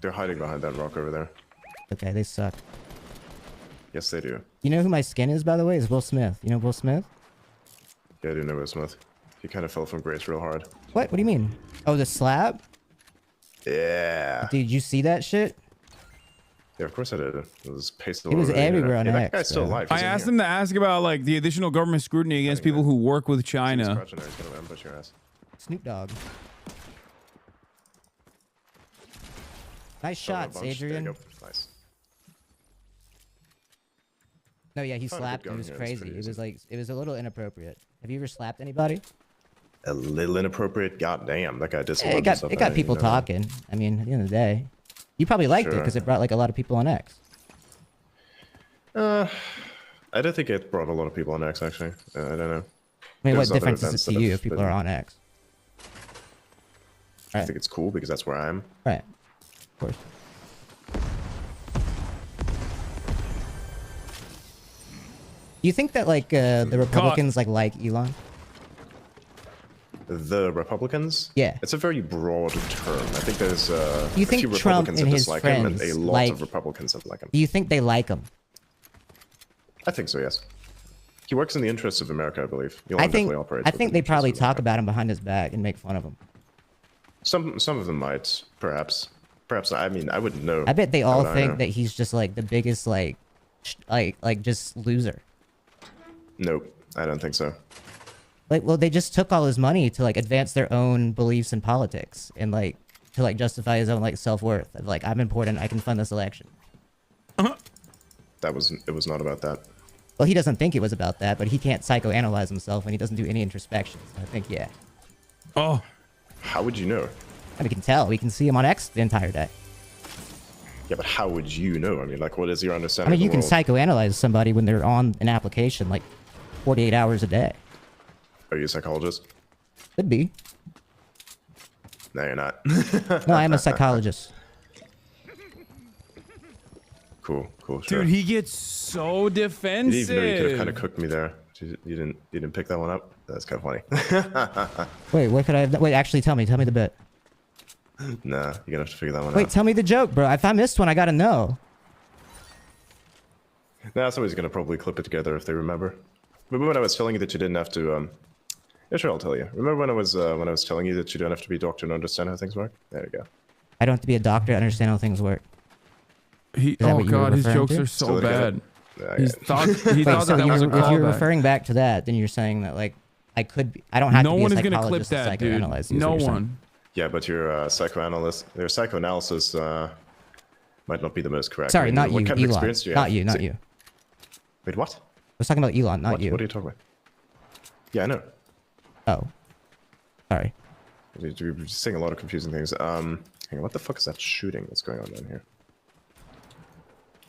[SPEAKER 18] They're hiding behind that rock over there.
[SPEAKER 21] Okay, they suck.
[SPEAKER 18] Yes, they do.
[SPEAKER 21] You know who my skin is, by the way? Is Will Smith. You know Will Smith?
[SPEAKER 18] Yeah, I do know Will Smith. He kind of fell from grace real hard.
[SPEAKER 21] What? What do you mean? Oh, the slab?
[SPEAKER 18] Yeah.
[SPEAKER 21] Did you see that shit?
[SPEAKER 18] Yeah, of course I did. It was pasted all
[SPEAKER 21] It was
[SPEAKER 18] over the internet.
[SPEAKER 21] everywhere on
[SPEAKER 18] Yeah, that
[SPEAKER 21] X,
[SPEAKER 18] guy's still
[SPEAKER 21] bro.
[SPEAKER 18] alive.
[SPEAKER 1] I asked him to ask about like the additional government scrutiny against people who work with China.
[SPEAKER 18] Scratching there, he's gonna ambush your ass.
[SPEAKER 21] Snoop Dogg. Nice
[SPEAKER 18] Oh, a
[SPEAKER 21] shots,
[SPEAKER 18] bunch. There you
[SPEAKER 21] Adrian.
[SPEAKER 18] go. Nice.
[SPEAKER 21] No, yeah, he
[SPEAKER 18] Found a good
[SPEAKER 21] slapped. It
[SPEAKER 18] gun
[SPEAKER 21] was
[SPEAKER 18] here, it's
[SPEAKER 21] crazy.
[SPEAKER 18] pretty
[SPEAKER 21] It
[SPEAKER 18] easy.
[SPEAKER 21] was like it was a little inappropriate. Have you ever slapped anybody?
[SPEAKER 18] A little inappropriate. Goddamn, that guy did some
[SPEAKER 21] It
[SPEAKER 18] other
[SPEAKER 21] got
[SPEAKER 18] stuff
[SPEAKER 21] it
[SPEAKER 18] I
[SPEAKER 21] got
[SPEAKER 18] didn't
[SPEAKER 21] people
[SPEAKER 18] even know.
[SPEAKER 21] talking. I mean, at the end of the day, you probably liked it
[SPEAKER 18] Sure.
[SPEAKER 21] because it brought like a lot of people on X.
[SPEAKER 18] I don't think it brought a lot of people on X actually. I don't know.
[SPEAKER 21] I mean,
[SPEAKER 18] There's
[SPEAKER 21] what
[SPEAKER 18] other
[SPEAKER 21] difference is
[SPEAKER 18] events
[SPEAKER 21] it to
[SPEAKER 18] that
[SPEAKER 21] you
[SPEAKER 18] have
[SPEAKER 21] if people
[SPEAKER 18] been-
[SPEAKER 21] are on X?
[SPEAKER 18] I think it's cool because that's where I am.
[SPEAKER 21] Right. Of course. Do you think that like the Republicans like Elon?
[SPEAKER 18] The Republicans?
[SPEAKER 21] Yeah.
[SPEAKER 18] It's a very broad term. I think there's
[SPEAKER 21] You
[SPEAKER 18] a
[SPEAKER 21] think
[SPEAKER 18] few
[SPEAKER 21] Trump
[SPEAKER 18] Republicans
[SPEAKER 21] and
[SPEAKER 18] that
[SPEAKER 21] his
[SPEAKER 18] dislike him and a
[SPEAKER 21] friends
[SPEAKER 18] lot
[SPEAKER 21] like-
[SPEAKER 18] of Republicans that like him.
[SPEAKER 21] Do you think they like him?
[SPEAKER 18] I think so, yes. He works in the interests of America, I believe. Elon
[SPEAKER 21] I think
[SPEAKER 18] definitely operates
[SPEAKER 21] I
[SPEAKER 18] with
[SPEAKER 21] think
[SPEAKER 18] the
[SPEAKER 21] they
[SPEAKER 18] interests
[SPEAKER 21] probably
[SPEAKER 18] of
[SPEAKER 21] talk about him behind his back and make fun of him.
[SPEAKER 18] Some of them might, perhaps. Perhaps, I mean, I wouldn't know.
[SPEAKER 21] I bet they
[SPEAKER 18] How
[SPEAKER 21] all
[SPEAKER 18] would I
[SPEAKER 21] think
[SPEAKER 18] know?
[SPEAKER 21] that he's just like the biggest like just loser.
[SPEAKER 18] Nope, I don't think so.
[SPEAKER 21] Like, well, they just took all his money to like advance their own beliefs in politics and like to like justify his own like self-worth. Of, like, I'm important, I can fund this election.
[SPEAKER 18] It was not about that.
[SPEAKER 21] Well, he doesn't think it was about that, but he can't psychoanalyze himself and he doesn't do any introspection. So I think, yeah.
[SPEAKER 1] Oh.
[SPEAKER 18] How would you know?
[SPEAKER 21] And we can tell. We can see him on X the entire day.
[SPEAKER 18] Yeah, but how would you know? I mean, like, what is your
[SPEAKER 21] I
[SPEAKER 18] understanding
[SPEAKER 21] mean, you
[SPEAKER 18] of
[SPEAKER 21] can
[SPEAKER 18] the world?
[SPEAKER 21] psychoanalyze somebody when they're on an application like 48 hours a day.
[SPEAKER 18] Are you a psychologist?
[SPEAKER 21] Could be.
[SPEAKER 18] No, you're not.
[SPEAKER 21] No, I am a psychologist.
[SPEAKER 18] Cool, sure.
[SPEAKER 1] Dude, he gets so defensive.
[SPEAKER 18] You could have kind of cooked me there. You didn't pick that one up. That's kind of funny.
[SPEAKER 21] Wait, what could I have? Wait, actually, tell me the bit.
[SPEAKER 18] Nah, you're gonna have to figure that one out.
[SPEAKER 21] Wait, tell me the joke, bro. If I missed one, I gotta know.
[SPEAKER 18] Nah, somebody's gonna probably clip it together if they remember. Remember when I was telling you that you didn't have to? Yeah, sure, I'll tell you. Remember when I was telling you that you don't have to be a doctor to understand how things work? There you go.
[SPEAKER 21] I don't have to be a doctor to understand how things work.
[SPEAKER 1] Oh god, his jokes are so bad. He thought that was a callback.
[SPEAKER 21] If you're referring back to that, then you're saying that like I don't have to be a psychologist to psychoanalyze you.
[SPEAKER 1] No one.
[SPEAKER 18] Yeah, but your psychoanalysis might not be the most correct.
[SPEAKER 21] Sorry, not you,
[SPEAKER 18] what kind of
[SPEAKER 21] Elon.
[SPEAKER 18] experience do you have?
[SPEAKER 21] Not you.
[SPEAKER 18] Wait, what?
[SPEAKER 21] I was talking about Elon, not you.
[SPEAKER 18] What are you talking about? Yeah, I know.
[SPEAKER 21] Oh. Sorry.
[SPEAKER 18] You're saying a lot of confusing things. Hang on, what the fuck is that shooting that's going on down here?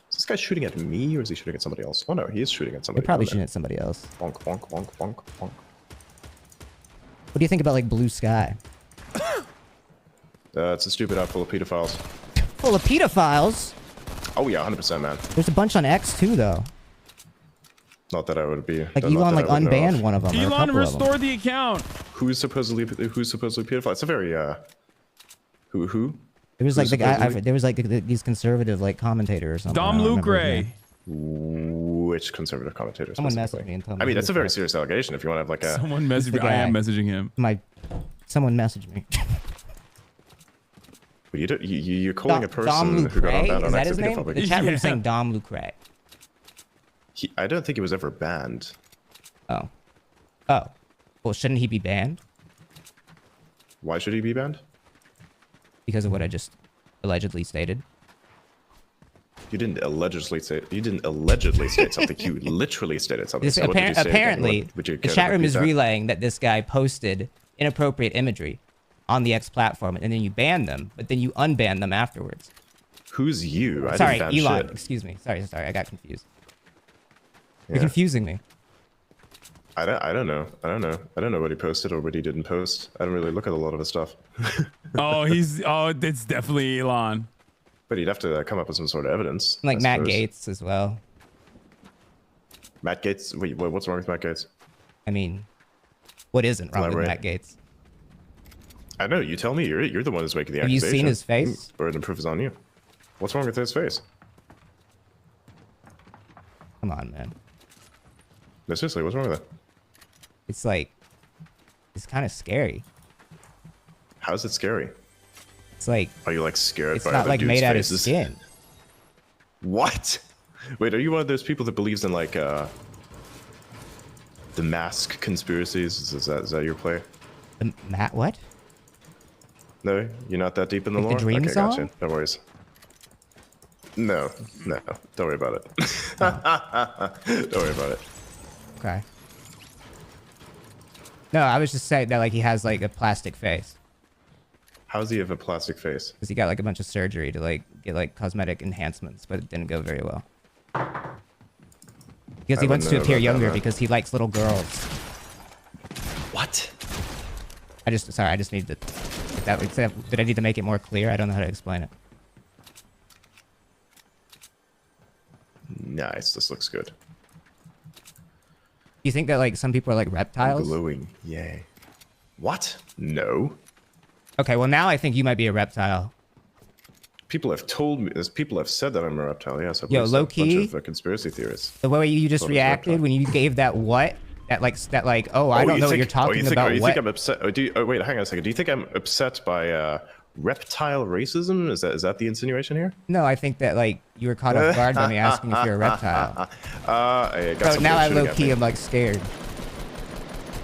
[SPEAKER 18] Is this guy shooting at me or is he shooting at somebody else? Oh no, he is shooting at somebody.
[SPEAKER 21] He's probably shooting at somebody else.
[SPEAKER 18] Bonk, bonk, bonk, bonk, bonk.
[SPEAKER 21] What do you think about like Blue Sky?
[SPEAKER 18] It's a stupid app full of pedophiles.
[SPEAKER 21] Full of pedophiles?
[SPEAKER 18] Oh yeah, 100%, man.
[SPEAKER 21] There's a bunch on X too, though.
[SPEAKER 18] Not that I would be.
[SPEAKER 21] Like Elon like unbanned one of them.
[SPEAKER 1] Elon restored the account.
[SPEAKER 18] Who's supposedly pedophile? It's a very who?
[SPEAKER 21] There was like the guy. There was like these conservative like commentator or something.
[SPEAKER 1] Dom Lucre.
[SPEAKER 18] Which conservative commentator?
[SPEAKER 21] Someone messaged me and told me.
[SPEAKER 18] I mean, that's a very serious allegation. If you want to have like a
[SPEAKER 1] someone messaged me. I am messaging him.
[SPEAKER 21] Someone messaged me.
[SPEAKER 18] But you're calling a person who got unbanned on
[SPEAKER 21] Is that his name? The chat room is saying Dom Lucre.
[SPEAKER 18] I don't think he was ever banned.
[SPEAKER 21] Oh. Well, shouldn't he be banned?
[SPEAKER 18] Why should he be banned?
[SPEAKER 21] Because of what I just allegedly stated.
[SPEAKER 18] You didn't allegedly say. You didn't allegedly state something. You literally stated something. So
[SPEAKER 21] apparently, the chat room is relaying that this guy posted inappropriate imagery on the X platform, and then you ban them, but then you unban them afterwards.
[SPEAKER 18] Who's you?
[SPEAKER 21] Sorry, Elon. Excuse me. Sorry. I got confused. You're confusing me.
[SPEAKER 18] I don't know. I don't know what he posted or what he didn't post. I don't really look at a lot of his stuff.
[SPEAKER 1] It's definitely Elon.
[SPEAKER 18] But he'd have to come up with some sort of evidence.
[SPEAKER 21] Like Matt Gaetz as well.
[SPEAKER 18] Matt Gaetz? Wait, what's wrong with Matt Gaetz?
[SPEAKER 21] I mean, what isn't wrong with Matt Gaetz?
[SPEAKER 18] I know. You tell me. You're the one who's making the
[SPEAKER 21] accusation. Have you seen his face?
[SPEAKER 18] Or the proof is on you. What's wrong with his face?
[SPEAKER 21] Come on, man.
[SPEAKER 18] No, seriously, what's wrong with that?
[SPEAKER 21] It's like, it's kind of scary.
[SPEAKER 18] How is it scary?
[SPEAKER 21] It's like,
[SPEAKER 18] are you like scared?
[SPEAKER 21] It's not like made out of skin.
[SPEAKER 18] What? Wait, are you one of those people that believes in like the mask conspiracies? Is that your play?
[SPEAKER 21] The what?
[SPEAKER 18] No, you're not that deep in the lore.
[SPEAKER 21] The Dream song?
[SPEAKER 18] Gotcha. No worries. No, don't worry about it. Don't worry about it.
[SPEAKER 21] Okay. No, I was just saying that like he has like a plastic face.
[SPEAKER 18] How does he have a plastic face?
[SPEAKER 21] Because he got like a bunch of surgery to like get like cosmetic enhancements, but it didn't go very well. Because he wants to appear younger because he likes little girls.
[SPEAKER 18] What?
[SPEAKER 21] I just need to. Did I need to make it more clear? I don't know how to explain it.
[SPEAKER 18] Nice. This looks good.
[SPEAKER 21] You think that like some people are like reptiles?
[SPEAKER 18] I'm glowing. Yay. What? No.
[SPEAKER 21] Okay, well now I think you might be a reptile.
[SPEAKER 18] People have told me. People have said that I'm a reptile. Yes.
[SPEAKER 21] Yo, low key.
[SPEAKER 18] A bunch of conspiracy theorists.
[SPEAKER 21] The way you just reacted when you gave that what? That like oh I don't know what you're talking about.
[SPEAKER 18] You think I'm upset? Wait, hang on a second. Do you think I'm upset by reptile racism? Is that the insinuation here?
[SPEAKER 21] No, I think that like you were caught off guard by me asking if you're a reptile. So now I low key am like scared.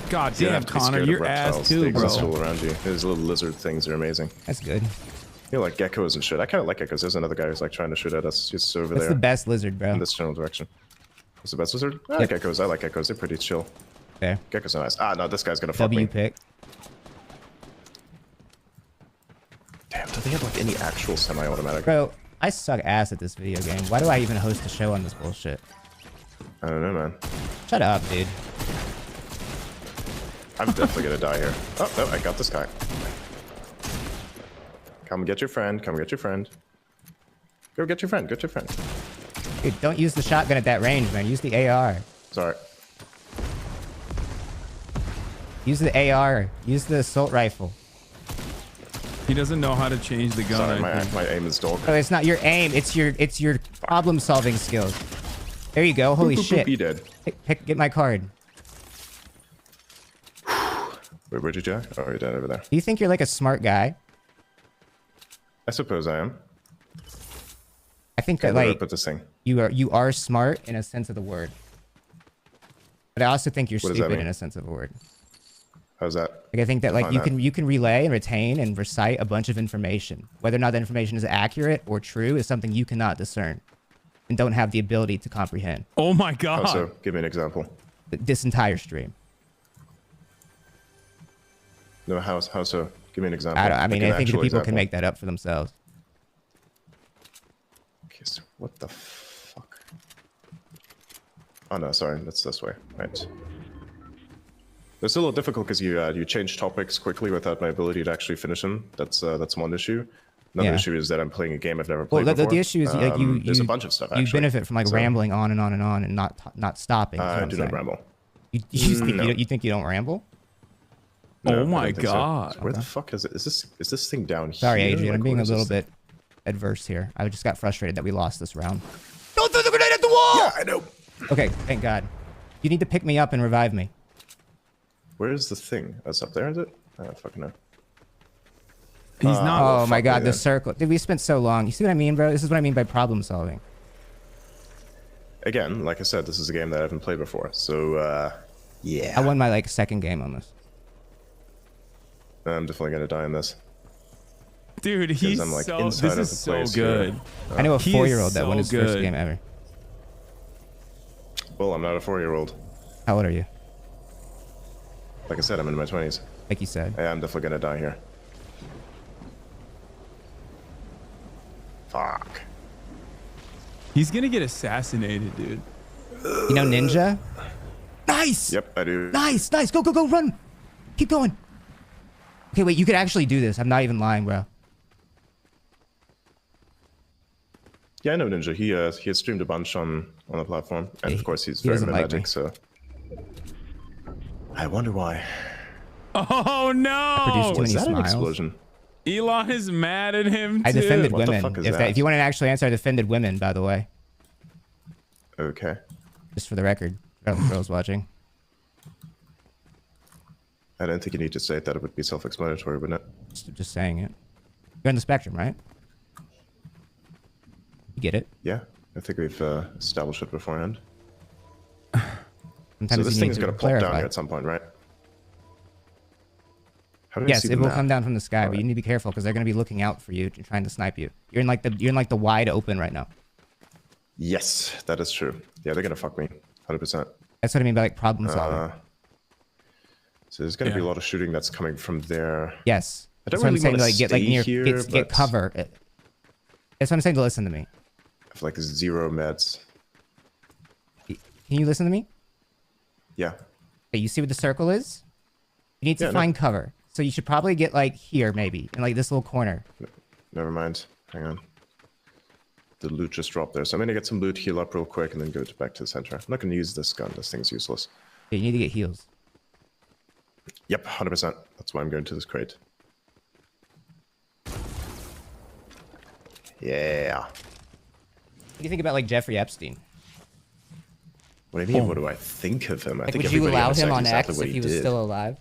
[SPEAKER 1] God damn, Connor, your ass too, bro.
[SPEAKER 18] All around you. There's little lizard things. They're amazing.
[SPEAKER 21] That's good.
[SPEAKER 18] You know, like geckos and shit. I kind of like geckos. There's another guy who's like trying to shoot at us. He's over there.
[SPEAKER 21] That's the best lizard, bro.
[SPEAKER 18] In this general direction. What's the best lizard? I like geckos. I like geckos. They're pretty chill.
[SPEAKER 21] Fair.
[SPEAKER 18] Geckos are nice. Ah, no, this guy's gonna fuck me.
[SPEAKER 21] W pick.
[SPEAKER 18] Damn, do they have like any actual semi-automatic?
[SPEAKER 21] Bro, I suck ass at this video game. Why do I even host a show on this bullshit?
[SPEAKER 18] I don't know, man.
[SPEAKER 21] Shut up, dude.
[SPEAKER 18] I'm definitely gonna die here. Oh, no, I got this guy. Come get your friend. Come get your friend. Go get your friend. Get your friend.
[SPEAKER 21] Dude, don't use the shotgun at that range, man. Use the AR.
[SPEAKER 18] Sorry.
[SPEAKER 21] Use the AR. Use the assault rifle.
[SPEAKER 1] He doesn't know how to change the gun.
[SPEAKER 18] Sorry,
[SPEAKER 1] I think.
[SPEAKER 18] my aim is dog.
[SPEAKER 21] Oh, it's not your aim. It's your problem solving skills. There you go. Holy shit.
[SPEAKER 18] He did.
[SPEAKER 21] Get my card.
[SPEAKER 18] Wait, where'd you go? Oh, you're dead over there.
[SPEAKER 21] Do you think you're like a smart guy?
[SPEAKER 18] I suppose I am.
[SPEAKER 21] I think
[SPEAKER 18] Okay,
[SPEAKER 21] that
[SPEAKER 18] where do I
[SPEAKER 21] like
[SPEAKER 18] put this thing?
[SPEAKER 21] you are smart in a sense of the word. But I also think you're
[SPEAKER 18] What does that
[SPEAKER 21] stupid
[SPEAKER 18] mean?
[SPEAKER 21] in a sense of the word.
[SPEAKER 18] How's that?
[SPEAKER 21] Like I think that like
[SPEAKER 18] Define
[SPEAKER 21] you can relay and retain and recite a bunch of information. Whether or not that information is accurate or true is something you cannot discern and don't have the ability to comprehend.
[SPEAKER 1] Oh my god.
[SPEAKER 18] How so? Give me an example.
[SPEAKER 21] This entire stream.
[SPEAKER 18] No, how so? Give me an example.
[SPEAKER 21] I mean,
[SPEAKER 18] Like
[SPEAKER 21] I
[SPEAKER 18] an
[SPEAKER 21] think the
[SPEAKER 18] actual
[SPEAKER 21] people can
[SPEAKER 18] example.
[SPEAKER 21] make that up for themselves.
[SPEAKER 18] Okay, so what the fuck? Oh no, sorry, that's this way. Right. It's a little difficult because you change topics quickly without my ability to actually finish them. That's one issue. Another
[SPEAKER 21] Yeah.
[SPEAKER 18] issue is that I'm playing a game I've never
[SPEAKER 21] Well,
[SPEAKER 18] played
[SPEAKER 21] the
[SPEAKER 18] before.
[SPEAKER 21] issue is like
[SPEAKER 18] There's a bunch of stuff.
[SPEAKER 21] You
[SPEAKER 18] Actually.
[SPEAKER 21] benefit from like
[SPEAKER 18] So,
[SPEAKER 21] rambling on and on and on and not stopping. is what
[SPEAKER 18] I
[SPEAKER 21] I'm
[SPEAKER 18] do not
[SPEAKER 21] saying.
[SPEAKER 18] ramble.
[SPEAKER 21] You think you don't ramble?
[SPEAKER 18] No,
[SPEAKER 1] Oh
[SPEAKER 18] I
[SPEAKER 1] my
[SPEAKER 18] don't think so.
[SPEAKER 1] god.
[SPEAKER 18] Where the fuck is it? Is this thing down
[SPEAKER 21] Sorry,
[SPEAKER 18] here?
[SPEAKER 21] Adrian.
[SPEAKER 18] Like,
[SPEAKER 21] I'm being
[SPEAKER 18] what
[SPEAKER 21] a
[SPEAKER 18] is
[SPEAKER 21] little
[SPEAKER 18] this
[SPEAKER 21] bit adverse here. I just got frustrated that we lost this round. Don't throw the grenade at the wall!
[SPEAKER 18] Yeah, I know.
[SPEAKER 21] Okay, thank God. You need to pick me up and revive me.
[SPEAKER 18] Where is the thing? That's up there, is it? I don't fucking know.
[SPEAKER 1] He's not.
[SPEAKER 21] Oh my God,
[SPEAKER 18] me
[SPEAKER 21] the
[SPEAKER 18] then.
[SPEAKER 21] circle. Dude, we spent so long. You see what I mean, bro? This is what I mean by problem solving.
[SPEAKER 18] Again, like I said, this is a game that I haven't played before, so yeah.
[SPEAKER 21] I won my like second game on this.
[SPEAKER 18] I'm definitely gonna die in this.
[SPEAKER 1] Dude, he's
[SPEAKER 18] I'm, like,
[SPEAKER 1] so.
[SPEAKER 18] inside
[SPEAKER 1] This
[SPEAKER 18] of
[SPEAKER 1] is
[SPEAKER 18] the
[SPEAKER 1] so
[SPEAKER 18] place
[SPEAKER 1] good.
[SPEAKER 18] here.
[SPEAKER 21] I know a
[SPEAKER 1] He is
[SPEAKER 21] 4-year-old that
[SPEAKER 1] so
[SPEAKER 21] won his first
[SPEAKER 1] good.
[SPEAKER 21] game ever.
[SPEAKER 18] Well, I'm not a 4-year-old.
[SPEAKER 21] How old are you?
[SPEAKER 18] Like I said, I'm in my 20s.
[SPEAKER 21] Like you said.
[SPEAKER 18] Yeah, I'm definitely gonna die here. Fuck.
[SPEAKER 1] He's gonna get assassinated, dude.
[SPEAKER 21] You know Ninja? Nice!
[SPEAKER 18] Yep, I do.
[SPEAKER 21] Nice, nice. Go, go, go, run. Keep going. Okay, wait, you could actually do this. I'm not even lying, bro.
[SPEAKER 18] Yeah, I know Ninja. He has streamed a bunch on the platform, and of course he's
[SPEAKER 21] he
[SPEAKER 18] very
[SPEAKER 21] doesn't like
[SPEAKER 18] mimetic.
[SPEAKER 21] me.
[SPEAKER 18] So I wonder why.
[SPEAKER 1] Oh no!
[SPEAKER 21] Produced too
[SPEAKER 18] Was
[SPEAKER 21] many
[SPEAKER 18] that an
[SPEAKER 21] smiles.
[SPEAKER 18] explosion?
[SPEAKER 1] Elon is mad at him too.
[SPEAKER 21] I defended
[SPEAKER 18] What the
[SPEAKER 21] women.
[SPEAKER 18] fuck is
[SPEAKER 21] If,
[SPEAKER 18] that?
[SPEAKER 21] if you want an actual answer, I defended women, by the way.
[SPEAKER 18] Okay.
[SPEAKER 21] Just for the record. Girls watching.
[SPEAKER 18] I don't think you need to say it. That it would be self-explanatory, wouldn't it?
[SPEAKER 21] Just saying it. You're on the spectrum, right? You get it?
[SPEAKER 18] Yeah, I think we've established it beforehand.
[SPEAKER 21] Sometimes
[SPEAKER 18] So this
[SPEAKER 21] you
[SPEAKER 18] thing's
[SPEAKER 21] need to
[SPEAKER 18] gonna plop down
[SPEAKER 21] clarify.
[SPEAKER 18] here at some point, right? How do I
[SPEAKER 21] Yes,
[SPEAKER 18] see
[SPEAKER 21] it
[SPEAKER 18] the
[SPEAKER 21] will
[SPEAKER 18] map?
[SPEAKER 21] come down from the sky, but
[SPEAKER 18] Alright.
[SPEAKER 21] you need to be careful because they're going to be looking out for you, trying to snipe you. You're in like the wide open right now.
[SPEAKER 18] Yes, that is true. Yeah, they're gonna fuck me, 100%.
[SPEAKER 21] That's what I mean by like problem solving.
[SPEAKER 18] So there's gonna be a lot of shooting that's coming from there.
[SPEAKER 21] Yes.
[SPEAKER 18] I don't
[SPEAKER 21] That's what I'm
[SPEAKER 18] really
[SPEAKER 21] saying.
[SPEAKER 18] want to
[SPEAKER 21] Like get like
[SPEAKER 18] stay
[SPEAKER 21] near,
[SPEAKER 18] here,
[SPEAKER 21] get
[SPEAKER 18] but
[SPEAKER 21] cover. That's what I'm saying to listen to me.
[SPEAKER 18] I have like 0 meds.
[SPEAKER 21] Can you listen to me?
[SPEAKER 18] Yeah.
[SPEAKER 21] Okay, you see what the circle is? You need to
[SPEAKER 18] Yeah, no.
[SPEAKER 21] find cover. So you should probably get like here maybe, in like this little corner.
[SPEAKER 18] Never mind. Hang on. The loot just dropped there, so I'm gonna get some loot, heal up real quick, and then go back to the center. I'm not gonna use this gun. This thing's useless.
[SPEAKER 21] Okay, you need to get heals.
[SPEAKER 18] Yep, 100%. That's why I'm going to this crate. Yeah.
[SPEAKER 21] What do you think about like Jeffrey Epstein?
[SPEAKER 18] What do you mean? What do I think of him? I
[SPEAKER 21] Like,
[SPEAKER 18] think
[SPEAKER 21] would you
[SPEAKER 18] everybody
[SPEAKER 21] allow
[SPEAKER 18] understands
[SPEAKER 21] him on
[SPEAKER 18] exactly
[SPEAKER 21] X
[SPEAKER 18] what
[SPEAKER 21] if he was
[SPEAKER 18] did.
[SPEAKER 21] still alive?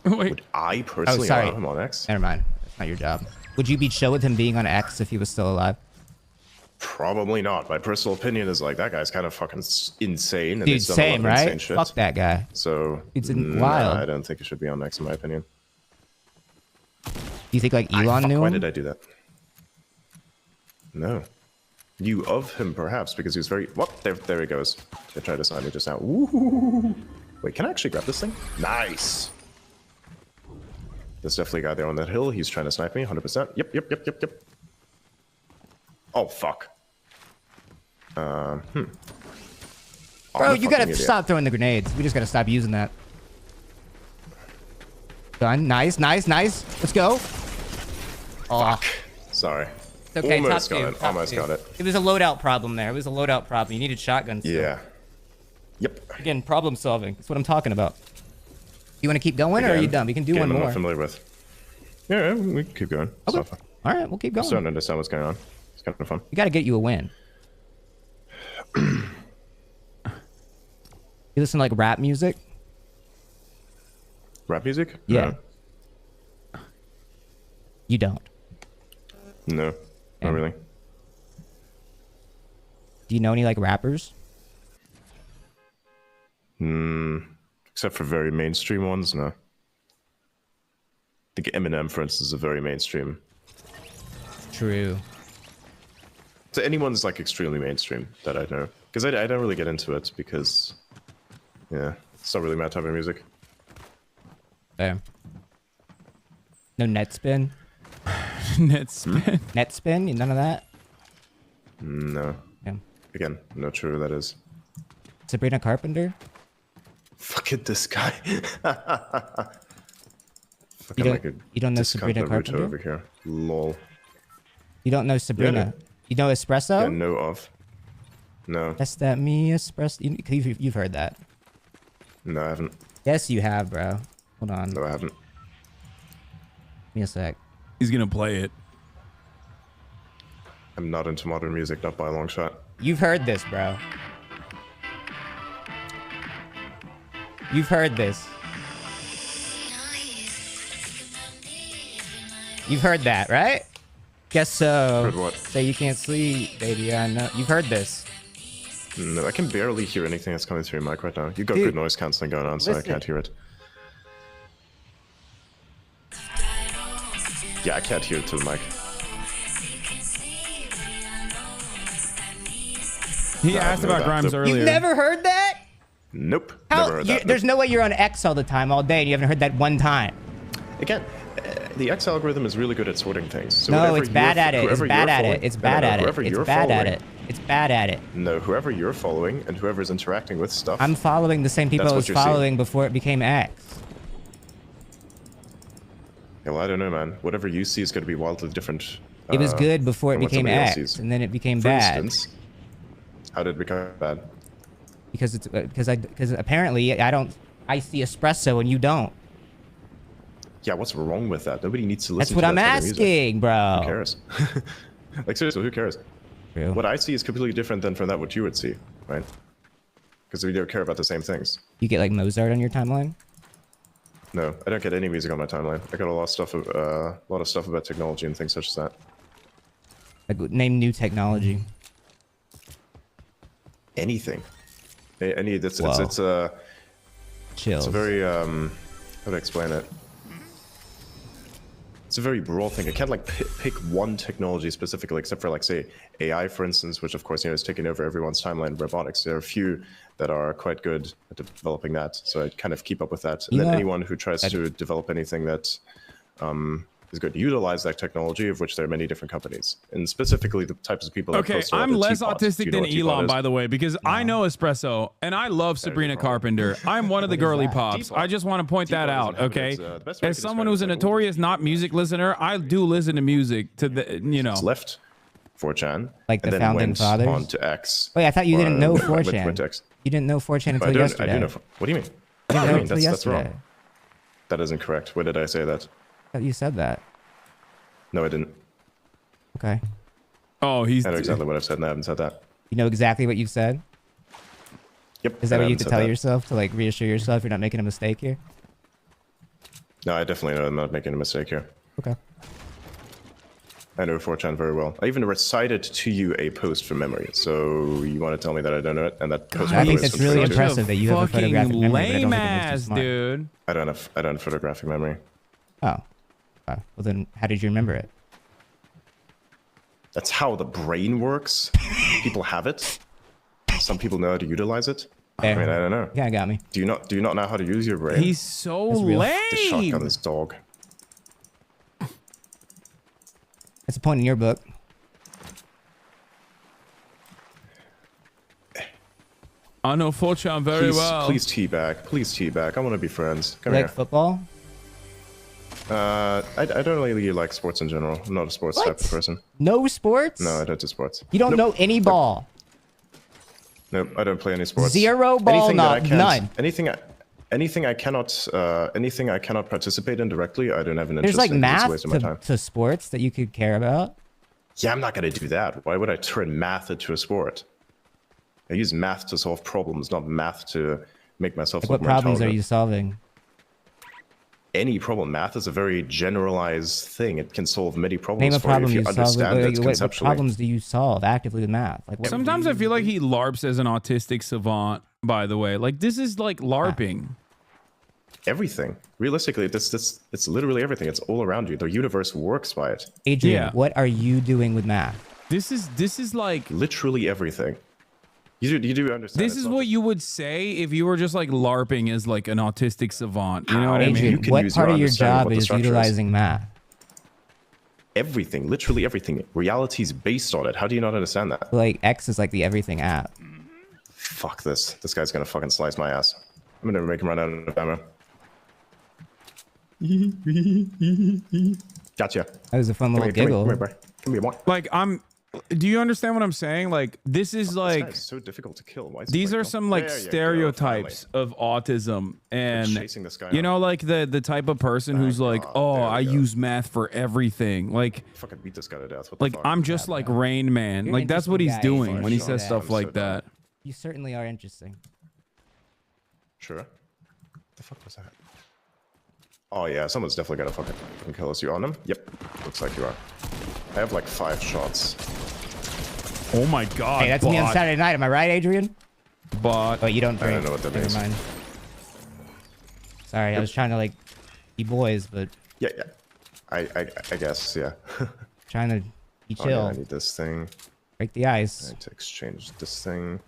[SPEAKER 18] Would I personally
[SPEAKER 21] sorry.
[SPEAKER 18] allow him on X?
[SPEAKER 21] Never mind. That's not your job. Would you be chill with him being on X if he was still alive?
[SPEAKER 18] Probably not. My personal opinion is like that g's kind of fucking insane. And he's
[SPEAKER 21] Dude,
[SPEAKER 18] done a lot
[SPEAKER 21] same,
[SPEAKER 18] of insane
[SPEAKER 21] right?
[SPEAKER 18] shit.
[SPEAKER 21] Fuck that guy.
[SPEAKER 18] So
[SPEAKER 21] It's
[SPEAKER 18] nah,
[SPEAKER 21] wild.
[SPEAKER 18] I don't think it should be on X in my opinion.
[SPEAKER 21] Do you think like Elon knew
[SPEAKER 18] Why
[SPEAKER 21] him?
[SPEAKER 18] did I do that? No. Knew of him perhaps because he was very. What? There he goes. They tried to sign me just now. Ooh. Wait, can I actually grab this thing? Nice. There's definitely a guy there on that hill. He's trying to snipe me. 100%. Yep. Oh fuck.
[SPEAKER 21] Bro,
[SPEAKER 18] I'm a
[SPEAKER 21] you gotta
[SPEAKER 18] fucking idiot.
[SPEAKER 21] stop throwing the grenades. We just gotta stop using that. Done. Nice. Let's go. Fuck.
[SPEAKER 18] Sorry.
[SPEAKER 21] It's okay,
[SPEAKER 18] Almost
[SPEAKER 21] top
[SPEAKER 18] got
[SPEAKER 21] two,
[SPEAKER 18] it.
[SPEAKER 21] top
[SPEAKER 18] Almost
[SPEAKER 21] two.
[SPEAKER 18] got it.
[SPEAKER 21] It was a loadout problem there. It was a loadout problem. You needed shotguns.
[SPEAKER 18] Yeah. Yep.
[SPEAKER 21] Again, problem solving. That's what I'm talking about. You want to keep going, or are you done? We can do one
[SPEAKER 18] I'm
[SPEAKER 21] more.
[SPEAKER 18] not familiar with. Yeah, we can keep going.
[SPEAKER 21] Okay.
[SPEAKER 18] It's not fun.
[SPEAKER 21] All right, we'll keep
[SPEAKER 18] I'm
[SPEAKER 21] going.
[SPEAKER 18] starting to understand what's going on. It's kind of fun.
[SPEAKER 21] We got to get you a win. You listen to like rap music?
[SPEAKER 18] Rap music?
[SPEAKER 21] Yeah. You don't.
[SPEAKER 18] No, not really.
[SPEAKER 21] Do you know any like rappers?
[SPEAKER 18] Except for very mainstream ones, no. I think Eminem, for instance, is a very mainstream.
[SPEAKER 21] True.
[SPEAKER 18] So anyone's like extremely mainstream that I know. Because I don't really get into it because, yeah, it's not really my type of music.
[SPEAKER 21] Fair. No Netspin?
[SPEAKER 1] Netspin?
[SPEAKER 21] Netspin? None of that?
[SPEAKER 18] No.
[SPEAKER 21] Yeah.
[SPEAKER 18] Again, not sure who that is.
[SPEAKER 21] Sabrina Carpenter?
[SPEAKER 18] Fuck it, this guy.
[SPEAKER 21] You don't know Sabrina Carpenter?
[SPEAKER 18] Over here. Lol.
[SPEAKER 21] You don't know Sabrina?
[SPEAKER 18] Yeah.
[SPEAKER 21] You know Espresso?
[SPEAKER 18] Yeah, know of. No.
[SPEAKER 21] That's that me Espresso. You've heard that.
[SPEAKER 18] No, I haven't.
[SPEAKER 21] Yes, you have, bro. Hold on.
[SPEAKER 18] No, I haven't.
[SPEAKER 21] Give me a sec.
[SPEAKER 1] He's gonna play it.
[SPEAKER 18] I'm not into modern music, not by a long shot.
[SPEAKER 21] You've heard this, bro. You've heard this. You've heard that, right? Guess so.
[SPEAKER 18] Heard what?
[SPEAKER 21] Say you can't sleep, baby. I know. You've heard this.
[SPEAKER 18] No, I can barely hear anything that's coming through your mic right now. You've got good noise cancelling going on, so I can't hear it. Yeah, I can't hear it to the mic.
[SPEAKER 1] He asked about Grimes earlier.
[SPEAKER 21] You've never heard that?
[SPEAKER 18] Nope.
[SPEAKER 21] How?
[SPEAKER 18] Never heard that.
[SPEAKER 21] There's no way you're on X all the time, all day, and you haven't heard that one time.
[SPEAKER 18] Again, the X algorithm is really good at sorting things. So
[SPEAKER 21] No, it's bad at it. It's bad at it. It's bad at it. It's bad at it. It's bad at it.
[SPEAKER 18] No, whoever you're following and whoever's interacting with stuff.
[SPEAKER 21] I'm following the same people I was following before it became X.
[SPEAKER 18] Yeah, well, I don't know, man. Whatever you see is going to be wildly different.
[SPEAKER 21] It was good before it
[SPEAKER 18] than what
[SPEAKER 21] became
[SPEAKER 18] somebody else
[SPEAKER 21] X,
[SPEAKER 18] sees.
[SPEAKER 21] and then it became
[SPEAKER 18] For
[SPEAKER 21] bad.
[SPEAKER 18] instance, how did it become bad?
[SPEAKER 21] Because it's because apparently I see espresso and you don't.
[SPEAKER 18] Yeah, what's wrong with that? Nobody needs to listen
[SPEAKER 21] That's what
[SPEAKER 18] to
[SPEAKER 21] I'm
[SPEAKER 18] that type of music.
[SPEAKER 21] asking, bro.
[SPEAKER 18] Who cares? Like, seriously, who cares?
[SPEAKER 21] True.
[SPEAKER 18] What I see is completely different than from that what you would see, right? Because we don't care about the same things.
[SPEAKER 21] You get like Mozart on your timeline?
[SPEAKER 18] No, I don't get any music on my timeline. I got a lot of stuff about technology and things such as that.
[SPEAKER 21] Like, name new technology.
[SPEAKER 18] Anything. Any that's
[SPEAKER 21] Whoa.
[SPEAKER 18] it's a
[SPEAKER 21] Chills.
[SPEAKER 18] It's a very how to explain it. It's a very broad thing. I can't like pick one technology specifically, except for like say AI, for instance, which of course is taking over everyone's timeline. Robotics. There are a few that are quite good at developing that, so I kind of keep up with that. And then anyone who tries to develop anything that is going to utilize that technology, of which there are many different companies, and specifically the types of people.
[SPEAKER 1] Okay, I'm less autistic than Elon, by the way, because I know espresso and I love Sabrina Carpenter. I'm one of the girly pops. I just want to point that out. Okay, as someone who's a notorious not music listener, I do listen to music. To the
[SPEAKER 18] It's left 4chan,
[SPEAKER 21] like the
[SPEAKER 18] and then
[SPEAKER 21] founding
[SPEAKER 18] went
[SPEAKER 21] fathers.
[SPEAKER 18] on to X.
[SPEAKER 21] Wait, I thought you didn't know
[SPEAKER 18] went
[SPEAKER 21] 4chan.
[SPEAKER 18] to X.
[SPEAKER 21] You didn't know 4chan
[SPEAKER 18] I
[SPEAKER 21] until
[SPEAKER 18] don't-
[SPEAKER 21] yesterday.
[SPEAKER 18] I do know. What do you mean?
[SPEAKER 21] You didn't know until
[SPEAKER 18] That's
[SPEAKER 21] yesterday.
[SPEAKER 18] wrong. That isn't correct. When did I say that?
[SPEAKER 21] I thought you said that.
[SPEAKER 18] No, I didn't.
[SPEAKER 21] Okay.
[SPEAKER 1] Oh,
[SPEAKER 18] I know exactly what I've said, and I haven't said that.
[SPEAKER 21] You know exactly what you said?
[SPEAKER 18] Yep.
[SPEAKER 21] Is that
[SPEAKER 18] and I
[SPEAKER 21] what you
[SPEAKER 18] haven't
[SPEAKER 21] have to
[SPEAKER 18] said
[SPEAKER 21] tell
[SPEAKER 18] that.
[SPEAKER 21] yourself to like reassure yourself you're not making a mistake here?
[SPEAKER 18] No, I definitely know I'm not making a mistake here.
[SPEAKER 21] Okay.
[SPEAKER 18] I know 4chan very well. I even recited to you a post from memory. So you want to tell me that I don't know it, and that post.
[SPEAKER 21] I think
[SPEAKER 18] was
[SPEAKER 21] that's
[SPEAKER 18] from
[SPEAKER 21] really
[SPEAKER 18] 2022?
[SPEAKER 21] impressive that you have a photographic memory, but I don't think it makes you smart.
[SPEAKER 1] dude.
[SPEAKER 18] I don't have photographic memory.
[SPEAKER 21] Oh. Well, then how did you remember it?
[SPEAKER 18] That's how the brain works. People have it. Some people know how to utilize it. I mean, I don't know.
[SPEAKER 21] Yeah, got me.
[SPEAKER 18] Do you not know how to use your brain?
[SPEAKER 1] He's so
[SPEAKER 18] The shotgun
[SPEAKER 1] lame.
[SPEAKER 18] is dog.
[SPEAKER 21] That's a point in your book.
[SPEAKER 1] I know 4chan very
[SPEAKER 18] Please,
[SPEAKER 1] well.
[SPEAKER 18] please teabag. Please teabag. I want to be friends. Come
[SPEAKER 21] You
[SPEAKER 18] here.
[SPEAKER 21] like football?
[SPEAKER 18] I don't really like sports in general. I'm not a sports type of person.
[SPEAKER 21] No sports?
[SPEAKER 18] No, I don't do sports.
[SPEAKER 21] You don't know any ball?
[SPEAKER 18] Nope, I don't play any sports.
[SPEAKER 21] Zero ball, none.
[SPEAKER 18] Anything I cannot participate in directly, I don't have an
[SPEAKER 21] There's
[SPEAKER 18] interest
[SPEAKER 21] like
[SPEAKER 18] in.
[SPEAKER 21] math
[SPEAKER 18] It's a waste of my time.
[SPEAKER 21] to sports that you could care about.
[SPEAKER 18] Yeah, I'm not going to do that. Why would I turn math into a sport? I use math to solve problems, not math to make myself
[SPEAKER 21] Like
[SPEAKER 18] look
[SPEAKER 21] what
[SPEAKER 18] more
[SPEAKER 21] problems are
[SPEAKER 18] intelligent.
[SPEAKER 21] you solving?
[SPEAKER 18] Any problem. Math is a very generalized thing. It can solve many
[SPEAKER 21] Name
[SPEAKER 18] problems
[SPEAKER 21] a
[SPEAKER 18] for you
[SPEAKER 21] problem
[SPEAKER 18] if you
[SPEAKER 21] you solve.
[SPEAKER 18] understand it
[SPEAKER 21] What
[SPEAKER 18] conceptually.
[SPEAKER 21] problems do you solve actively with math? Like what?
[SPEAKER 1] Sometimes I feel like he LARPs as an autistic savant, by the way. Like, this is like LARPing.
[SPEAKER 18] Everything. Realistically, it's literally everything. It's all around you. The universe works by it.
[SPEAKER 21] Adrian, what are you doing with math?
[SPEAKER 1] This is like
[SPEAKER 18] literally everything. You do understand.
[SPEAKER 1] This is what you would say if you were just like LARPing as like an autistic savant. You know what I
[SPEAKER 21] Adrian,
[SPEAKER 1] mean?
[SPEAKER 21] what part of your job is utilizing math?
[SPEAKER 18] Everything, literally everything. Reality is based on it. How do you not understand that?
[SPEAKER 21] Like X is like the everything app.
[SPEAKER 18] Fuck this. This guy's gonna fucking slice my ass. I'm gonna make him run out of ammo. Gotcha.
[SPEAKER 21] That was a fun little giggle.
[SPEAKER 18] Come here, bro. Come here, boy.
[SPEAKER 1] Like do you understand what I'm saying? Like this is like
[SPEAKER 18] This guy is so difficult to kill. Why is
[SPEAKER 1] these
[SPEAKER 18] it
[SPEAKER 1] are some like
[SPEAKER 18] There you go,
[SPEAKER 1] stereotypes of autism, and
[SPEAKER 18] chasing this guy
[SPEAKER 1] you know, like the type of person who's like, oh, I use math for everything. Like
[SPEAKER 18] fucking beat this guy to death. What the
[SPEAKER 1] like
[SPEAKER 18] fuck?
[SPEAKER 1] I'm just like Rain Man.
[SPEAKER 21] You're
[SPEAKER 1] Like that's what he's
[SPEAKER 21] interesting guy,
[SPEAKER 1] doing
[SPEAKER 21] for
[SPEAKER 1] when he
[SPEAKER 21] sure.
[SPEAKER 1] says stuff like that.
[SPEAKER 21] You certainly are interesting.
[SPEAKER 18] Sure. What the fuck was that? Oh yeah, someone's definitely gonna fucking kill us. You on him? Yep. Looks like you are. I have like 5 shots.
[SPEAKER 1] Oh my god.
[SPEAKER 21] Hey, that's me on Saturday night. Am I right, Adrian?
[SPEAKER 1] But
[SPEAKER 21] oh, you don't
[SPEAKER 18] I
[SPEAKER 21] drink.
[SPEAKER 18] don't know what that
[SPEAKER 21] Never
[SPEAKER 18] means.
[SPEAKER 21] mind. Sorry, I was trying to like be boys, but
[SPEAKER 18] Yeah. I guess, yeah.
[SPEAKER 21] trying to be
[SPEAKER 18] Oh,
[SPEAKER 21] chill.
[SPEAKER 18] yeah, I need this thing.
[SPEAKER 21] Break the ice.
[SPEAKER 18] I need to exchange this thing.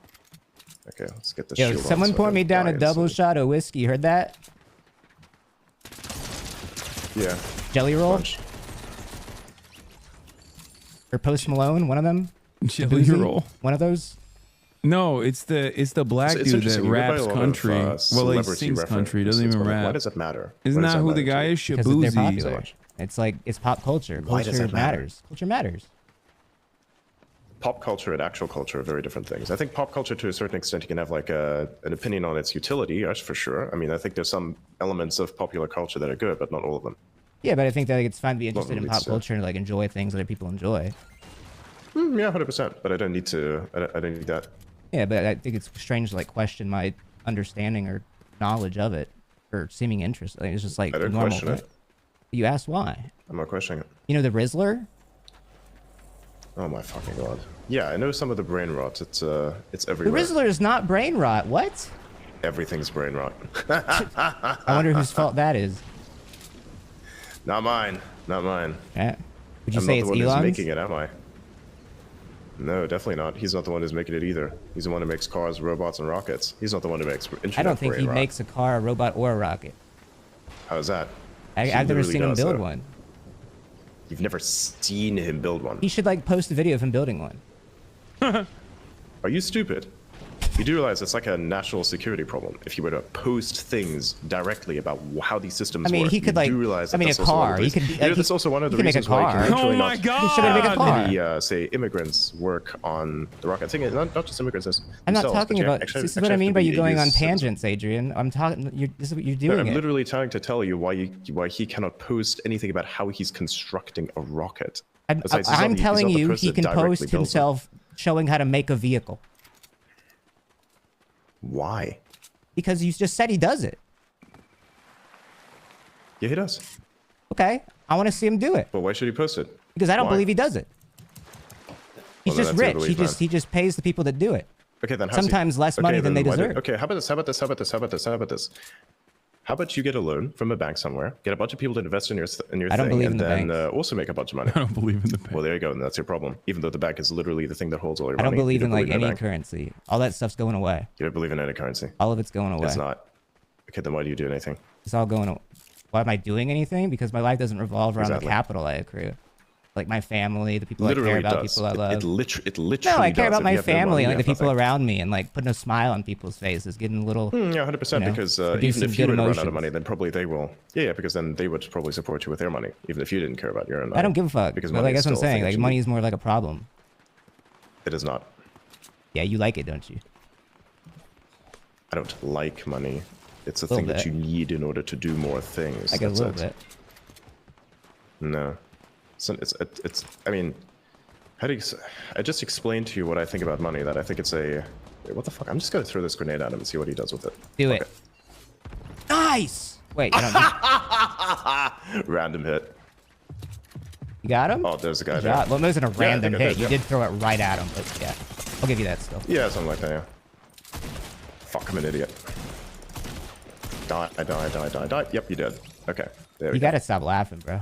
[SPEAKER 18] Okay, let's get this
[SPEAKER 21] Yo,
[SPEAKER 18] shield on
[SPEAKER 21] someone
[SPEAKER 18] so I
[SPEAKER 21] pour
[SPEAKER 18] don't
[SPEAKER 21] me down
[SPEAKER 18] die
[SPEAKER 21] a double
[SPEAKER 18] instantly.
[SPEAKER 21] shot of whiskey. Heard that?
[SPEAKER 18] Yeah.
[SPEAKER 21] Jelly roll? Or Post Malone, one of them?
[SPEAKER 1] Jelly
[SPEAKER 21] Boozy?
[SPEAKER 1] roll?
[SPEAKER 21] One of those?
[SPEAKER 1] No, it's the black
[SPEAKER 18] It's
[SPEAKER 1] dude that
[SPEAKER 18] interesting, you go by
[SPEAKER 1] raps
[SPEAKER 18] a lot of,
[SPEAKER 1] country. Well, he
[SPEAKER 18] celebrity
[SPEAKER 1] sings country. Doesn't
[SPEAKER 18] references,
[SPEAKER 1] even
[SPEAKER 18] but
[SPEAKER 1] rap.
[SPEAKER 18] why does it matter?
[SPEAKER 1] Isn't
[SPEAKER 18] Why does
[SPEAKER 1] that who
[SPEAKER 18] matter
[SPEAKER 1] the
[SPEAKER 18] to
[SPEAKER 1] guy
[SPEAKER 18] you?
[SPEAKER 1] is?
[SPEAKER 21] Because they're
[SPEAKER 1] Shabuzi.
[SPEAKER 21] popular. It's like, it's pop culture.
[SPEAKER 18] Why does
[SPEAKER 21] Culture
[SPEAKER 18] that matter?
[SPEAKER 21] matters. Culture matters.
[SPEAKER 18] Pop culture and actual culture are very different things. I think pop culture, to a certain extent, you can have like an opinion on its utility, that's for sure. I mean, I think there's some elements of popular culture that are good, but not all of them.
[SPEAKER 21] Yeah, but I think that like, it's fine to be interested in
[SPEAKER 18] really
[SPEAKER 21] pop
[SPEAKER 18] so.
[SPEAKER 21] culture and like enjoy things other people enjoy.
[SPEAKER 18] Yeah, 100%. But I don't need to. I don't need that.
[SPEAKER 21] Yeah, but I think it's strange to like question my understanding or knowledge of it or seeming interest. Like, it's just like
[SPEAKER 18] I
[SPEAKER 21] the
[SPEAKER 18] don't
[SPEAKER 21] normal
[SPEAKER 18] question
[SPEAKER 21] thing.
[SPEAKER 18] it.
[SPEAKER 21] You asked why.
[SPEAKER 18] I'm not questioning it.
[SPEAKER 21] You know the Rizzler?
[SPEAKER 18] Oh my fucking god. Yeah, I know some of the brain rot. It's
[SPEAKER 21] The
[SPEAKER 18] everywhere.
[SPEAKER 21] Rizzler is not brain rot. What?
[SPEAKER 18] Everything's brain rot.
[SPEAKER 21] I wonder whose fault that is.
[SPEAKER 18] Not mine. Not mine.
[SPEAKER 21] Yeah. Would you
[SPEAKER 18] I'm
[SPEAKER 21] say
[SPEAKER 18] not
[SPEAKER 21] it's
[SPEAKER 18] the one who's
[SPEAKER 21] Elon's?
[SPEAKER 18] making it, am I? No, definitely not. He's not the one who's making it either. He's the one who makes cars, robots, and rockets. He's not the one who makes internet
[SPEAKER 21] I don't think
[SPEAKER 18] brain
[SPEAKER 21] he
[SPEAKER 18] rot.
[SPEAKER 21] makes a car, a robot, or a rocket.
[SPEAKER 18] How's that?
[SPEAKER 21] I've
[SPEAKER 18] He
[SPEAKER 21] never
[SPEAKER 18] literally
[SPEAKER 21] seen him
[SPEAKER 18] does,
[SPEAKER 21] build
[SPEAKER 18] though.
[SPEAKER 21] one.
[SPEAKER 18] You've never seen him build one.
[SPEAKER 21] He should like post a video of him building one.
[SPEAKER 18] Are you stupid? You do realize it's like a national security problem if you were to post things directly about how these systems
[SPEAKER 21] I mean,
[SPEAKER 18] work.
[SPEAKER 21] he could
[SPEAKER 18] You
[SPEAKER 21] like,
[SPEAKER 18] do realize
[SPEAKER 21] I
[SPEAKER 18] that
[SPEAKER 21] mean, a
[SPEAKER 18] that's also one of
[SPEAKER 21] car.
[SPEAKER 18] the
[SPEAKER 21] He
[SPEAKER 18] reasons-
[SPEAKER 21] could,
[SPEAKER 18] You know,
[SPEAKER 21] like,
[SPEAKER 18] that's also one of the
[SPEAKER 21] he could make a
[SPEAKER 18] reasons why you
[SPEAKER 21] car.
[SPEAKER 18] can actually
[SPEAKER 1] Oh my
[SPEAKER 18] not
[SPEAKER 1] god!
[SPEAKER 21] He should make a car.
[SPEAKER 18] many, say, immigrants work on the rocket. Thing is, not just immigrants.
[SPEAKER 21] I'm not
[SPEAKER 18] themselves,
[SPEAKER 21] talking
[SPEAKER 18] but you
[SPEAKER 21] about.
[SPEAKER 18] actually-
[SPEAKER 21] This is
[SPEAKER 18] actually
[SPEAKER 21] what I
[SPEAKER 18] have
[SPEAKER 21] mean
[SPEAKER 18] to
[SPEAKER 21] by
[SPEAKER 18] be
[SPEAKER 21] you
[SPEAKER 18] a
[SPEAKER 21] going on
[SPEAKER 18] US citizen.
[SPEAKER 21] tangents, Adrian. I'm talking. This is what you're
[SPEAKER 18] No,
[SPEAKER 21] doing.
[SPEAKER 18] I'm
[SPEAKER 21] it.
[SPEAKER 18] literally trying to tell you why he cannot post anything about how he's constructing a rocket. Besides, he's not
[SPEAKER 21] I'm
[SPEAKER 18] the- he's
[SPEAKER 21] telling
[SPEAKER 18] not the
[SPEAKER 21] you,
[SPEAKER 18] person
[SPEAKER 21] he
[SPEAKER 18] that
[SPEAKER 21] can
[SPEAKER 18] directly
[SPEAKER 21] post
[SPEAKER 18] builds them.
[SPEAKER 21] himself showing how to make a vehicle.
[SPEAKER 18] Why?
[SPEAKER 21] Because you just said he does it.
[SPEAKER 18] Yeah, he does.
[SPEAKER 21] Okay, I want to see him do it
[SPEAKER 18] But why should he post it?
[SPEAKER 21] because I don't
[SPEAKER 18] Why?
[SPEAKER 21] believe he does it. He's
[SPEAKER 18] Well, then
[SPEAKER 21] just
[SPEAKER 18] that's your
[SPEAKER 21] rich.
[SPEAKER 18] belief,
[SPEAKER 21] He just pays the people that do it.
[SPEAKER 18] Okay, then how's he-
[SPEAKER 21] Sometimes less
[SPEAKER 18] Okay,
[SPEAKER 21] money than
[SPEAKER 18] then
[SPEAKER 21] they
[SPEAKER 18] why
[SPEAKER 21] deserve.
[SPEAKER 18] Okay, how about this? How about this? How about this? How about this? How about this? How about you get a loan from a bank somewhere, get a bunch of people to invest in your
[SPEAKER 21] I don't
[SPEAKER 18] thing,
[SPEAKER 21] believe
[SPEAKER 18] and
[SPEAKER 21] in the
[SPEAKER 18] then
[SPEAKER 21] banks.
[SPEAKER 18] Also make a bunch of money.
[SPEAKER 1] I don't believe in the bank.
[SPEAKER 18] Well, there you go, and that's your problem. Even though the bank is literally the thing that holds all your
[SPEAKER 21] I
[SPEAKER 18] money.
[SPEAKER 21] don't believe
[SPEAKER 18] you
[SPEAKER 21] in like
[SPEAKER 18] a
[SPEAKER 21] any
[SPEAKER 18] bank.
[SPEAKER 21] currency. All that stuff's going away.
[SPEAKER 18] You don't believe in any currency.
[SPEAKER 21] All of it's going away.
[SPEAKER 18] It's not. Okay, then why do you do anything?
[SPEAKER 21] It's all going away. Why am I doing anything? Because my life doesn't revolve around
[SPEAKER 18] Exactly.
[SPEAKER 21] the capital I accrue. Like my family, the people I care
[SPEAKER 18] Literally
[SPEAKER 21] about,
[SPEAKER 18] does.
[SPEAKER 21] people I love.
[SPEAKER 18] It literally
[SPEAKER 21] No, I care
[SPEAKER 18] does.
[SPEAKER 21] about
[SPEAKER 18] If
[SPEAKER 21] my
[SPEAKER 18] you have no money,
[SPEAKER 21] family,
[SPEAKER 18] you
[SPEAKER 21] like the
[SPEAKER 18] have
[SPEAKER 21] people
[SPEAKER 18] nothing.
[SPEAKER 21] around me, and like putting a smile on people's faces, getting a little.
[SPEAKER 18] Yeah, 100%. Because even
[SPEAKER 21] producing
[SPEAKER 18] if you
[SPEAKER 21] good
[SPEAKER 18] were to run out
[SPEAKER 21] emotions.
[SPEAKER 18] of money, then probably they will. Yeah, because then they would probably support you with their money, even if you didn't care about your own money.
[SPEAKER 21] I don't give a fuck.
[SPEAKER 18] Because
[SPEAKER 21] But
[SPEAKER 18] money
[SPEAKER 21] like
[SPEAKER 18] is
[SPEAKER 21] that's what I'm
[SPEAKER 18] still a
[SPEAKER 21] saying.
[SPEAKER 18] thing
[SPEAKER 21] Like
[SPEAKER 18] that you
[SPEAKER 21] money
[SPEAKER 18] need.
[SPEAKER 21] is more like a problem.
[SPEAKER 18] It is not.
[SPEAKER 21] Yeah, you like it, don't you?
[SPEAKER 18] I don't like money. It's a
[SPEAKER 21] Little
[SPEAKER 18] thing that
[SPEAKER 21] bit.
[SPEAKER 18] you need in order to do more things.
[SPEAKER 21] Like a
[SPEAKER 18] That's
[SPEAKER 21] little
[SPEAKER 18] it.
[SPEAKER 21] bit.
[SPEAKER 18] No. So it's I mean, how do you, I just explained to you what I think about money, that I think it's a, wait, what the fuck? I'm just gonna throw this grenade at him and see what he does with it.
[SPEAKER 21] Do it. Nice! Wait, I don't
[SPEAKER 18] Random hit.
[SPEAKER 21] You got him?
[SPEAKER 18] Oh, there's a guy
[SPEAKER 21] Good
[SPEAKER 18] there.
[SPEAKER 21] job. Well, it wasn't a
[SPEAKER 18] Yeah, I
[SPEAKER 21] random
[SPEAKER 18] think I
[SPEAKER 21] hit.
[SPEAKER 18] did,
[SPEAKER 21] You
[SPEAKER 18] yeah.
[SPEAKER 21] did throw it right at him, but yeah. I'll give you that still.
[SPEAKER 18] Yeah, something like that, yeah. Fuck, I'm an idiot. Die. Yep, you did. Okay, there we
[SPEAKER 21] You
[SPEAKER 18] go.
[SPEAKER 21] gotta stop laughing, bro.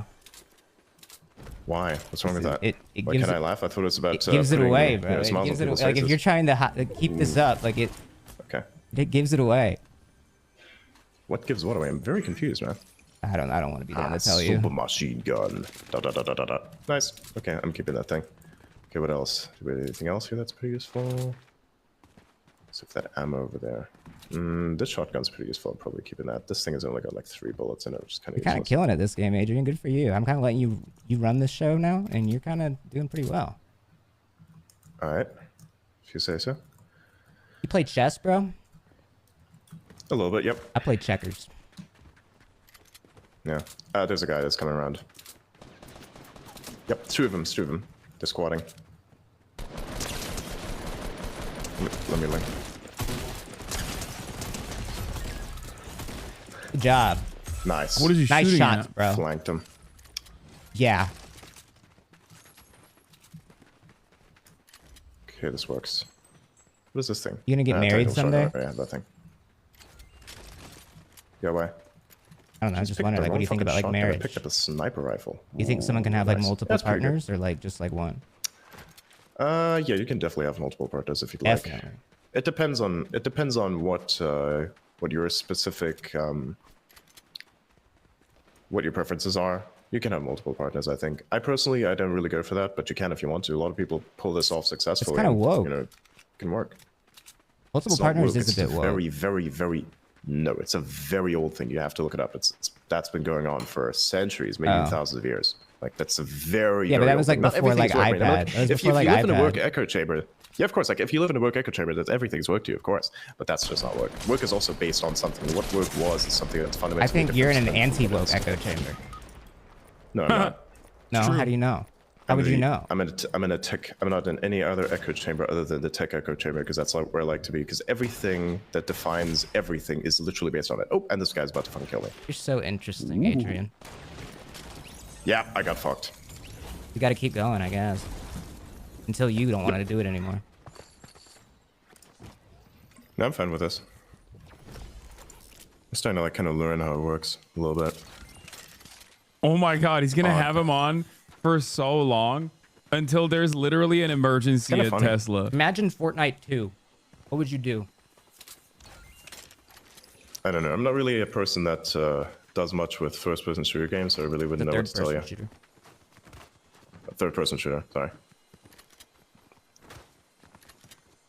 [SPEAKER 18] What's wrong with that?
[SPEAKER 21] It
[SPEAKER 18] Why
[SPEAKER 21] gives
[SPEAKER 18] can I
[SPEAKER 21] it-
[SPEAKER 18] laugh? I thought it was about
[SPEAKER 21] It gives it
[SPEAKER 18] putting,
[SPEAKER 21] away,
[SPEAKER 18] you
[SPEAKER 21] bro.
[SPEAKER 18] know,
[SPEAKER 21] It
[SPEAKER 18] smiles
[SPEAKER 21] gives
[SPEAKER 18] on
[SPEAKER 21] it
[SPEAKER 18] people's
[SPEAKER 21] like if
[SPEAKER 18] faces.
[SPEAKER 21] you're trying to keep this up, like it.
[SPEAKER 18] Okay.
[SPEAKER 21] It gives it away.
[SPEAKER 18] What gives what away? I'm very confused, man.
[SPEAKER 21] I don't want to be the one to tell you.
[SPEAKER 18] Super machine gun. Nice. Okay, I'm keeping that thing. Okay, what else? Do we have anything else here that's pretty useful? So if that ammo over there. This shotgun's pretty useful. I'm probably keeping that. This thing has only got like 3 bullets in it, which is kind
[SPEAKER 21] You're
[SPEAKER 18] of
[SPEAKER 21] kind of killing it this game, Adrian. Good for you. I'm kind of letting you run this show now, and you're kind of doing pretty well.
[SPEAKER 18] All right. If you say so.
[SPEAKER 21] You play chess, bro?
[SPEAKER 18] A little bit, yep.
[SPEAKER 21] I play checkers.
[SPEAKER 18] Yeah. There's a guy that's coming around. Yep, two of them. They're squatting. Let me link.
[SPEAKER 21] Good job.
[SPEAKER 18] Nice.
[SPEAKER 1] What is he
[SPEAKER 21] Nice
[SPEAKER 1] shooting
[SPEAKER 21] shots,
[SPEAKER 1] at?
[SPEAKER 21] bro.
[SPEAKER 18] Flanked him.
[SPEAKER 21] Yeah.
[SPEAKER 18] Okay, this works. What is this thing?
[SPEAKER 21] You gonna get married
[SPEAKER 18] technical shotgun.
[SPEAKER 21] someday?
[SPEAKER 18] Oh, yeah, that thing. Yeah, why?
[SPEAKER 21] I don't know. I
[SPEAKER 18] Just
[SPEAKER 21] just
[SPEAKER 18] picked
[SPEAKER 21] wonder,
[SPEAKER 18] the
[SPEAKER 21] like, what
[SPEAKER 18] wrong
[SPEAKER 21] do you think
[SPEAKER 18] fucking
[SPEAKER 21] about like
[SPEAKER 18] shotgun. I
[SPEAKER 21] marriage?
[SPEAKER 18] picked up a sniper rifle.
[SPEAKER 21] You think someone can have like
[SPEAKER 18] Nice.
[SPEAKER 21] multiple
[SPEAKER 18] That's pretty good.
[SPEAKER 21] partners, or like just like one?
[SPEAKER 18] Yeah, you can definitely have multiple partners if you'd
[SPEAKER 21] Definitely.
[SPEAKER 18] like. It depends on what your specific what your preferences are. You can have multiple partners, I think. I don't really go for that, but you can if you want to. A lot of people pull this off successfully.
[SPEAKER 21] kinda
[SPEAKER 18] and,
[SPEAKER 21] woke.
[SPEAKER 18] You know, it can work.
[SPEAKER 21] Multiple
[SPEAKER 18] It's not
[SPEAKER 21] partners
[SPEAKER 18] woke,
[SPEAKER 21] is a
[SPEAKER 18] it's
[SPEAKER 21] bit woke.
[SPEAKER 18] very, very, very. No, it's a very old thing. You have to look it up. That's been going on for centuries, maybe
[SPEAKER 21] Oh.
[SPEAKER 18] thousands of years. Like that's a very
[SPEAKER 21] Yeah, but
[SPEAKER 18] very
[SPEAKER 21] that
[SPEAKER 18] old
[SPEAKER 21] was, like,
[SPEAKER 18] thing. Not
[SPEAKER 21] before,
[SPEAKER 18] everything's
[SPEAKER 21] like,
[SPEAKER 18] work, right?
[SPEAKER 21] iPad. That was
[SPEAKER 18] If you
[SPEAKER 21] before, like,
[SPEAKER 18] live in a work
[SPEAKER 21] iPad.
[SPEAKER 18] echo chamber, yeah, of course. Like if you live in a work echo chamber, that everything's work to you, of course. But that's just not work. Work is also based on something. What work was is something that's fundamentally.
[SPEAKER 21] I think you're in an
[SPEAKER 18] different than what it
[SPEAKER 21] anti-woke
[SPEAKER 18] is.
[SPEAKER 21] echo chamber.
[SPEAKER 18] No, I'm not.
[SPEAKER 21] No, how do you know? How would you know?
[SPEAKER 18] I'm in a tech. I'm not in any other echo chamber other than the tech echo chamber because that's like where I like to be. Because everything that defines everything is literally based on it. Oh, and this guy's about to fucking kill me.
[SPEAKER 21] You're so interesting, Adrian.
[SPEAKER 18] Yeah, I got fucked.
[SPEAKER 21] You got to keep going, I guess, until you don't want to do it anymore.
[SPEAKER 18] No, I'm fine with this. I'm starting to like kind of learn how it works a little bit.
[SPEAKER 1] Oh my god, he's gonna have him on for so long until there's literally an emergency
[SPEAKER 18] Kinda
[SPEAKER 1] at
[SPEAKER 18] funny.
[SPEAKER 1] Tesla.
[SPEAKER 21] Imagine Fortnite 2. What would you do?
[SPEAKER 18] I don't know. I'm not really a person that does much with first-person shooter games, so I really wouldn't know what to tell you.
[SPEAKER 21] Third-person shooter.
[SPEAKER 18] A third-person shooter. Sorry.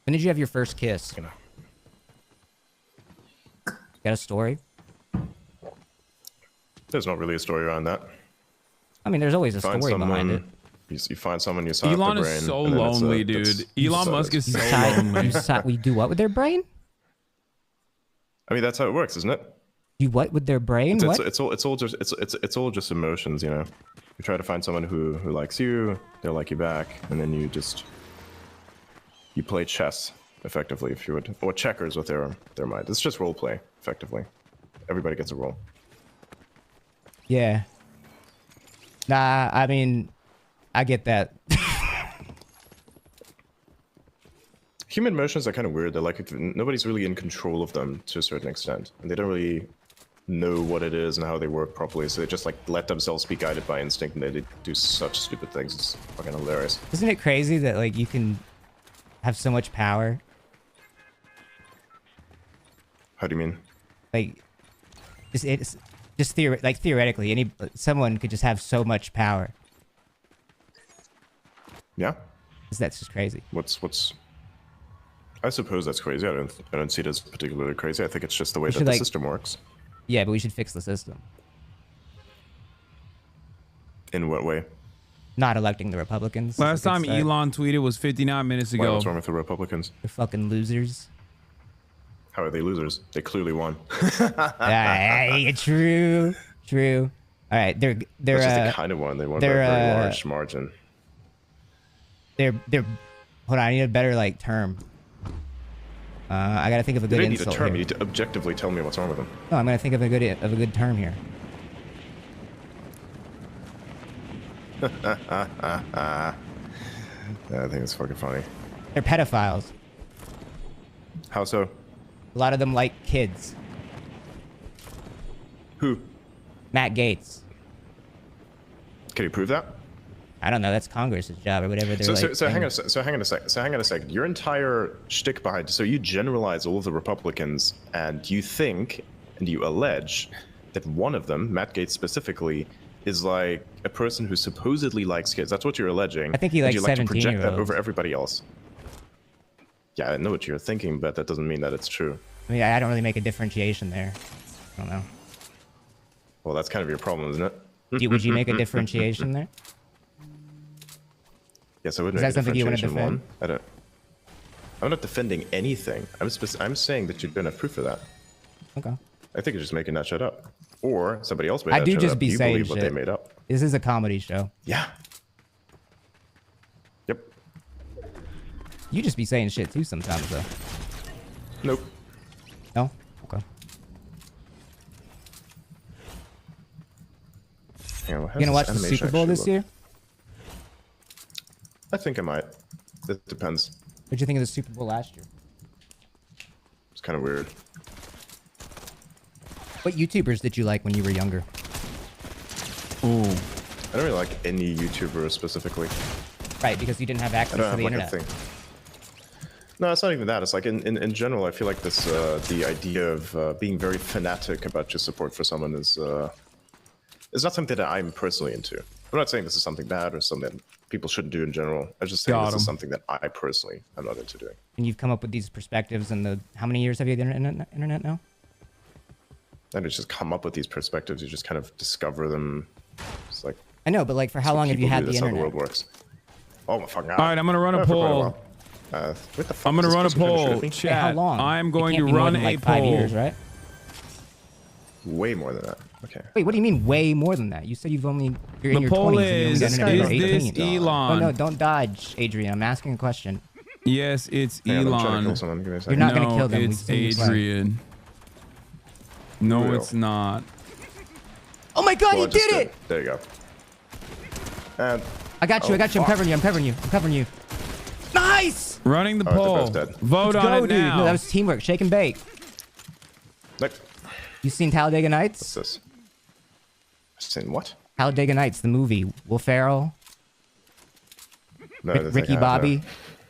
[SPEAKER 21] When did you have your first kiss? Got a story?
[SPEAKER 18] There's not really a story around that.
[SPEAKER 21] I mean, there's always a
[SPEAKER 18] Find
[SPEAKER 21] story behind it.
[SPEAKER 18] someone- You find someone, you sign up
[SPEAKER 1] Elon
[SPEAKER 18] their
[SPEAKER 1] is
[SPEAKER 18] brain,
[SPEAKER 1] so
[SPEAKER 18] and then it's,
[SPEAKER 1] lonely,
[SPEAKER 18] that's-
[SPEAKER 1] dude. Elon
[SPEAKER 18] so
[SPEAKER 1] Musk is so
[SPEAKER 21] You
[SPEAKER 1] lonely.
[SPEAKER 21] we do what with their brain?
[SPEAKER 18] I mean, that's how it works, isn't it?
[SPEAKER 21] You what with their brain?
[SPEAKER 18] It's,
[SPEAKER 21] What?
[SPEAKER 18] it's all just emotions, you know. You try to find someone who likes you, they'll like you back, and then you play chess effectively, if you would, or checkers with their mind. It's just role play, effectively. Everybody gets a role.
[SPEAKER 21] Yeah. Nah, I mean, I get that.
[SPEAKER 18] Human emotions are kind of weird. They're like nobody's really in control of them to a certain extent, and they don't really know what it is and how they work properly. So they just like let themselves be guided by instinct, and they do such stupid things. It's fucking hilarious.
[SPEAKER 21] Isn't it crazy that like you can have so much power?
[SPEAKER 18] How do you mean?
[SPEAKER 21] Like, theoretically, someone could just have so much power.
[SPEAKER 18] Yeah.
[SPEAKER 21] That's just crazy.
[SPEAKER 18] What's? I suppose that's crazy. I don't see it as particularly crazy. I think it's just the way
[SPEAKER 21] We
[SPEAKER 18] that
[SPEAKER 21] should,
[SPEAKER 18] the
[SPEAKER 21] like-
[SPEAKER 18] system works.
[SPEAKER 21] Yeah, but we should fix the system.
[SPEAKER 18] In what way?
[SPEAKER 21] Not electing the Republicans.
[SPEAKER 1] Last
[SPEAKER 21] is a
[SPEAKER 1] time
[SPEAKER 21] good start.
[SPEAKER 1] Elon tweeted was 59 minutes
[SPEAKER 18] Why,
[SPEAKER 1] ago.
[SPEAKER 18] what's wrong with the Republicans?
[SPEAKER 21] They're fucking losers.
[SPEAKER 18] How are they losers? They clearly won.
[SPEAKER 21] True. True. All right, they're
[SPEAKER 18] That's just the kind of one. They won by a very large margin.
[SPEAKER 21] They're. Hold on, I need a better like term. I gotta think of a
[SPEAKER 18] You
[SPEAKER 21] good
[SPEAKER 18] don't need a
[SPEAKER 21] insult
[SPEAKER 18] term.
[SPEAKER 21] here.
[SPEAKER 18] You need to objectively tell me what's wrong with them.
[SPEAKER 21] No, I'm gonna think of a good term here.
[SPEAKER 18] I think it's fucking funny.
[SPEAKER 21] They're pedophiles.
[SPEAKER 18] How so?
[SPEAKER 21] A lot of them like kids.
[SPEAKER 18] Who?
[SPEAKER 21] Matt Gates.
[SPEAKER 18] Can you prove that?
[SPEAKER 21] I don't know. That's Congress's job or whatever. They're
[SPEAKER 18] So
[SPEAKER 21] like,
[SPEAKER 18] hang on a second. Your entire shtick behind, so you generalize all of the Republicans, and you think and you allege that one of them, Matt Gates specifically, is like a person who supposedly likes kids. That's what you're alleging.
[SPEAKER 21] I think he
[SPEAKER 18] and
[SPEAKER 21] likes
[SPEAKER 18] you like to project that
[SPEAKER 21] 17-year-olds.
[SPEAKER 18] over everybody else. Yeah, I know what you're thinking, but that doesn't mean that it's true.
[SPEAKER 21] I mean, I don't really make a differentiation there. I don't know.
[SPEAKER 18] Well, that's kind of your problem, isn't it?
[SPEAKER 21] Would you make a differentiation there?
[SPEAKER 18] Yes, I would
[SPEAKER 21] Is
[SPEAKER 18] make
[SPEAKER 21] that
[SPEAKER 18] a
[SPEAKER 21] something you wanna
[SPEAKER 18] differentiation
[SPEAKER 21] defend?
[SPEAKER 18] one. I'm not defending anything. I'm saying that you don't have proof of that.
[SPEAKER 21] Okay.
[SPEAKER 18] I think you're just making that shit up. Or somebody else made
[SPEAKER 21] I
[SPEAKER 18] that
[SPEAKER 21] do
[SPEAKER 18] shit
[SPEAKER 21] just
[SPEAKER 18] up.
[SPEAKER 21] be
[SPEAKER 18] You
[SPEAKER 21] saying
[SPEAKER 18] believe what they
[SPEAKER 21] shit.
[SPEAKER 18] made up.
[SPEAKER 21] This is a comedy show.
[SPEAKER 18] Yeah. Yep.
[SPEAKER 21] You just be saying shit too sometimes, though.
[SPEAKER 18] Nope.
[SPEAKER 21] No? Okay.
[SPEAKER 18] Hang on,
[SPEAKER 21] You gonna watch the Super Bowl this year?
[SPEAKER 18] I think I might. It depends.
[SPEAKER 21] What'd you think of the Super Bowl last year?
[SPEAKER 18] It's kind of weird.
[SPEAKER 21] What YouTubers did you like when you were younger?
[SPEAKER 18] Ooh. I don't really like any YouTuber specifically.
[SPEAKER 21] Right, because you didn't have
[SPEAKER 18] I
[SPEAKER 21] access
[SPEAKER 18] don't
[SPEAKER 21] to
[SPEAKER 18] have
[SPEAKER 21] the
[SPEAKER 18] like
[SPEAKER 21] internet.
[SPEAKER 18] a thing. No, it's not even that. It's like in general, I feel like this the idea of being very fanatic about your support for someone is not something that I'm personally into. I'm not saying this is something bad or something that people shouldn't do in general. I'm just saying this is something that I personally am not into doing.
[SPEAKER 21] And you've come up with these perspectives in the... How many years have you had the internet now?
[SPEAKER 18] I don't just come up with these perspectives. You just kind of discover them. It's like
[SPEAKER 21] I know, but like for how
[SPEAKER 18] that's what
[SPEAKER 21] long have you
[SPEAKER 18] people
[SPEAKER 21] had
[SPEAKER 18] do.
[SPEAKER 21] the
[SPEAKER 18] That's how
[SPEAKER 21] internet?
[SPEAKER 18] the world works. Oh my fucking god!
[SPEAKER 1] All right, I'm gonna run a
[SPEAKER 18] For quite
[SPEAKER 1] poll.
[SPEAKER 18] while. What the fuck
[SPEAKER 1] I'm gonna
[SPEAKER 18] is this
[SPEAKER 1] run a
[SPEAKER 18] person trying to shoot
[SPEAKER 1] poll.
[SPEAKER 18] at me?
[SPEAKER 1] Chat.
[SPEAKER 21] How long?
[SPEAKER 1] I'm
[SPEAKER 21] It
[SPEAKER 1] going
[SPEAKER 21] can't
[SPEAKER 1] to
[SPEAKER 21] be more
[SPEAKER 1] run
[SPEAKER 21] than,
[SPEAKER 1] a
[SPEAKER 21] like
[SPEAKER 1] poll.
[SPEAKER 21] 5 years, right?
[SPEAKER 18] Way more than that. Okay.
[SPEAKER 21] Wait, what do you mean way more than that? You said you're in
[SPEAKER 1] The
[SPEAKER 21] your
[SPEAKER 1] poll
[SPEAKER 21] 20s and you only
[SPEAKER 1] is,
[SPEAKER 21] got internet when you were
[SPEAKER 1] is
[SPEAKER 21] 18.
[SPEAKER 1] this Elon?
[SPEAKER 21] Oh no, don't dodge, Adrian. I'm asking a question.
[SPEAKER 1] Yes, it's
[SPEAKER 18] Hang on, I'm trying to
[SPEAKER 1] Elon.
[SPEAKER 18] kill someone. Give me a
[SPEAKER 21] You're
[SPEAKER 18] second.
[SPEAKER 21] not gonna
[SPEAKER 1] No,
[SPEAKER 21] kill them. We've
[SPEAKER 1] it's
[SPEAKER 21] seen you play.
[SPEAKER 1] Adrian. No,
[SPEAKER 18] Real.
[SPEAKER 1] it's not.
[SPEAKER 21] Oh my god,
[SPEAKER 18] Well,
[SPEAKER 21] you
[SPEAKER 18] I just
[SPEAKER 21] did it!
[SPEAKER 18] There you go. And
[SPEAKER 21] I got you,
[SPEAKER 18] oh,
[SPEAKER 21] I got you. I'm
[SPEAKER 18] fuck.
[SPEAKER 21] covering you, I'm covering you, I'm covering you. Nice!
[SPEAKER 1] Running the
[SPEAKER 18] Oh, the
[SPEAKER 1] poll.
[SPEAKER 18] boat's dead.
[SPEAKER 1] Vote
[SPEAKER 21] Let's
[SPEAKER 1] on
[SPEAKER 21] go,
[SPEAKER 1] it
[SPEAKER 21] dude.
[SPEAKER 1] now.
[SPEAKER 21] No, that was teamwork. Shake and bake.
[SPEAKER 18] Like,
[SPEAKER 21] You seen Talladega Nights?
[SPEAKER 18] what's this? Saying what?
[SPEAKER 21] Talladega Nights, the movie. Will Ferrell,
[SPEAKER 18] No, I don't think
[SPEAKER 21] Ricky
[SPEAKER 18] I have,
[SPEAKER 21] Bobby,
[SPEAKER 18] no.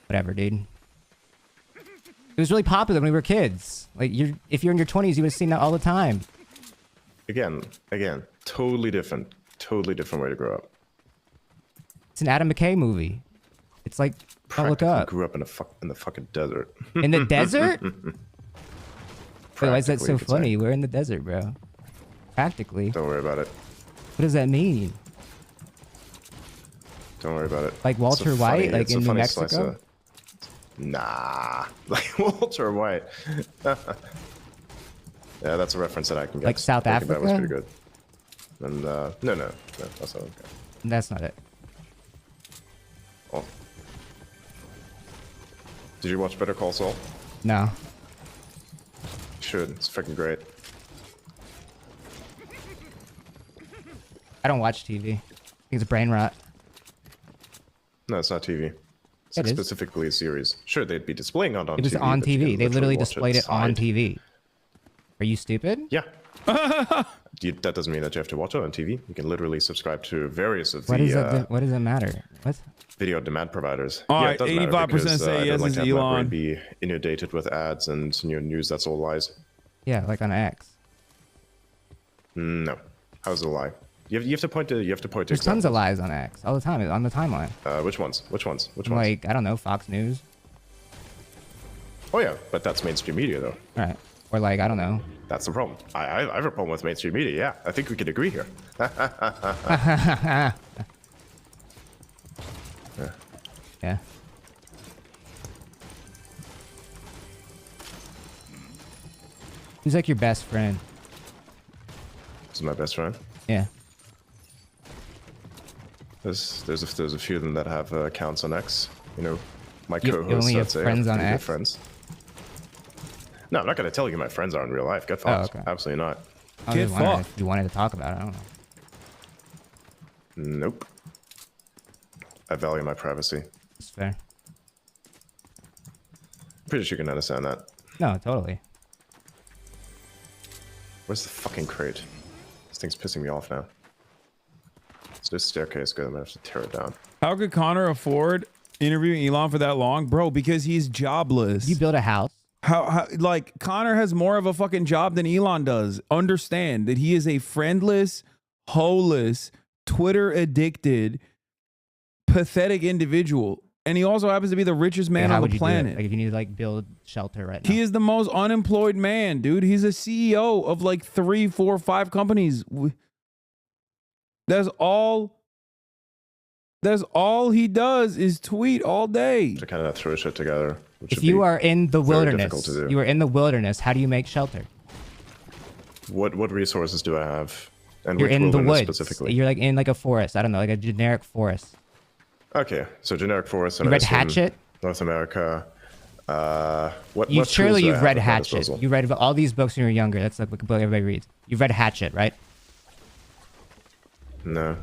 [SPEAKER 21] whatever, dude. It was really popular when we were kids. Like, if you're in your 20s, you would have seen that all the time.
[SPEAKER 18] Again, totally different way to grow up.
[SPEAKER 21] It's an Adam McKay movie. It's like, don't look
[SPEAKER 18] Practically
[SPEAKER 21] up.
[SPEAKER 18] Grew up in the fucking desert.
[SPEAKER 21] In the desert? Wait, why is that
[SPEAKER 18] Practically,
[SPEAKER 21] so
[SPEAKER 18] you could say.
[SPEAKER 21] funny? We're in the desert, bro. Practically.
[SPEAKER 18] Don't worry about it.
[SPEAKER 21] What does that mean?
[SPEAKER 18] Don't worry about it.
[SPEAKER 21] Like
[SPEAKER 18] It's a
[SPEAKER 21] Walter
[SPEAKER 18] funny-
[SPEAKER 21] White, like
[SPEAKER 18] it's a
[SPEAKER 21] in New
[SPEAKER 18] funny slice
[SPEAKER 21] Mexico?
[SPEAKER 18] of- Nah, like Walter White. Yeah, that's a reference that I can get.
[SPEAKER 21] Like South
[SPEAKER 18] Breaking Bad was
[SPEAKER 21] Africa?
[SPEAKER 18] pretty good. And no, that's not okay.
[SPEAKER 21] That's not it.
[SPEAKER 18] Oh. Did you watch Better Call Saul?
[SPEAKER 21] No.
[SPEAKER 18] You should. It's freaking great.
[SPEAKER 21] I don't watch TV. I think it's brain rot.
[SPEAKER 18] No, it's not TV. It's
[SPEAKER 21] It
[SPEAKER 18] like
[SPEAKER 21] is.
[SPEAKER 18] specifically a series. Sure, they'd be displaying it on TV.
[SPEAKER 21] It was on
[SPEAKER 18] but you
[SPEAKER 21] TV.
[SPEAKER 18] can
[SPEAKER 21] They literally
[SPEAKER 18] watch
[SPEAKER 21] displayed it on
[SPEAKER 18] side.
[SPEAKER 21] TV. Are you stupid?
[SPEAKER 18] Yeah. That doesn't mean that you have to watch it on TV. You can literally subscribe to various of
[SPEAKER 21] What
[SPEAKER 18] the
[SPEAKER 21] does it matter? What?
[SPEAKER 18] video demand providers.
[SPEAKER 1] All
[SPEAKER 18] yeah,
[SPEAKER 1] right,
[SPEAKER 18] it does matter
[SPEAKER 1] 85%
[SPEAKER 18] because,
[SPEAKER 1] say
[SPEAKER 18] I don't
[SPEAKER 1] yes,
[SPEAKER 18] like
[SPEAKER 1] it's
[SPEAKER 18] to have my brain
[SPEAKER 1] Elon.
[SPEAKER 18] be inundated with ads and news that's all lies.
[SPEAKER 21] Yeah, like on X.
[SPEAKER 18] No. How's it a lie? You have to point to. You have to point to.
[SPEAKER 21] There's tons of lies on X all the time on the timeline.
[SPEAKER 18] Which ones? Which ones? Which ones?
[SPEAKER 21] Like, I don't know, Fox News.
[SPEAKER 18] Oh yeah, but that's mainstream media though.
[SPEAKER 21] Right. Or like, I don't know.
[SPEAKER 18] That's the problem. I have a problem with mainstream media. Yeah, I think we could agree here.
[SPEAKER 21] Yeah. Yeah. Who's like your best friend?
[SPEAKER 18] This is my best friend.
[SPEAKER 21] Yeah.
[SPEAKER 18] There's a few of them that have accounts on X. You know, my
[SPEAKER 21] You
[SPEAKER 18] co-hosts.
[SPEAKER 21] only have
[SPEAKER 18] I'd say,
[SPEAKER 21] friends
[SPEAKER 18] are
[SPEAKER 21] on
[SPEAKER 18] pretty good
[SPEAKER 21] X?
[SPEAKER 18] Friends. No, I'm not gonna tell you my friends are in real life. Get fucked.
[SPEAKER 21] okay.
[SPEAKER 18] Absolutely not.
[SPEAKER 21] I was just wondering if you wanted to talk about it. I don't know.
[SPEAKER 18] Nope. I value my privacy.
[SPEAKER 21] It's fair.
[SPEAKER 18] Pretty sure you can understand that.
[SPEAKER 21] No, totally.
[SPEAKER 18] Where's the fucking crate? This thing's pissing me off now. Is this staircase good? I'm gonna have to tear it down.
[SPEAKER 1] How could Connor afford interviewing Elon for that long? Bro, because he's jobless.
[SPEAKER 21] You build a house.
[SPEAKER 1] How like Connor has more of a fucking job than Elon does. Understand that he is a friendless, holeless, Twitter addicted, pathetic individual. And he also happens to be the richest man
[SPEAKER 21] How
[SPEAKER 1] on
[SPEAKER 21] would
[SPEAKER 1] the
[SPEAKER 21] you do it?
[SPEAKER 1] planet.
[SPEAKER 21] Like if you need to like build shelter right now.
[SPEAKER 1] He is the most unemployed man, dude. He's a CEO of like 3, 4, 5 companies. That's all he does is tweet all day.
[SPEAKER 18] To kind of throw shit together. Which
[SPEAKER 21] If
[SPEAKER 18] would
[SPEAKER 21] you
[SPEAKER 18] be
[SPEAKER 21] are in the
[SPEAKER 18] very
[SPEAKER 21] wilderness,
[SPEAKER 18] difficult to do.
[SPEAKER 21] you are in the wilderness, how do you make shelter?
[SPEAKER 18] What resources do I have? And
[SPEAKER 21] You're
[SPEAKER 18] which
[SPEAKER 21] in the
[SPEAKER 18] wilderness
[SPEAKER 21] woods.
[SPEAKER 18] specifically?
[SPEAKER 21] You're like in like a forest. I don't know, like a generic forest.
[SPEAKER 18] Okay, so generic forest.
[SPEAKER 21] You read Hatchet?
[SPEAKER 18] North America. What
[SPEAKER 21] You've
[SPEAKER 18] tools
[SPEAKER 21] surely
[SPEAKER 18] do I
[SPEAKER 21] you've
[SPEAKER 18] have
[SPEAKER 21] read
[SPEAKER 18] at my
[SPEAKER 21] Hatchet.
[SPEAKER 18] disposal?
[SPEAKER 21] You read all these books when you were younger. That's like a book everybody reads. You've read Hatchet, right?
[SPEAKER 18] No.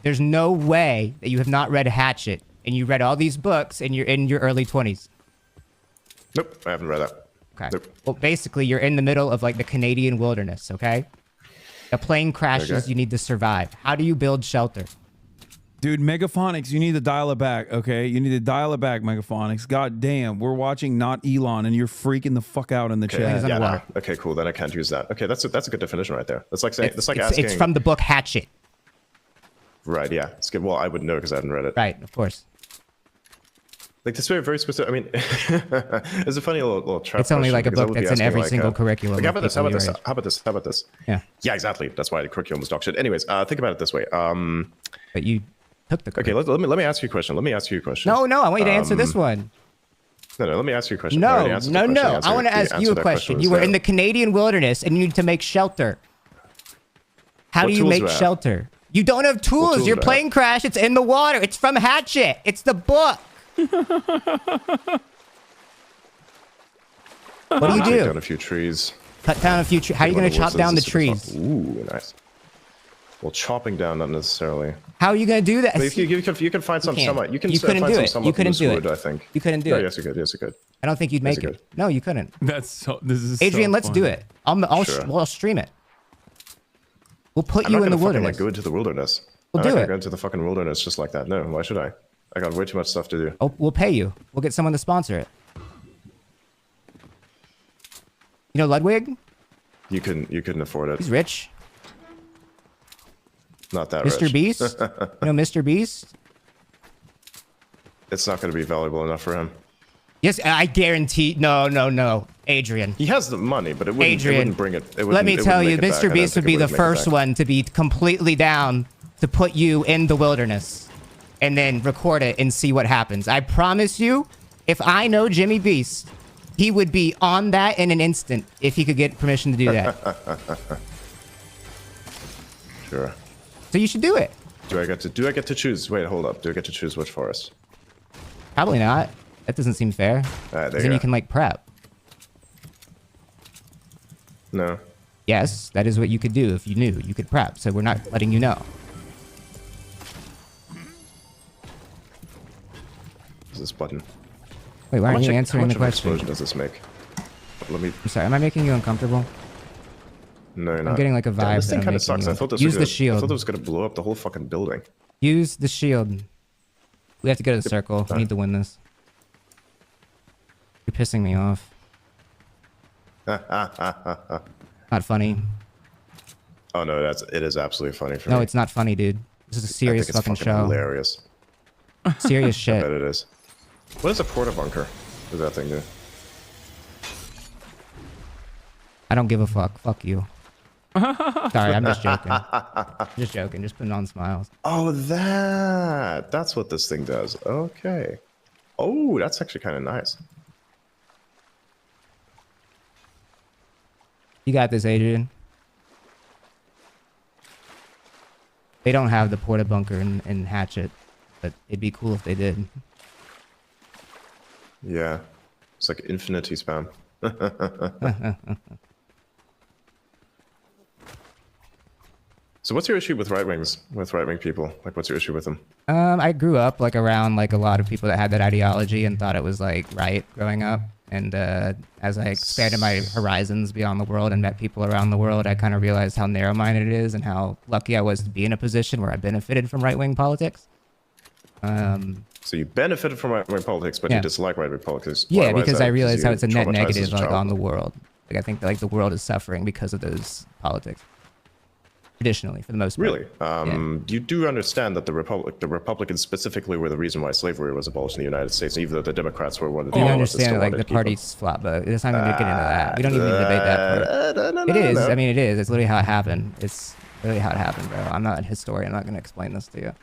[SPEAKER 21] There's no way that you have not read Hatchet and you read all these books and you're in your early 20s.
[SPEAKER 18] Nope, I haven't read that.
[SPEAKER 21] Okay.
[SPEAKER 18] Nope.
[SPEAKER 21] Well, basically, you're in the middle of like the Canadian wilderness, okay? A plane crashes,
[SPEAKER 1] Okay.
[SPEAKER 21] you need to survive. How do you build shelter?
[SPEAKER 1] Dude, Megaphonics, you need to dial it back, okay? You need to dial it back, Megaphonics. God damn, we're watching not Elon, and you're freaking the fuck out in the
[SPEAKER 18] Okay,
[SPEAKER 1] chat.
[SPEAKER 18] yeah, no. Okay, cool. Then I can't use that. Okay, that's a good definition right there. That's like saying that's like asking.
[SPEAKER 21] It's from the book Hatchet.
[SPEAKER 18] Right. Yeah. It's good. Well, I wouldn't know because I haven't read it.
[SPEAKER 21] Right. Of course.
[SPEAKER 18] Like this very specific. I mean, it's a funny little trap.
[SPEAKER 21] It's only
[SPEAKER 18] question
[SPEAKER 21] like a
[SPEAKER 18] because I
[SPEAKER 21] book
[SPEAKER 18] would be
[SPEAKER 21] that's in
[SPEAKER 18] asking,
[SPEAKER 21] every single curriculum
[SPEAKER 18] Like, how
[SPEAKER 21] of
[SPEAKER 18] about this? How
[SPEAKER 21] people
[SPEAKER 18] about this?
[SPEAKER 21] your age.
[SPEAKER 18] How about this? How about this?
[SPEAKER 21] Yeah.
[SPEAKER 18] Yeah, exactly. That's why the curriculum was dog shit. Anyways, think about it this way.
[SPEAKER 21] But you took the.
[SPEAKER 18] Okay. Let me ask you a question. Let me ask you a question.
[SPEAKER 21] No, I want you to answer this one.
[SPEAKER 18] No, let me ask you a question. I
[SPEAKER 21] No.
[SPEAKER 18] already answered the question.
[SPEAKER 21] I want to ask you a question. You were in the Canadian wilderness and you need to make shelter. How
[SPEAKER 18] What
[SPEAKER 21] do you
[SPEAKER 18] tools
[SPEAKER 21] make
[SPEAKER 18] do I have?
[SPEAKER 21] shelter? You don't have tools.
[SPEAKER 18] tools
[SPEAKER 21] Your
[SPEAKER 18] do I have?
[SPEAKER 21] plane crashed. It's in the water. It's from Hatchet. It's the book. What do you
[SPEAKER 18] Take
[SPEAKER 21] do?
[SPEAKER 18] down a few trees.
[SPEAKER 21] Cut down a few trees. How are you going to chop down the trees?
[SPEAKER 18] Ooh, nice. Well, chopping down not necessarily.
[SPEAKER 21] How are you going to do that?
[SPEAKER 18] But if you can find some
[SPEAKER 21] can't.
[SPEAKER 18] summer. You can
[SPEAKER 21] You couldn't
[SPEAKER 18] find
[SPEAKER 21] do
[SPEAKER 18] some
[SPEAKER 21] it.
[SPEAKER 18] summer
[SPEAKER 21] You couldn't
[SPEAKER 18] loose
[SPEAKER 21] do it.
[SPEAKER 18] wood, I think.
[SPEAKER 21] You couldn't do
[SPEAKER 18] No,
[SPEAKER 21] it.
[SPEAKER 18] Yes, you could. Yes, you could.
[SPEAKER 21] I don't think you'd
[SPEAKER 18] Yes,
[SPEAKER 21] make
[SPEAKER 18] you
[SPEAKER 21] it. No, you couldn't.
[SPEAKER 1] That's so. This is
[SPEAKER 21] Adrian,
[SPEAKER 1] so
[SPEAKER 21] let's do
[SPEAKER 1] funny.
[SPEAKER 21] it. I'll stream it. We'll put
[SPEAKER 18] I'm
[SPEAKER 21] you
[SPEAKER 18] not
[SPEAKER 21] in the
[SPEAKER 18] gonna fucking,
[SPEAKER 21] wilderness.
[SPEAKER 18] Like, go into the wilderness.
[SPEAKER 21] We'll
[SPEAKER 18] I'm
[SPEAKER 21] do
[SPEAKER 18] not gonna
[SPEAKER 21] it.
[SPEAKER 18] go into the fucking wilderness just like that. No, why should I? I got way too much stuff to do.
[SPEAKER 21] Oh, we'll pay you. We'll get someone to sponsor it. You know Ludwig?
[SPEAKER 18] You couldn't afford it.
[SPEAKER 21] He's rich.
[SPEAKER 18] Not that
[SPEAKER 21] Mr.
[SPEAKER 18] rich.
[SPEAKER 21] Beast? You know Mr. Beast?
[SPEAKER 18] It's not going to be valuable enough for him.
[SPEAKER 21] Yes, I guarantee. No. Adrian.
[SPEAKER 18] He has the money, but it wouldn't bring it.
[SPEAKER 21] Let me tell you, Mr. Beast would be the first one to be completely down to put you in the wilderness and then record it and see what happens. I promise you, if I know Jimmy Beast, he would be on that in an instant if he could get permission to do that.
[SPEAKER 18] Sure.
[SPEAKER 21] So you should do it.
[SPEAKER 18] Do I get to choose? Wait, hold up. Do I get to choose which forest?
[SPEAKER 21] Probably not. That doesn't seem fair.
[SPEAKER 18] All right, there
[SPEAKER 21] 'Cause
[SPEAKER 18] you
[SPEAKER 21] then
[SPEAKER 18] go.
[SPEAKER 21] you can like prep.
[SPEAKER 18] No.
[SPEAKER 21] Yes, that is what you could do if you knew. You could prep. So we're not letting you know.
[SPEAKER 18] Is this button?
[SPEAKER 21] Wait, why
[SPEAKER 18] How
[SPEAKER 21] aren't you
[SPEAKER 18] much-
[SPEAKER 21] answering
[SPEAKER 18] how much
[SPEAKER 21] the
[SPEAKER 18] of an
[SPEAKER 21] question?
[SPEAKER 18] explosion does this make? Let me.
[SPEAKER 21] I'm sorry. Am I making you uncomfortable?
[SPEAKER 18] No, you're not.
[SPEAKER 21] getting, like, a
[SPEAKER 18] Damn,
[SPEAKER 21] vibe
[SPEAKER 18] this
[SPEAKER 21] that
[SPEAKER 18] thing
[SPEAKER 21] I'm
[SPEAKER 18] kind of
[SPEAKER 21] making
[SPEAKER 18] sucks.
[SPEAKER 21] you-
[SPEAKER 18] I thought this
[SPEAKER 21] Use
[SPEAKER 18] was
[SPEAKER 21] the
[SPEAKER 18] gonna,
[SPEAKER 21] shield.
[SPEAKER 18] I thought it was gonna blow up the whole fucking building.
[SPEAKER 21] Use the shield. We have to go to the circle. We need to win this. You're pissing me off. Not funny.
[SPEAKER 18] Oh no, it is absolutely funny for me.
[SPEAKER 21] No, it's not funny, dude. This is a serious fucking show.
[SPEAKER 18] Hilarious.
[SPEAKER 21] Serious shit.
[SPEAKER 18] I bet it is. What is a porta bunker? What does that thing do?
[SPEAKER 21] I don't give a fuck. Fuck you. Sorry, I'm just joking. Just joking. Just putting on smiles.
[SPEAKER 18] Oh, that's what this thing does. Okay. Oh, that's actually kind of nice.
[SPEAKER 21] You got this, Adrian. They don't have the porta bunker in Hatchet, but it'd be cool if they did.
[SPEAKER 18] Yeah. It's like infinity spam. So what's your issue with right-wing people? Like, what's your issue with them?
[SPEAKER 21] I grew up like around like a lot of people that had that ideology and thought it was like right growing up. And as I expanded my horizons beyond the world and met people around the world, I kind of realized how narrow-minded it is and how lucky I was to be in a position where I benefited from right-wing politics.
[SPEAKER 18] So you benefited from right-wing politics, but you dislike right-wing politics.
[SPEAKER 21] Yeah, because I realized how it's a net negative like on the world. Like I think like the world is suffering because of those politics. Traditionally, for the most part.
[SPEAKER 18] Really? You do understand that the Republicans specifically were the reason why slavery was abolished in the United States, even though the Democrats were one of the
[SPEAKER 21] I understand like the party's flop, but it's not going to get into that. We don't even debate that part. It is. I mean, it is. It's literally how it happened. It's literally how it happened, bro. I'm not a historian. I'm not going to explain this to you.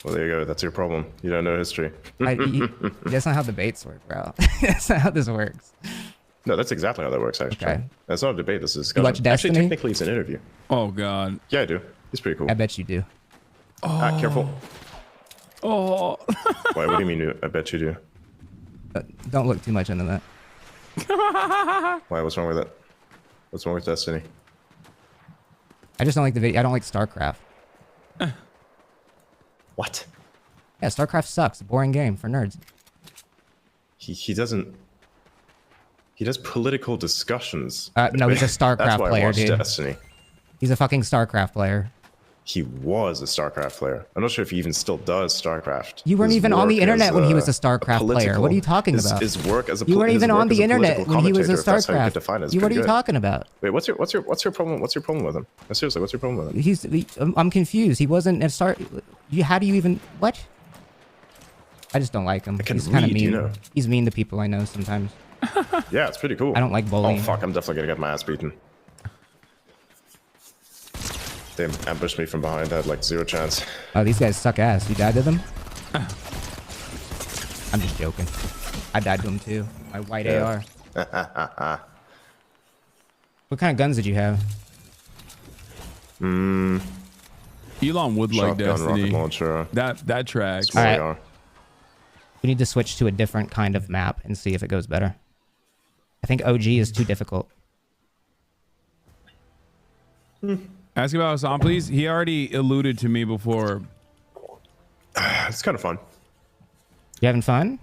[SPEAKER 18] Well, there you go. That's your problem. You don't know history.
[SPEAKER 21] That's not how debates work, bro. That's not how this works.
[SPEAKER 18] No, that's exactly how that works, actually.
[SPEAKER 21] Okay.
[SPEAKER 18] That's not a debate, this is a discussion.
[SPEAKER 21] You watch Destiny?
[SPEAKER 18] Actually, technically, it's an interview.
[SPEAKER 1] Oh, God.
[SPEAKER 18] Yeah, I do. It's pretty cool.
[SPEAKER 21] I bet you do.
[SPEAKER 18] Careful.
[SPEAKER 1] Oh.
[SPEAKER 18] Why, what do you mean, I bet you do?
[SPEAKER 21] Don't look too much into that.
[SPEAKER 18] Why, what's wrong with it? What's wrong with Destiny?
[SPEAKER 21] I just don't like the video. I don't like StarCraft.
[SPEAKER 18] What?
[SPEAKER 21] Yeah, StarCraft sucks. A boring game for nerds.
[SPEAKER 18] He doesn't... He does political discussions.
[SPEAKER 21] No, he's a StarCraft
[SPEAKER 18] That's why
[SPEAKER 21] player,
[SPEAKER 18] I watched
[SPEAKER 21] dude.
[SPEAKER 18] Destiny.
[SPEAKER 21] He's a fucking StarCraft player.
[SPEAKER 18] He was a StarCraft player. I'm not sure if he even still does StarCraft.
[SPEAKER 21] You weren't even on the internet when he was a StarCraft player. What are you talking about?
[SPEAKER 18] His work as a
[SPEAKER 21] You weren't even on the internet when he was a
[SPEAKER 18] That's how you could
[SPEAKER 21] StarCraft.
[SPEAKER 18] define it.
[SPEAKER 21] What are you talking about?
[SPEAKER 18] Wait, what's your problem? What's your problem with him? No, seriously, what's your problem with him?
[SPEAKER 21] I'm confused. He wasn't a Star. How do you even what? I just don't like him. He's kind of mean.
[SPEAKER 18] You know.
[SPEAKER 21] He's mean to people I know sometimes.
[SPEAKER 18] Yeah, it's pretty cool.
[SPEAKER 21] I don't like bullying.
[SPEAKER 18] Oh fuck, I'm definitely gonna get my ass beaten. They ambushed me from behind. I had like 0 chance.
[SPEAKER 21] Oh, these guys suck ass. You died to them? I'm just joking. I died to them too. My white AR. What kind of guns did you have?
[SPEAKER 1] Elon would like
[SPEAKER 18] Shotgun,
[SPEAKER 1] Destiny.
[SPEAKER 18] rocket launcher.
[SPEAKER 1] That tracks.
[SPEAKER 21] All right. We need to switch to a different kind of map and see if it goes better. I think OG is too difficult.
[SPEAKER 1] Ask about Hasan, please. He already alluded to me before.
[SPEAKER 18] It's kind of fun.
[SPEAKER 21] You having fun?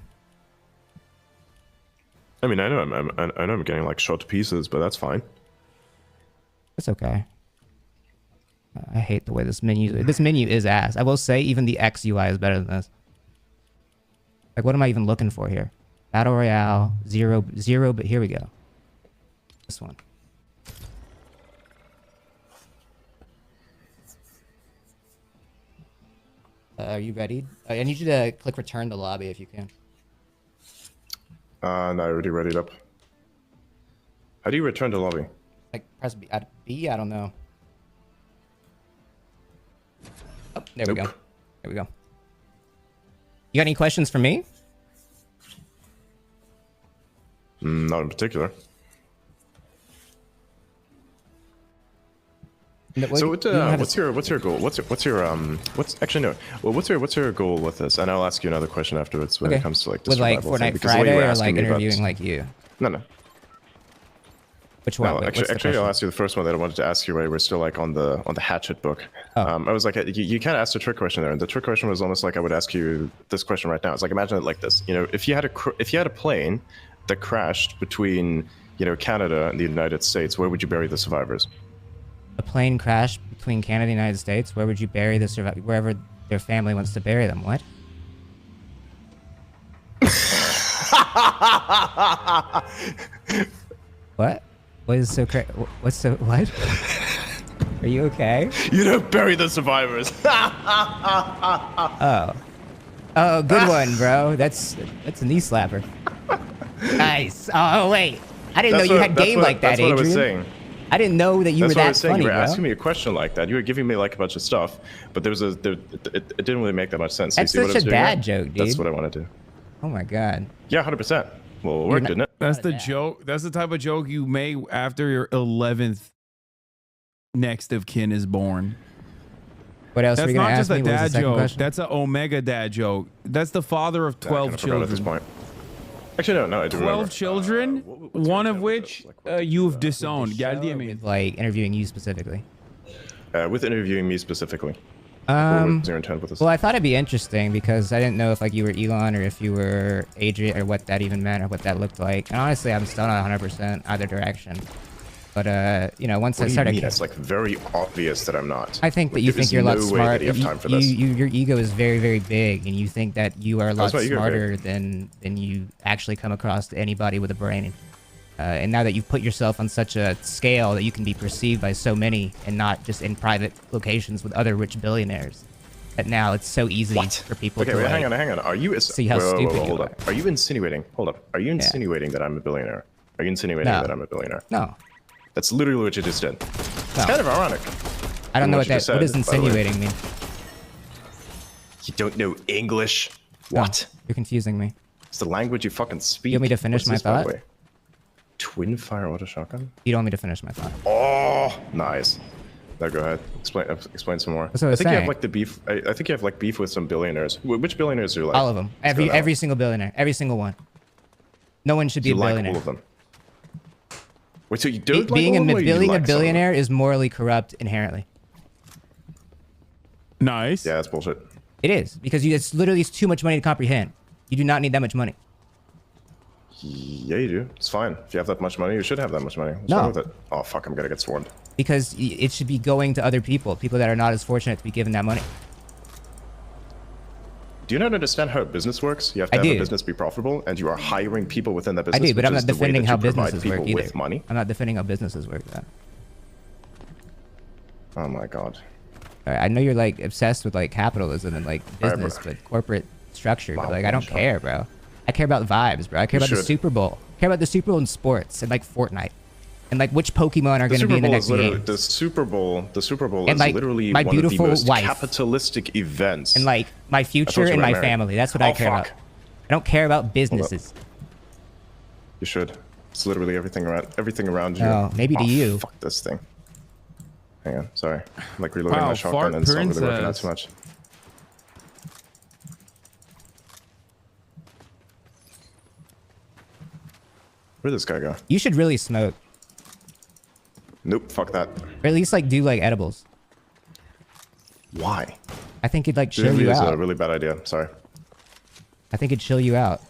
[SPEAKER 18] I mean, I know I'm getting like shot to pieces, but that's fine.
[SPEAKER 21] It's okay. I hate the way this menu is ass. I will say even the X UI is better than this. Like, what am I even looking for here? Battle Royale, zero, but here we go. This one. Are you ready? I need you to click return to lobby if you can.
[SPEAKER 18] No, I already readied up. How do you return to lobby?
[SPEAKER 21] Like, press B. I don't know. Oh, there we go. There we go. You got any questions for me?
[SPEAKER 18] Not in particular. So what's your goal? What's your goal with this? And I'll ask you another question afterwards when it comes to like the survival thing,
[SPEAKER 21] Fortnite Friday or like interviewing like you?
[SPEAKER 18] No.
[SPEAKER 21] Which one?
[SPEAKER 18] No, actually, I'll ask you the first one that I wanted to ask you. Right, we're still like on the Hatchet book. I was like, you kind of asked a trick question there, and the trick question was almost like I would ask you this question right now. It's like, imagine it like this. You know, if you had a plane that crashed between Canada and the United States, where would you bury the survivors?
[SPEAKER 21] A plane crash between Canada and the United States. Where would you bury the survivors? Wherever their family wants to bury them. What? What? What is so crazy? What's so what? Are you okay?
[SPEAKER 18] You don't bury the survivors.
[SPEAKER 21] Oh. Oh, good one, bro. That's a knee slapper. Nice. Oh wait, I didn't know you had game like that, Adrian.
[SPEAKER 18] That's what I was saying.
[SPEAKER 21] I didn't know that you were that funny,
[SPEAKER 18] You were
[SPEAKER 21] bro.
[SPEAKER 18] asking me a question like that. You were giving me like a bunch of stuff, but it didn't really make that much sense.
[SPEAKER 21] That's
[SPEAKER 18] you see what
[SPEAKER 21] such
[SPEAKER 18] I was
[SPEAKER 21] a
[SPEAKER 18] doing
[SPEAKER 21] dad
[SPEAKER 18] there?
[SPEAKER 21] joke, dude.
[SPEAKER 18] That's what I want to do.
[SPEAKER 21] Oh my god.
[SPEAKER 18] Yeah, 100%. Well, it worked, didn't it?
[SPEAKER 1] That's the joke. That's the type of joke you make after your 11th next of kin is born.
[SPEAKER 21] What else?
[SPEAKER 1] That's
[SPEAKER 21] were you gonna
[SPEAKER 1] not
[SPEAKER 21] ask
[SPEAKER 1] just a
[SPEAKER 21] me? What was the
[SPEAKER 1] dad
[SPEAKER 21] second
[SPEAKER 1] joke.
[SPEAKER 21] question?
[SPEAKER 1] That's an omega dad joke. That's the father of 12 children.
[SPEAKER 18] At this point. Actually, no, I do
[SPEAKER 1] 12
[SPEAKER 18] remember.
[SPEAKER 1] children, one of which you've disowned. Goddamn it.
[SPEAKER 21] Like interviewing you specifically.
[SPEAKER 18] With interviewing me specifically. What was your intent with this?
[SPEAKER 21] Well, I thought it'd be interesting because I didn't know if like you were Elon or if you were Adrian or what that even meant or what that looked like. And honestly, I'm still not 100% either direction. But you know, once
[SPEAKER 18] What
[SPEAKER 21] I
[SPEAKER 18] do you
[SPEAKER 21] started,
[SPEAKER 18] mean? It's like very obvious that I'm not.
[SPEAKER 21] I think that
[SPEAKER 18] Like,
[SPEAKER 21] you
[SPEAKER 18] there
[SPEAKER 21] think
[SPEAKER 18] is
[SPEAKER 21] you're a lot
[SPEAKER 18] no way
[SPEAKER 21] smart.
[SPEAKER 18] that you have time for this.
[SPEAKER 21] Your ego is very, very big, and you think that you are a lot
[SPEAKER 18] How's my ego
[SPEAKER 21] smarter than you actually come across to anybody with a brain. And now that you've put yourself on such a scale that you can be perceived by so many, and not just in private locations with other rich billionaires, that now it's so easy for people
[SPEAKER 18] Okay,
[SPEAKER 21] to
[SPEAKER 18] wait,
[SPEAKER 21] like,
[SPEAKER 18] hang on. Are you
[SPEAKER 21] see how stupid you
[SPEAKER 18] hold
[SPEAKER 21] are.
[SPEAKER 18] up? Are you insinuating? Hold up. Are you insinuating that I'm a billionaire? Are you insinuating
[SPEAKER 21] No.
[SPEAKER 18] that I'm a billionaire?
[SPEAKER 21] No.
[SPEAKER 18] That's literally what you just did.
[SPEAKER 21] No.
[SPEAKER 18] It's kind of ironic.
[SPEAKER 21] I don't know what
[SPEAKER 18] you
[SPEAKER 21] that.
[SPEAKER 18] just said,
[SPEAKER 21] What does
[SPEAKER 18] by the way.
[SPEAKER 21] insinuating mean?
[SPEAKER 18] You don't know English?
[SPEAKER 21] No,
[SPEAKER 18] What?
[SPEAKER 21] you're confusing me.
[SPEAKER 18] It's the language you fucking speak.
[SPEAKER 21] You want me to finish
[SPEAKER 18] What's
[SPEAKER 21] my
[SPEAKER 18] this, by the
[SPEAKER 21] thought?
[SPEAKER 18] way? Twin fire auto shotgun?
[SPEAKER 21] You don't want me to finish my thought.
[SPEAKER 18] Oh, nice. Now go ahead. Explain some more.
[SPEAKER 21] That's what I was
[SPEAKER 18] think you
[SPEAKER 21] saying.
[SPEAKER 18] have like the beef. I think you have like beef with some billionaires. Which billionaires do you like?
[SPEAKER 21] All of them.
[SPEAKER 18] Let's go down.
[SPEAKER 21] Every single billionaire. Every single one. No one should be
[SPEAKER 18] You
[SPEAKER 21] a
[SPEAKER 18] like
[SPEAKER 21] billionaire.
[SPEAKER 18] all of them. Wait, so you don't like
[SPEAKER 21] Being
[SPEAKER 18] all of them, or you
[SPEAKER 21] being a
[SPEAKER 18] like some of them?
[SPEAKER 21] billionaire is morally corrupt inherently.
[SPEAKER 1] Nice.
[SPEAKER 18] Yeah, that's bullshit.
[SPEAKER 21] It is because it's literally too much money to comprehend. You do not need that much money.
[SPEAKER 18] Yeah, you do. It's fine. If you have that much money, you should have that much money. What's
[SPEAKER 21] No.
[SPEAKER 18] wrong with it? Oh, fuck, I'm gonna get swarmed.
[SPEAKER 21] Because it should be going to other people that are not as fortunate to be given that money.
[SPEAKER 18] Do you not understand how business works? You have to
[SPEAKER 21] I
[SPEAKER 18] have a
[SPEAKER 21] do.
[SPEAKER 18] business be profitable, and you are hiring people within that
[SPEAKER 21] I
[SPEAKER 18] business.
[SPEAKER 21] do, but
[SPEAKER 18] which
[SPEAKER 21] I'm
[SPEAKER 18] is
[SPEAKER 21] not
[SPEAKER 18] the way
[SPEAKER 21] defending
[SPEAKER 18] that
[SPEAKER 21] how
[SPEAKER 18] you provide
[SPEAKER 21] businesses work
[SPEAKER 18] people
[SPEAKER 21] either.
[SPEAKER 18] with money.
[SPEAKER 21] I'm not defending how businesses work. Then.
[SPEAKER 18] Oh my god.
[SPEAKER 21] I know you're like obsessed with like capitalism and like business, but corporate structure. But like I don't care, bro. I care about vibes, bro. I care
[SPEAKER 18] You
[SPEAKER 21] about the
[SPEAKER 18] should.
[SPEAKER 21] Super Bowl. I care about the Super Bowl in sports and like Fortnite, and like which Pokemon are
[SPEAKER 18] The
[SPEAKER 21] going to be
[SPEAKER 18] Super
[SPEAKER 21] in the
[SPEAKER 18] Bowl
[SPEAKER 21] next
[SPEAKER 18] is literally
[SPEAKER 21] game.
[SPEAKER 18] the Super Bowl. The Super Bowl
[SPEAKER 21] And,
[SPEAKER 18] is
[SPEAKER 21] like,
[SPEAKER 18] literally
[SPEAKER 21] my
[SPEAKER 18] one of the
[SPEAKER 21] beautiful
[SPEAKER 18] most
[SPEAKER 21] wife.
[SPEAKER 18] capitalistic events.
[SPEAKER 21] And like my future
[SPEAKER 18] you
[SPEAKER 21] and
[SPEAKER 18] were
[SPEAKER 21] my
[SPEAKER 18] married.
[SPEAKER 21] family. That's what I
[SPEAKER 18] Oh,
[SPEAKER 21] care
[SPEAKER 18] fuck.
[SPEAKER 21] about. I don't care about businesses.
[SPEAKER 18] You should. It's literally everything around you.
[SPEAKER 21] No, maybe to
[SPEAKER 18] Oh,
[SPEAKER 21] you.
[SPEAKER 18] Fuck this thing. Hang on, sorry. I'm like reloading
[SPEAKER 1] Wow,
[SPEAKER 18] my shotgun
[SPEAKER 1] fart
[SPEAKER 18] and it's not really working out
[SPEAKER 1] princess.
[SPEAKER 18] too much. Where'd this guy go?
[SPEAKER 21] You should really smoke,
[SPEAKER 18] Nope, fuck that.
[SPEAKER 21] or at least like do like edibles.
[SPEAKER 18] Why?
[SPEAKER 21] I think it'd like
[SPEAKER 18] It
[SPEAKER 21] chill
[SPEAKER 18] really
[SPEAKER 21] you
[SPEAKER 18] is a
[SPEAKER 21] out.
[SPEAKER 18] really bad idea. Sorry.
[SPEAKER 21] I think it'd chill you out.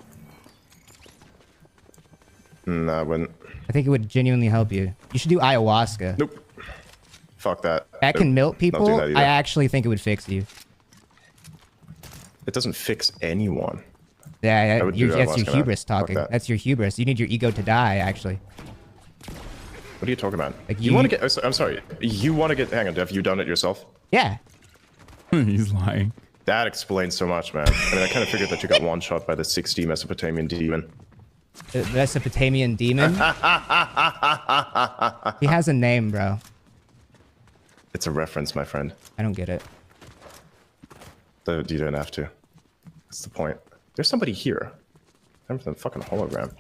[SPEAKER 18] Nah, I wouldn't.
[SPEAKER 21] I think it would genuinely help you. You should do ayahuasca.
[SPEAKER 18] Nope. Fuck that.
[SPEAKER 21] That can
[SPEAKER 18] Nope.
[SPEAKER 21] melt
[SPEAKER 18] Not doing
[SPEAKER 21] people.
[SPEAKER 18] that either.
[SPEAKER 21] I actually think it would fix you.
[SPEAKER 18] It doesn't fix anyone.
[SPEAKER 21] Yeah,
[SPEAKER 18] I would do
[SPEAKER 21] that's your
[SPEAKER 18] ayahuasca, man.
[SPEAKER 21] hubris
[SPEAKER 18] Fuck
[SPEAKER 21] talking.
[SPEAKER 18] that.
[SPEAKER 21] That's your hubris. You need your ego to die, actually.
[SPEAKER 18] What are you talking about?
[SPEAKER 21] Like
[SPEAKER 18] you want to get? I'm sorry. You want to get? Hang on. Have you done it yourself?
[SPEAKER 21] Yeah.
[SPEAKER 1] He's lying.
[SPEAKER 18] That explains so much, man. I mean, I kind of figured that you got one shot by the 60 Mesopotamian demon.
[SPEAKER 21] The Mesopotamian demon. He has a name, bro.
[SPEAKER 18] It's a reference, my friend.
[SPEAKER 21] I don't get it.
[SPEAKER 18] You don't have to. That's the point. There's somebody here. I'm some fucking hologram.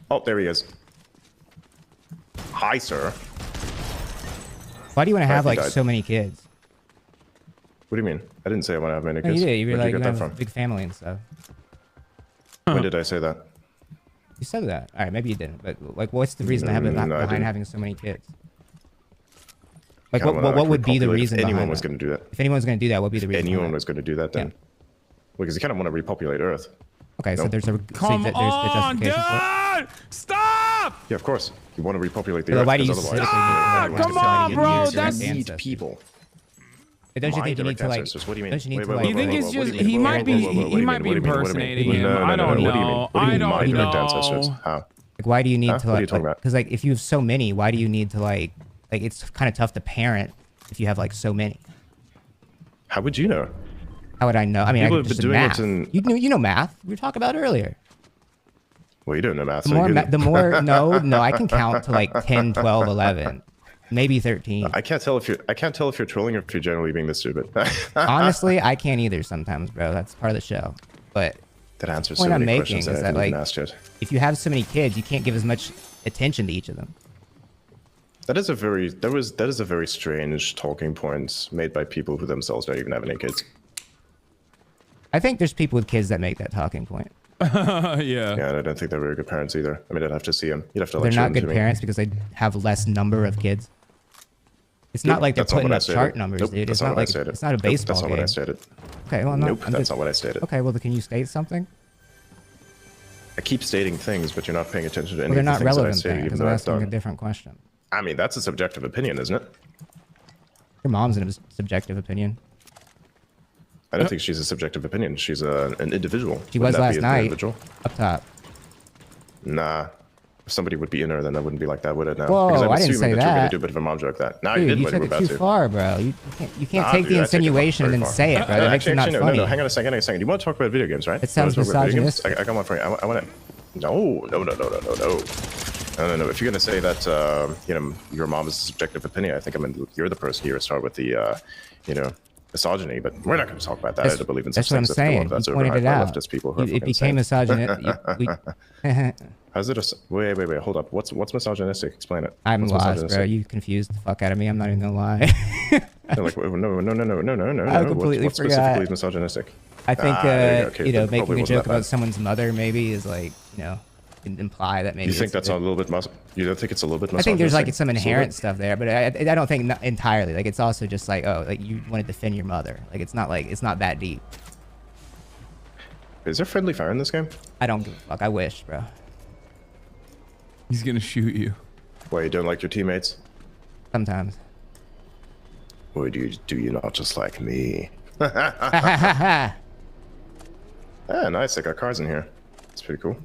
[SPEAKER 18] Oh, there he is. Hi, sir.
[SPEAKER 21] Why do you want to
[SPEAKER 18] I
[SPEAKER 21] have
[SPEAKER 18] think
[SPEAKER 21] like
[SPEAKER 18] I'd-
[SPEAKER 21] so many kids?
[SPEAKER 18] What do you mean? I didn't say I want to have many
[SPEAKER 21] No,
[SPEAKER 18] kids.
[SPEAKER 21] you did. You were
[SPEAKER 18] Where'd
[SPEAKER 21] like,
[SPEAKER 18] you
[SPEAKER 21] you
[SPEAKER 18] get
[SPEAKER 21] have
[SPEAKER 18] that
[SPEAKER 21] a
[SPEAKER 18] from?
[SPEAKER 21] big family and stuff.
[SPEAKER 18] When did I say that?
[SPEAKER 21] You said that. All right, maybe you didn't. But like, what's the reason behind
[SPEAKER 18] No, I
[SPEAKER 21] behind
[SPEAKER 18] didn't.
[SPEAKER 21] having so many kids? Like,
[SPEAKER 18] Kinda wanna
[SPEAKER 21] what would be the
[SPEAKER 18] repopulate
[SPEAKER 21] reason
[SPEAKER 18] If anyone
[SPEAKER 21] behind
[SPEAKER 18] was
[SPEAKER 21] that?
[SPEAKER 18] going to do that.
[SPEAKER 21] If anyone's going to do that, what would be the reason?
[SPEAKER 18] Anyone
[SPEAKER 21] behind
[SPEAKER 18] was going to do that, then. Well, because you kind of want to repopulate Earth.
[SPEAKER 21] Okay, so
[SPEAKER 18] Nope.
[SPEAKER 21] there's a
[SPEAKER 1] Come
[SPEAKER 21] there's
[SPEAKER 1] on,
[SPEAKER 21] the justification for it.
[SPEAKER 1] dude! Stop!
[SPEAKER 18] Yeah, of course. You want to repopulate the
[SPEAKER 21] Well,
[SPEAKER 18] Earth.
[SPEAKER 21] why do you
[SPEAKER 18] because otherwise,
[SPEAKER 21] specifically need to
[SPEAKER 1] come on, bro, that's-
[SPEAKER 18] need people.
[SPEAKER 21] But don't you
[SPEAKER 18] My
[SPEAKER 21] think you need
[SPEAKER 18] direct
[SPEAKER 21] to like?
[SPEAKER 18] ancestors, what do you mean?
[SPEAKER 21] Don't you need
[SPEAKER 18] Wait,
[SPEAKER 21] to
[SPEAKER 18] wait,
[SPEAKER 21] like?
[SPEAKER 1] You think
[SPEAKER 18] wait,
[SPEAKER 1] it's
[SPEAKER 18] wait, what do
[SPEAKER 1] just
[SPEAKER 18] you mean?
[SPEAKER 1] he might be
[SPEAKER 18] Whoa, whoa, whoa, what do
[SPEAKER 1] he
[SPEAKER 18] you
[SPEAKER 1] might
[SPEAKER 18] mean?
[SPEAKER 1] be
[SPEAKER 18] What do you mean? What do you mean?
[SPEAKER 1] impersonating him.
[SPEAKER 18] No,
[SPEAKER 1] I
[SPEAKER 18] no,
[SPEAKER 1] don't
[SPEAKER 18] no, what do you
[SPEAKER 1] know.
[SPEAKER 18] mean? What do you
[SPEAKER 1] I
[SPEAKER 18] mean my
[SPEAKER 1] don't
[SPEAKER 18] direct ancestors?
[SPEAKER 1] know.
[SPEAKER 18] How?
[SPEAKER 21] Like, why do you need to
[SPEAKER 18] What are you
[SPEAKER 21] like?
[SPEAKER 18] talking about?
[SPEAKER 21] Because like, if you have so many, why do you need to like? Like, it's kind of tough to parent if you have like so many.
[SPEAKER 18] How would you know?
[SPEAKER 21] How would I know? I mean,
[SPEAKER 18] People
[SPEAKER 21] I
[SPEAKER 18] have been
[SPEAKER 21] just
[SPEAKER 18] doing
[SPEAKER 21] math.
[SPEAKER 18] it in.
[SPEAKER 21] You know math. We were talking about earlier.
[SPEAKER 18] Well, you don't know math.
[SPEAKER 21] The
[SPEAKER 18] so
[SPEAKER 21] more,
[SPEAKER 18] you
[SPEAKER 21] the more, no, I can count to like 10, 12, 11, maybe 13.
[SPEAKER 18] I can't tell if you're trolling or if you're generally being this stupid.
[SPEAKER 21] Honestly, I can't either sometimes, bro. That's part of the show. But
[SPEAKER 18] that answers
[SPEAKER 21] the point
[SPEAKER 18] so
[SPEAKER 21] I'm
[SPEAKER 18] many
[SPEAKER 21] making
[SPEAKER 18] questions
[SPEAKER 21] is
[SPEAKER 18] that I
[SPEAKER 21] that
[SPEAKER 18] haven't
[SPEAKER 21] like,
[SPEAKER 18] even asked yet.
[SPEAKER 21] if you have so many kids, you can't give as much attention to each of them.
[SPEAKER 18] That is a very strange talking point made by people who themselves don't even have any kids.
[SPEAKER 21] I think there's people with kids that make that talking point.
[SPEAKER 1] Yeah.
[SPEAKER 18] Yeah, and I don't think they're very good parents either. I mean, I'd have to see them. You'd have to.
[SPEAKER 21] They're
[SPEAKER 18] Like, show
[SPEAKER 21] not
[SPEAKER 18] them to
[SPEAKER 21] good
[SPEAKER 18] me.
[SPEAKER 21] parents because they have less number of kids. It's
[SPEAKER 18] Nope,
[SPEAKER 21] not like they're
[SPEAKER 18] that's not
[SPEAKER 21] putting
[SPEAKER 18] what I
[SPEAKER 21] up
[SPEAKER 18] stated.
[SPEAKER 21] chart numbers,
[SPEAKER 18] Nope,
[SPEAKER 21] dude.
[SPEAKER 18] that's
[SPEAKER 21] It's
[SPEAKER 18] not
[SPEAKER 21] not
[SPEAKER 18] what I
[SPEAKER 21] like
[SPEAKER 18] stated.
[SPEAKER 21] it's not a
[SPEAKER 18] Nope,
[SPEAKER 21] baseball
[SPEAKER 18] that's not
[SPEAKER 21] game.
[SPEAKER 18] what I stated.
[SPEAKER 21] Okay, well,
[SPEAKER 18] Nope, that's not what I stated.
[SPEAKER 21] Okay, well, can you state something?
[SPEAKER 18] I keep stating things, but you're not paying attention to any
[SPEAKER 21] Well, they're
[SPEAKER 18] of the
[SPEAKER 21] not
[SPEAKER 18] things that I
[SPEAKER 21] relevant
[SPEAKER 18] stated,
[SPEAKER 21] then,
[SPEAKER 18] even
[SPEAKER 21] because
[SPEAKER 18] though
[SPEAKER 21] I'm
[SPEAKER 18] I've
[SPEAKER 21] asking a
[SPEAKER 18] done.
[SPEAKER 21] different question.
[SPEAKER 18] I mean, that's a subjective opinion, isn't it?
[SPEAKER 21] Your mom's a subjective opinion.
[SPEAKER 18] I don't think she's a subjective opinion. She's an individual.
[SPEAKER 21] She
[SPEAKER 18] Wouldn't
[SPEAKER 21] was
[SPEAKER 18] that
[SPEAKER 21] last
[SPEAKER 18] be an
[SPEAKER 21] night.
[SPEAKER 18] individual?
[SPEAKER 21] Up top.
[SPEAKER 18] Nah. If somebody would be in her, then that wouldn't be like that, would it? Now?
[SPEAKER 21] Whoa,
[SPEAKER 18] because I'm
[SPEAKER 21] I didn't
[SPEAKER 18] assuming
[SPEAKER 21] say
[SPEAKER 18] that you're going
[SPEAKER 21] that.
[SPEAKER 18] to do a bit of a mom joke. That. Nah,
[SPEAKER 21] Dude,
[SPEAKER 18] you didn't.
[SPEAKER 21] you
[SPEAKER 18] When
[SPEAKER 21] took
[SPEAKER 18] we're
[SPEAKER 21] it
[SPEAKER 18] about
[SPEAKER 21] too
[SPEAKER 18] to.
[SPEAKER 21] far, bro. You can't
[SPEAKER 18] Nah,
[SPEAKER 21] take
[SPEAKER 18] dude,
[SPEAKER 21] the
[SPEAKER 18] I take it
[SPEAKER 21] insinuation and
[SPEAKER 18] very
[SPEAKER 21] then
[SPEAKER 18] far.
[SPEAKER 21] say it, bro. That makes it not
[SPEAKER 18] Actually,
[SPEAKER 21] funny.
[SPEAKER 18] no, hang on a second. You want to talk about video games, right?
[SPEAKER 21] It sounds
[SPEAKER 18] You wanna talk about video games?
[SPEAKER 21] misogynistic.
[SPEAKER 18] I got one for you. I want to. No. If you're going to say that, your mom is a subjective opinion, I think you're the person here to start with the, misogyny. But we're not going to talk about that. I don't believe in such
[SPEAKER 21] That's what I'm
[SPEAKER 18] things. I think a lot
[SPEAKER 21] saying.
[SPEAKER 18] of that's
[SPEAKER 21] You pointed
[SPEAKER 18] overhyped
[SPEAKER 21] it
[SPEAKER 18] by
[SPEAKER 21] out.
[SPEAKER 18] leftist people who are
[SPEAKER 21] It
[SPEAKER 18] fucking
[SPEAKER 21] became
[SPEAKER 18] insane. How's it wait, hold up. What's misogynistic? Explain it.
[SPEAKER 21] I'm
[SPEAKER 18] What's
[SPEAKER 21] lost, bro.
[SPEAKER 18] misogynistic?
[SPEAKER 21] You confused the fuck out of me. I'm not even gonna lie.
[SPEAKER 18] No, no.
[SPEAKER 21] I completely
[SPEAKER 18] What
[SPEAKER 21] forgot.
[SPEAKER 18] specifically is misogynistic?
[SPEAKER 21] I think,
[SPEAKER 18] there you go. Okay, then
[SPEAKER 21] making
[SPEAKER 18] probably
[SPEAKER 21] a
[SPEAKER 18] wasn't
[SPEAKER 21] joke
[SPEAKER 18] that bad.
[SPEAKER 21] about someone's mother maybe is like, imply that maybe.
[SPEAKER 18] You think
[SPEAKER 21] it's
[SPEAKER 18] that's a little bit? You don't think it's a little bit?
[SPEAKER 21] I think there's like
[SPEAKER 18] misogynistic?
[SPEAKER 21] some
[SPEAKER 18] It's a little
[SPEAKER 21] inherent
[SPEAKER 18] bit?
[SPEAKER 21] stuff there, but I don't think entirely. Like it's also just like, oh, like you want to defend your mother. Like it's not that deep.
[SPEAKER 18] Is there friendly fire in this game?
[SPEAKER 21] I don't give a fuck. I wish, bro.
[SPEAKER 1] He's gonna shoot you.
[SPEAKER 18] Why, you don't like your teammates?
[SPEAKER 21] Sometimes.
[SPEAKER 18] Or do you not just like me? Ah, nice. I got cars in here. It's pretty cool.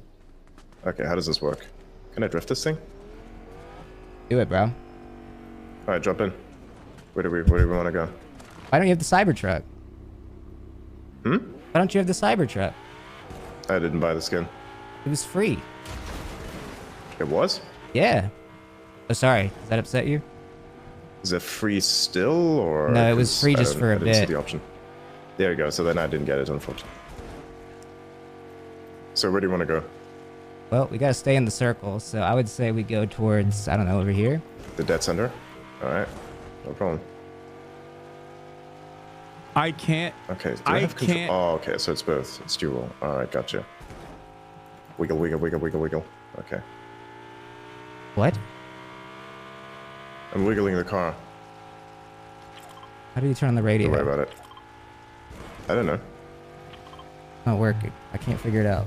[SPEAKER 18] Okay, how does this work? Can I drift this thing?
[SPEAKER 21] Do it, bro.
[SPEAKER 18] All right, jump in. Where do we want to go?
[SPEAKER 21] Why don't you have the Cybertruck?
[SPEAKER 18] Hmm?
[SPEAKER 21] Why don't you have the Cybertruck?
[SPEAKER 18] I didn't buy the skin.
[SPEAKER 21] It was free.
[SPEAKER 18] It was?
[SPEAKER 21] Yeah. Oh, sorry. Does that upset you?
[SPEAKER 18] Is it free still, or?
[SPEAKER 21] No, it was
[SPEAKER 18] 'cause
[SPEAKER 21] free
[SPEAKER 18] I
[SPEAKER 21] just
[SPEAKER 18] don't-
[SPEAKER 21] for a
[SPEAKER 18] I didn't see
[SPEAKER 21] bit.
[SPEAKER 18] the option. There you go. So then I didn't get it, unfortunately. So where do you want to go?
[SPEAKER 21] Well, we gotta stay in the circle, so I would say we go towards, I don't know, over here.
[SPEAKER 18] The dead center? All right. No problem.
[SPEAKER 1] I can't.
[SPEAKER 18] Okay. Do
[SPEAKER 1] I
[SPEAKER 18] have control?
[SPEAKER 1] can't.
[SPEAKER 18] Oh, okay. So it's both. It's dual. All right. Gotcha. Wiggle, wiggle, wiggle, wiggle, wiggle. Okay.
[SPEAKER 21] What?
[SPEAKER 18] I'm wiggling the car.
[SPEAKER 21] How do you turn on the radio?
[SPEAKER 18] Don't worry about it. I don't know.
[SPEAKER 21] Not working. I can't figure it out.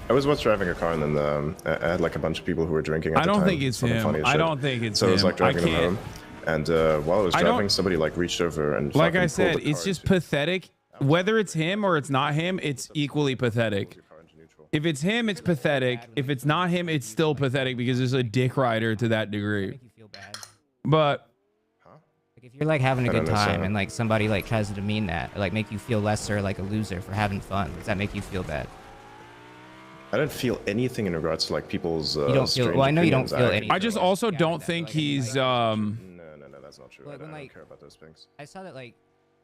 [SPEAKER 18] I was once driving a car and then I had like a bunch of people who were drinking at
[SPEAKER 1] I
[SPEAKER 18] the
[SPEAKER 1] don't
[SPEAKER 18] time.
[SPEAKER 1] think it's
[SPEAKER 18] Something
[SPEAKER 1] him.
[SPEAKER 18] funny as
[SPEAKER 1] I
[SPEAKER 18] shit.
[SPEAKER 1] don't think it's
[SPEAKER 18] So I was
[SPEAKER 1] him.
[SPEAKER 18] like driving
[SPEAKER 1] I
[SPEAKER 18] them
[SPEAKER 1] can't.
[SPEAKER 18] home. And while I was
[SPEAKER 1] I don't-
[SPEAKER 18] driving, somebody like reached over and
[SPEAKER 1] Like
[SPEAKER 18] fucking
[SPEAKER 1] I
[SPEAKER 18] pulled
[SPEAKER 1] said,
[SPEAKER 18] the
[SPEAKER 1] it's
[SPEAKER 18] car
[SPEAKER 1] just
[SPEAKER 18] into-
[SPEAKER 1] pathetic. Whether it's him or it's not him, it's equally pathetic. If it's him, it's pathetic. If it's not him, it's still pathetic because there's a dick rider to that degree. But
[SPEAKER 21] If you're like having a
[SPEAKER 18] I don't
[SPEAKER 21] good
[SPEAKER 18] know,
[SPEAKER 21] time
[SPEAKER 18] so-
[SPEAKER 21] and like somebody like tries to demean that, or like make you feel lesser, like a loser for having fun, does that make you feel bad?
[SPEAKER 18] I don't feel anything in regards to like people's.
[SPEAKER 21] You don't feel-
[SPEAKER 18] strange
[SPEAKER 21] well, I know you don't
[SPEAKER 18] opinions.
[SPEAKER 21] feel
[SPEAKER 18] I-
[SPEAKER 21] anything.
[SPEAKER 1] I just also don't think he's
[SPEAKER 18] No, that's not true.
[SPEAKER 21] Like,
[SPEAKER 18] I don't,
[SPEAKER 21] when,
[SPEAKER 18] I don't
[SPEAKER 21] like-
[SPEAKER 18] care about those things.
[SPEAKER 21] I saw that like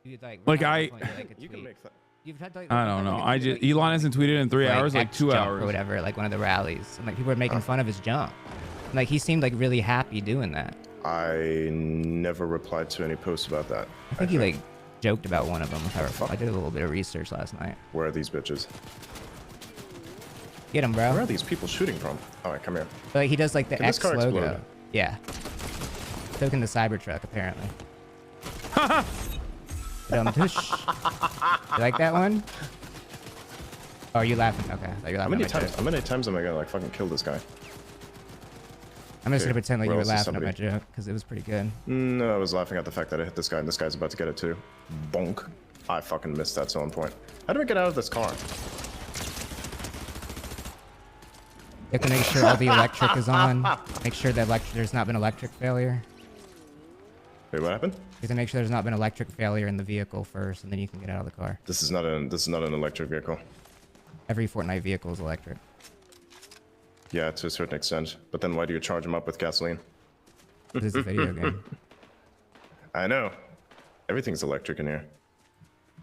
[SPEAKER 21] you
[SPEAKER 1] Like,
[SPEAKER 21] at one
[SPEAKER 1] I-
[SPEAKER 21] point, like, a
[SPEAKER 18] You can
[SPEAKER 21] tweet.
[SPEAKER 18] make that.
[SPEAKER 21] You've had like,
[SPEAKER 1] I
[SPEAKER 21] you've
[SPEAKER 1] don't
[SPEAKER 21] had,
[SPEAKER 1] know.
[SPEAKER 21] like, a
[SPEAKER 1] I
[SPEAKER 21] tweet,
[SPEAKER 1] just
[SPEAKER 21] like,
[SPEAKER 1] Elon hasn't tweeted in 3
[SPEAKER 21] like,
[SPEAKER 1] hours, like
[SPEAKER 21] X
[SPEAKER 1] 2
[SPEAKER 21] jump
[SPEAKER 1] hours.
[SPEAKER 21] or whatever, like one of the rallies, and like people were making fun of his jump. And, like he seemed like really happy doing that.
[SPEAKER 18] I never replied to any posts about that.
[SPEAKER 21] I think he like joked about one of them. If I recall. I did a little bit of research last night.
[SPEAKER 18] Where are these bitches?
[SPEAKER 21] Get him, bro.
[SPEAKER 18] Where are these people shooting from? All right, come here.
[SPEAKER 21] But, like he does like the
[SPEAKER 18] Can this
[SPEAKER 21] X
[SPEAKER 18] car
[SPEAKER 21] logo.
[SPEAKER 18] explode?
[SPEAKER 21] Yeah. Token the Cybertruck apparently. Tush. You like that one? Oh, are you laughing? Okay. I thought you were
[SPEAKER 18] How
[SPEAKER 21] laughing
[SPEAKER 18] many
[SPEAKER 21] at my
[SPEAKER 18] times?
[SPEAKER 21] joke.
[SPEAKER 18] How many times am I gonna like fucking kill this guy?
[SPEAKER 21] I'm just
[SPEAKER 18] Okay,
[SPEAKER 21] gonna pretend like you
[SPEAKER 18] where
[SPEAKER 21] were
[SPEAKER 18] else is
[SPEAKER 21] laughing at my
[SPEAKER 18] somebody?
[SPEAKER 21] joke because it was pretty good.
[SPEAKER 18] No, I was laughing at the fact that I hit this guy and this guy's about to get it too. Bonk. I fucking missed that zone point. How do I get out of this car?
[SPEAKER 21] You have to make sure all the electric is on. Make sure that there's not been electric failure.
[SPEAKER 18] Wait, what happened?
[SPEAKER 21] You have to make sure there's not been electric failure in the vehicle first, and then you can get out of the car.
[SPEAKER 18] This is not an electric vehicle.
[SPEAKER 21] Every Fortnite vehicle is electric.
[SPEAKER 18] Yeah, to a certain extent. But then why do you charge them up with gasoline?
[SPEAKER 21] This is a video game.
[SPEAKER 18] I know. Everything's electric in here.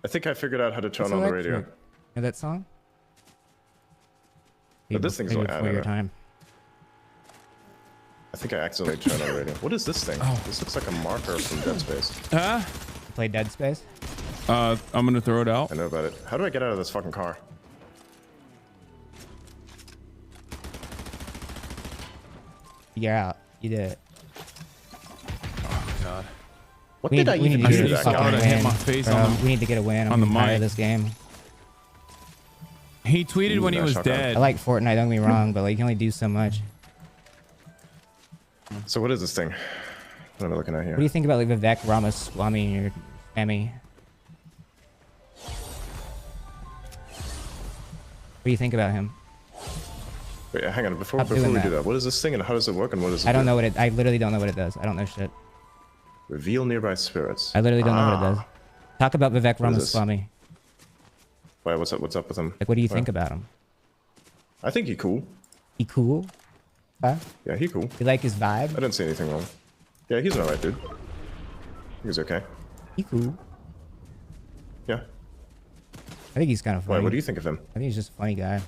[SPEAKER 18] I think I figured out how to turn
[SPEAKER 21] It's
[SPEAKER 18] on the
[SPEAKER 21] electric.
[SPEAKER 18] radio.
[SPEAKER 21] Know that song?
[SPEAKER 18] But this thing's
[SPEAKER 21] Maybe
[SPEAKER 18] like, I
[SPEAKER 21] before
[SPEAKER 18] don't
[SPEAKER 21] your
[SPEAKER 18] know.
[SPEAKER 21] time.
[SPEAKER 18] I think I accidentally turned on the radio. What is this thing?
[SPEAKER 21] Oh.
[SPEAKER 18] This looks like a marker from Dead Space.
[SPEAKER 21] Play Dead Space?
[SPEAKER 1] I'm gonna throw it out.
[SPEAKER 18] I know about it. How do I get out of this fucking car?
[SPEAKER 21] You're out. You did it.
[SPEAKER 1] Oh god.
[SPEAKER 18] What
[SPEAKER 21] we
[SPEAKER 18] did I even do to that guy?
[SPEAKER 1] hit my face
[SPEAKER 21] bro.
[SPEAKER 1] on the-
[SPEAKER 21] We need to get a win.
[SPEAKER 1] on the
[SPEAKER 21] I'm tired
[SPEAKER 1] mic.
[SPEAKER 21] of this game.
[SPEAKER 1] He tweeted when he was dead.
[SPEAKER 21] I like Fortnite, don't get me wrong, but like you can only do so much.
[SPEAKER 18] So what is this thing? What am I looking at here?
[SPEAKER 21] What do you think about like Vivek Ramaswamy and your Emmy? What do you think about him?
[SPEAKER 18] Wait, hang on. Before
[SPEAKER 21] Stop
[SPEAKER 18] we
[SPEAKER 21] doing
[SPEAKER 18] do
[SPEAKER 21] that.
[SPEAKER 18] that, what is this thing and how does it work and what does it
[SPEAKER 21] I don't
[SPEAKER 18] do?
[SPEAKER 21] know what it. I literally don't know what it does. I don't know shit.
[SPEAKER 18] Reveal nearby spirits.
[SPEAKER 21] I literally don't know what it does. Talk about Vivek
[SPEAKER 18] What is this?
[SPEAKER 21] Ramaswamy.
[SPEAKER 18] Wait, what's up with him?
[SPEAKER 21] Like, what do you
[SPEAKER 18] Why?
[SPEAKER 21] think about him?
[SPEAKER 18] I think he cool.
[SPEAKER 21] He cool? Huh?
[SPEAKER 18] Yeah, he cool.
[SPEAKER 21] You like his vibe?
[SPEAKER 18] I didn't see anything wrong. Yeah, he's an alright dude. He's okay.
[SPEAKER 21] He cool.
[SPEAKER 18] Yeah.
[SPEAKER 21] I think he's kind of funny.
[SPEAKER 18] Why, what do you think of him?
[SPEAKER 21] I think he's just a funny guy.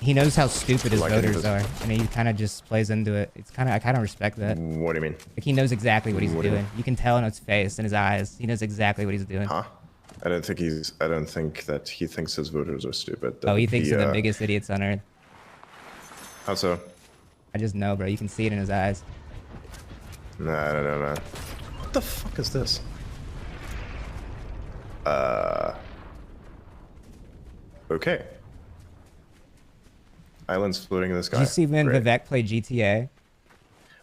[SPEAKER 21] He knows how stupid his
[SPEAKER 18] Like any of
[SPEAKER 21] voters
[SPEAKER 18] his-
[SPEAKER 21] are, and he kind of just plays into it. I kind of respect that.
[SPEAKER 18] What do you mean?
[SPEAKER 21] Like he knows exactly what he's
[SPEAKER 18] What do you
[SPEAKER 21] doing.
[SPEAKER 18] mean?
[SPEAKER 21] You can tell in his face and his eyes. He knows exactly what he's doing.
[SPEAKER 18] Huh? I don't think that he thinks his voters are stupid.
[SPEAKER 21] Oh, he thinks they're the biggest idiots on earth.
[SPEAKER 18] How so?
[SPEAKER 21] I just know, bro. You can see it in his eyes.
[SPEAKER 18] Nah, I don't know, man. What the fuck is this? Okay. Islands floating in the sky.
[SPEAKER 21] Did you see when
[SPEAKER 18] Great.
[SPEAKER 21] Vivek played GTA?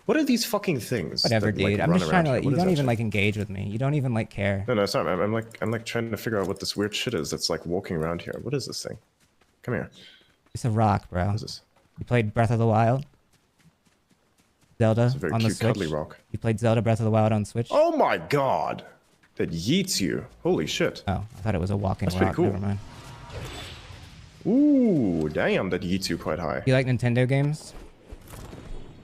[SPEAKER 18] What are these fucking things?
[SPEAKER 21] Whatever,
[SPEAKER 18] that, like,
[SPEAKER 21] dude. I'm
[SPEAKER 18] run
[SPEAKER 21] just trying to.
[SPEAKER 18] around
[SPEAKER 21] Like,
[SPEAKER 18] here?
[SPEAKER 21] you
[SPEAKER 18] What is
[SPEAKER 21] don't
[SPEAKER 18] that
[SPEAKER 21] even
[SPEAKER 18] shit?
[SPEAKER 21] like engage with me. You don't even like care.
[SPEAKER 18] No, it's not. I'm like trying to figure out what this weird shit is that's like walking around here. What is this thing? Come here.
[SPEAKER 21] It's a rock, bro.
[SPEAKER 18] What is this?
[SPEAKER 21] You played Breath of the Wild? Zelda
[SPEAKER 18] It's a very
[SPEAKER 21] on the
[SPEAKER 18] cute,
[SPEAKER 21] Switch?
[SPEAKER 18] cuddly rock.
[SPEAKER 21] You played Zelda Breath of the Wild on Switch?
[SPEAKER 18] Oh my god! That yeets you. Holy shit.
[SPEAKER 21] Oh, I thought it was a walking
[SPEAKER 18] That's pretty
[SPEAKER 21] rock.
[SPEAKER 18] cool.
[SPEAKER 21] Never mind.
[SPEAKER 18] Ooh, damn, that yeets you quite high.
[SPEAKER 21] You like Nintendo games?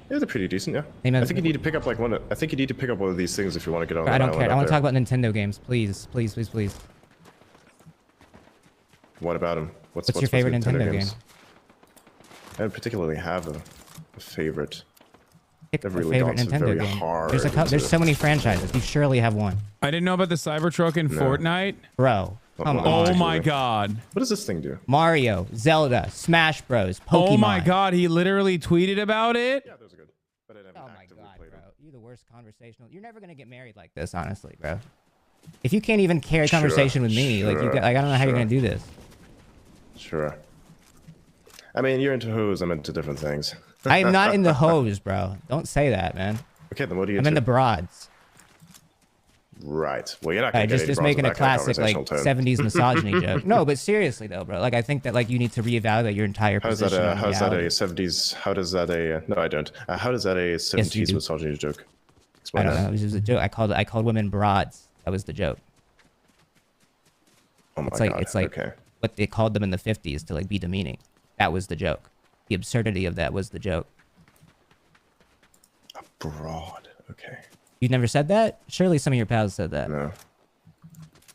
[SPEAKER 18] Yeah, they're pretty decent, yeah.
[SPEAKER 21] Name
[SPEAKER 18] I
[SPEAKER 21] of-
[SPEAKER 18] think you need to pick up like one. I think you need to pick up one of these things if you want to get on.
[SPEAKER 21] I
[SPEAKER 18] that
[SPEAKER 21] don't
[SPEAKER 18] island
[SPEAKER 21] care. I
[SPEAKER 18] up
[SPEAKER 21] want to
[SPEAKER 18] there.
[SPEAKER 21] talk about Nintendo games, please, please, please, please.
[SPEAKER 18] What about them?
[SPEAKER 21] What's your favorite Nintendo game?
[SPEAKER 18] I don't particularly have a favorite.
[SPEAKER 21] Pick
[SPEAKER 18] I've
[SPEAKER 21] a
[SPEAKER 18] really
[SPEAKER 21] favorite
[SPEAKER 18] gone
[SPEAKER 21] Nintendo
[SPEAKER 18] very
[SPEAKER 21] game.
[SPEAKER 18] hard
[SPEAKER 21] There's
[SPEAKER 18] into-
[SPEAKER 21] so many franchises. You surely have one,
[SPEAKER 1] I didn't know about the Cybertruck in Fortnite.
[SPEAKER 21] bro. Come on.
[SPEAKER 1] Oh my god.
[SPEAKER 18] What does this thing do?
[SPEAKER 21] Mario, Zelda, Smash Bros, Pokemon.
[SPEAKER 1] Oh my god, he literally tweeted about it.
[SPEAKER 18] Yeah, those are good. But I
[SPEAKER 21] Oh my god, bro. You're the worst conversational. You're never gonna get married like this, honestly, bro. If you can't even carry a
[SPEAKER 18] Sure,
[SPEAKER 21] conversation with me, like
[SPEAKER 18] sure,
[SPEAKER 21] I don't know how you're
[SPEAKER 18] sure.
[SPEAKER 21] gonna do this.
[SPEAKER 18] Sure. I mean, you're into hoes. I'm into different things.
[SPEAKER 21] I am not in the hose, bro. Don't say that, man.
[SPEAKER 18] Okay, then what are you
[SPEAKER 21] I'm
[SPEAKER 18] into?
[SPEAKER 21] in the broads.
[SPEAKER 18] Right. Well, you're not gonna get any
[SPEAKER 21] Just
[SPEAKER 18] bras
[SPEAKER 21] making
[SPEAKER 18] with
[SPEAKER 21] a
[SPEAKER 18] that kind of
[SPEAKER 21] classic like
[SPEAKER 18] conversational tone.
[SPEAKER 21] 70s misogyny joke. No, but seriously though, bro. Like I think that like you need to reevaluate your entire
[SPEAKER 18] How's
[SPEAKER 21] position.
[SPEAKER 18] that?
[SPEAKER 21] on
[SPEAKER 18] How's that a
[SPEAKER 21] reality.
[SPEAKER 18] 70s? How does that a? No, I don't. How does that a 70s
[SPEAKER 21] do.
[SPEAKER 18] misogyny joke?
[SPEAKER 21] I
[SPEAKER 18] Explain
[SPEAKER 21] don't
[SPEAKER 18] that.
[SPEAKER 21] know. It was just a joke. I called women broads. That was the joke.
[SPEAKER 18] Oh my
[SPEAKER 21] It's like
[SPEAKER 18] god.
[SPEAKER 21] it's like
[SPEAKER 18] okay.
[SPEAKER 21] what they called them in the 50s to like be demeaning. That was the joke. The absurdity of that was the joke.
[SPEAKER 18] Broad. Okay.
[SPEAKER 21] You never said that? Surely some of your pals said that.
[SPEAKER 18] No.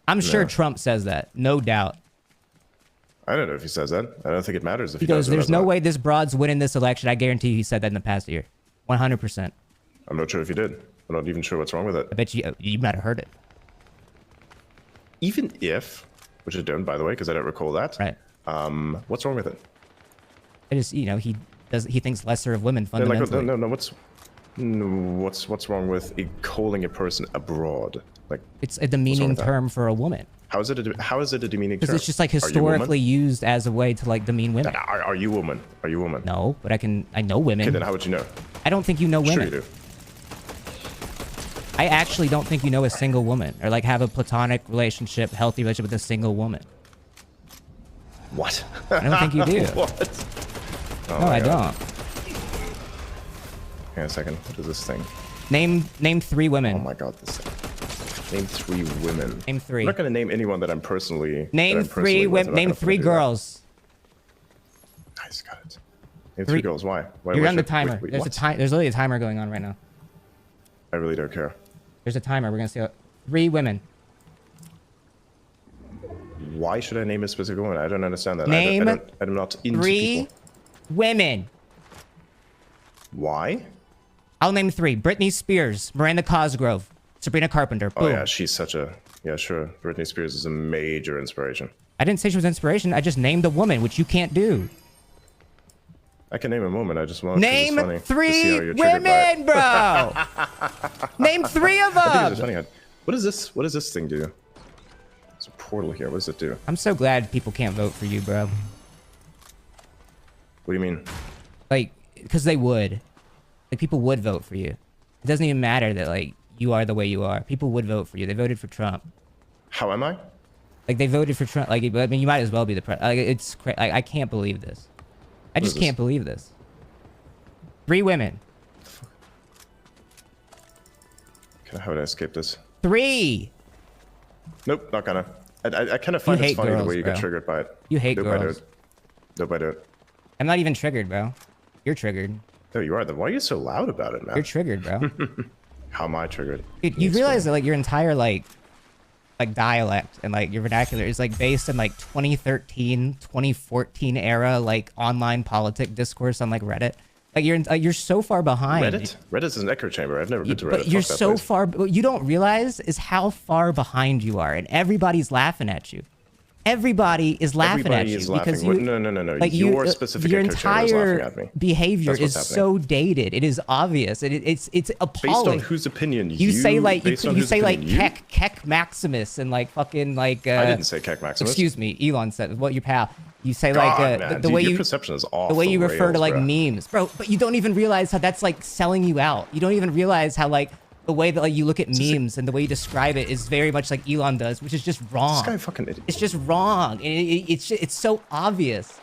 [SPEAKER 21] I'm sure
[SPEAKER 18] No.
[SPEAKER 21] Trump says that. No doubt.
[SPEAKER 18] I don't know if he says that. I don't think it matters if
[SPEAKER 21] He
[SPEAKER 18] he
[SPEAKER 21] goes,
[SPEAKER 18] does. or
[SPEAKER 21] there's
[SPEAKER 18] does
[SPEAKER 21] no
[SPEAKER 18] not.
[SPEAKER 21] way this broad's winning this election. I guarantee you he said that in the past year. 100%.
[SPEAKER 18] I'm not sure if he did. I'm not even sure what's wrong with it.
[SPEAKER 21] I bet you might have heard it.
[SPEAKER 18] Even if, which I don't, by the way, because I don't recall that.
[SPEAKER 21] Right.
[SPEAKER 18] What's wrong with it?
[SPEAKER 21] I just, he thinks lesser of women
[SPEAKER 18] No, like,
[SPEAKER 21] fundamentally.
[SPEAKER 18] what's wrong with calling a person abroad? Like,
[SPEAKER 21] It's a
[SPEAKER 18] what's wrong
[SPEAKER 21] demeaning
[SPEAKER 18] with that?
[SPEAKER 21] term for a woman.
[SPEAKER 18] How is it a demeaning term?
[SPEAKER 21] Because it's just like
[SPEAKER 18] Are you a woman?
[SPEAKER 21] historically used as a way to like demean women.
[SPEAKER 18] Are you a woman? Are you a woman?
[SPEAKER 21] No, but I know women.
[SPEAKER 18] Okay, then how would you know?
[SPEAKER 21] I don't think you know women.
[SPEAKER 18] Sure you do.
[SPEAKER 21] I actually don't think you know a single woman or like have a platonic relationship, healthy relationship with a single woman.
[SPEAKER 18] What?
[SPEAKER 21] I don't think you do.
[SPEAKER 18] What? Oh
[SPEAKER 21] no, I
[SPEAKER 18] God.
[SPEAKER 21] don't.
[SPEAKER 18] Hang on a second. What is this thing?
[SPEAKER 21] Name 3 women.
[SPEAKER 18] Oh my God, this thing. Name 3 women.
[SPEAKER 21] Name 3.
[SPEAKER 18] I'm not gonna name anyone that I'm personally.
[SPEAKER 21] Name 3 women. Name 3 girls.
[SPEAKER 18] Nice, got it. Name 3 girls. Why?
[SPEAKER 21] You're on the timer.
[SPEAKER 18] Wait,
[SPEAKER 21] there's
[SPEAKER 18] what?
[SPEAKER 21] a time. There's literally a timer going on right now.
[SPEAKER 18] I really don't care.
[SPEAKER 21] There's a timer. We're gonna see 3 women.
[SPEAKER 18] Why should I name a specific woman? I don't understand that.
[SPEAKER 21] Name
[SPEAKER 18] I'm not into
[SPEAKER 21] 3
[SPEAKER 18] people.
[SPEAKER 21] women.
[SPEAKER 18] Why?
[SPEAKER 21] I'll name 3. Britney Spears, Miranda Cosgrove, Sabrina Carpenter. Boom.
[SPEAKER 18] Oh yeah, she's such a sure. Britney Spears is a major inspiration.
[SPEAKER 21] I didn't say she was inspiration. I just named a woman, which you can't do.
[SPEAKER 18] I can name a woman. I just want
[SPEAKER 21] Name
[SPEAKER 18] to see how
[SPEAKER 21] 3
[SPEAKER 18] you're triggered by it.
[SPEAKER 21] women, bro. Name 3 of
[SPEAKER 18] I think
[SPEAKER 21] them.
[SPEAKER 18] it's funny. What is this? What does this thing do? There's a portal here. What does it do?
[SPEAKER 21] I'm so glad people can't vote for you, bro.
[SPEAKER 18] What do you mean?
[SPEAKER 21] Like, because they would. Like, people would vote for you. It doesn't even matter that, like, you are the way you are. People would vote for you. They voted for Trump.
[SPEAKER 18] How am I?
[SPEAKER 21] Like, they voted for Trump. Like, I mean, you might as well be the president. Like, it's crazy. I can't believe this. I just can't believe this. 3 women.
[SPEAKER 18] How would I escape this?
[SPEAKER 21] 3.
[SPEAKER 18] Nope, not gonna. I kind of find it funny
[SPEAKER 21] girls,
[SPEAKER 18] the way you
[SPEAKER 21] bro.
[SPEAKER 18] get triggered by it.
[SPEAKER 21] You hate
[SPEAKER 18] nope,
[SPEAKER 21] girls.
[SPEAKER 18] I don't. Nope, I don't.
[SPEAKER 21] I'm not even triggered, bro. You're triggered.
[SPEAKER 18] No, you are. Why are you so loud about it, man?
[SPEAKER 21] You're triggered, bro.
[SPEAKER 18] How am I triggered?
[SPEAKER 21] Dude, you realize that, like, your entire, like dialect and, like, your vernacular is, like, based in, like, 2013, 2014 era, like, online politic discourse on, like, Reddit. Like, you're so far behind.
[SPEAKER 18] Reddit? Reddit is an echo chamber. I've never been to Reddit.
[SPEAKER 21] But you're
[SPEAKER 18] Fuck that
[SPEAKER 21] so
[SPEAKER 18] place.
[SPEAKER 21] far. What you don't realize is how far behind you are, and everybody's laughing at you. Everybody is laughing
[SPEAKER 18] Everybody
[SPEAKER 21] at
[SPEAKER 18] is
[SPEAKER 21] you because
[SPEAKER 18] laughing.
[SPEAKER 21] you.
[SPEAKER 18] No.
[SPEAKER 21] Like
[SPEAKER 18] your specific
[SPEAKER 21] your
[SPEAKER 18] echo chamber is laughing
[SPEAKER 21] entire
[SPEAKER 18] at me.
[SPEAKER 21] behavior
[SPEAKER 18] That's
[SPEAKER 21] is
[SPEAKER 18] what's
[SPEAKER 21] so dated. It is obvious. It's
[SPEAKER 18] Based
[SPEAKER 21] appalling.
[SPEAKER 18] on whose opinion
[SPEAKER 21] You say like
[SPEAKER 18] based on
[SPEAKER 21] you
[SPEAKER 18] whose
[SPEAKER 21] say like
[SPEAKER 18] opinion
[SPEAKER 21] Keck Maximus and like fucking like.
[SPEAKER 18] I didn't say Keck Maximus.
[SPEAKER 21] Excuse me, Elon said. What your pal? You say
[SPEAKER 18] God,
[SPEAKER 21] like
[SPEAKER 18] man,
[SPEAKER 21] the
[SPEAKER 18] dude,
[SPEAKER 21] way
[SPEAKER 18] your
[SPEAKER 21] you
[SPEAKER 18] perception is off
[SPEAKER 21] the way
[SPEAKER 18] the
[SPEAKER 21] you refer to
[SPEAKER 18] rails,
[SPEAKER 21] like
[SPEAKER 18] bro.
[SPEAKER 21] memes, bro. But you don't even realize how that's like selling you out. You don't even realize how like the way that like you look at memes and the way you describe it is very much like Elon does, which is just wrong.
[SPEAKER 18] This guy fucking idiot.
[SPEAKER 21] It's just wrong, and it's so obvious.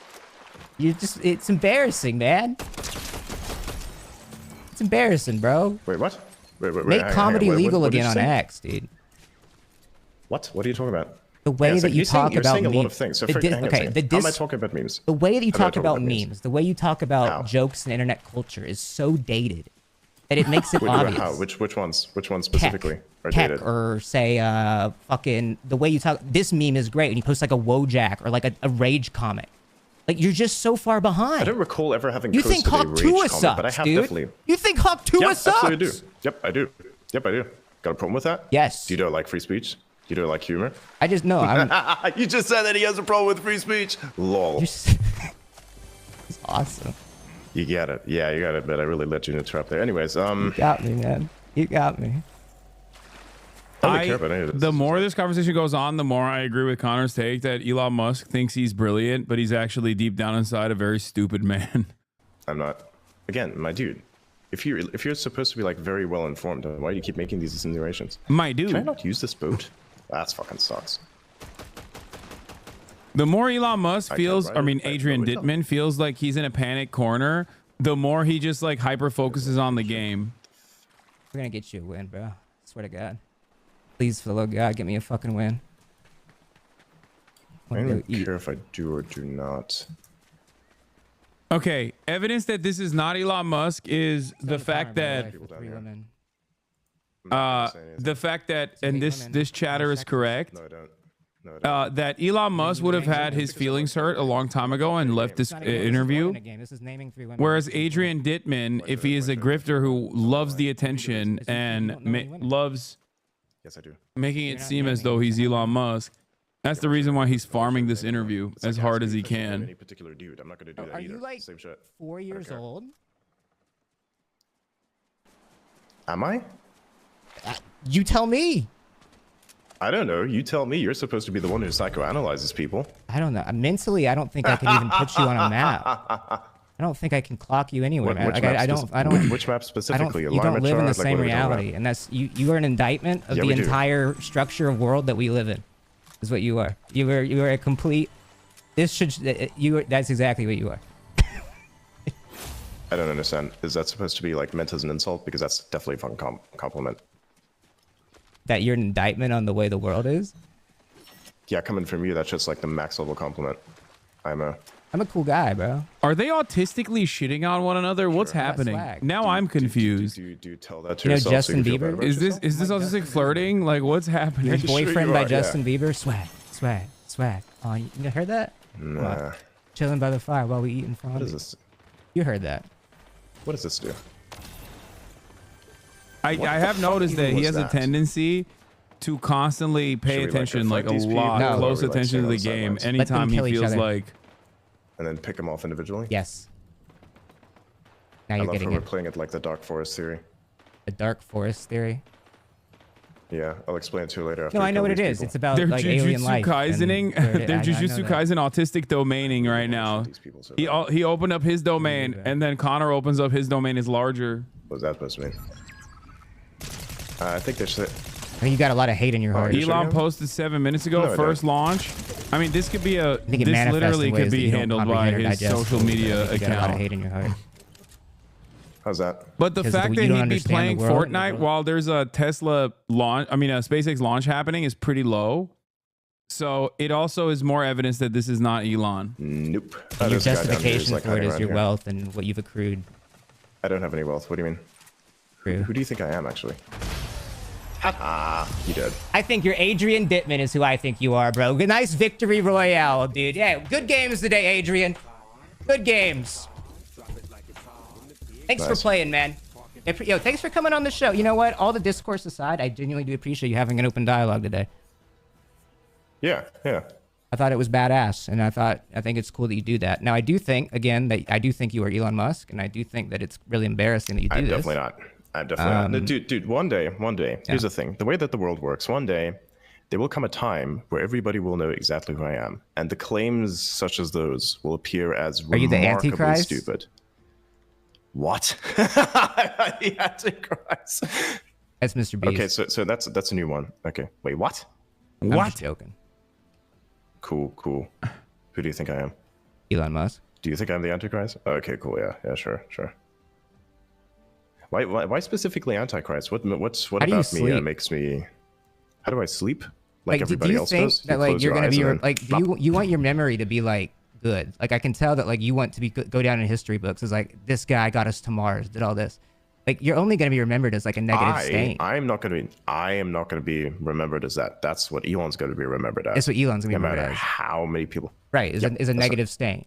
[SPEAKER 21] It's embarrassing, man. It's embarrassing, bro.
[SPEAKER 18] Wait, what? Wait,
[SPEAKER 21] Make
[SPEAKER 18] hang on,
[SPEAKER 21] comedy
[SPEAKER 18] what
[SPEAKER 21] legal
[SPEAKER 18] did you
[SPEAKER 21] again on
[SPEAKER 18] say?
[SPEAKER 21] X, dude.
[SPEAKER 18] What? What are you talking about?
[SPEAKER 21] The way that you talk
[SPEAKER 18] you're
[SPEAKER 21] about
[SPEAKER 18] saying a lot of
[SPEAKER 21] memes.
[SPEAKER 18] things. So
[SPEAKER 21] The dis-
[SPEAKER 18] hang on a
[SPEAKER 21] okay,
[SPEAKER 18] second.
[SPEAKER 21] the
[SPEAKER 18] How am I
[SPEAKER 21] dis-
[SPEAKER 18] talking about memes?
[SPEAKER 21] The way that you
[SPEAKER 18] How am I
[SPEAKER 21] talk
[SPEAKER 18] talking
[SPEAKER 21] about memes, the way you talk about jokes and internet culture is so dated that it makes it obvious.
[SPEAKER 18] How? Which ones? Which ones specifically are
[SPEAKER 21] Keck,
[SPEAKER 18] dated?
[SPEAKER 21] or say fucking the way you talk. This meme is great when you post like a Wojak or like a rage comic. Like you're just so far behind.
[SPEAKER 18] I don't recall ever having
[SPEAKER 21] You
[SPEAKER 18] posted
[SPEAKER 21] think Hawk
[SPEAKER 18] a rage
[SPEAKER 21] Tua
[SPEAKER 18] comment,
[SPEAKER 21] sucks,
[SPEAKER 18] but I have
[SPEAKER 21] dude?
[SPEAKER 18] definitely.
[SPEAKER 21] You think Hawk Tua
[SPEAKER 18] Yeah,
[SPEAKER 21] sucks?
[SPEAKER 18] absolutely do. Yep, I do. Yep, I do. Got a problem with that?
[SPEAKER 21] Yes.
[SPEAKER 18] You don't like free speech? You don't like humor?
[SPEAKER 21] I just know. I'm.
[SPEAKER 18] You just said that he has a problem with free speech. Lol.
[SPEAKER 21] It's awesome.
[SPEAKER 18] You got it. Yeah, you got it. But I really let you interrupt there. Anyways,
[SPEAKER 21] You got me, man. You got me.
[SPEAKER 18] I don't really care about any of this.
[SPEAKER 1] The more this conversation goes on, the more I agree with Connor's take that Elon Musk thinks he's brilliant, but he's actually deep down inside a very stupid man.
[SPEAKER 18] I'm not. Again, my dude. If you're supposed to be like very well informed, why do you keep making these insinuations?
[SPEAKER 1] My dude.
[SPEAKER 18] Can I not use this boat? That's fucking sucks.
[SPEAKER 1] The more Elon Musk feels, Adrian Dittman feels like he's in a panic corner, the more he just like hyper focuses on the game.
[SPEAKER 21] We're gonna get you a win, bro. Swear to God. Please, for the love of God, get me a fucking win.
[SPEAKER 18] I don't care if I do or do not.
[SPEAKER 1] Okay, evidence that this is not Elon Musk is the fact that the fact that, and this chatter is correct,
[SPEAKER 18] No, I don't. No, I don't.
[SPEAKER 1] that Elon Musk would have had his feelings hurt a long time ago and left this interview. Whereas Adrian Dittman, if he is a grifter who loves the attention and loves
[SPEAKER 18] Yes, I do.
[SPEAKER 1] making it seem as though he's Elon Musk, that's the reason why he's farming this interview as hard as he can.
[SPEAKER 18] Any particular dude, I'm not gonna do that
[SPEAKER 21] Are
[SPEAKER 18] either.
[SPEAKER 21] you like
[SPEAKER 18] Same shit.
[SPEAKER 21] 4 years old?
[SPEAKER 18] Am I?
[SPEAKER 21] You tell me.
[SPEAKER 18] I don't know. You tell me. You're supposed to be the one who psychoanalyzes people.
[SPEAKER 21] I don't know. Mentally, I don't think I can even put you on a map. I don't think I can clock you anywhere, man.
[SPEAKER 18] Which
[SPEAKER 21] Like,
[SPEAKER 18] map
[SPEAKER 21] I don't.
[SPEAKER 18] Which map specifically?
[SPEAKER 21] You don't live in the same
[SPEAKER 18] what are we talking
[SPEAKER 21] reality,
[SPEAKER 18] about?
[SPEAKER 21] and that's you are an indictment of
[SPEAKER 18] Yeah,
[SPEAKER 21] the
[SPEAKER 18] we do.
[SPEAKER 21] entire structure of world that we live in. Is what you are. You are a complete. This should That's exactly what you are.
[SPEAKER 18] I don't understand. Is that supposed to be like meant as an insult? Because that's definitely a fun compliment.
[SPEAKER 21] That you're an indictment on the way the world is.
[SPEAKER 18] Yeah, coming from you, that's just like the max level compliment. I'm a
[SPEAKER 21] cool guy, bro.
[SPEAKER 1] Are they autistically shitting on one another? What's happening? Now I'm confused.
[SPEAKER 18] Do you tell that to
[SPEAKER 21] You know
[SPEAKER 18] yourself?
[SPEAKER 21] Justin
[SPEAKER 18] so you feel bad
[SPEAKER 21] Bieber?
[SPEAKER 18] about yourself?
[SPEAKER 1] Is this autistic flirting? Like, what's happening?
[SPEAKER 21] Your boyfriend by Justin Bieber. Swag. Oh, you heard that?
[SPEAKER 18] Nah.
[SPEAKER 21] Chilling by the fire while we eating fondue.
[SPEAKER 18] What is this?
[SPEAKER 21] You heard that?
[SPEAKER 18] What does this do?
[SPEAKER 1] I have noticed that he has a tendency to constantly pay attention, like a lot, close attention to the game anytime he feels like.
[SPEAKER 18] And then pick them off individually?
[SPEAKER 21] Yes. Now
[SPEAKER 18] I
[SPEAKER 21] you're
[SPEAKER 18] love
[SPEAKER 21] getting
[SPEAKER 18] how we're
[SPEAKER 21] it.
[SPEAKER 18] playing it like the Dark Forest theory.
[SPEAKER 21] The Dark Forest theory?
[SPEAKER 18] Yeah, I'll explain it to you later. After
[SPEAKER 21] No,
[SPEAKER 18] we
[SPEAKER 21] I know
[SPEAKER 18] kill
[SPEAKER 21] what it
[SPEAKER 18] these
[SPEAKER 21] is.
[SPEAKER 18] people.
[SPEAKER 21] It's about
[SPEAKER 1] They're
[SPEAKER 21] like alien
[SPEAKER 1] Jujutsu
[SPEAKER 21] life.
[SPEAKER 1] Kaisening. They're Jujutsu Kaisen autistic domaining right now. He opened up his domain, and then Connor opens up his domain is larger.
[SPEAKER 18] What's that supposed to mean? I think they should.
[SPEAKER 21] I think you got a lot of hate in your heart.
[SPEAKER 1] Elon posted 7 minutes ago,
[SPEAKER 18] No, I
[SPEAKER 1] first launch. I mean, this could be a.
[SPEAKER 21] think it
[SPEAKER 1] This
[SPEAKER 21] manifests
[SPEAKER 1] literally
[SPEAKER 21] in
[SPEAKER 1] could
[SPEAKER 21] ways that
[SPEAKER 1] be
[SPEAKER 21] you don't
[SPEAKER 1] handled by
[SPEAKER 21] comprehend or
[SPEAKER 1] his
[SPEAKER 21] digest.
[SPEAKER 1] social media
[SPEAKER 21] You got a lot of
[SPEAKER 1] account.
[SPEAKER 21] hate in your heart.
[SPEAKER 18] How's that?
[SPEAKER 1] But the
[SPEAKER 21] Because
[SPEAKER 1] fact that
[SPEAKER 21] you don't
[SPEAKER 1] he'd be
[SPEAKER 21] understand
[SPEAKER 1] playing
[SPEAKER 21] the world.
[SPEAKER 1] Fortnite while there's a Tesla launch, I mean, a SpaceX launch happening is pretty low. So it also is more evidence that this is not Elon.
[SPEAKER 18] Nope.
[SPEAKER 21] And your
[SPEAKER 18] This guy down here
[SPEAKER 21] justification
[SPEAKER 18] like
[SPEAKER 21] for it
[SPEAKER 18] hiding
[SPEAKER 21] is
[SPEAKER 18] around
[SPEAKER 21] your
[SPEAKER 18] here.
[SPEAKER 21] wealth and what you've accrued.
[SPEAKER 18] I don't have any wealth. What do you mean?
[SPEAKER 21] True.
[SPEAKER 18] Who do you think I am, actually? You did.
[SPEAKER 21] I think you're Adrian Dittman is who I think you are, bro. Good, nice victory royale, dude. Yeah, good games today, Adrian. Good games. Thanks for
[SPEAKER 18] Nice.
[SPEAKER 21] playing, man. Yo, thanks for coming on the show. You know what? All the discourse aside, I genuinely do appreciate you having an open dialogue today.
[SPEAKER 18] Yeah.
[SPEAKER 21] I thought it was badass, and I think it's cool that you do that. Now, I do think, again, that I do think you are Elon Musk, and I do think that it's really embarrassing that you do
[SPEAKER 18] I'm
[SPEAKER 21] this.
[SPEAKER 18] definitely not. I'm definitely not. No, dude, one day, here's the thing. The way that the world works, one day, there will come a time where everybody will know exactly who I am. And the claims such as those will appear as
[SPEAKER 21] Are you the
[SPEAKER 18] remarkably
[SPEAKER 21] Antichrist?
[SPEAKER 18] stupid. What? The Antichrist.
[SPEAKER 21] That's Mr. Beast.
[SPEAKER 18] Okay, so that's a new one. Okay. Wait, what?
[SPEAKER 21] I'm just joking.
[SPEAKER 18] Cool. Who do you think I am?
[SPEAKER 21] Elon Musk.
[SPEAKER 18] Do you think I'm the Antichrist? Okay, cool. Yeah, sure. Why specifically Antichrist? What
[SPEAKER 21] How do you
[SPEAKER 18] about me
[SPEAKER 21] sleep?
[SPEAKER 18] makes me? How do I sleep? Like
[SPEAKER 21] do
[SPEAKER 18] everybody
[SPEAKER 21] you
[SPEAKER 18] else
[SPEAKER 21] think
[SPEAKER 18] does?
[SPEAKER 21] that
[SPEAKER 18] You
[SPEAKER 21] like
[SPEAKER 18] close
[SPEAKER 21] you're
[SPEAKER 18] your
[SPEAKER 21] gonna
[SPEAKER 18] eyes
[SPEAKER 21] be
[SPEAKER 18] and then
[SPEAKER 21] like do you want your memory to be like good? Like I can tell that like you want to be go down in history books as like this guy got us to Mars, did all this. Like you're only gonna be remembered as like a negative stain.
[SPEAKER 18] I am not gonna be remembered as that. That's what Elon's gonna be remembered as.
[SPEAKER 21] That's what Elon's gonna be
[SPEAKER 18] no
[SPEAKER 21] remembered
[SPEAKER 18] matter
[SPEAKER 21] as.
[SPEAKER 18] how many people.
[SPEAKER 21] Right, is
[SPEAKER 18] Yep,
[SPEAKER 21] a
[SPEAKER 18] that's
[SPEAKER 21] negative stain.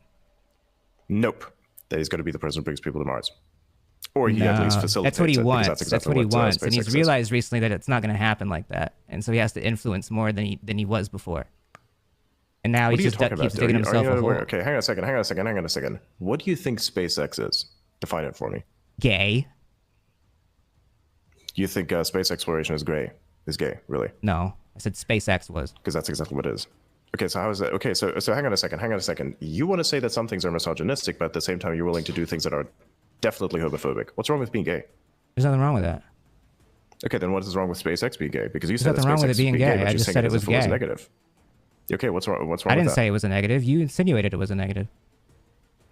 [SPEAKER 18] Nope. That he's gonna be the person who brings people to Mars. Or he at least facilitates
[SPEAKER 21] that's what he
[SPEAKER 18] it, because
[SPEAKER 21] wants.
[SPEAKER 18] That's,
[SPEAKER 21] That's
[SPEAKER 18] exactly
[SPEAKER 21] what he wants, and
[SPEAKER 18] SpaceX
[SPEAKER 21] he's
[SPEAKER 18] is.
[SPEAKER 21] realized recently that it's not going to happen like that, and so he has to influence more than he was before. And now
[SPEAKER 18] What
[SPEAKER 21] he
[SPEAKER 18] are you
[SPEAKER 21] just
[SPEAKER 18] talking
[SPEAKER 21] keeps
[SPEAKER 18] about?
[SPEAKER 21] digging
[SPEAKER 18] Are
[SPEAKER 21] himself
[SPEAKER 18] you
[SPEAKER 21] a hole.
[SPEAKER 18] aware? Okay, hang on a second. What do you think SpaceX is? Define it for me.
[SPEAKER 21] Gay?
[SPEAKER 18] You think space exploration is gay? Really?
[SPEAKER 21] No, I said SpaceX was.
[SPEAKER 18] Because that's exactly what it is. Okay, so how is that? Okay, so hang on a second. You want to say that some things are misogynistic, but at the same time you're willing to do things that are definitely homophobic. What's wrong with being gay?
[SPEAKER 21] There's nothing wrong with that.
[SPEAKER 18] Okay, then what is wrong with SpaceX being gay? Because you
[SPEAKER 21] There's
[SPEAKER 18] said that
[SPEAKER 21] nothing wrong with
[SPEAKER 18] SpaceX
[SPEAKER 21] it being
[SPEAKER 18] is
[SPEAKER 21] gay.
[SPEAKER 18] but
[SPEAKER 21] I
[SPEAKER 18] you're
[SPEAKER 21] just
[SPEAKER 18] saying
[SPEAKER 21] said it
[SPEAKER 18] as
[SPEAKER 21] was
[SPEAKER 18] if was
[SPEAKER 21] gay.
[SPEAKER 18] negative. Okay, what's wrong? What's wrong
[SPEAKER 21] I
[SPEAKER 18] with
[SPEAKER 21] didn't
[SPEAKER 18] that?
[SPEAKER 21] say it was a negative. You insinuated it was a negative.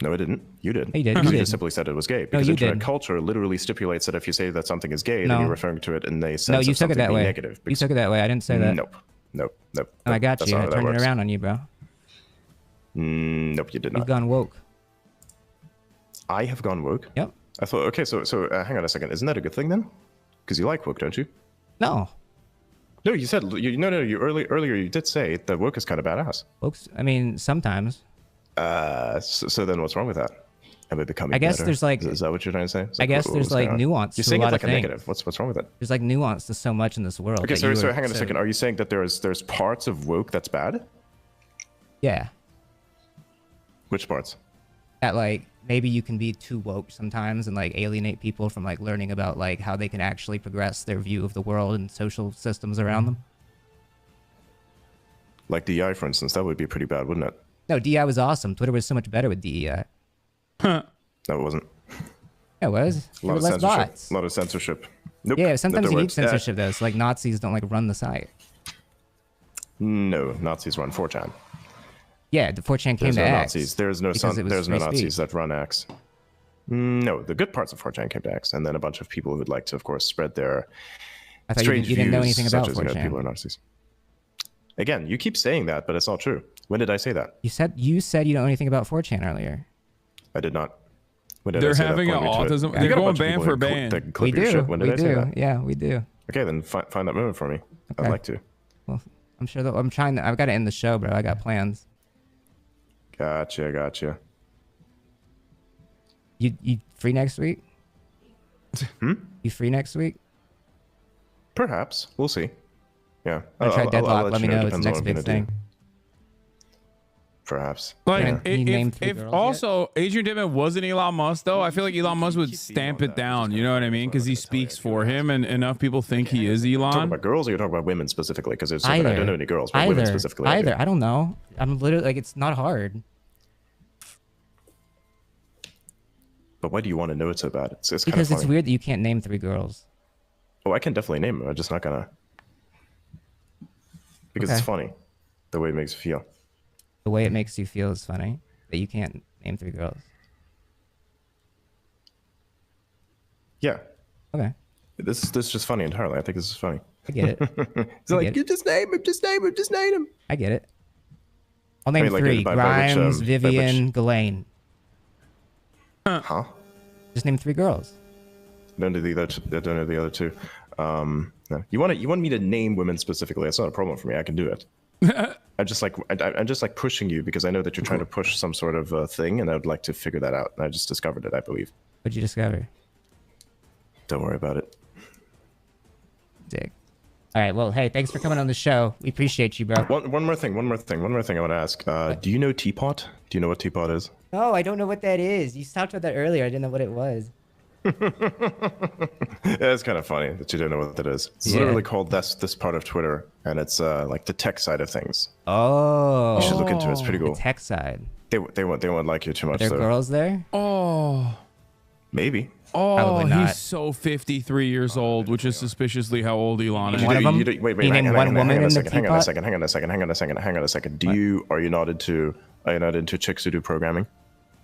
[SPEAKER 18] No, I didn't. You did.
[SPEAKER 21] You did.
[SPEAKER 18] Because
[SPEAKER 21] You
[SPEAKER 18] you
[SPEAKER 21] did.
[SPEAKER 18] simply said it was gay.
[SPEAKER 21] No,
[SPEAKER 18] Because
[SPEAKER 21] you
[SPEAKER 18] internet
[SPEAKER 21] did.
[SPEAKER 18] culture literally stipulates that if you say that something is gay,
[SPEAKER 21] No.
[SPEAKER 18] then you're referring to it in a sense
[SPEAKER 21] No, you
[SPEAKER 18] of
[SPEAKER 21] took it
[SPEAKER 18] something
[SPEAKER 21] that
[SPEAKER 18] being
[SPEAKER 21] way.
[SPEAKER 18] negative.
[SPEAKER 21] You took it that way. I didn't say that.
[SPEAKER 18] Nope.
[SPEAKER 21] And I got
[SPEAKER 18] That's
[SPEAKER 21] you.
[SPEAKER 18] not
[SPEAKER 21] I
[SPEAKER 18] how that
[SPEAKER 21] turned it
[SPEAKER 18] works.
[SPEAKER 21] around on you, bro.
[SPEAKER 18] Nope, you did
[SPEAKER 21] You've
[SPEAKER 18] not.
[SPEAKER 21] gone woke.
[SPEAKER 18] I have gone woke?
[SPEAKER 21] Yep.
[SPEAKER 18] I thought, okay, so hang on a second. Isn't that a good thing then? Because you like woke, don't you?
[SPEAKER 21] No.
[SPEAKER 18] No, you said, you earlier you did say that woke is kind of badass.
[SPEAKER 21] Woke's, I mean, sometimes.
[SPEAKER 18] So then what's wrong with that? Am I becoming
[SPEAKER 21] I guess
[SPEAKER 18] better?
[SPEAKER 21] there's like.
[SPEAKER 18] Is that what you're trying to say? It's
[SPEAKER 21] I guess
[SPEAKER 18] what's
[SPEAKER 21] there's like
[SPEAKER 18] going on?
[SPEAKER 21] nuance.
[SPEAKER 18] You're
[SPEAKER 21] to
[SPEAKER 18] saying
[SPEAKER 21] a
[SPEAKER 18] it
[SPEAKER 21] lot
[SPEAKER 18] like
[SPEAKER 21] of
[SPEAKER 18] a
[SPEAKER 21] things.
[SPEAKER 18] negative. What's wrong with it?
[SPEAKER 21] There's like nuance to so much in this world.
[SPEAKER 18] Okay,
[SPEAKER 21] that
[SPEAKER 18] so
[SPEAKER 21] you were-
[SPEAKER 18] hang on a second. Are you saying that there's parts of woke that's bad?
[SPEAKER 21] Yeah.
[SPEAKER 18] Which parts?
[SPEAKER 21] That like maybe you can be too woke sometimes and like alienate people from like learning about like how they can actually progress their view of the world and social systems around them.
[SPEAKER 18] Like DEI, for instance, that would be pretty bad, wouldn't it?
[SPEAKER 21] No, DEI was awesome. Twitter was so much better with DEI.
[SPEAKER 18] No, it wasn't.
[SPEAKER 21] Yeah, it was.
[SPEAKER 18] A lot of
[SPEAKER 21] less
[SPEAKER 18] censorship.
[SPEAKER 21] bots.
[SPEAKER 18] A lot of censorship. Nope.
[SPEAKER 21] Yeah, sometimes
[SPEAKER 18] There
[SPEAKER 21] you
[SPEAKER 18] were-
[SPEAKER 21] need censorship though. So like Nazis don't like run the site.
[SPEAKER 18] No, Nazis run 4chan.
[SPEAKER 21] Yeah, the 4chan came
[SPEAKER 18] There's
[SPEAKER 21] to
[SPEAKER 18] no
[SPEAKER 21] X.
[SPEAKER 18] Nazis. There's no
[SPEAKER 21] because it was
[SPEAKER 18] there's no
[SPEAKER 21] free
[SPEAKER 18] Nazis
[SPEAKER 21] speech.
[SPEAKER 18] that run X. No, the good parts of 4chan came to X, and then a bunch of people who'd like to, of course, spread their
[SPEAKER 21] I thought
[SPEAKER 18] strange
[SPEAKER 21] you didn't know
[SPEAKER 18] views,
[SPEAKER 21] anything
[SPEAKER 18] such
[SPEAKER 21] about
[SPEAKER 18] as, you know,
[SPEAKER 21] 4chan.
[SPEAKER 18] people are Nazis. Again, you keep saying that, but it's not true. When did I say that?
[SPEAKER 21] You said you don't know anything about 4chan earlier.
[SPEAKER 18] I did not. When did I
[SPEAKER 1] They're
[SPEAKER 18] say that?
[SPEAKER 1] having an
[SPEAKER 18] Point me to it.
[SPEAKER 1] autism.
[SPEAKER 18] You
[SPEAKER 1] They're
[SPEAKER 18] got a
[SPEAKER 1] going
[SPEAKER 18] bunch of
[SPEAKER 1] ban
[SPEAKER 18] people
[SPEAKER 1] for
[SPEAKER 18] that
[SPEAKER 1] ban.
[SPEAKER 18] that can clip
[SPEAKER 21] We
[SPEAKER 18] your
[SPEAKER 21] do.
[SPEAKER 18] shit. When did
[SPEAKER 21] We
[SPEAKER 18] I say
[SPEAKER 21] do.
[SPEAKER 18] that?
[SPEAKER 21] Yeah, we do.
[SPEAKER 18] Okay, then find that moment for me. I'd
[SPEAKER 21] Okay.
[SPEAKER 18] like to.
[SPEAKER 21] Well, I'm sure that I'm trying to. I've got to end the show, bro. I got plans.
[SPEAKER 18] Gotcha.
[SPEAKER 21] You free next week? You free next week?
[SPEAKER 18] Perhaps. We'll see. Yeah.
[SPEAKER 21] I'll try Deadlock.
[SPEAKER 18] let
[SPEAKER 21] Let me
[SPEAKER 18] you
[SPEAKER 21] know. It's the
[SPEAKER 18] Depends on
[SPEAKER 21] next
[SPEAKER 18] what
[SPEAKER 21] big
[SPEAKER 18] I'm gonna
[SPEAKER 21] thing.
[SPEAKER 18] do. Perhaps.
[SPEAKER 1] Like,
[SPEAKER 18] Yeah.
[SPEAKER 21] Can you name three
[SPEAKER 1] if
[SPEAKER 21] girls
[SPEAKER 1] also Adrian Dittman wasn't Elon Musk, though, I feel like Elon Musk would stamp it down. You know what I mean? Because he speaks for him, and enough people think he is
[SPEAKER 18] Talking
[SPEAKER 1] Elon.
[SPEAKER 18] about girls, or you're talking about women specifically? Because there's
[SPEAKER 21] Either.
[SPEAKER 18] I don't know any girls, but women specifically. I do.
[SPEAKER 21] Either. I don't know. I'm literally like, it's not hard.
[SPEAKER 18] But why do you want to know it so bad? It's kind of
[SPEAKER 21] Because
[SPEAKER 18] funny.
[SPEAKER 21] it's weird that you can't name three girls.
[SPEAKER 18] Oh, I can definitely name them. I'm just not gonna. Because it's
[SPEAKER 21] Okay.
[SPEAKER 18] funny, the way it makes you feel.
[SPEAKER 21] The way it makes you feel is funny. That you can't name three girls.
[SPEAKER 18] Yeah.
[SPEAKER 21] Okay.
[SPEAKER 18] This is just funny entirely. I think this is funny.
[SPEAKER 21] I get it.
[SPEAKER 18] It's
[SPEAKER 21] I
[SPEAKER 18] like,
[SPEAKER 21] get
[SPEAKER 18] you
[SPEAKER 21] it.
[SPEAKER 18] just name him, just name him, just name him.
[SPEAKER 21] I get it. I'll name
[SPEAKER 18] I mean, like,
[SPEAKER 21] three.
[SPEAKER 18] by which,
[SPEAKER 21] Grimes,
[SPEAKER 18] by which-
[SPEAKER 21] Vivian, Ghislaine.
[SPEAKER 18] Huh?
[SPEAKER 21] Just name three girls.
[SPEAKER 18] Don't do the other. Don't do the other two. No. You want me to name women specifically? That's not a problem for me. I can do it. I'm just like pushing you because I know that you're trying to push some sort of thing, and I'd like to figure that out. And I just discovered it, I believe.
[SPEAKER 21] What'd you discover?
[SPEAKER 18] Don't worry about it.
[SPEAKER 21] Dick. All right. Well, hey, thanks for coming on the show. We appreciate you, bro.
[SPEAKER 18] One more thing I want to ask. Do you know Teapot? Do you know what Teapot is?
[SPEAKER 21] No, I don't know what that is. You talked about that earlier. I didn't know what it was.
[SPEAKER 18] Yeah, it's kind of funny that you don't know what that is. It's
[SPEAKER 21] Yeah.
[SPEAKER 18] literally called this part of Twitter, and it's like the tech side of things.
[SPEAKER 21] Oh.
[SPEAKER 18] You should look into it. It's pretty cool.
[SPEAKER 21] The tech side.
[SPEAKER 18] They won't like you too much.
[SPEAKER 21] Are there
[SPEAKER 18] though.
[SPEAKER 21] girls there?
[SPEAKER 1] Oh.
[SPEAKER 18] Maybe.
[SPEAKER 1] Oh,
[SPEAKER 21] Probably not.
[SPEAKER 1] he's so 53 years old, which is suspiciously how old Elon is.
[SPEAKER 21] One of them?
[SPEAKER 18] Wait,
[SPEAKER 21] You named one woman in the
[SPEAKER 18] hang on a
[SPEAKER 21] teapot?
[SPEAKER 18] second. Hang on a second. Are you not into chicks who do programming?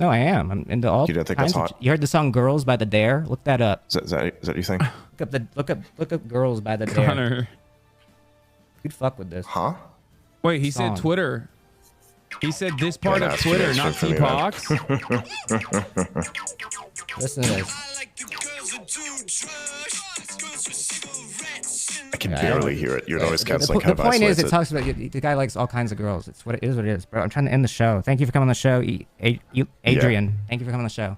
[SPEAKER 21] No, I am. I'm into all
[SPEAKER 18] You don't think
[SPEAKER 21] kinds
[SPEAKER 18] that's
[SPEAKER 21] of.
[SPEAKER 18] hot?
[SPEAKER 21] You heard the song "Girls" by the Dare? Look that up.
[SPEAKER 18] Is that you think?
[SPEAKER 21] Look up "Girls" by the Dare.
[SPEAKER 1] Connor.
[SPEAKER 21] You'd fuck with this.
[SPEAKER 18] Huh?
[SPEAKER 1] Wait, he
[SPEAKER 21] Song.
[SPEAKER 1] said Twitter. He said this part of
[SPEAKER 18] that's
[SPEAKER 1] Twitter,
[SPEAKER 18] true.
[SPEAKER 1] not
[SPEAKER 18] That's true for me, man.
[SPEAKER 1] T-Pox.
[SPEAKER 21] Listen to this.
[SPEAKER 18] I can
[SPEAKER 21] Yeah,
[SPEAKER 18] barely hear it. Your noise canceling
[SPEAKER 21] The
[SPEAKER 18] kind of
[SPEAKER 21] point is,
[SPEAKER 18] isolates
[SPEAKER 21] it talks about the guy likes all kinds of girls. It's what it is, bro. I'm trying to end the show. Thank you for coming on the show, Adrian. Thank you for coming on the show.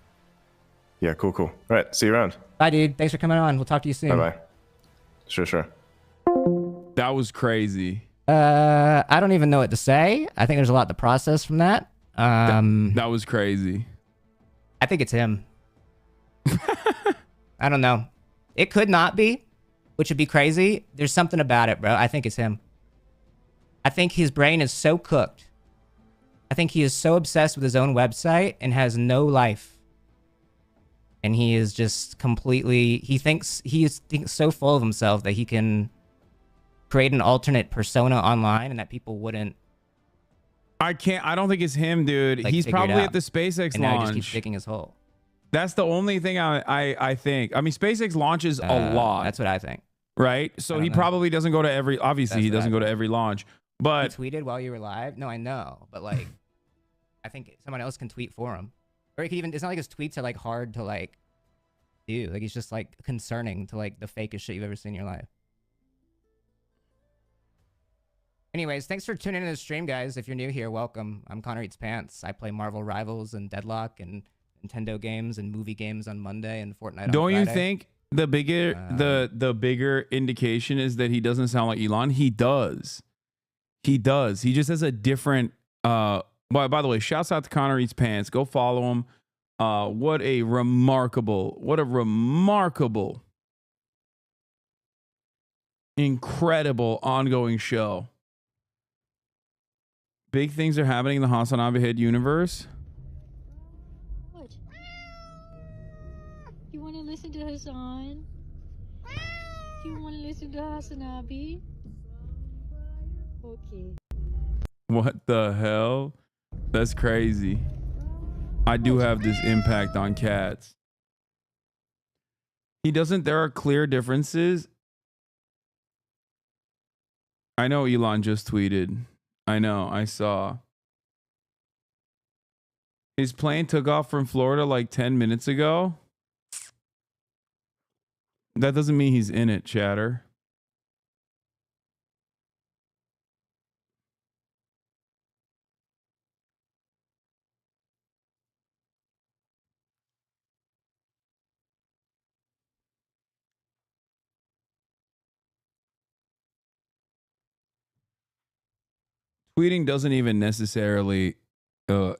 [SPEAKER 18] Yeah, cool. All right, see you around.
[SPEAKER 21] Bye, dude. Thanks for coming on. We'll talk to you soon.
[SPEAKER 18] Bye. Sure.
[SPEAKER 1] That was crazy.
[SPEAKER 21] I don't even know what to say. I think there's a lot to process from that.
[SPEAKER 1] That was crazy.
[SPEAKER 21] I think it's him. I don't know. It could not be, which would be crazy. There's something about it, bro. I think it's him. I think his brain is so cooked. I think he is so obsessed with his own website and has no life. And he is just completely, he thinks so full of himself that he can create an alternate persona online and that people wouldn't.
[SPEAKER 1] I don't think it's him, dude.
[SPEAKER 21] Like,
[SPEAKER 1] He's
[SPEAKER 21] figure it
[SPEAKER 1] probably
[SPEAKER 21] out.
[SPEAKER 1] at the SpaceX
[SPEAKER 21] And now he
[SPEAKER 1] launch.
[SPEAKER 21] just keeps digging his hole.
[SPEAKER 1] That's the only thing I think. I mean, SpaceX launches a lot.
[SPEAKER 21] That's what I think.
[SPEAKER 1] Right? So he
[SPEAKER 21] know.
[SPEAKER 1] probably doesn't go to every, obviously
[SPEAKER 21] That's
[SPEAKER 1] he
[SPEAKER 21] what
[SPEAKER 1] doesn't
[SPEAKER 21] I
[SPEAKER 1] go to
[SPEAKER 21] think.
[SPEAKER 1] every launch. But
[SPEAKER 21] He tweeted while you were live? No, I know. But like, I think someone else can tweet for him. Or he could even, it's not like his tweets are like hard to like do. Like he's just like concerning to like the fakest shit you've ever seen in your life. Anyways, thanks for tuning in to the stream, guys. If you're new here, welcome. I'm Connor Eats Pants. I play Marvel Rivals and Deadlock and Nintendo games and movie games on Monday and Fortnite on
[SPEAKER 1] don't you
[SPEAKER 21] Friday.
[SPEAKER 1] think the bigger indication is that he doesn't sound like Elon? He does. He just has a different by the way, shouts out to Connor Eats Pants. Go follow him. What a remarkable, incredible ongoing show. Big things are happening in the HasnAbi universe.
[SPEAKER 5] listen to Hasan? Do you want to listen to HasnAbi? Okay.
[SPEAKER 1] What the hell? That's crazy. I do have this impact on cats. He doesn't. There are clear differences. I know Elon just tweeted. I know. I saw. His plane took off from Florida like 10 minutes ago. That doesn't mean he's in it, chatter. Tweeting doesn't even necessarily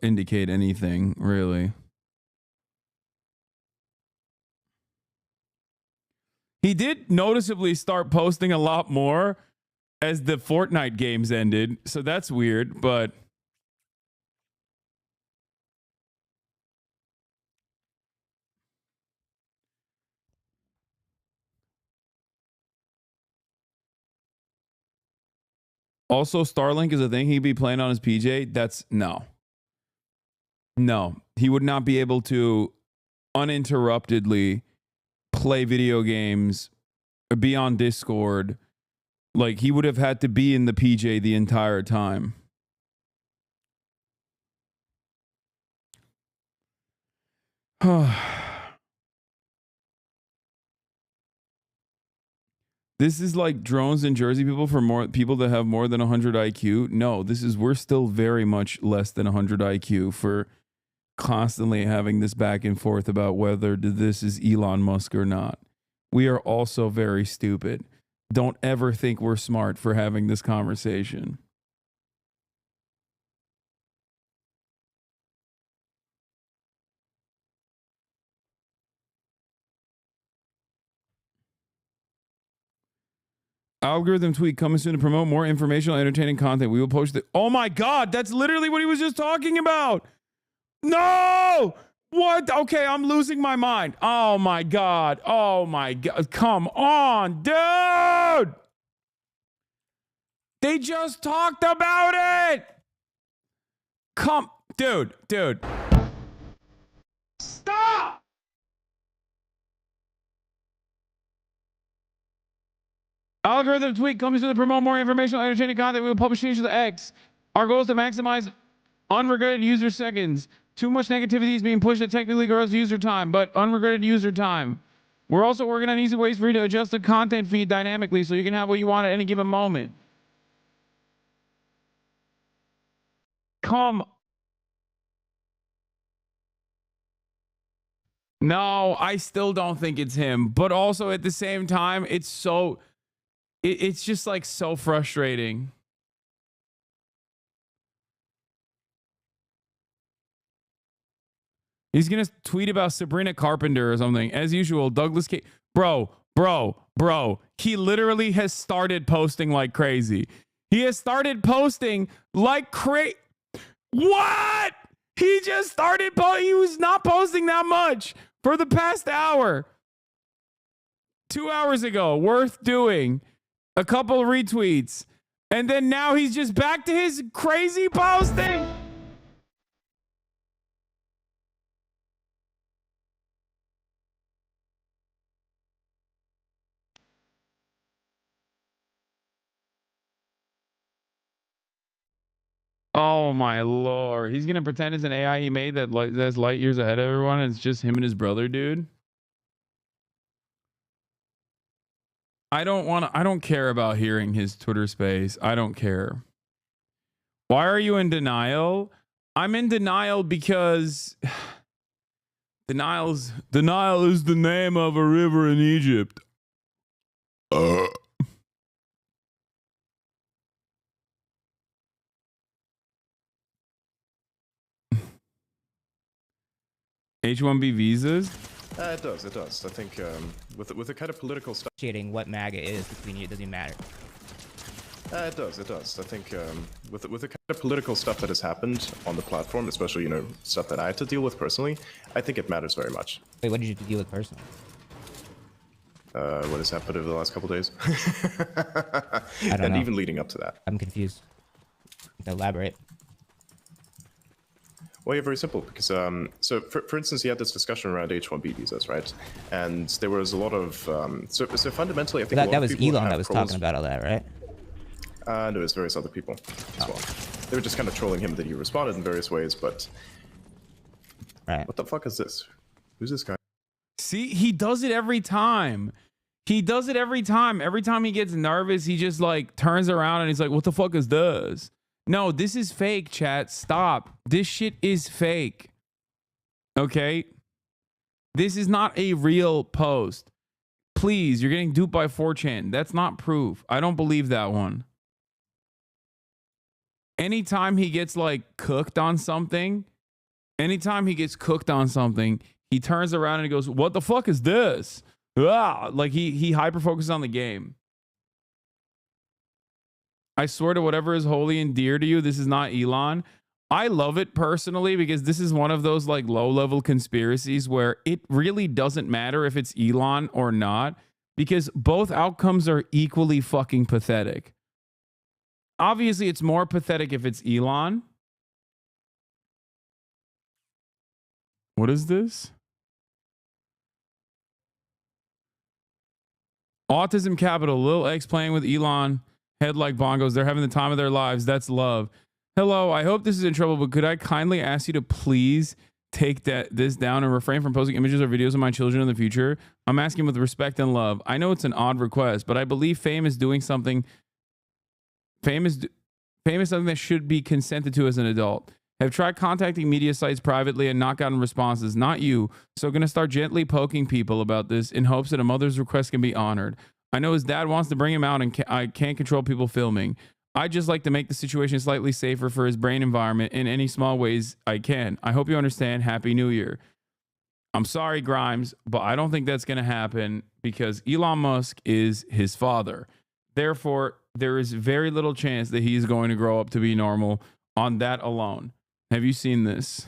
[SPEAKER 1] indicate anything, really. He did noticeably start posting a lot more as the Fortnite games ended, so that's weird, but also Starlink is a thing he'd be playing on his PJ. That's no. No, he would not be able to uninterruptedly play video games, be on Discord. Like, he would have had to be in the PJ the entire time. This is like drones in Jersey people for more people that have more than 100 IQ. No, we're still very much less than 100 IQ for constantly having this back and forth about whether this is Elon Musk or not. We are also very stupid. Don't ever think we're smart for having this conversation. Algorithm tweet coming soon to promote more informational, entertaining content. We will post it. Oh my God, that's literally what he was just talking about. No! What? Okay, I'm losing my mind. Oh my God. Oh my God. Come on, dude. They just talked about it. Dude. Stop! Algorithm tweet coming soon to promote more informational, entertaining content. We will publish changes to X. Our goal is to maximize unregretted user seconds. Too much negativity is being pushed that technically grows user time, but unregretted user time. We're also working on easy ways for you to adjust the content feed dynamically so you can have what you want at any given moment. No, I still don't think it's him. But also at the same time, it's just like so frustrating. He's going to tweet about Sabrina Carpenter or something. As usual, Douglas K. Bro. He literally has started posting like crazy. He has started posting like crazy. What? He just started. He was not posting that much for the past hour. 2 hours ago. Worth doing. A couple of retweets. And then now he's just back to his crazy posting. Oh my Lord. He's going to pretend it's an AI he made that's light years ahead of everyone. And it's just him and his brother, dude. I don't care about hearing his Twitter space. I don't care. Why are you in denial? I'm in denial because denial is the name of a river in Egypt. H-1B visas?
[SPEAKER 18] It does. I think with the kind of political stuff.
[SPEAKER 21] What MAGA is between you, it doesn't matter.
[SPEAKER 18] It does. I think with the kind of political stuff that has happened on the platform, especially stuff that I had to deal with personally, I think it matters very much.
[SPEAKER 21] Wait, what did you deal with personally?
[SPEAKER 18] what has happened over the last couple days.
[SPEAKER 21] I don't
[SPEAKER 18] and
[SPEAKER 21] know.
[SPEAKER 18] even leading up to that.
[SPEAKER 21] I'm confused. Elaborate.
[SPEAKER 18] Well, yeah, very simple. Because so for instance, you had this discussion around H-1B visas, right? And there was a lot of so fundamentally, I think
[SPEAKER 21] That was Elon that was talking about all that, right?
[SPEAKER 18] No, it was various other people as well. They were just kind of trolling him that he responded in various ways, but
[SPEAKER 21] right.
[SPEAKER 18] What the fuck is this? Who's this guy?
[SPEAKER 1] See, he does it every time. He does it every time. Every time he gets nervous, he just like turns around and he's like, what the fuck is this? No, this is fake, chat. Stop. This shit is fake. Okay? This is not a real post. Please, you're getting duped by 4chan. That's not proof. I don't believe that one. Anytime he gets like cooked on something, he turns around and he goes, what the fuck is this? Ah, like he hyper focuses on the game. I swear to whatever is holy and dear to you, this is not Elon. I love it personally because this is one of those like low level conspiracies where it really doesn't matter if it's Elon or not because both outcomes are equally fucking pathetic. Obviously, it's more pathetic if it's Elon. What is this? Autism Capital, Lil X playing with Elon. Head like bongos. They're having the time of their lives. That's love. Hello, I hope this is in trouble, but could I kindly ask you to please take this down and refrain from posting images or videos of my children in the future? I'm asking with respect and love. I know it's an odd request, but I believe fame is doing something. Fame is something that should be consented to as an adult. Have tried contacting media sites privately and not gotten responses. Not you. So going to start gently poking people about this in hopes that a mother's request can be honored. I know his dad wants to bring him out and I can't control people filming. I just like to make the situation slightly safer for his brain environment in any small ways I can. I hope you understand. Happy New Year. I'm sorry, Grimes, but I don't think that's going to happen because Elon Musk is his father. Therefore, there is very little chance that he's going to grow up to be normal on that alone. Have you seen this?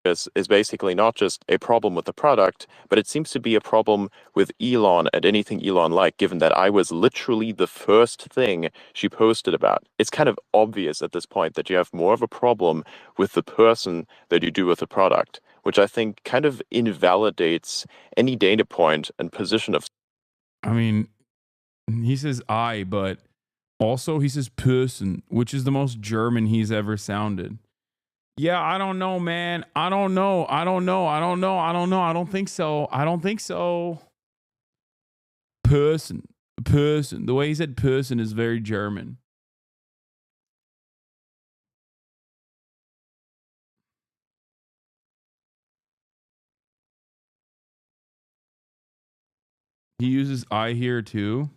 [SPEAKER 3] Is basically not just a problem with the product, but it seems to be a problem with Elon and anything Elon like, given that I was literally the first thing she posted about. It's kind of obvious at this point that you have more of a problem with the person than you do with the product, which I think kind of invalidates any data point and position of.
[SPEAKER 1] I mean, he says I, but also he says person, which is the most German he's ever sounded. Yeah, I don't know, man. I don't know. I don't think so. Person. The way he said person is very German. He uses I here too.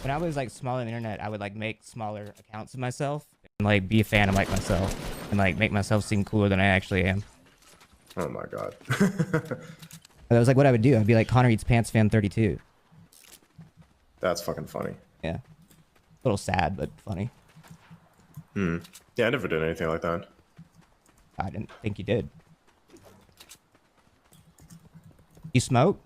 [SPEAKER 21] When I was like small on the internet, I would like make smaller accounts of myself and like be a fan of like myself and like make myself seem cooler than I actually am.
[SPEAKER 18] Oh my god.
[SPEAKER 21] That was like what I would do. I'd be like Connor Eats Pants fan 32.
[SPEAKER 18] That's fucking funny.
[SPEAKER 21] Yeah. A little sad, but funny.
[SPEAKER 18] Yeah, I never did anything like that.
[SPEAKER 21] I didn't think you did. You smoke?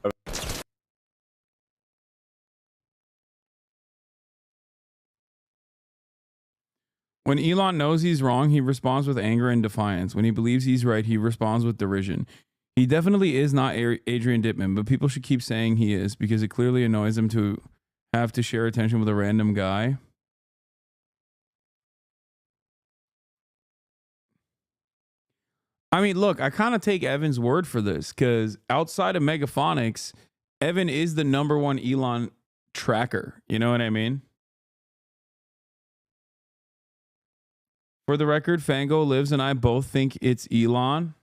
[SPEAKER 1] When Elon knows he's wrong, he responds with anger and defiance. When he believes he's right, he responds with derision. He definitely is not Adrian Dittman, but people should keep saying he is because it clearly annoys him to have to share attention with a random guy. I mean, look, I kind of take Evan's word for this because outside of Megaphonics, Evan is the #1 Elon tracker. You know what I mean? For the record, Fango Lives and I both think it's Elon.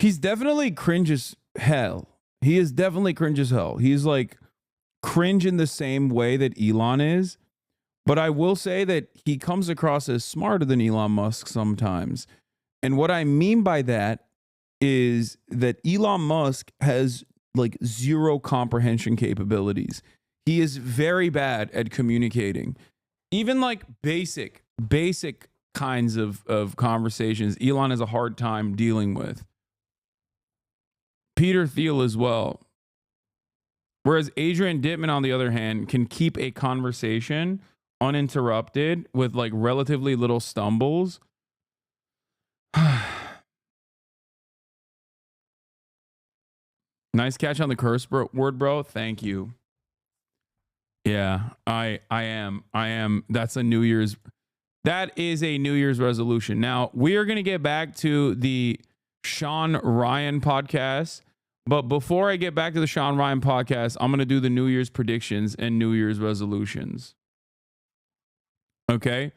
[SPEAKER 1] He's definitely cringe as hell. He is definitely cringe as hell. He's like cringe in the same way that Elon is. But I will say that he comes across as smarter than Elon Musk sometimes. And what I mean by that is that Elon Musk has like zero comprehension capabilities. He is very bad at communicating. Even like basic kinds of conversations Elon has a hard time dealing with. Peter Thiel as well. Whereas Adrian Dittman, on the other hand, can keep a conversation uninterrupted with like relatively little stumbles. Nice catch on the curse word, bro. Thank you. Yeah, I am. That is a New Year's resolution. Now, we are going to get back to the Sean Ryan podcast. But before I get back to the Sean Ryan podcast, I'm going to do the New Year's predictions and New Year's resolutions. Okay?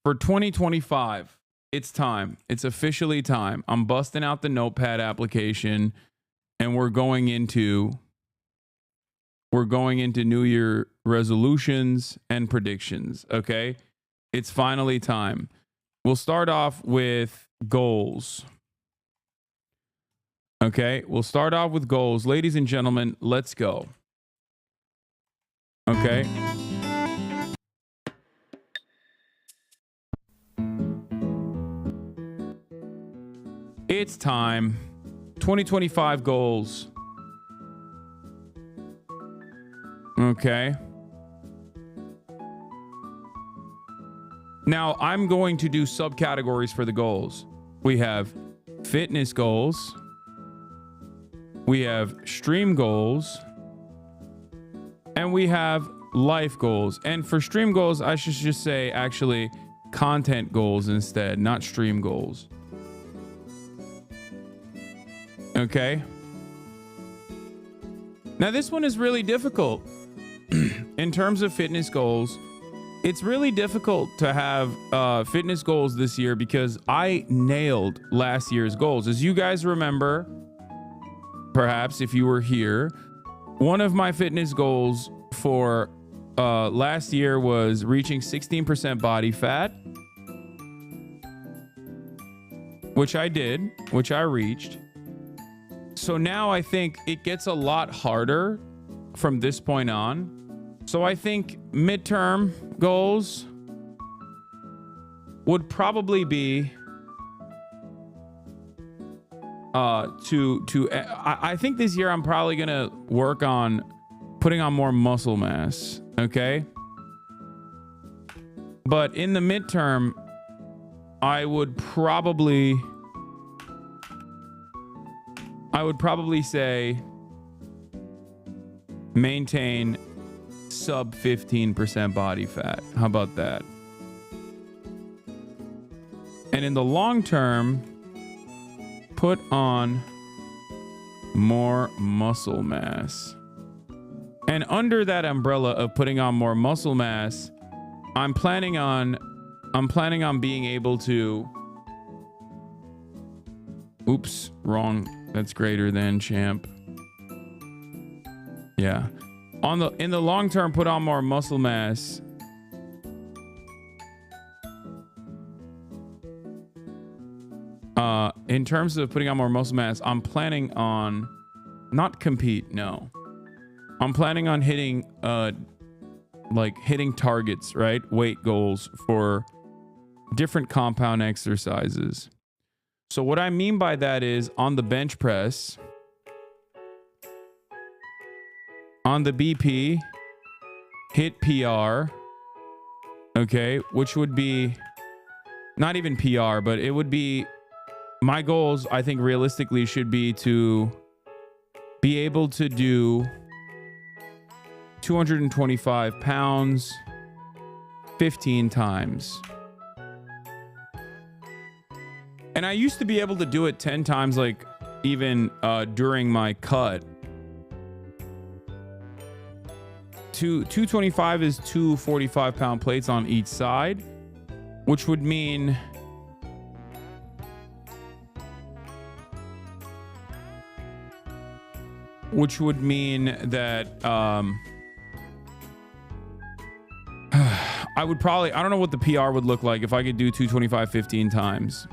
[SPEAKER 1] For 2025, it's time. It's officially time. I'm busting out the Notepad application and we're going into New Year resolutions and predictions, okay? It's finally time. We'll start off with goals. Okay, we'll start off with goals. Ladies and gentlemen, let's go. Okay. It's time. 2025 goals. Okay. Now, I'm going to do subcategories for the goals. We have fitness goals. We have stream goals. And we have life goals. And for stream goals, I should just say actually content goals instead, not stream goals. Okay. Now, this one is really difficult. In terms of fitness goals, it's really difficult to have fitness goals this year because I nailed last year's goals. As you guys remember, perhaps if you were here, one of my fitness goals for last year was reaching 16% body fat, which I did, which I reached. So now I think it gets a lot harder from this point on. So I think midterm goals would probably be I think this year I'm probably gonna work on putting on more muscle mass, okay? But in the midterm, I would probably say maintain sub 15% body fat. How about that? And in the long term, put on more muscle mass. And under that umbrella of putting on more muscle mass, I'm planning on being able to, oops, wrong. That's greater than champ. Yeah. In the long term, put on more muscle mass. In terms of putting on more muscle mass, I'm planning on not compete. No, I'm planning on hitting targets, right? Weight goals for different compound exercises. So what I mean by that is on the bench press, on the BP, hit PR, okay, which would be not even PR, but it would be my goals, I think realistically should be to be able to do 225 pounds 15 times. And I used to be able to do it 10 times, like even during my cut. 225 is 2 45-pound plates on each side, which would mean that I would probably, I don't know what the PR would look like if I could do 225 15 times.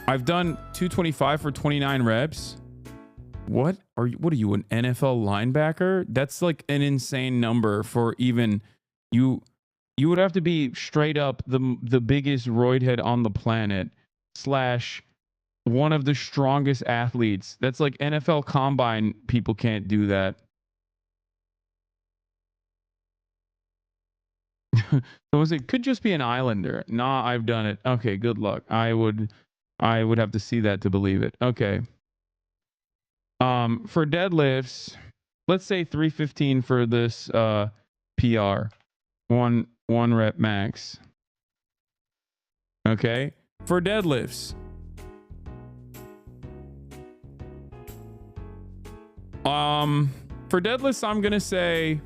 [SPEAKER 1] I've done 225 for 29 reps. What are you, an NFL linebacker? That's like an insane number for even you. You would have to be straight up the biggest roid head on the planet / one of the strongest athletes. That's like NFL combine. People can't do that. So it could just be an Islander. Nah, I've done it. Okay, good luck. I would have to see that to believe it. Okay. For deadlifts, let's say 315 for this PR. One rep max. Okay. For deadlifts. For deadlifts, I'm gonna say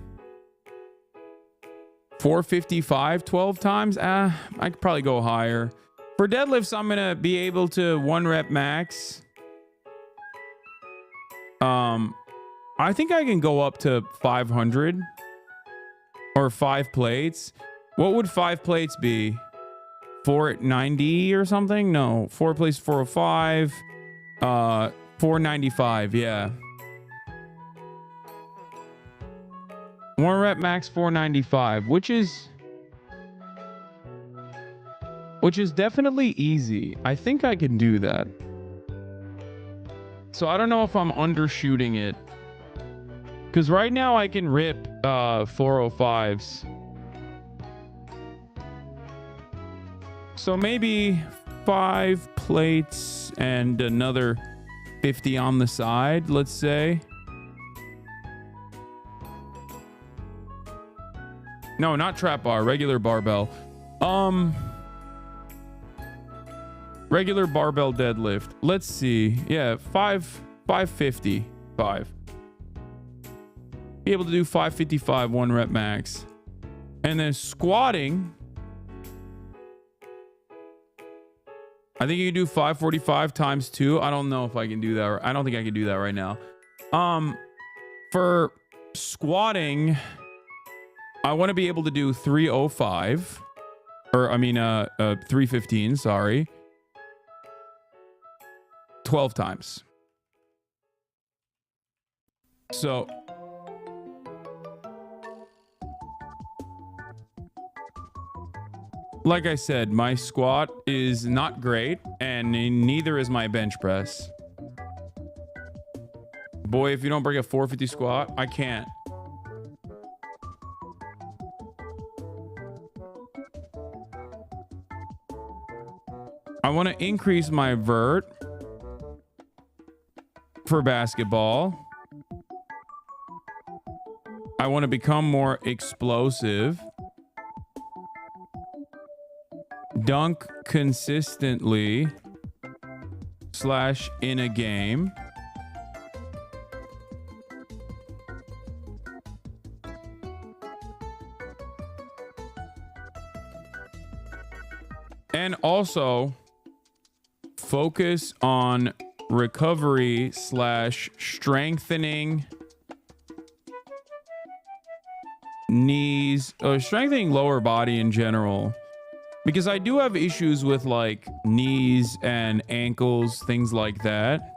[SPEAKER 1] 455 12 times. I could probably go higher. For deadlifts, I'm gonna be able to 1 rep max. I think I can go up to 500 or 5 plates. What would 5 plates be? 490 or something? No, 4 plates 405. 495. Yeah. 1 rep max 495, which is definitely easy. I think I can do that. So I don't know if I'm undershooting it. Because right now I can rip 405s. So maybe 5 plates and another 50 on the side, let's say. No, not trap bar, regular barbell. Regular barbell deadlift. Let's see. Yeah, 555. Be able to do 555 1 rep max. And then squatting, I think you can do 545 times 2. I don't know if I can do that. I don't think I can do that right now. For squatting, I want to be able to do 305, or I mean 315, sorry. 12 times. So like I said, my squat is not great, and neither is my bench press. Boy, if you don't bring a 450 squat, I can't. I want to increase my vert for basketball. I want to become more explosive. Dunk consistently / in a game. And also focus on recovery / strengthening knees, or strengthening lower body in general. Because I do have issues with like knees and ankles, things like that.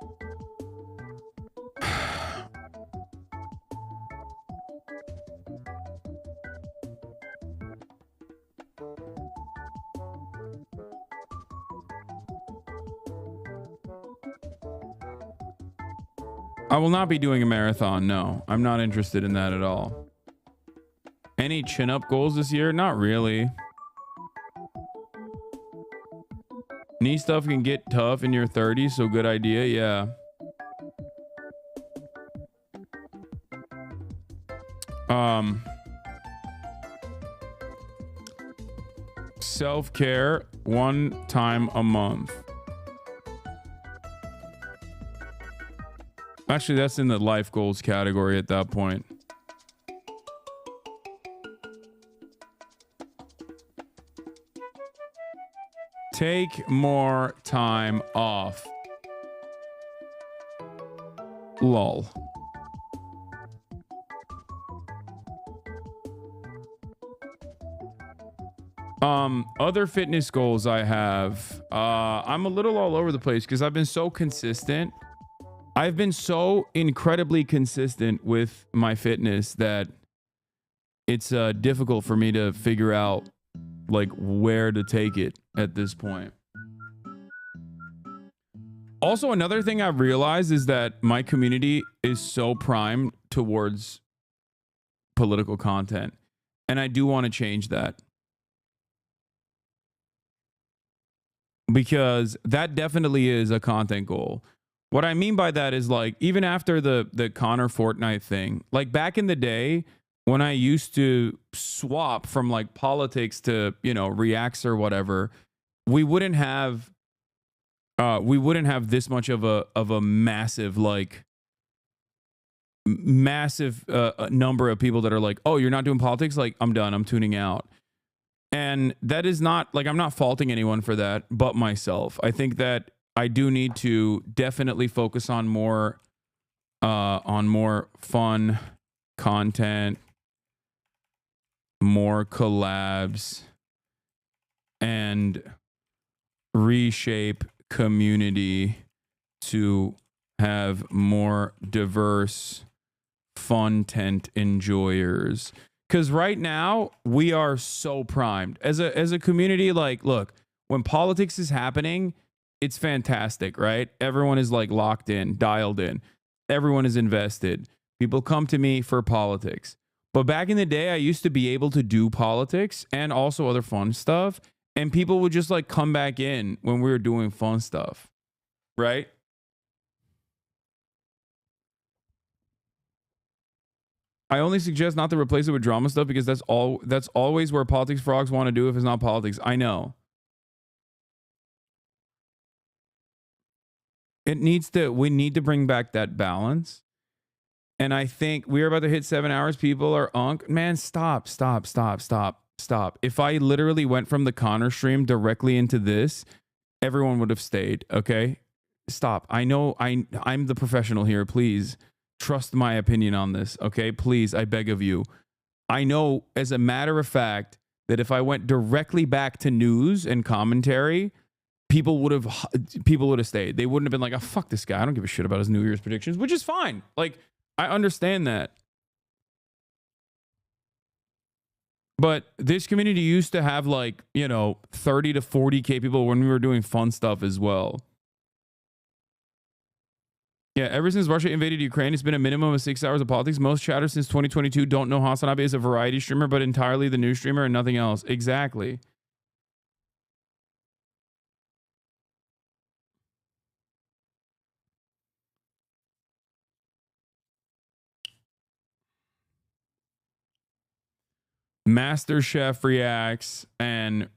[SPEAKER 1] I will not be doing a marathon. No, I'm not interested in that at all. Any chin-up goals this year? Not really. Knee stuff can get tough in your 30s, so good idea, yeah. Self-care 1 time a month. Actually, that's in the life goals category at that point. Take more time off. Lol. Other fitness goals I have. I'm a little all over the place because I've been so consistent. I've been so incredibly consistent with my fitness that it's difficult for me to figure out like where to take it at this point. Also, another thing I've realized is that my community is so primed towards political content, and I do want to change that. Because that definitely is a content goal. What I mean by that is like, even after the Connor Fortnite thing, like back in the day when I used to swap from like politics to, you know, reacts or whatever, we wouldn't have this much of a massive number of people that are like, oh, you're not doing politics? Like, I'm done. I'm tuning out. And that is not like, I'm not faulting anyone for that, but myself. I think that I do need to definitely focus on more fun content, more collabs, and reshape community to have more diverse fun tent enjoyers. Because right now we are so primed as a community. Like, look, when politics is happening, it's fantastic, right? Everyone is like locked in, dialed in. Everyone is invested. People come to me for politics. But back in the day, I used to be able to do politics and also other fun stuff. And people would just like come back in when we were doing fun stuff, right? I only suggest not to replace it with drama stuff because that's always where politics frogs want to do if it's not politics. I know. We need to bring back that balance. And I think we're about to hit 7 hours. People are man, stop. If I literally went from the Connor stream directly into this, everyone would have stayed. Okay. Stop. I know I'm the professional here. Please. Trust my opinion on this, okay? Please, I beg of you. I know, as a matter of fact, that if I went directly back to news and commentary, people would have stayed. They wouldn't have been like, oh, fuck this guy. I don't give a shit about his New Year's predictions, which is fine. Like, I understand that. But this community used to have like, 30 to 40K people when we were doing fun stuff as well. Yeah, ever since Russia invaded Ukraine, it's been a minimum of 6 hours of politics. Most chatters since 2022 don't know HasnAbi as a variety streamer, but entirely the news streamer and nothing else. Exactly. MasterChef reacts and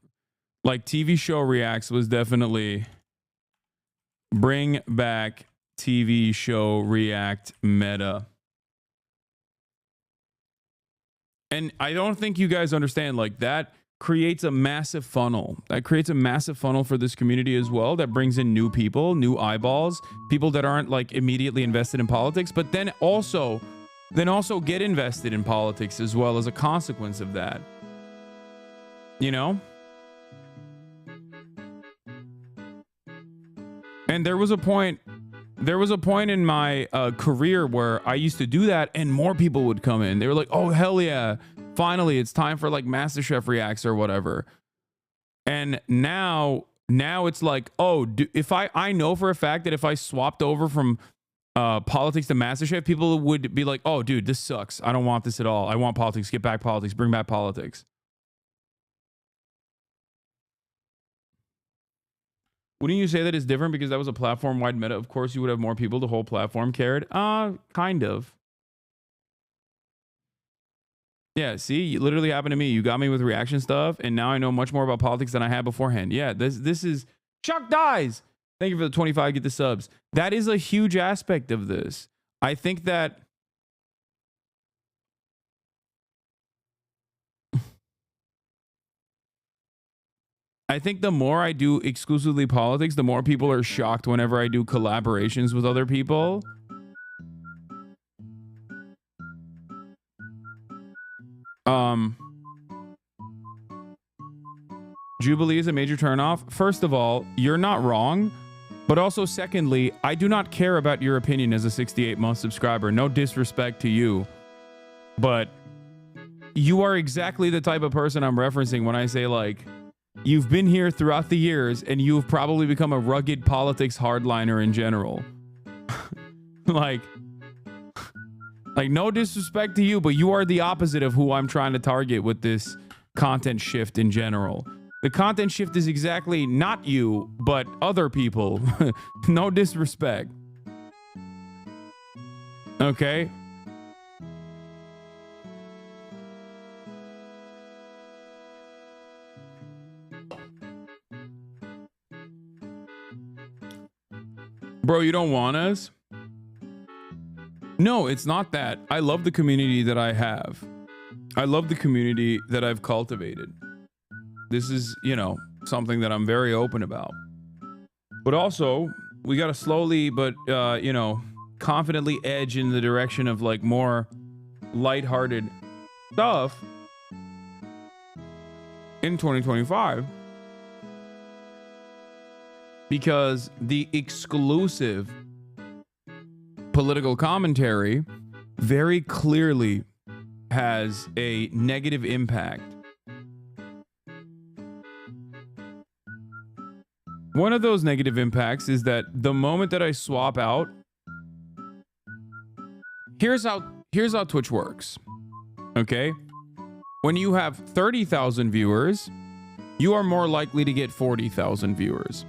[SPEAKER 1] like TV show reacts was definitely bring back TV show react meta. And I don't think you guys understand, like, that creates a massive funnel. That creates a massive funnel for this community as well. That brings in new people, new eyeballs, people that aren't like immediately invested in politics, but then also get invested in politics as well as a consequence of that. You know? And there was a point in my career where I used to do that and more people would come in. They were like, oh, hell yeah. Finally, it's time for like MasterChef reacts or whatever. And now it's like, oh, if I know for a fact that if I swapped over from politics to MasterChef, people would be like, oh, dude, this sucks. I don't want this at all. I want politics. Get back politics. Bring back politics. Wouldn't you say that it's different because that was a platform-wide meta? Of course, you would have more people. The whole platform cared. Kind of. Yeah, see, it literally happened to me. You got me with reaction stuff, and now I know much more about politics than I had beforehand. Yeah, this is Chuck Dies. Thank you for the 25. Get the subs. That is a huge aspect of this. I think that the more I do exclusively politics, the more people are shocked whenever I do collaborations with other people. Jubilee is a major turnoff. First of all, you're not wrong. But also, secondly, I do not care about your opinion as a 68-month subscriber. No disrespect to you. But you are exactly the type of person I'm referencing when I say, like, you've been here throughout the years and you've probably become a rugged politics hardliner in general. like, no disrespect to you, but you are the opposite of who I'm trying to target with this content shift in general. The content shift is exactly not you, but other people. No disrespect. Okay? Bro, you don't want us? No, it's not that. I love the community that I have. I love the community that I've cultivated. This is, you know, something that I'm very open about. But also, we got to slowly but, you know, confidently edge in the direction of like more lighthearted stuff in 2025. Because the exclusive political commentary very clearly has a negative impact. One of those negative impacts is that the moment that I swap out, here's how Twitch works. Okay? When you have 30,000 viewers, you are more likely to get 40,000 viewers.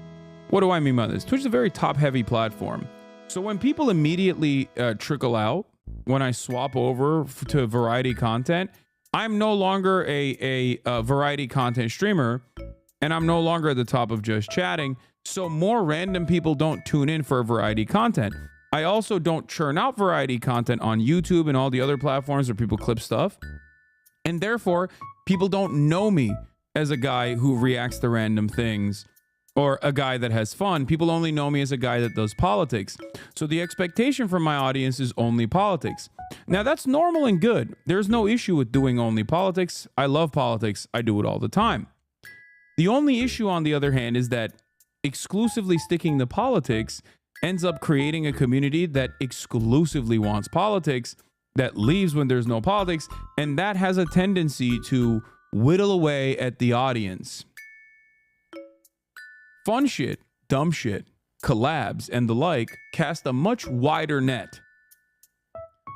[SPEAKER 1] What do I mean by this? Twitch is a very top-heavy platform. So when people immediately trickle out, when I swap over to variety content, I'm no longer a variety content streamer, and I'm no longer at the top of just chatting. So more random people don't tune in for variety content. I also don't churn out variety content on YouTube and all the other platforms where people clip stuff. And therefore, people don't know me as a guy who reacts to random things or a guy that has fun. People only know me as a guy that does politics. So the expectation from my audience is only politics. Now, that's normal and good. There's no issue with doing only politics. I love politics. I do it all the time. The only issue, on the other hand, is that exclusively sticking to politics ends up creating a community that exclusively wants politics, that leaves when there's no politics, and that has a tendency to whittle away at the audience. Fun shit, dumb shit, collabs, and the like cast a much wider net.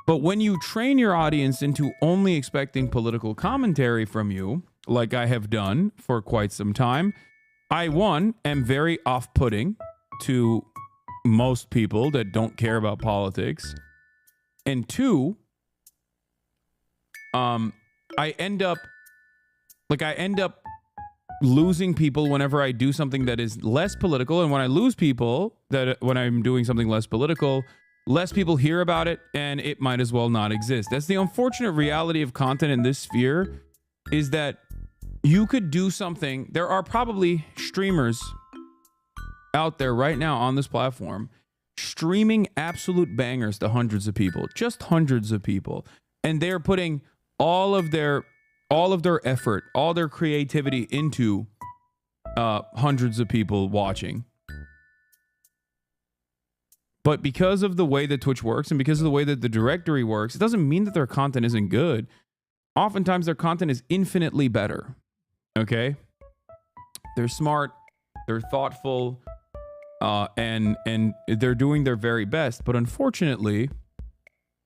[SPEAKER 1] But when you train your audience into only expecting political commentary from you, like I have done for quite some time, I, one, am very off-putting to most people that don't care about politics. And two, I end up losing people whenever I do something that is less political. And when I lose people, when I'm doing something less political, less people hear about it, and it might as well not exist. That's the unfortunate reality of content in this sphere, is that you could do something. There are probably streamers out there right now on this platform streaming absolute bangers to hundreds of people, just hundreds of people. And they're putting all of their effort, all their creativity into hundreds of people watching. But because of the way that Twitch works and because of the way that the directory works, it doesn't mean that their content isn't good. Oftentimes their content is infinitely better. Okay? They're smart, they're thoughtful, and they're doing their very best. But unfortunately,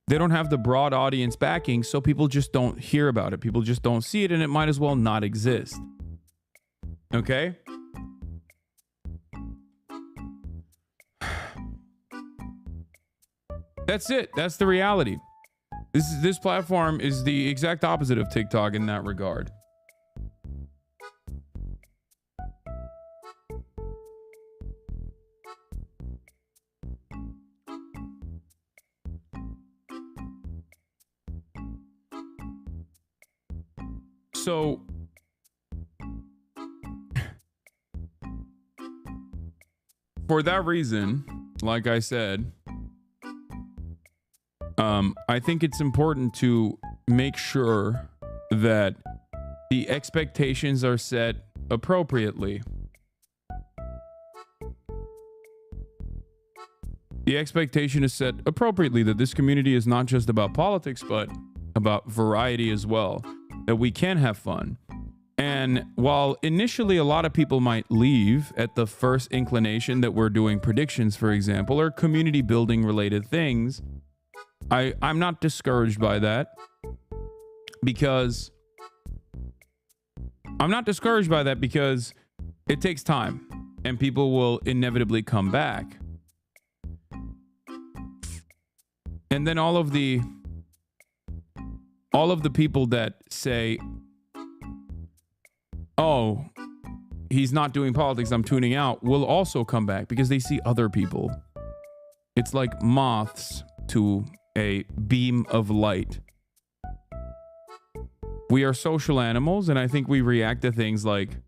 [SPEAKER 1] they don't have the broad audience backing, so people just don't hear about it. People just don't see it, and it might as well not exist. Okay? That's it. That's the reality. This platform is the exact opposite of TikTok in that regard. So for that reason, like I said, I think it's important to make sure that the expectations are set appropriately. The expectation is set appropriately that this community is not just about politics, but about variety as well, that we can have fun. And while initially a lot of people might leave at the first inclination that we're doing predictions, for example, or community building related things, I'm not discouraged by that because it takes time and people will inevitably come back. And then all of the people that say, oh, he's not doing politics, I'm tuning out, will also come back because they see other people. It's like moths to a beam of light. We are social animals, and I think we react to things like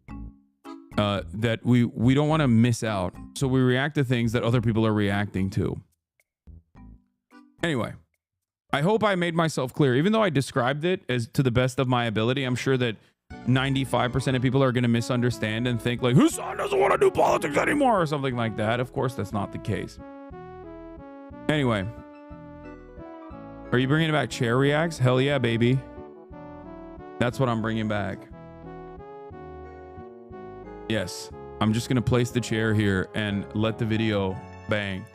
[SPEAKER 1] that we don't want to miss out. So we react to things that other people are reacting to. Anyway, I hope I made myself clear. Even though I described it as to the best of my ability, I'm sure that 95% of people are going to misunderstand and think like, Hasan doesn't want to do politics anymore or something like that. Of course, that's not the case. Anyway, are you bringing back chair reacts? Hell yeah, baby. That's what I'm bringing back. Yes, I'm just going to place the chair here and let the video bang.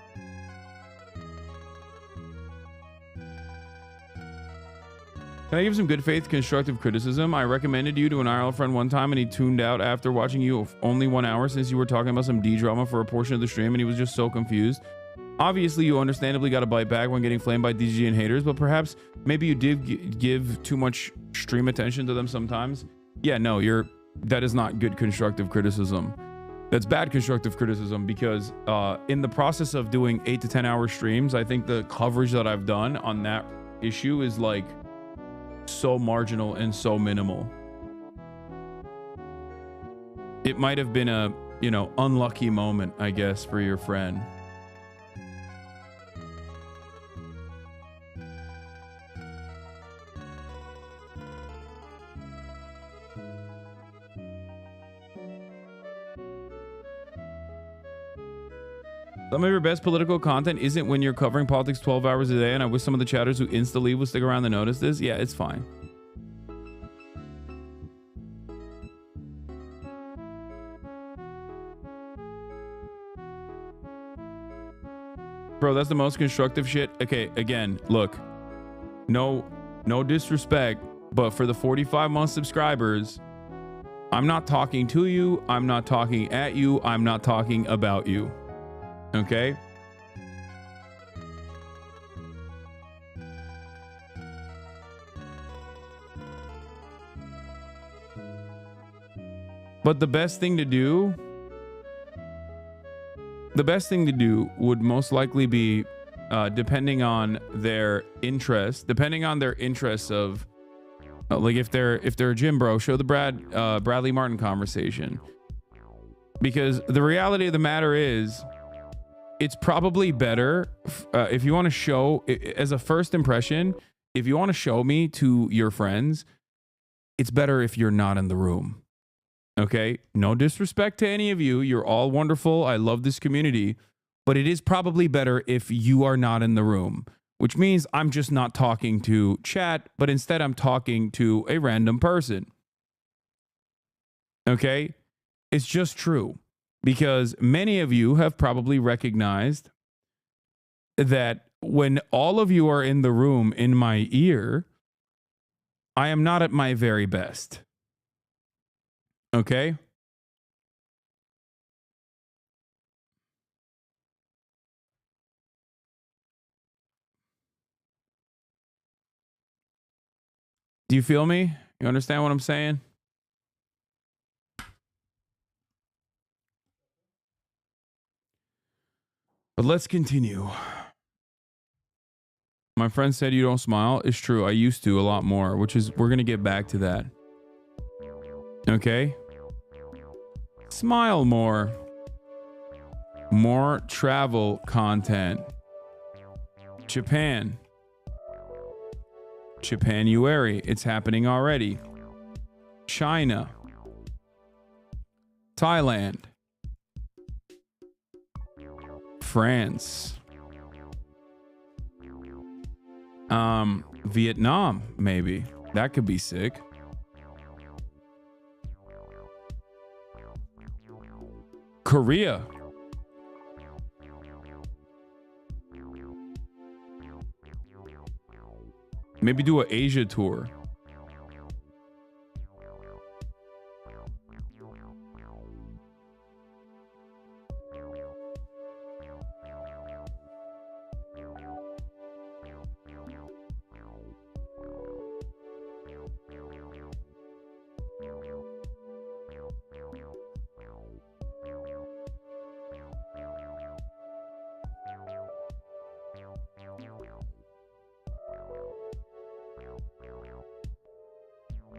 [SPEAKER 1] Can I give some good faith constructive criticism? I recommended you to an IRL friend one time and he tuned out after watching you only 1 hour since you were talking about some D-drama for a portion of the stream and he was just so confused. Obviously, you understandably got to bite back when getting flamed by DG and haters, but perhaps maybe you did give too much stream attention to them sometimes. Yeah, no, that is not good constructive criticism. That's bad constructive criticism because in the process of doing 8 to 10 hour streams, I think the coverage that I've done on that issue is like so marginal and so minimal. It might have been a, unlucky moment, I guess, for your friend. Some of your best political content isn't when you're covering politics 12 hours a day, and I wish some of the chatters who insta-leave would stick around to notice this. Yeah, it's fine. Bro, that's the most constructive shit. Okay, again, look. No disrespect, but for the 45-month subscribers, I'm not talking to you. I'm not talking at you. I'm not talking about you. Okay? But the best thing to do would most likely be depending on their interests of like if they're a gym bro, show the Bradley Martin conversation. Because the reality of the matter is, it's probably better if you want to show, as a first impression, if you want to show me to your friends, it's better if you're not in the room. Okay? No disrespect to any of you. You're all wonderful. I love this community. But it is probably better if you are not in the room, which means I'm just not talking to chat, but instead I'm talking to a random person. Okay? It's just true. Because many of you have probably recognized that when all of you are in the room in my ear, I am not at my very best. Okay? Do you feel me? You understand what I'm saying? But let's continue. My friend said you don't smile. It's true. I used to a lot more, we're going to get back to that. Okay? Smile more. More travel content. Japanuary. It's happening already. China. Thailand. France. Vietnam, maybe. That could be sick. Korea. Maybe do an Asia tour.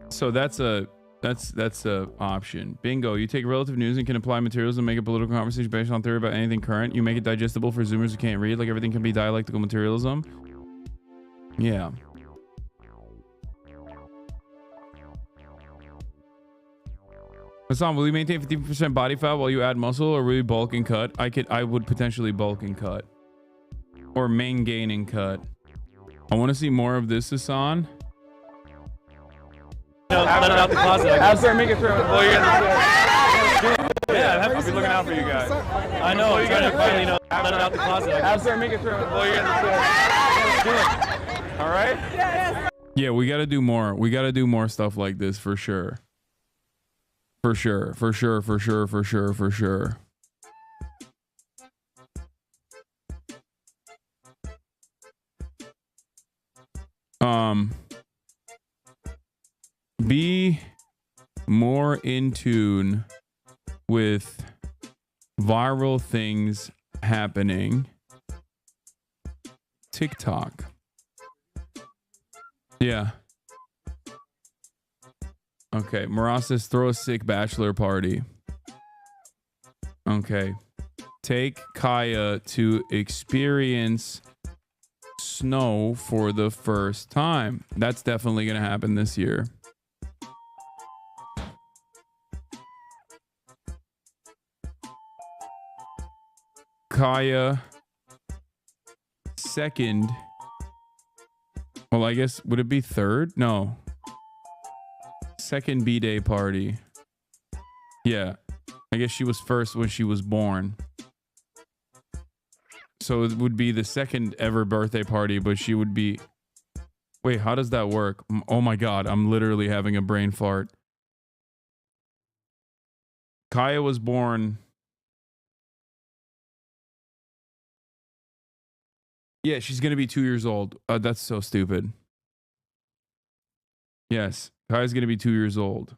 [SPEAKER 1] So that's a option. Bingo. You take relative news and can apply materials and make a political conversation based on theory about anything current. You make it digestible for Zoomers who can't read. Like everything can be dialectical materialism. Yeah. Hasan, will you maintain 50% body fat while you add muscle, or will you bulk and cut? I would potentially bulk and cut, or main gain and cut. I want to see more of this, Hasan.
[SPEAKER 6] Let it out the closet.
[SPEAKER 1] After I make it through.
[SPEAKER 6] Yeah, I'll be looking out for you guys. I know. I'm trying to finally let it out the closet.
[SPEAKER 1] After I make it through. All right. Yeah, we got to do more. We got to do more stuff like this for sure. For sure. For sure. For sure. For sure. For sure. Be more in tune with viral things happening. TikTok. Yeah. Okay. Maras says throw a sick bachelor party. Okay. Take Kaya to experience snow for the first time. That's definitely going to happen this year. Kaya second. Well, I guess would it be third? No. Second B-Day party. Yeah. I guess she was first when she was born. So it would be the second ever birthday party, but she would be... Wait, how does that work? Oh my God, I'm literally having a brain fart. Kaya was born... Yeah, she's going to be 2 years old. That's so stupid. Yes, Kaya's going to be 2 years old.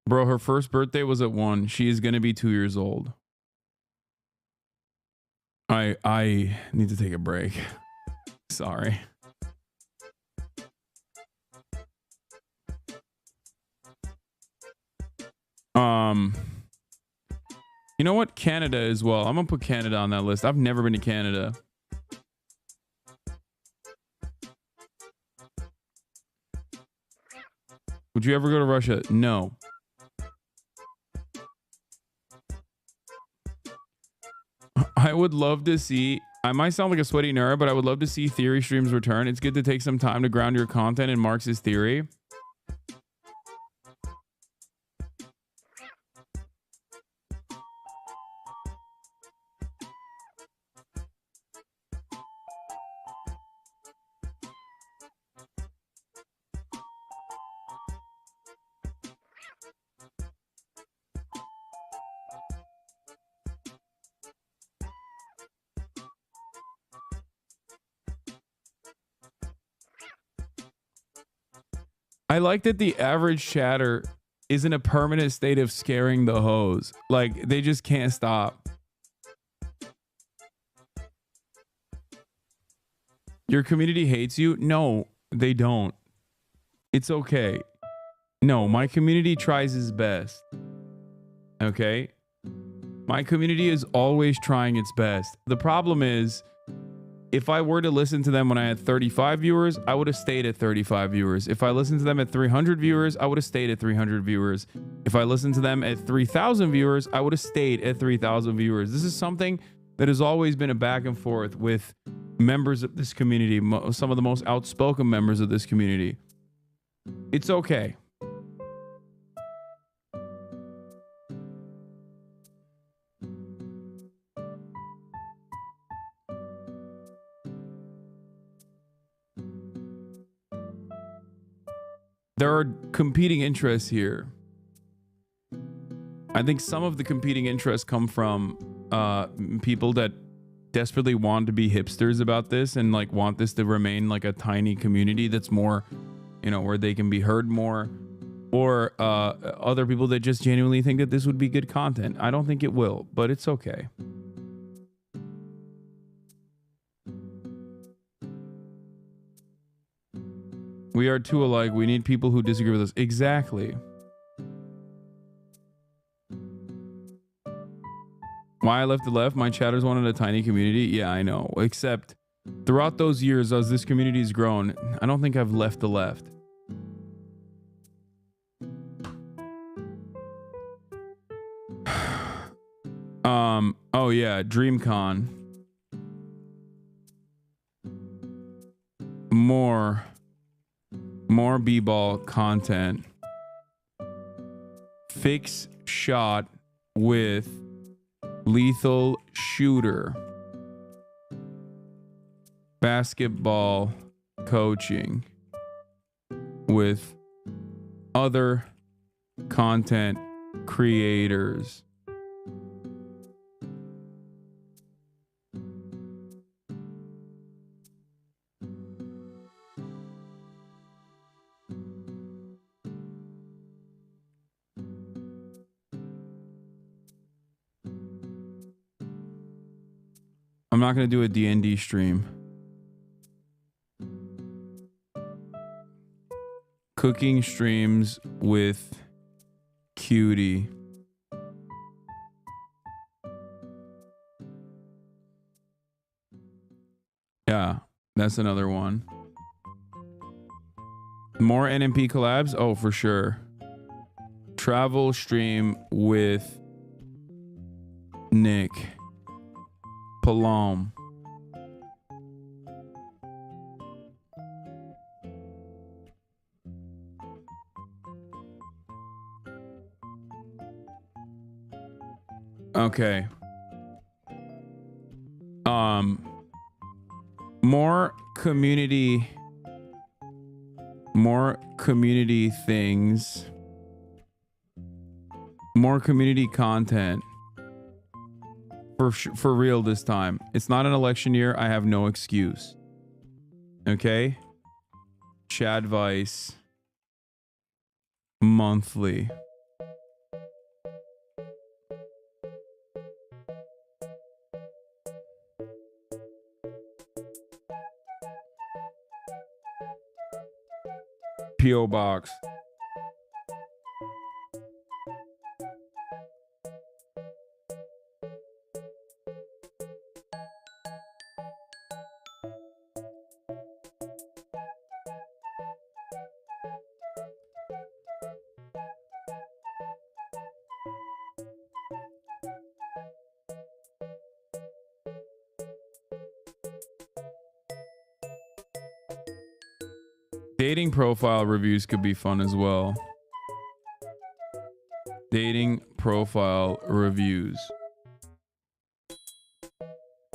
[SPEAKER 1] Bro, her first birthday was at 1. She is going to be 2 years old. I need to take a break. Sorry. You know what? Canada as well. I'm gonna put Canada on that list. I've never been to Canada. Would you ever go to Russia? No. I would love to see... I might sound like a sweaty nerd, but I would love to see theory streams return. It's good to take some time to ground your content in Marxist theory. I like that the average chatter is in a permanent state of scaring the hoes. Like, they just can't stop. Your community hates you? No, they don't. It's okay. No, my community tries its best. Okay? My community is always trying its best. The problem is If I were to listen to them when I had 35 viewers, I would have stayed at 35 viewers. If I listened to them at 300 viewers, I would have stayed at 300 viewers. If I listened to them at 3,000 viewers, I would have stayed at 3,000 viewers. This is something that has always been a back and forth with members of this community, some of the most outspoken members of this community. It's okay. There are competing interests here. I think some of the competing interests come from people that desperately want to be hipsters about this and like want this to remain like a tiny community that's more, you know, where they can be heard more, or other people that just genuinely think that this would be good content. I don't think it will, but it's okay. We are too alike. We need people who disagree with us. Exactly. Why I left the left? My chatters wanted a tiny community. Yeah, I know. Except throughout those years, as this community has grown, I don't think I've left the left. Oh yeah, DreamCon. More b-ball content. Fix shot with lethal shooter. Basketball coaching with other content creators. I'm not going to do a D&D stream. Cooking streams with Cutie. Yeah, that's another one. More NMP collabs? Oh, for sure. Travel stream with Nick. Palom. Okay. More community things. More community content. For real this time. It's not an election year. I have no excuse. Okay? Chad Vice. Monthly. P.O. Box. Dating profile reviews could be fun as well. Dating profile reviews.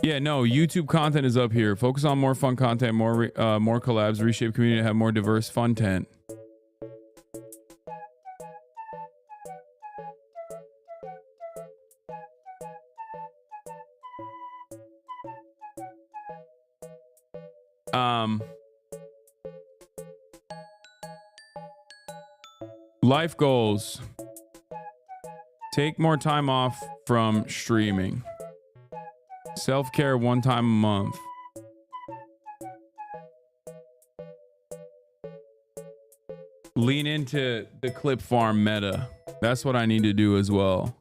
[SPEAKER 1] Yeah, no, YouTube content is up here. Focus on more fun content, more collabs, reshape community, have more diverse fun content. Life goals. Take more time off from streaming. Self-care 1 time a month. Lean into the clip farm meta. That's what I need to do as well.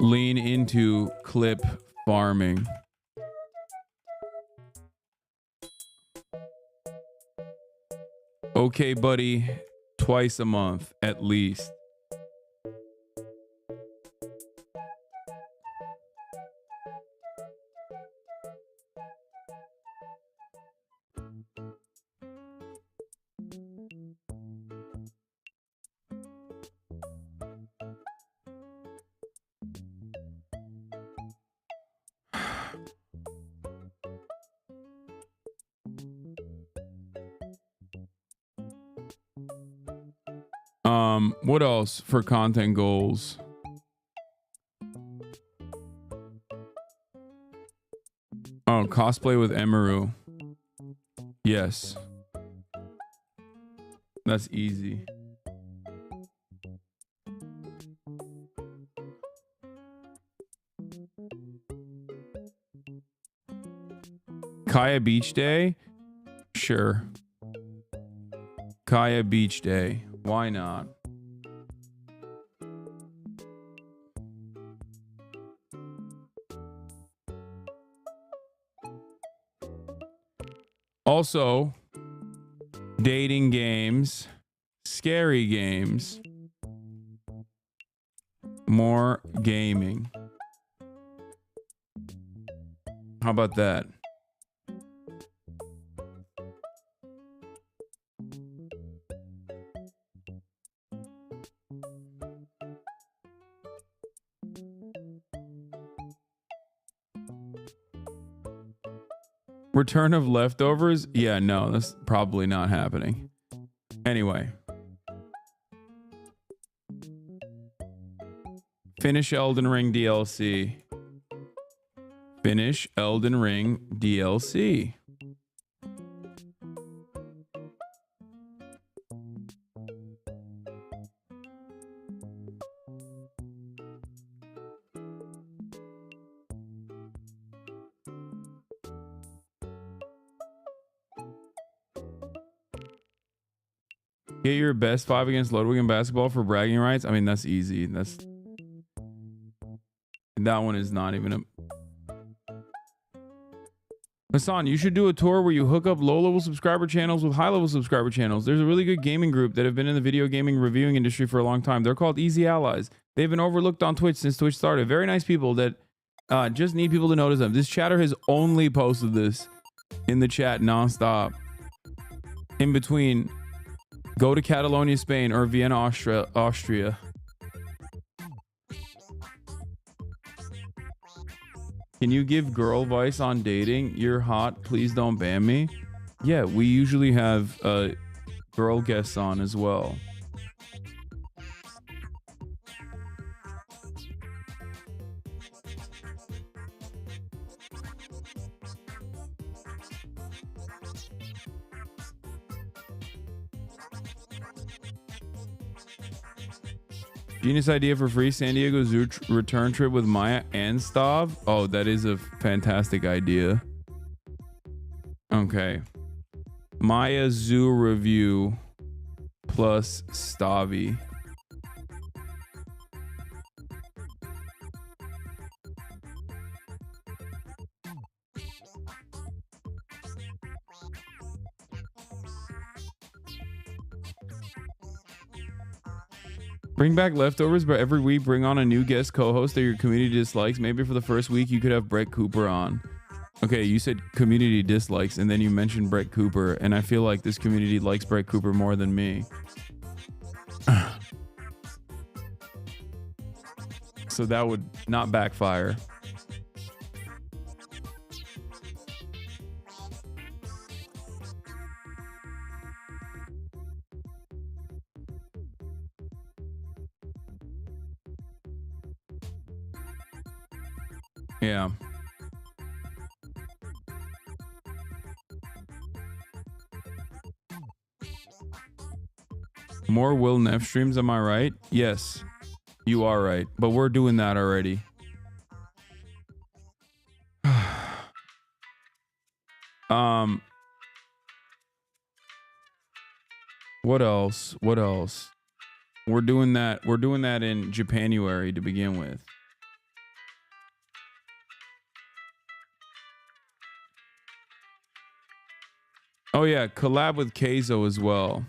[SPEAKER 1] Lean into clip farming. Okay, buddy, twice a month at least. What else for content goals? Oh, cosplay with Emaru. Yes. That's easy. Kaya Beach Day? Sure. Kaya Beach Day. Why not? Also, dating games, scary games, more gaming. How about that? Return of leftovers? Yeah, no, that's probably not happening. Anyway. Finish Elden Ring DLC. Finish Elden Ring DLC. Get your best 5 against Ludwig in basketball for bragging rights. I mean, that's easy. That one is not even a... Hasan, you should do a tour where you hook up low-level subscriber channels with high-level subscriber channels. There's a really good gaming group that have been in the video gaming reviewing industry for a long time. They're called Easy Allies. They've been overlooked on Twitch since Twitch started. Very nice people that just need people to notice them. This chatter has only posted this in the chat nonstop. In between... Go to Catalonia, Spain, or Vienna, Austria. Can you give girl advice on dating? You're hot. Please don't ban me. Yeah, we usually have girl guests on as well. Genius idea for free San Diego Zoo return trip with Maya and Stav. Oh, that is a fantastic idea. Okay. Maya Zoo review plus Stavi. Bring back leftovers, but every week bring on a new guest co-host that your community dislikes. Maybe for the first week you could have Brett Cooper on. Okay, you said community dislikes, and then you mentioned Brett Cooper, and I feel like this community likes Brett Cooper more than me. So that would not backfire. Yeah. More Will Neff streams, am I right? Yes, you are right. But we're doing that already. What else? What else? We're doing that. We're doing that in Japanuary to begin with. Oh yeah, collab with Keizo as well.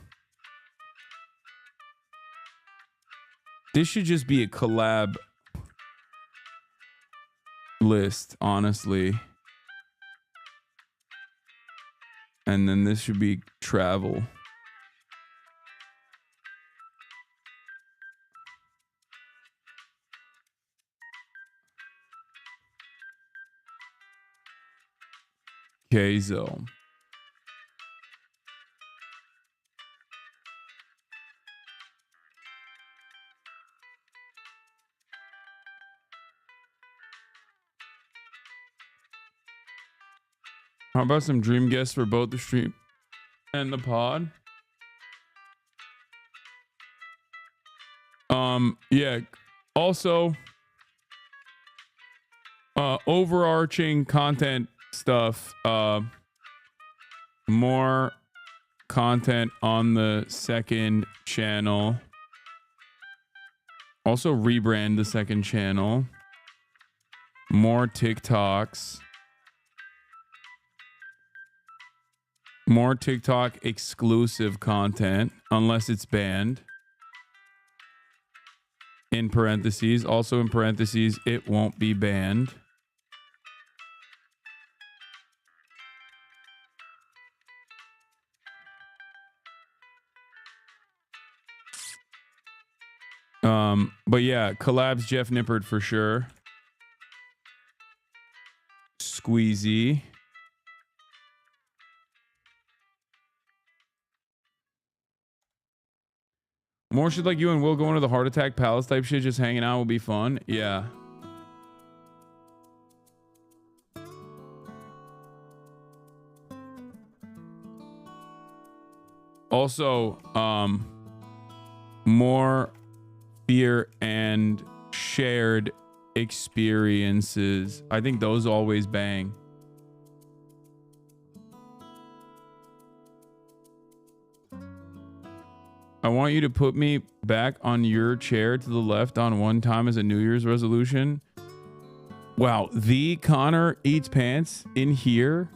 [SPEAKER 1] This should just be a collab list, honestly. And then this should be travel. Keizo. How about some dream guests for both the stream and the pod? Yeah. Also, overarching content stuff. More content on the second channel. Also rebrand the second channel. More TikToks. More TikTok exclusive content, unless it's banned. In parentheses, also in parentheses, it won't be banned. But yeah, collabs Jeff Nippert for sure. Squeezy. More shit like you and Will going to the Heart Attack Palace type shit, just hanging out will be fun. Yeah. Also, more fear and shared experiences. I think those always bang. I want you to put me back on your chair to the left on one time as a New Year's resolution. Wow, the Connor Eats Pants in here.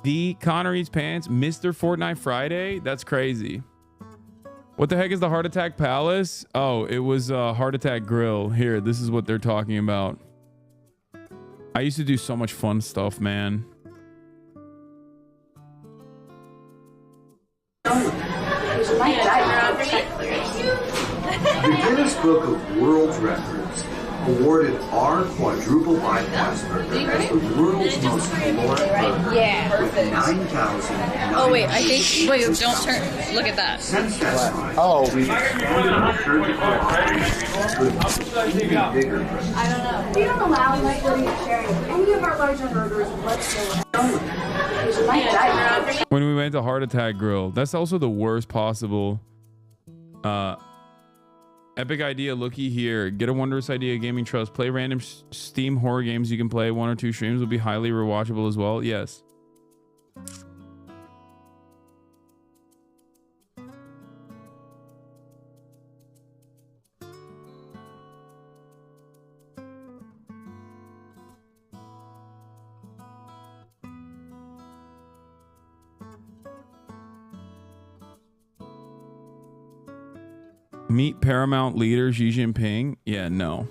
[SPEAKER 1] The Connor Eats Pants, Mr. Fortnite Friday. That's crazy. What the heck is the Heart Attack Palace? Oh, it was Heart Attack Grill. Here, this is what they're talking about. I used to do so much fun stuff, man.
[SPEAKER 11] The Guinness Book of World Records awarded our quadruple bypass burger as the world's most caloric burger with 9,000.
[SPEAKER 5] Oh wait, I think. Wait, don't turn. Look at that.
[SPEAKER 11] Since that time, we've expanded our surgical even bigger burgers.
[SPEAKER 9] I don't know. We don't allow light splitting and sharing any of our larger burgers. Let's go.
[SPEAKER 1] When we went to Heart Attack Grill, that's also the worst possible. Epic idea, looky here. Get a wondrous idea, Gaming Trust. Play random Steam horror games you can play. 1 or 2 streams will be highly rewatchable as well. Yes. Meet Paramount leader Xi Jinping. Yeah, no.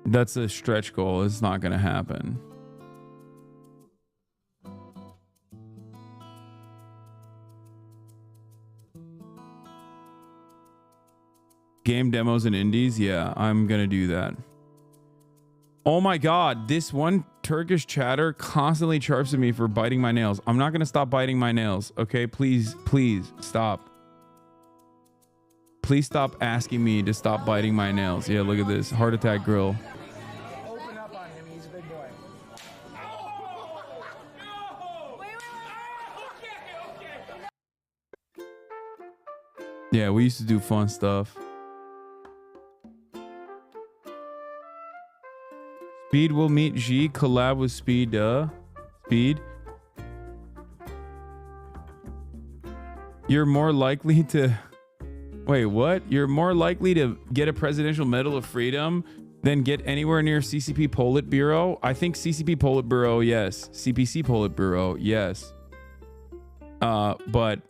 [SPEAKER 1] That's a stretch goal. It's not going to happen. Game demos and indies. Yeah, I'm going to do that. Oh my God. This one Turkish chatter constantly chirps at me for biting my nails. I'm not going to stop biting my nails. Okay, please, please stop. Please stop asking me to stop biting my nails. Yeah, look at this. Heart Attack Grill.
[SPEAKER 19] Open up on him. He's a big boy.
[SPEAKER 1] Yeah, we used to do fun stuff. Speed will meet G. Collab with Speed. Speed. You're more likely to... Wait, what? You're more likely to get a Presidential Medal of Freedom than get anywhere near CCP Politburo? I think CCP Politburo, yes. CPC Politburo, yes. But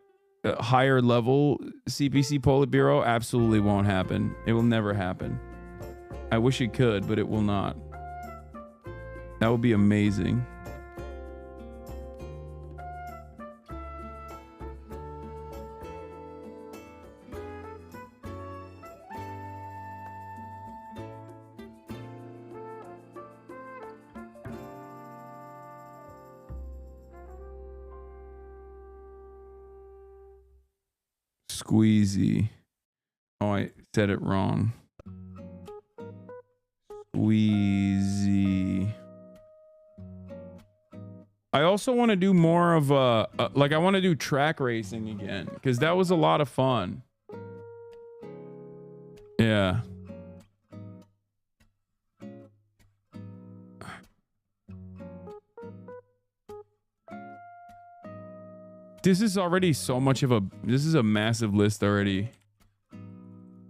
[SPEAKER 1] higher level CPC Politburo absolutely won't happen. It will never happen. I wish it could, but it will not. That would be amazing. Squeezy. Oh, I said it wrong. Squeezy. I also want to do more of like I want to do track racing again because that was a lot of fun. Yeah. This is already so much of a, this is a massive list already.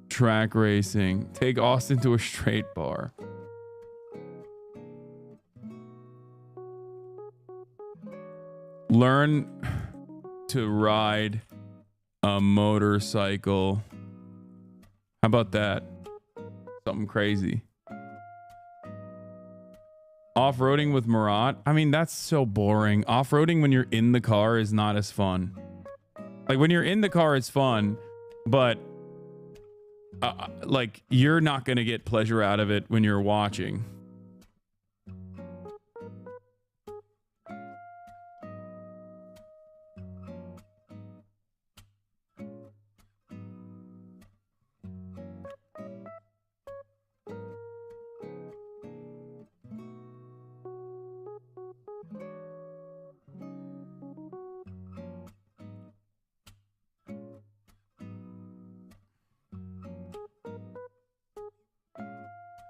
[SPEAKER 1] Track racing. Take Austin to a straight bar. Learn to ride a motorcycle. How about that? Something crazy. Off-roading with Murat. I mean, that's so boring. Off-roading when you're in the car is not as fun. Like when you're in the car, it's fun, but like you're not going to get pleasure out of it when you're watching.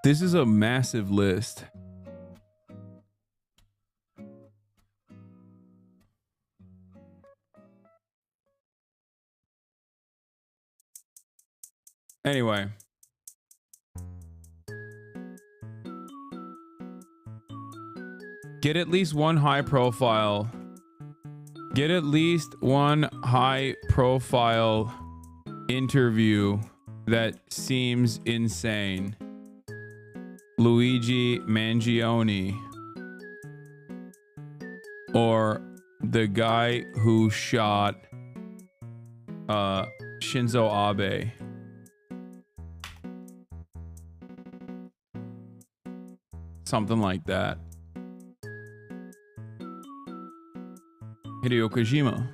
[SPEAKER 1] This is a massive list. Anyway. Get at least one high profile. Get at least one high profile interview that seems insane. Luigi Mangione, or the guy who shot Shinzo Abe. Something like that. Hideo Kojima.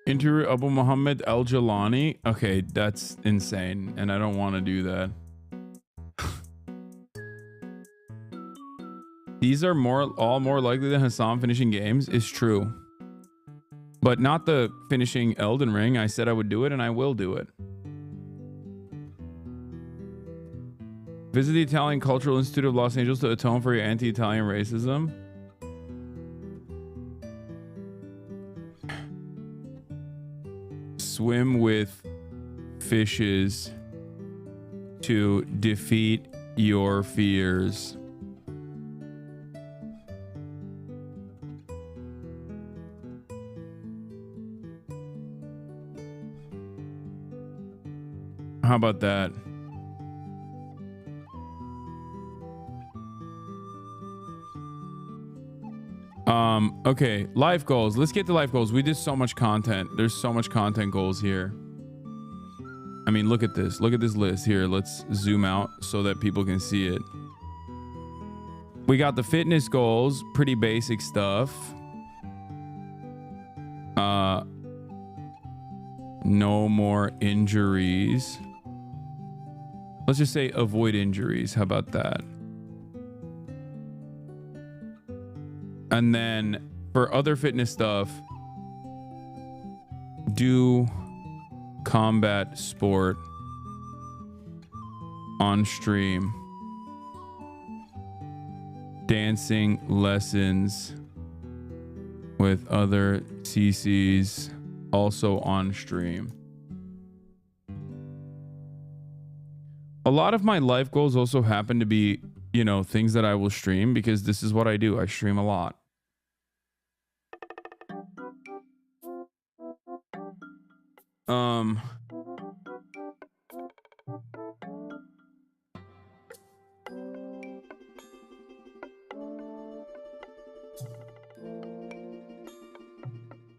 [SPEAKER 1] Interview Abu Muhammad Al Jalani. Okay, that's insane, and I don't want to do that. These are all more likely than Hasan finishing games. Is true, but not the finishing Elden Ring. I said I would do it, and I will do it. Visit the Italian Cultural Institute of Los Angeles to atone for your anti-Italian racism. Swim with fishes to defeat your fears. How about that? Okay, life goals. Let's get to life goals. We did so much content. There's so much content goals here. I mean, look at this. Look at this list here. Let's zoom out so that people can see it. We got the fitness goals, pretty basic stuff. No more injuries. Let's just say avoid injuries. How about that? And then for other fitness stuff, do combat sport on stream. dancing lessons with other CCs also on stream. A lot of my life goals also happen to be, you know, things that I will stream because this is what I do. I stream a lot.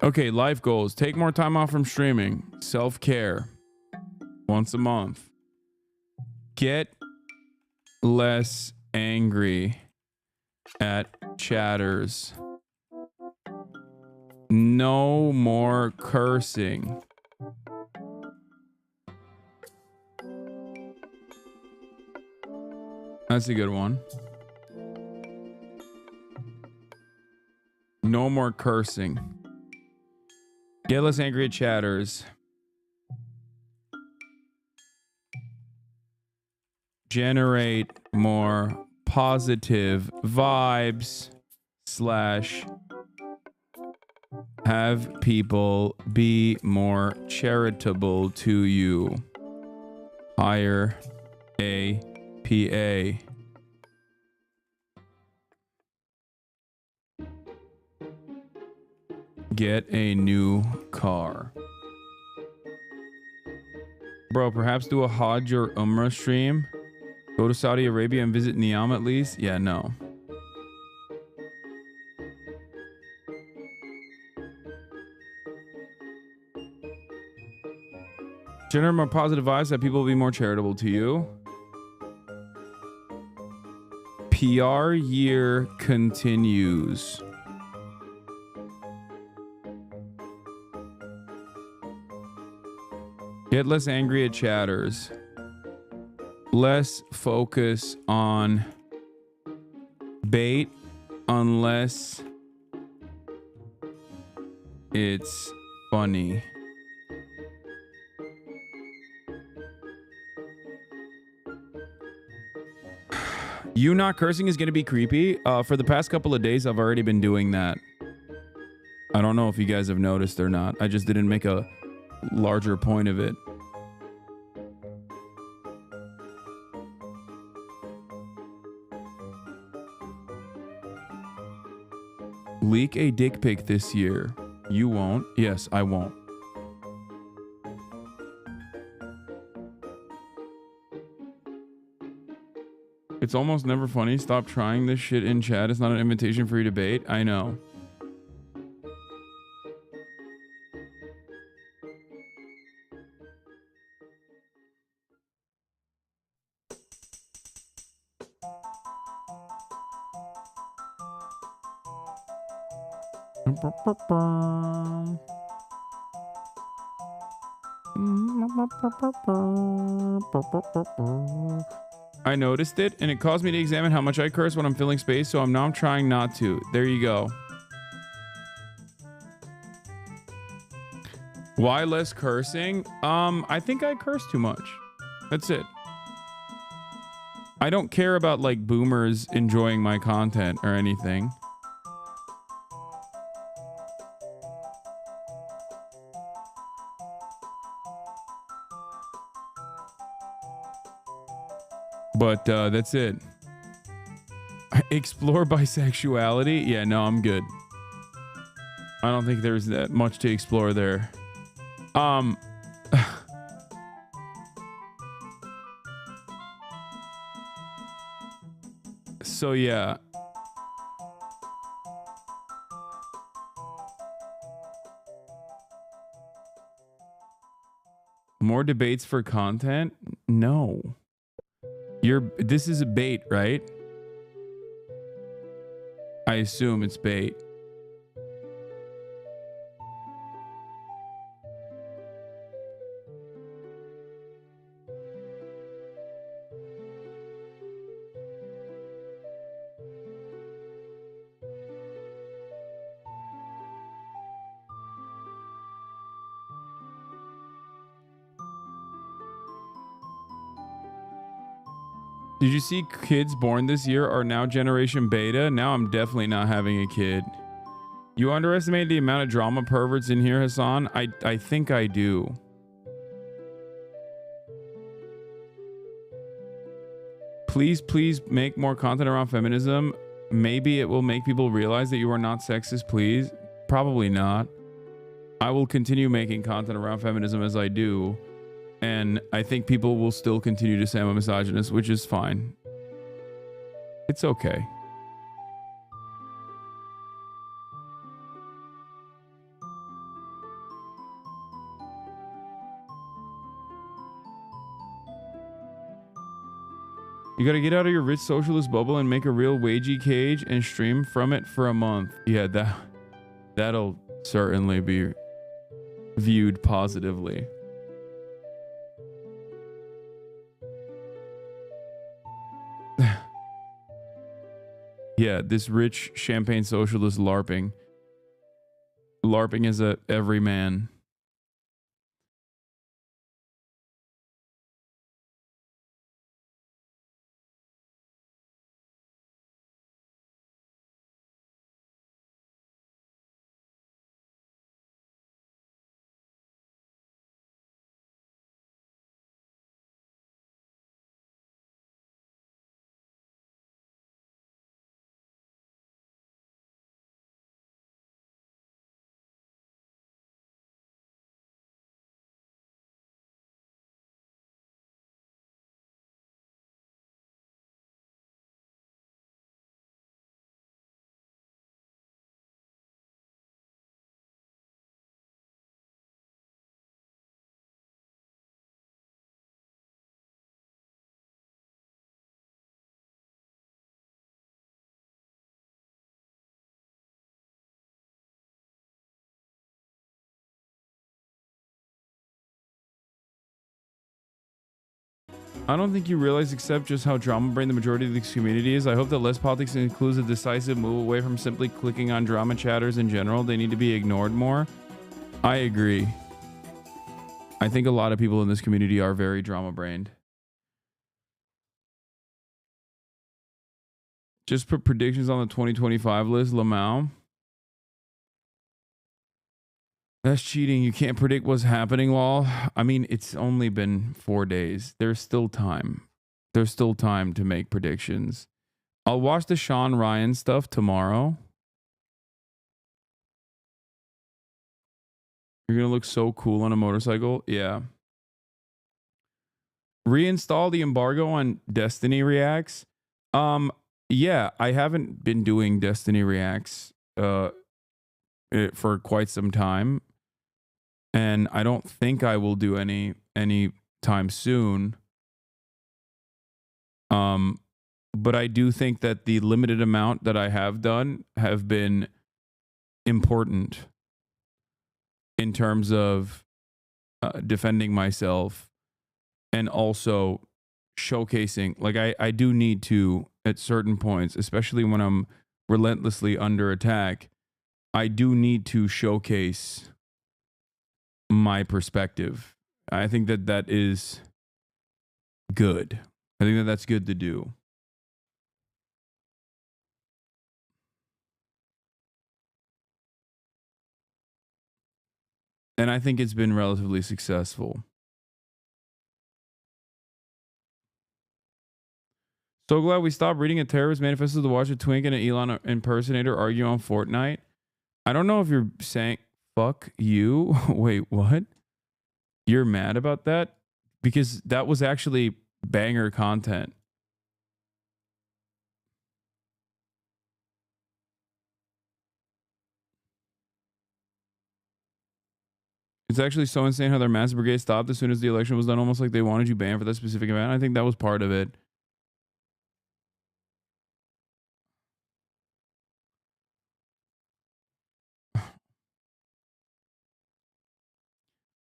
[SPEAKER 1] Okay, life goals. Take more time off from streaming. Self-care. Once a month. Get less angry at chatters. No more cursing. That's a good one. No more cursing. Get less angry at chatters. Generate more positive vibes / have people be more charitable to you. Hire a PA. Get a new car. Bro, perhaps do a Hajj or Umrah stream. Go to Saudi Arabia and visit Niam at least. Yeah, no. Generate more positive vibes that people will be more charitable to you. PR year continues. Get less angry at chatters. Less focus on bait unless it's funny. You not cursing is going to be creepy. For the past couple of days, I've already been doing that. I don't know if you guys have noticed or not. I just didn't make a larger point of it. Leak a dick pic this year. You won't. Yes, I won't. It's almost never funny. Stop trying this shit in chat. It's not an invitation for you to debate. I know. I noticed it, and it caused me to examine how much I curse when I'm filling space, so I'm trying not to. There you go. Why less cursing? I think I curse too much. That's it. I don't care about like boomers enjoying my content or anything. But that's it. Explore bisexuality? Yeah, no, I'm good. I don't think there's that much to explore there. So yeah. More debates for content? No. This is a bait, right? I assume it's bait. Did you see kids born this year are now generation beta? Now I'm definitely not having a kid. You underestimate the amount of drama perverts in here, Hasan? I think I do. Please make more content around feminism. Maybe it will make people realize that you are not sexist, please. Probably not. I will continue making content around feminism as I do. And I think people will still continue to say I'm a misogynist, which is fine. It's okay. You gotta get out of your rich socialist bubble and make a real wagey cage and stream from it for a month. Yeah, that'll certainly be viewed positively. Yeah, this rich champagne socialist LARPing. LARPing is a everyman. I don't think you realize except just how drama brain the majority of this community is. I hope that less politics includes a decisive move away from simply clicking on drama chatters in general. They need to be ignored more. I agree. I think a lot of people in this community are very drama brained. Just put predictions on the 2025 list, Lamau. That's cheating. You can't predict what's happening, lol. I mean, it's only been 4 days. There's still time. There's still time to make predictions. I'll watch the Sean Ryan stuff tomorrow. You're going to look so cool on a motorcycle. Yeah. Reinstall the embargo on Destiny Reacts. Yeah, I haven't been doing Destiny Reacts for quite some time. And I don't think I will do any time soon. But I do think that the limited amount that I have done have been important in terms of defending myself and also showcasing. Like I do need to, at certain points, especially when I'm relentlessly under attack, I do need to showcase my perspective. I think that that is good. I think that that's good to do. And I think it's been relatively successful. So glad we stopped reading a terrorist manifesto to watch a twink and an Elon impersonator argue on Fortnite. I don't know if you're saying fuck you. Wait, what? You're mad about that? Because that was actually banger content. It's actually so insane how their massive brigade stopped as soon as the election was done, almost like they wanted you banned for that specific event. I think that was part of it.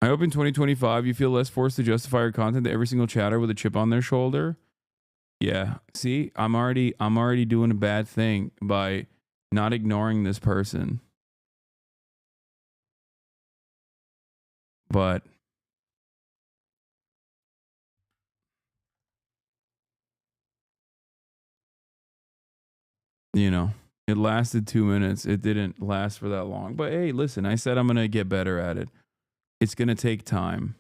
[SPEAKER 1] I hope in 2025 you feel less forced to justify your content to every single chatter with a chip on their shoulder. Yeah. See, I'm already doing a bad thing by not ignoring this person. But you know, it lasted 2 minutes. It didn't last for that long. But hey, listen, I said I'm going to get better at it. It's going to take time.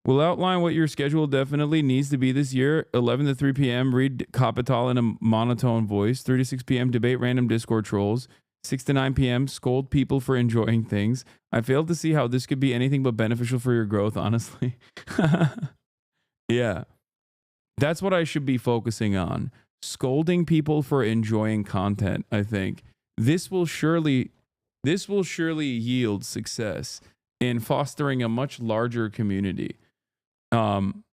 [SPEAKER 1] We'll outline what your schedule definitely needs to be this year. 11 to 3 p.m., read Capital in a monotone voice. 3 to 6 p.m., debate random Discord trolls. 6 to 9 p.m., scold people for enjoying things. I failed to see how this could be anything but beneficial for your growth, honestly. Yeah. That's what I should be focusing on. Scolding people for enjoying content, I think. This will surely yield success in fostering a much larger community. And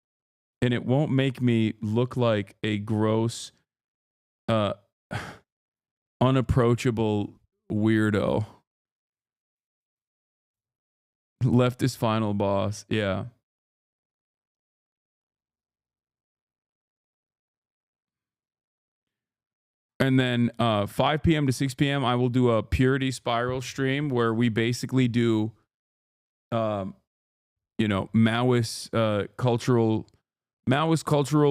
[SPEAKER 1] it won't make me look like a gross, unapproachable weirdo. Leftist final boss. Yeah. And then 5 p.m. to 6 p.m., I will do a Purity Spiral stream where we basically do, Maoist cultural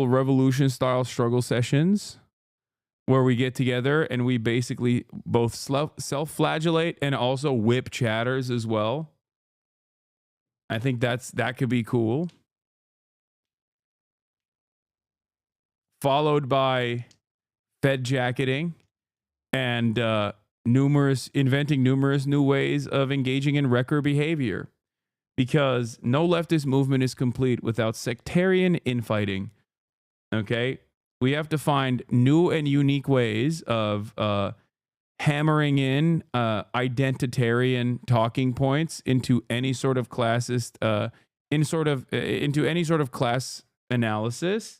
[SPEAKER 1] revolution style struggle sessions where we get together and we basically both self-flagellate and also whip chatters as well. I think that could be cool. Followed by Fed jacketing and inventing numerous new ways of engaging in wrecker behavior. Because no leftist movement is complete without sectarian infighting. Okay? We have to find new and unique ways of hammering in identitarian talking points into any sort of classist, into any sort of class analysis.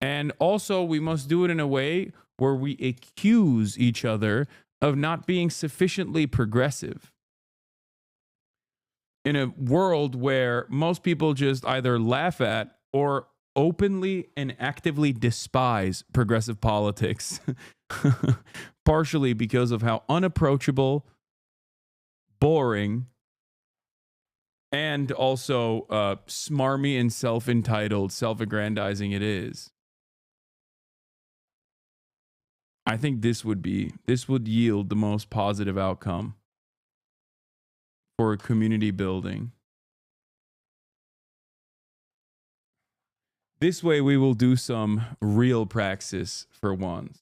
[SPEAKER 1] And also, we must do it in a way where we accuse each other of not being sufficiently progressive. In a world where most people just either laugh at or openly and actively despise progressive politics, partially because of how unapproachable, boring, and also smarmy and self-entitled, self-aggrandizing it is. I think this would yield the most positive outcome for community building. This way we will do some real praxis for once,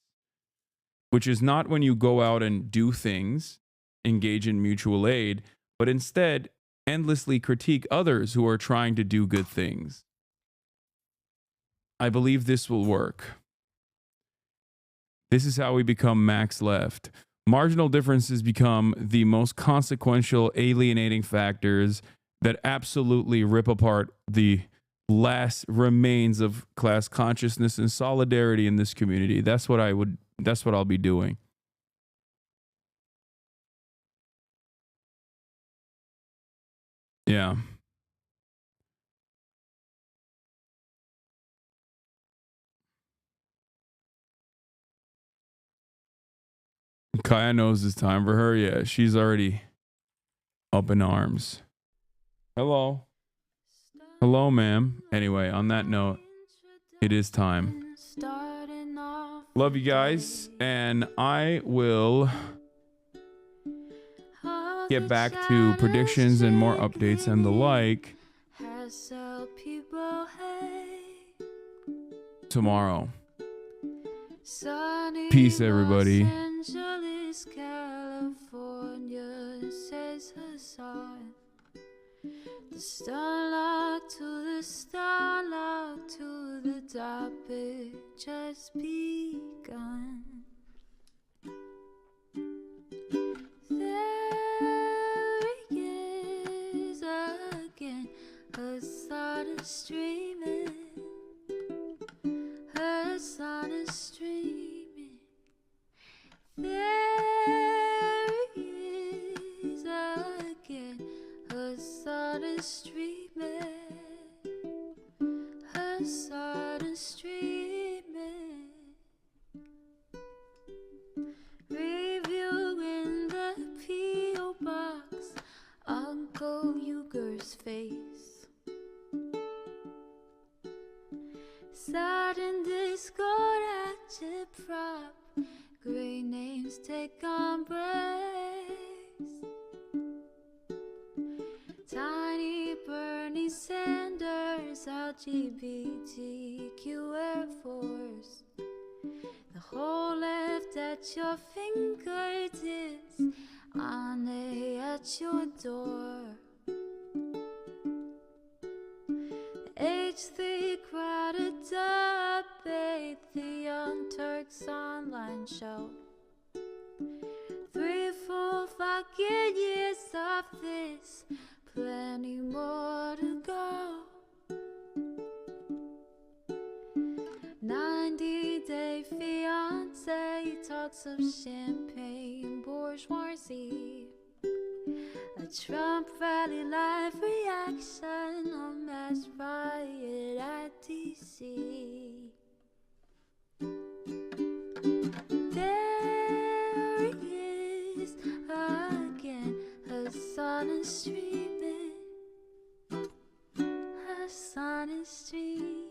[SPEAKER 1] which is not when you go out and do things, engage in mutual aid, but instead endlessly critique others who are trying to do good things. I believe this will work. This is how we become max left. Marginal differences become the most consequential alienating factors that absolutely rip apart the last remains of class consciousness and solidarity in this community. That's what I'll be doing. Yeah. Kaya knows it's time for her. Yeah, she's already up in arms. Hello. Hello, ma'am. Anyway, on that note, it is time. Love you guys, and I will get back to predictions and more updates and the like tomorrow. Peace, everybody.
[SPEAKER 5] California, says Hasan. The starlight to the topic just begun. There he is again, Hasan is streaming. Hasan is streaming. There he is again, Hasan is streaming. Hasan is streaming. Reviewing the P.O. box, Uncle Uger's face. Sudden Discord agitprop, Great names take embrace. Tiny Bernie Sanders, LGBTQ Air Force. The whole left at your fingertips, on at your door. H3 crowded debate, the Young Turks online show. 3 full fucking years of this, plenty more to go. 90-day fiance, talks of champagne bourgeoisie. A Trump rally live reaction, a mass riot at DC. There he is again, Hasan is streaming. Hasan is streaming.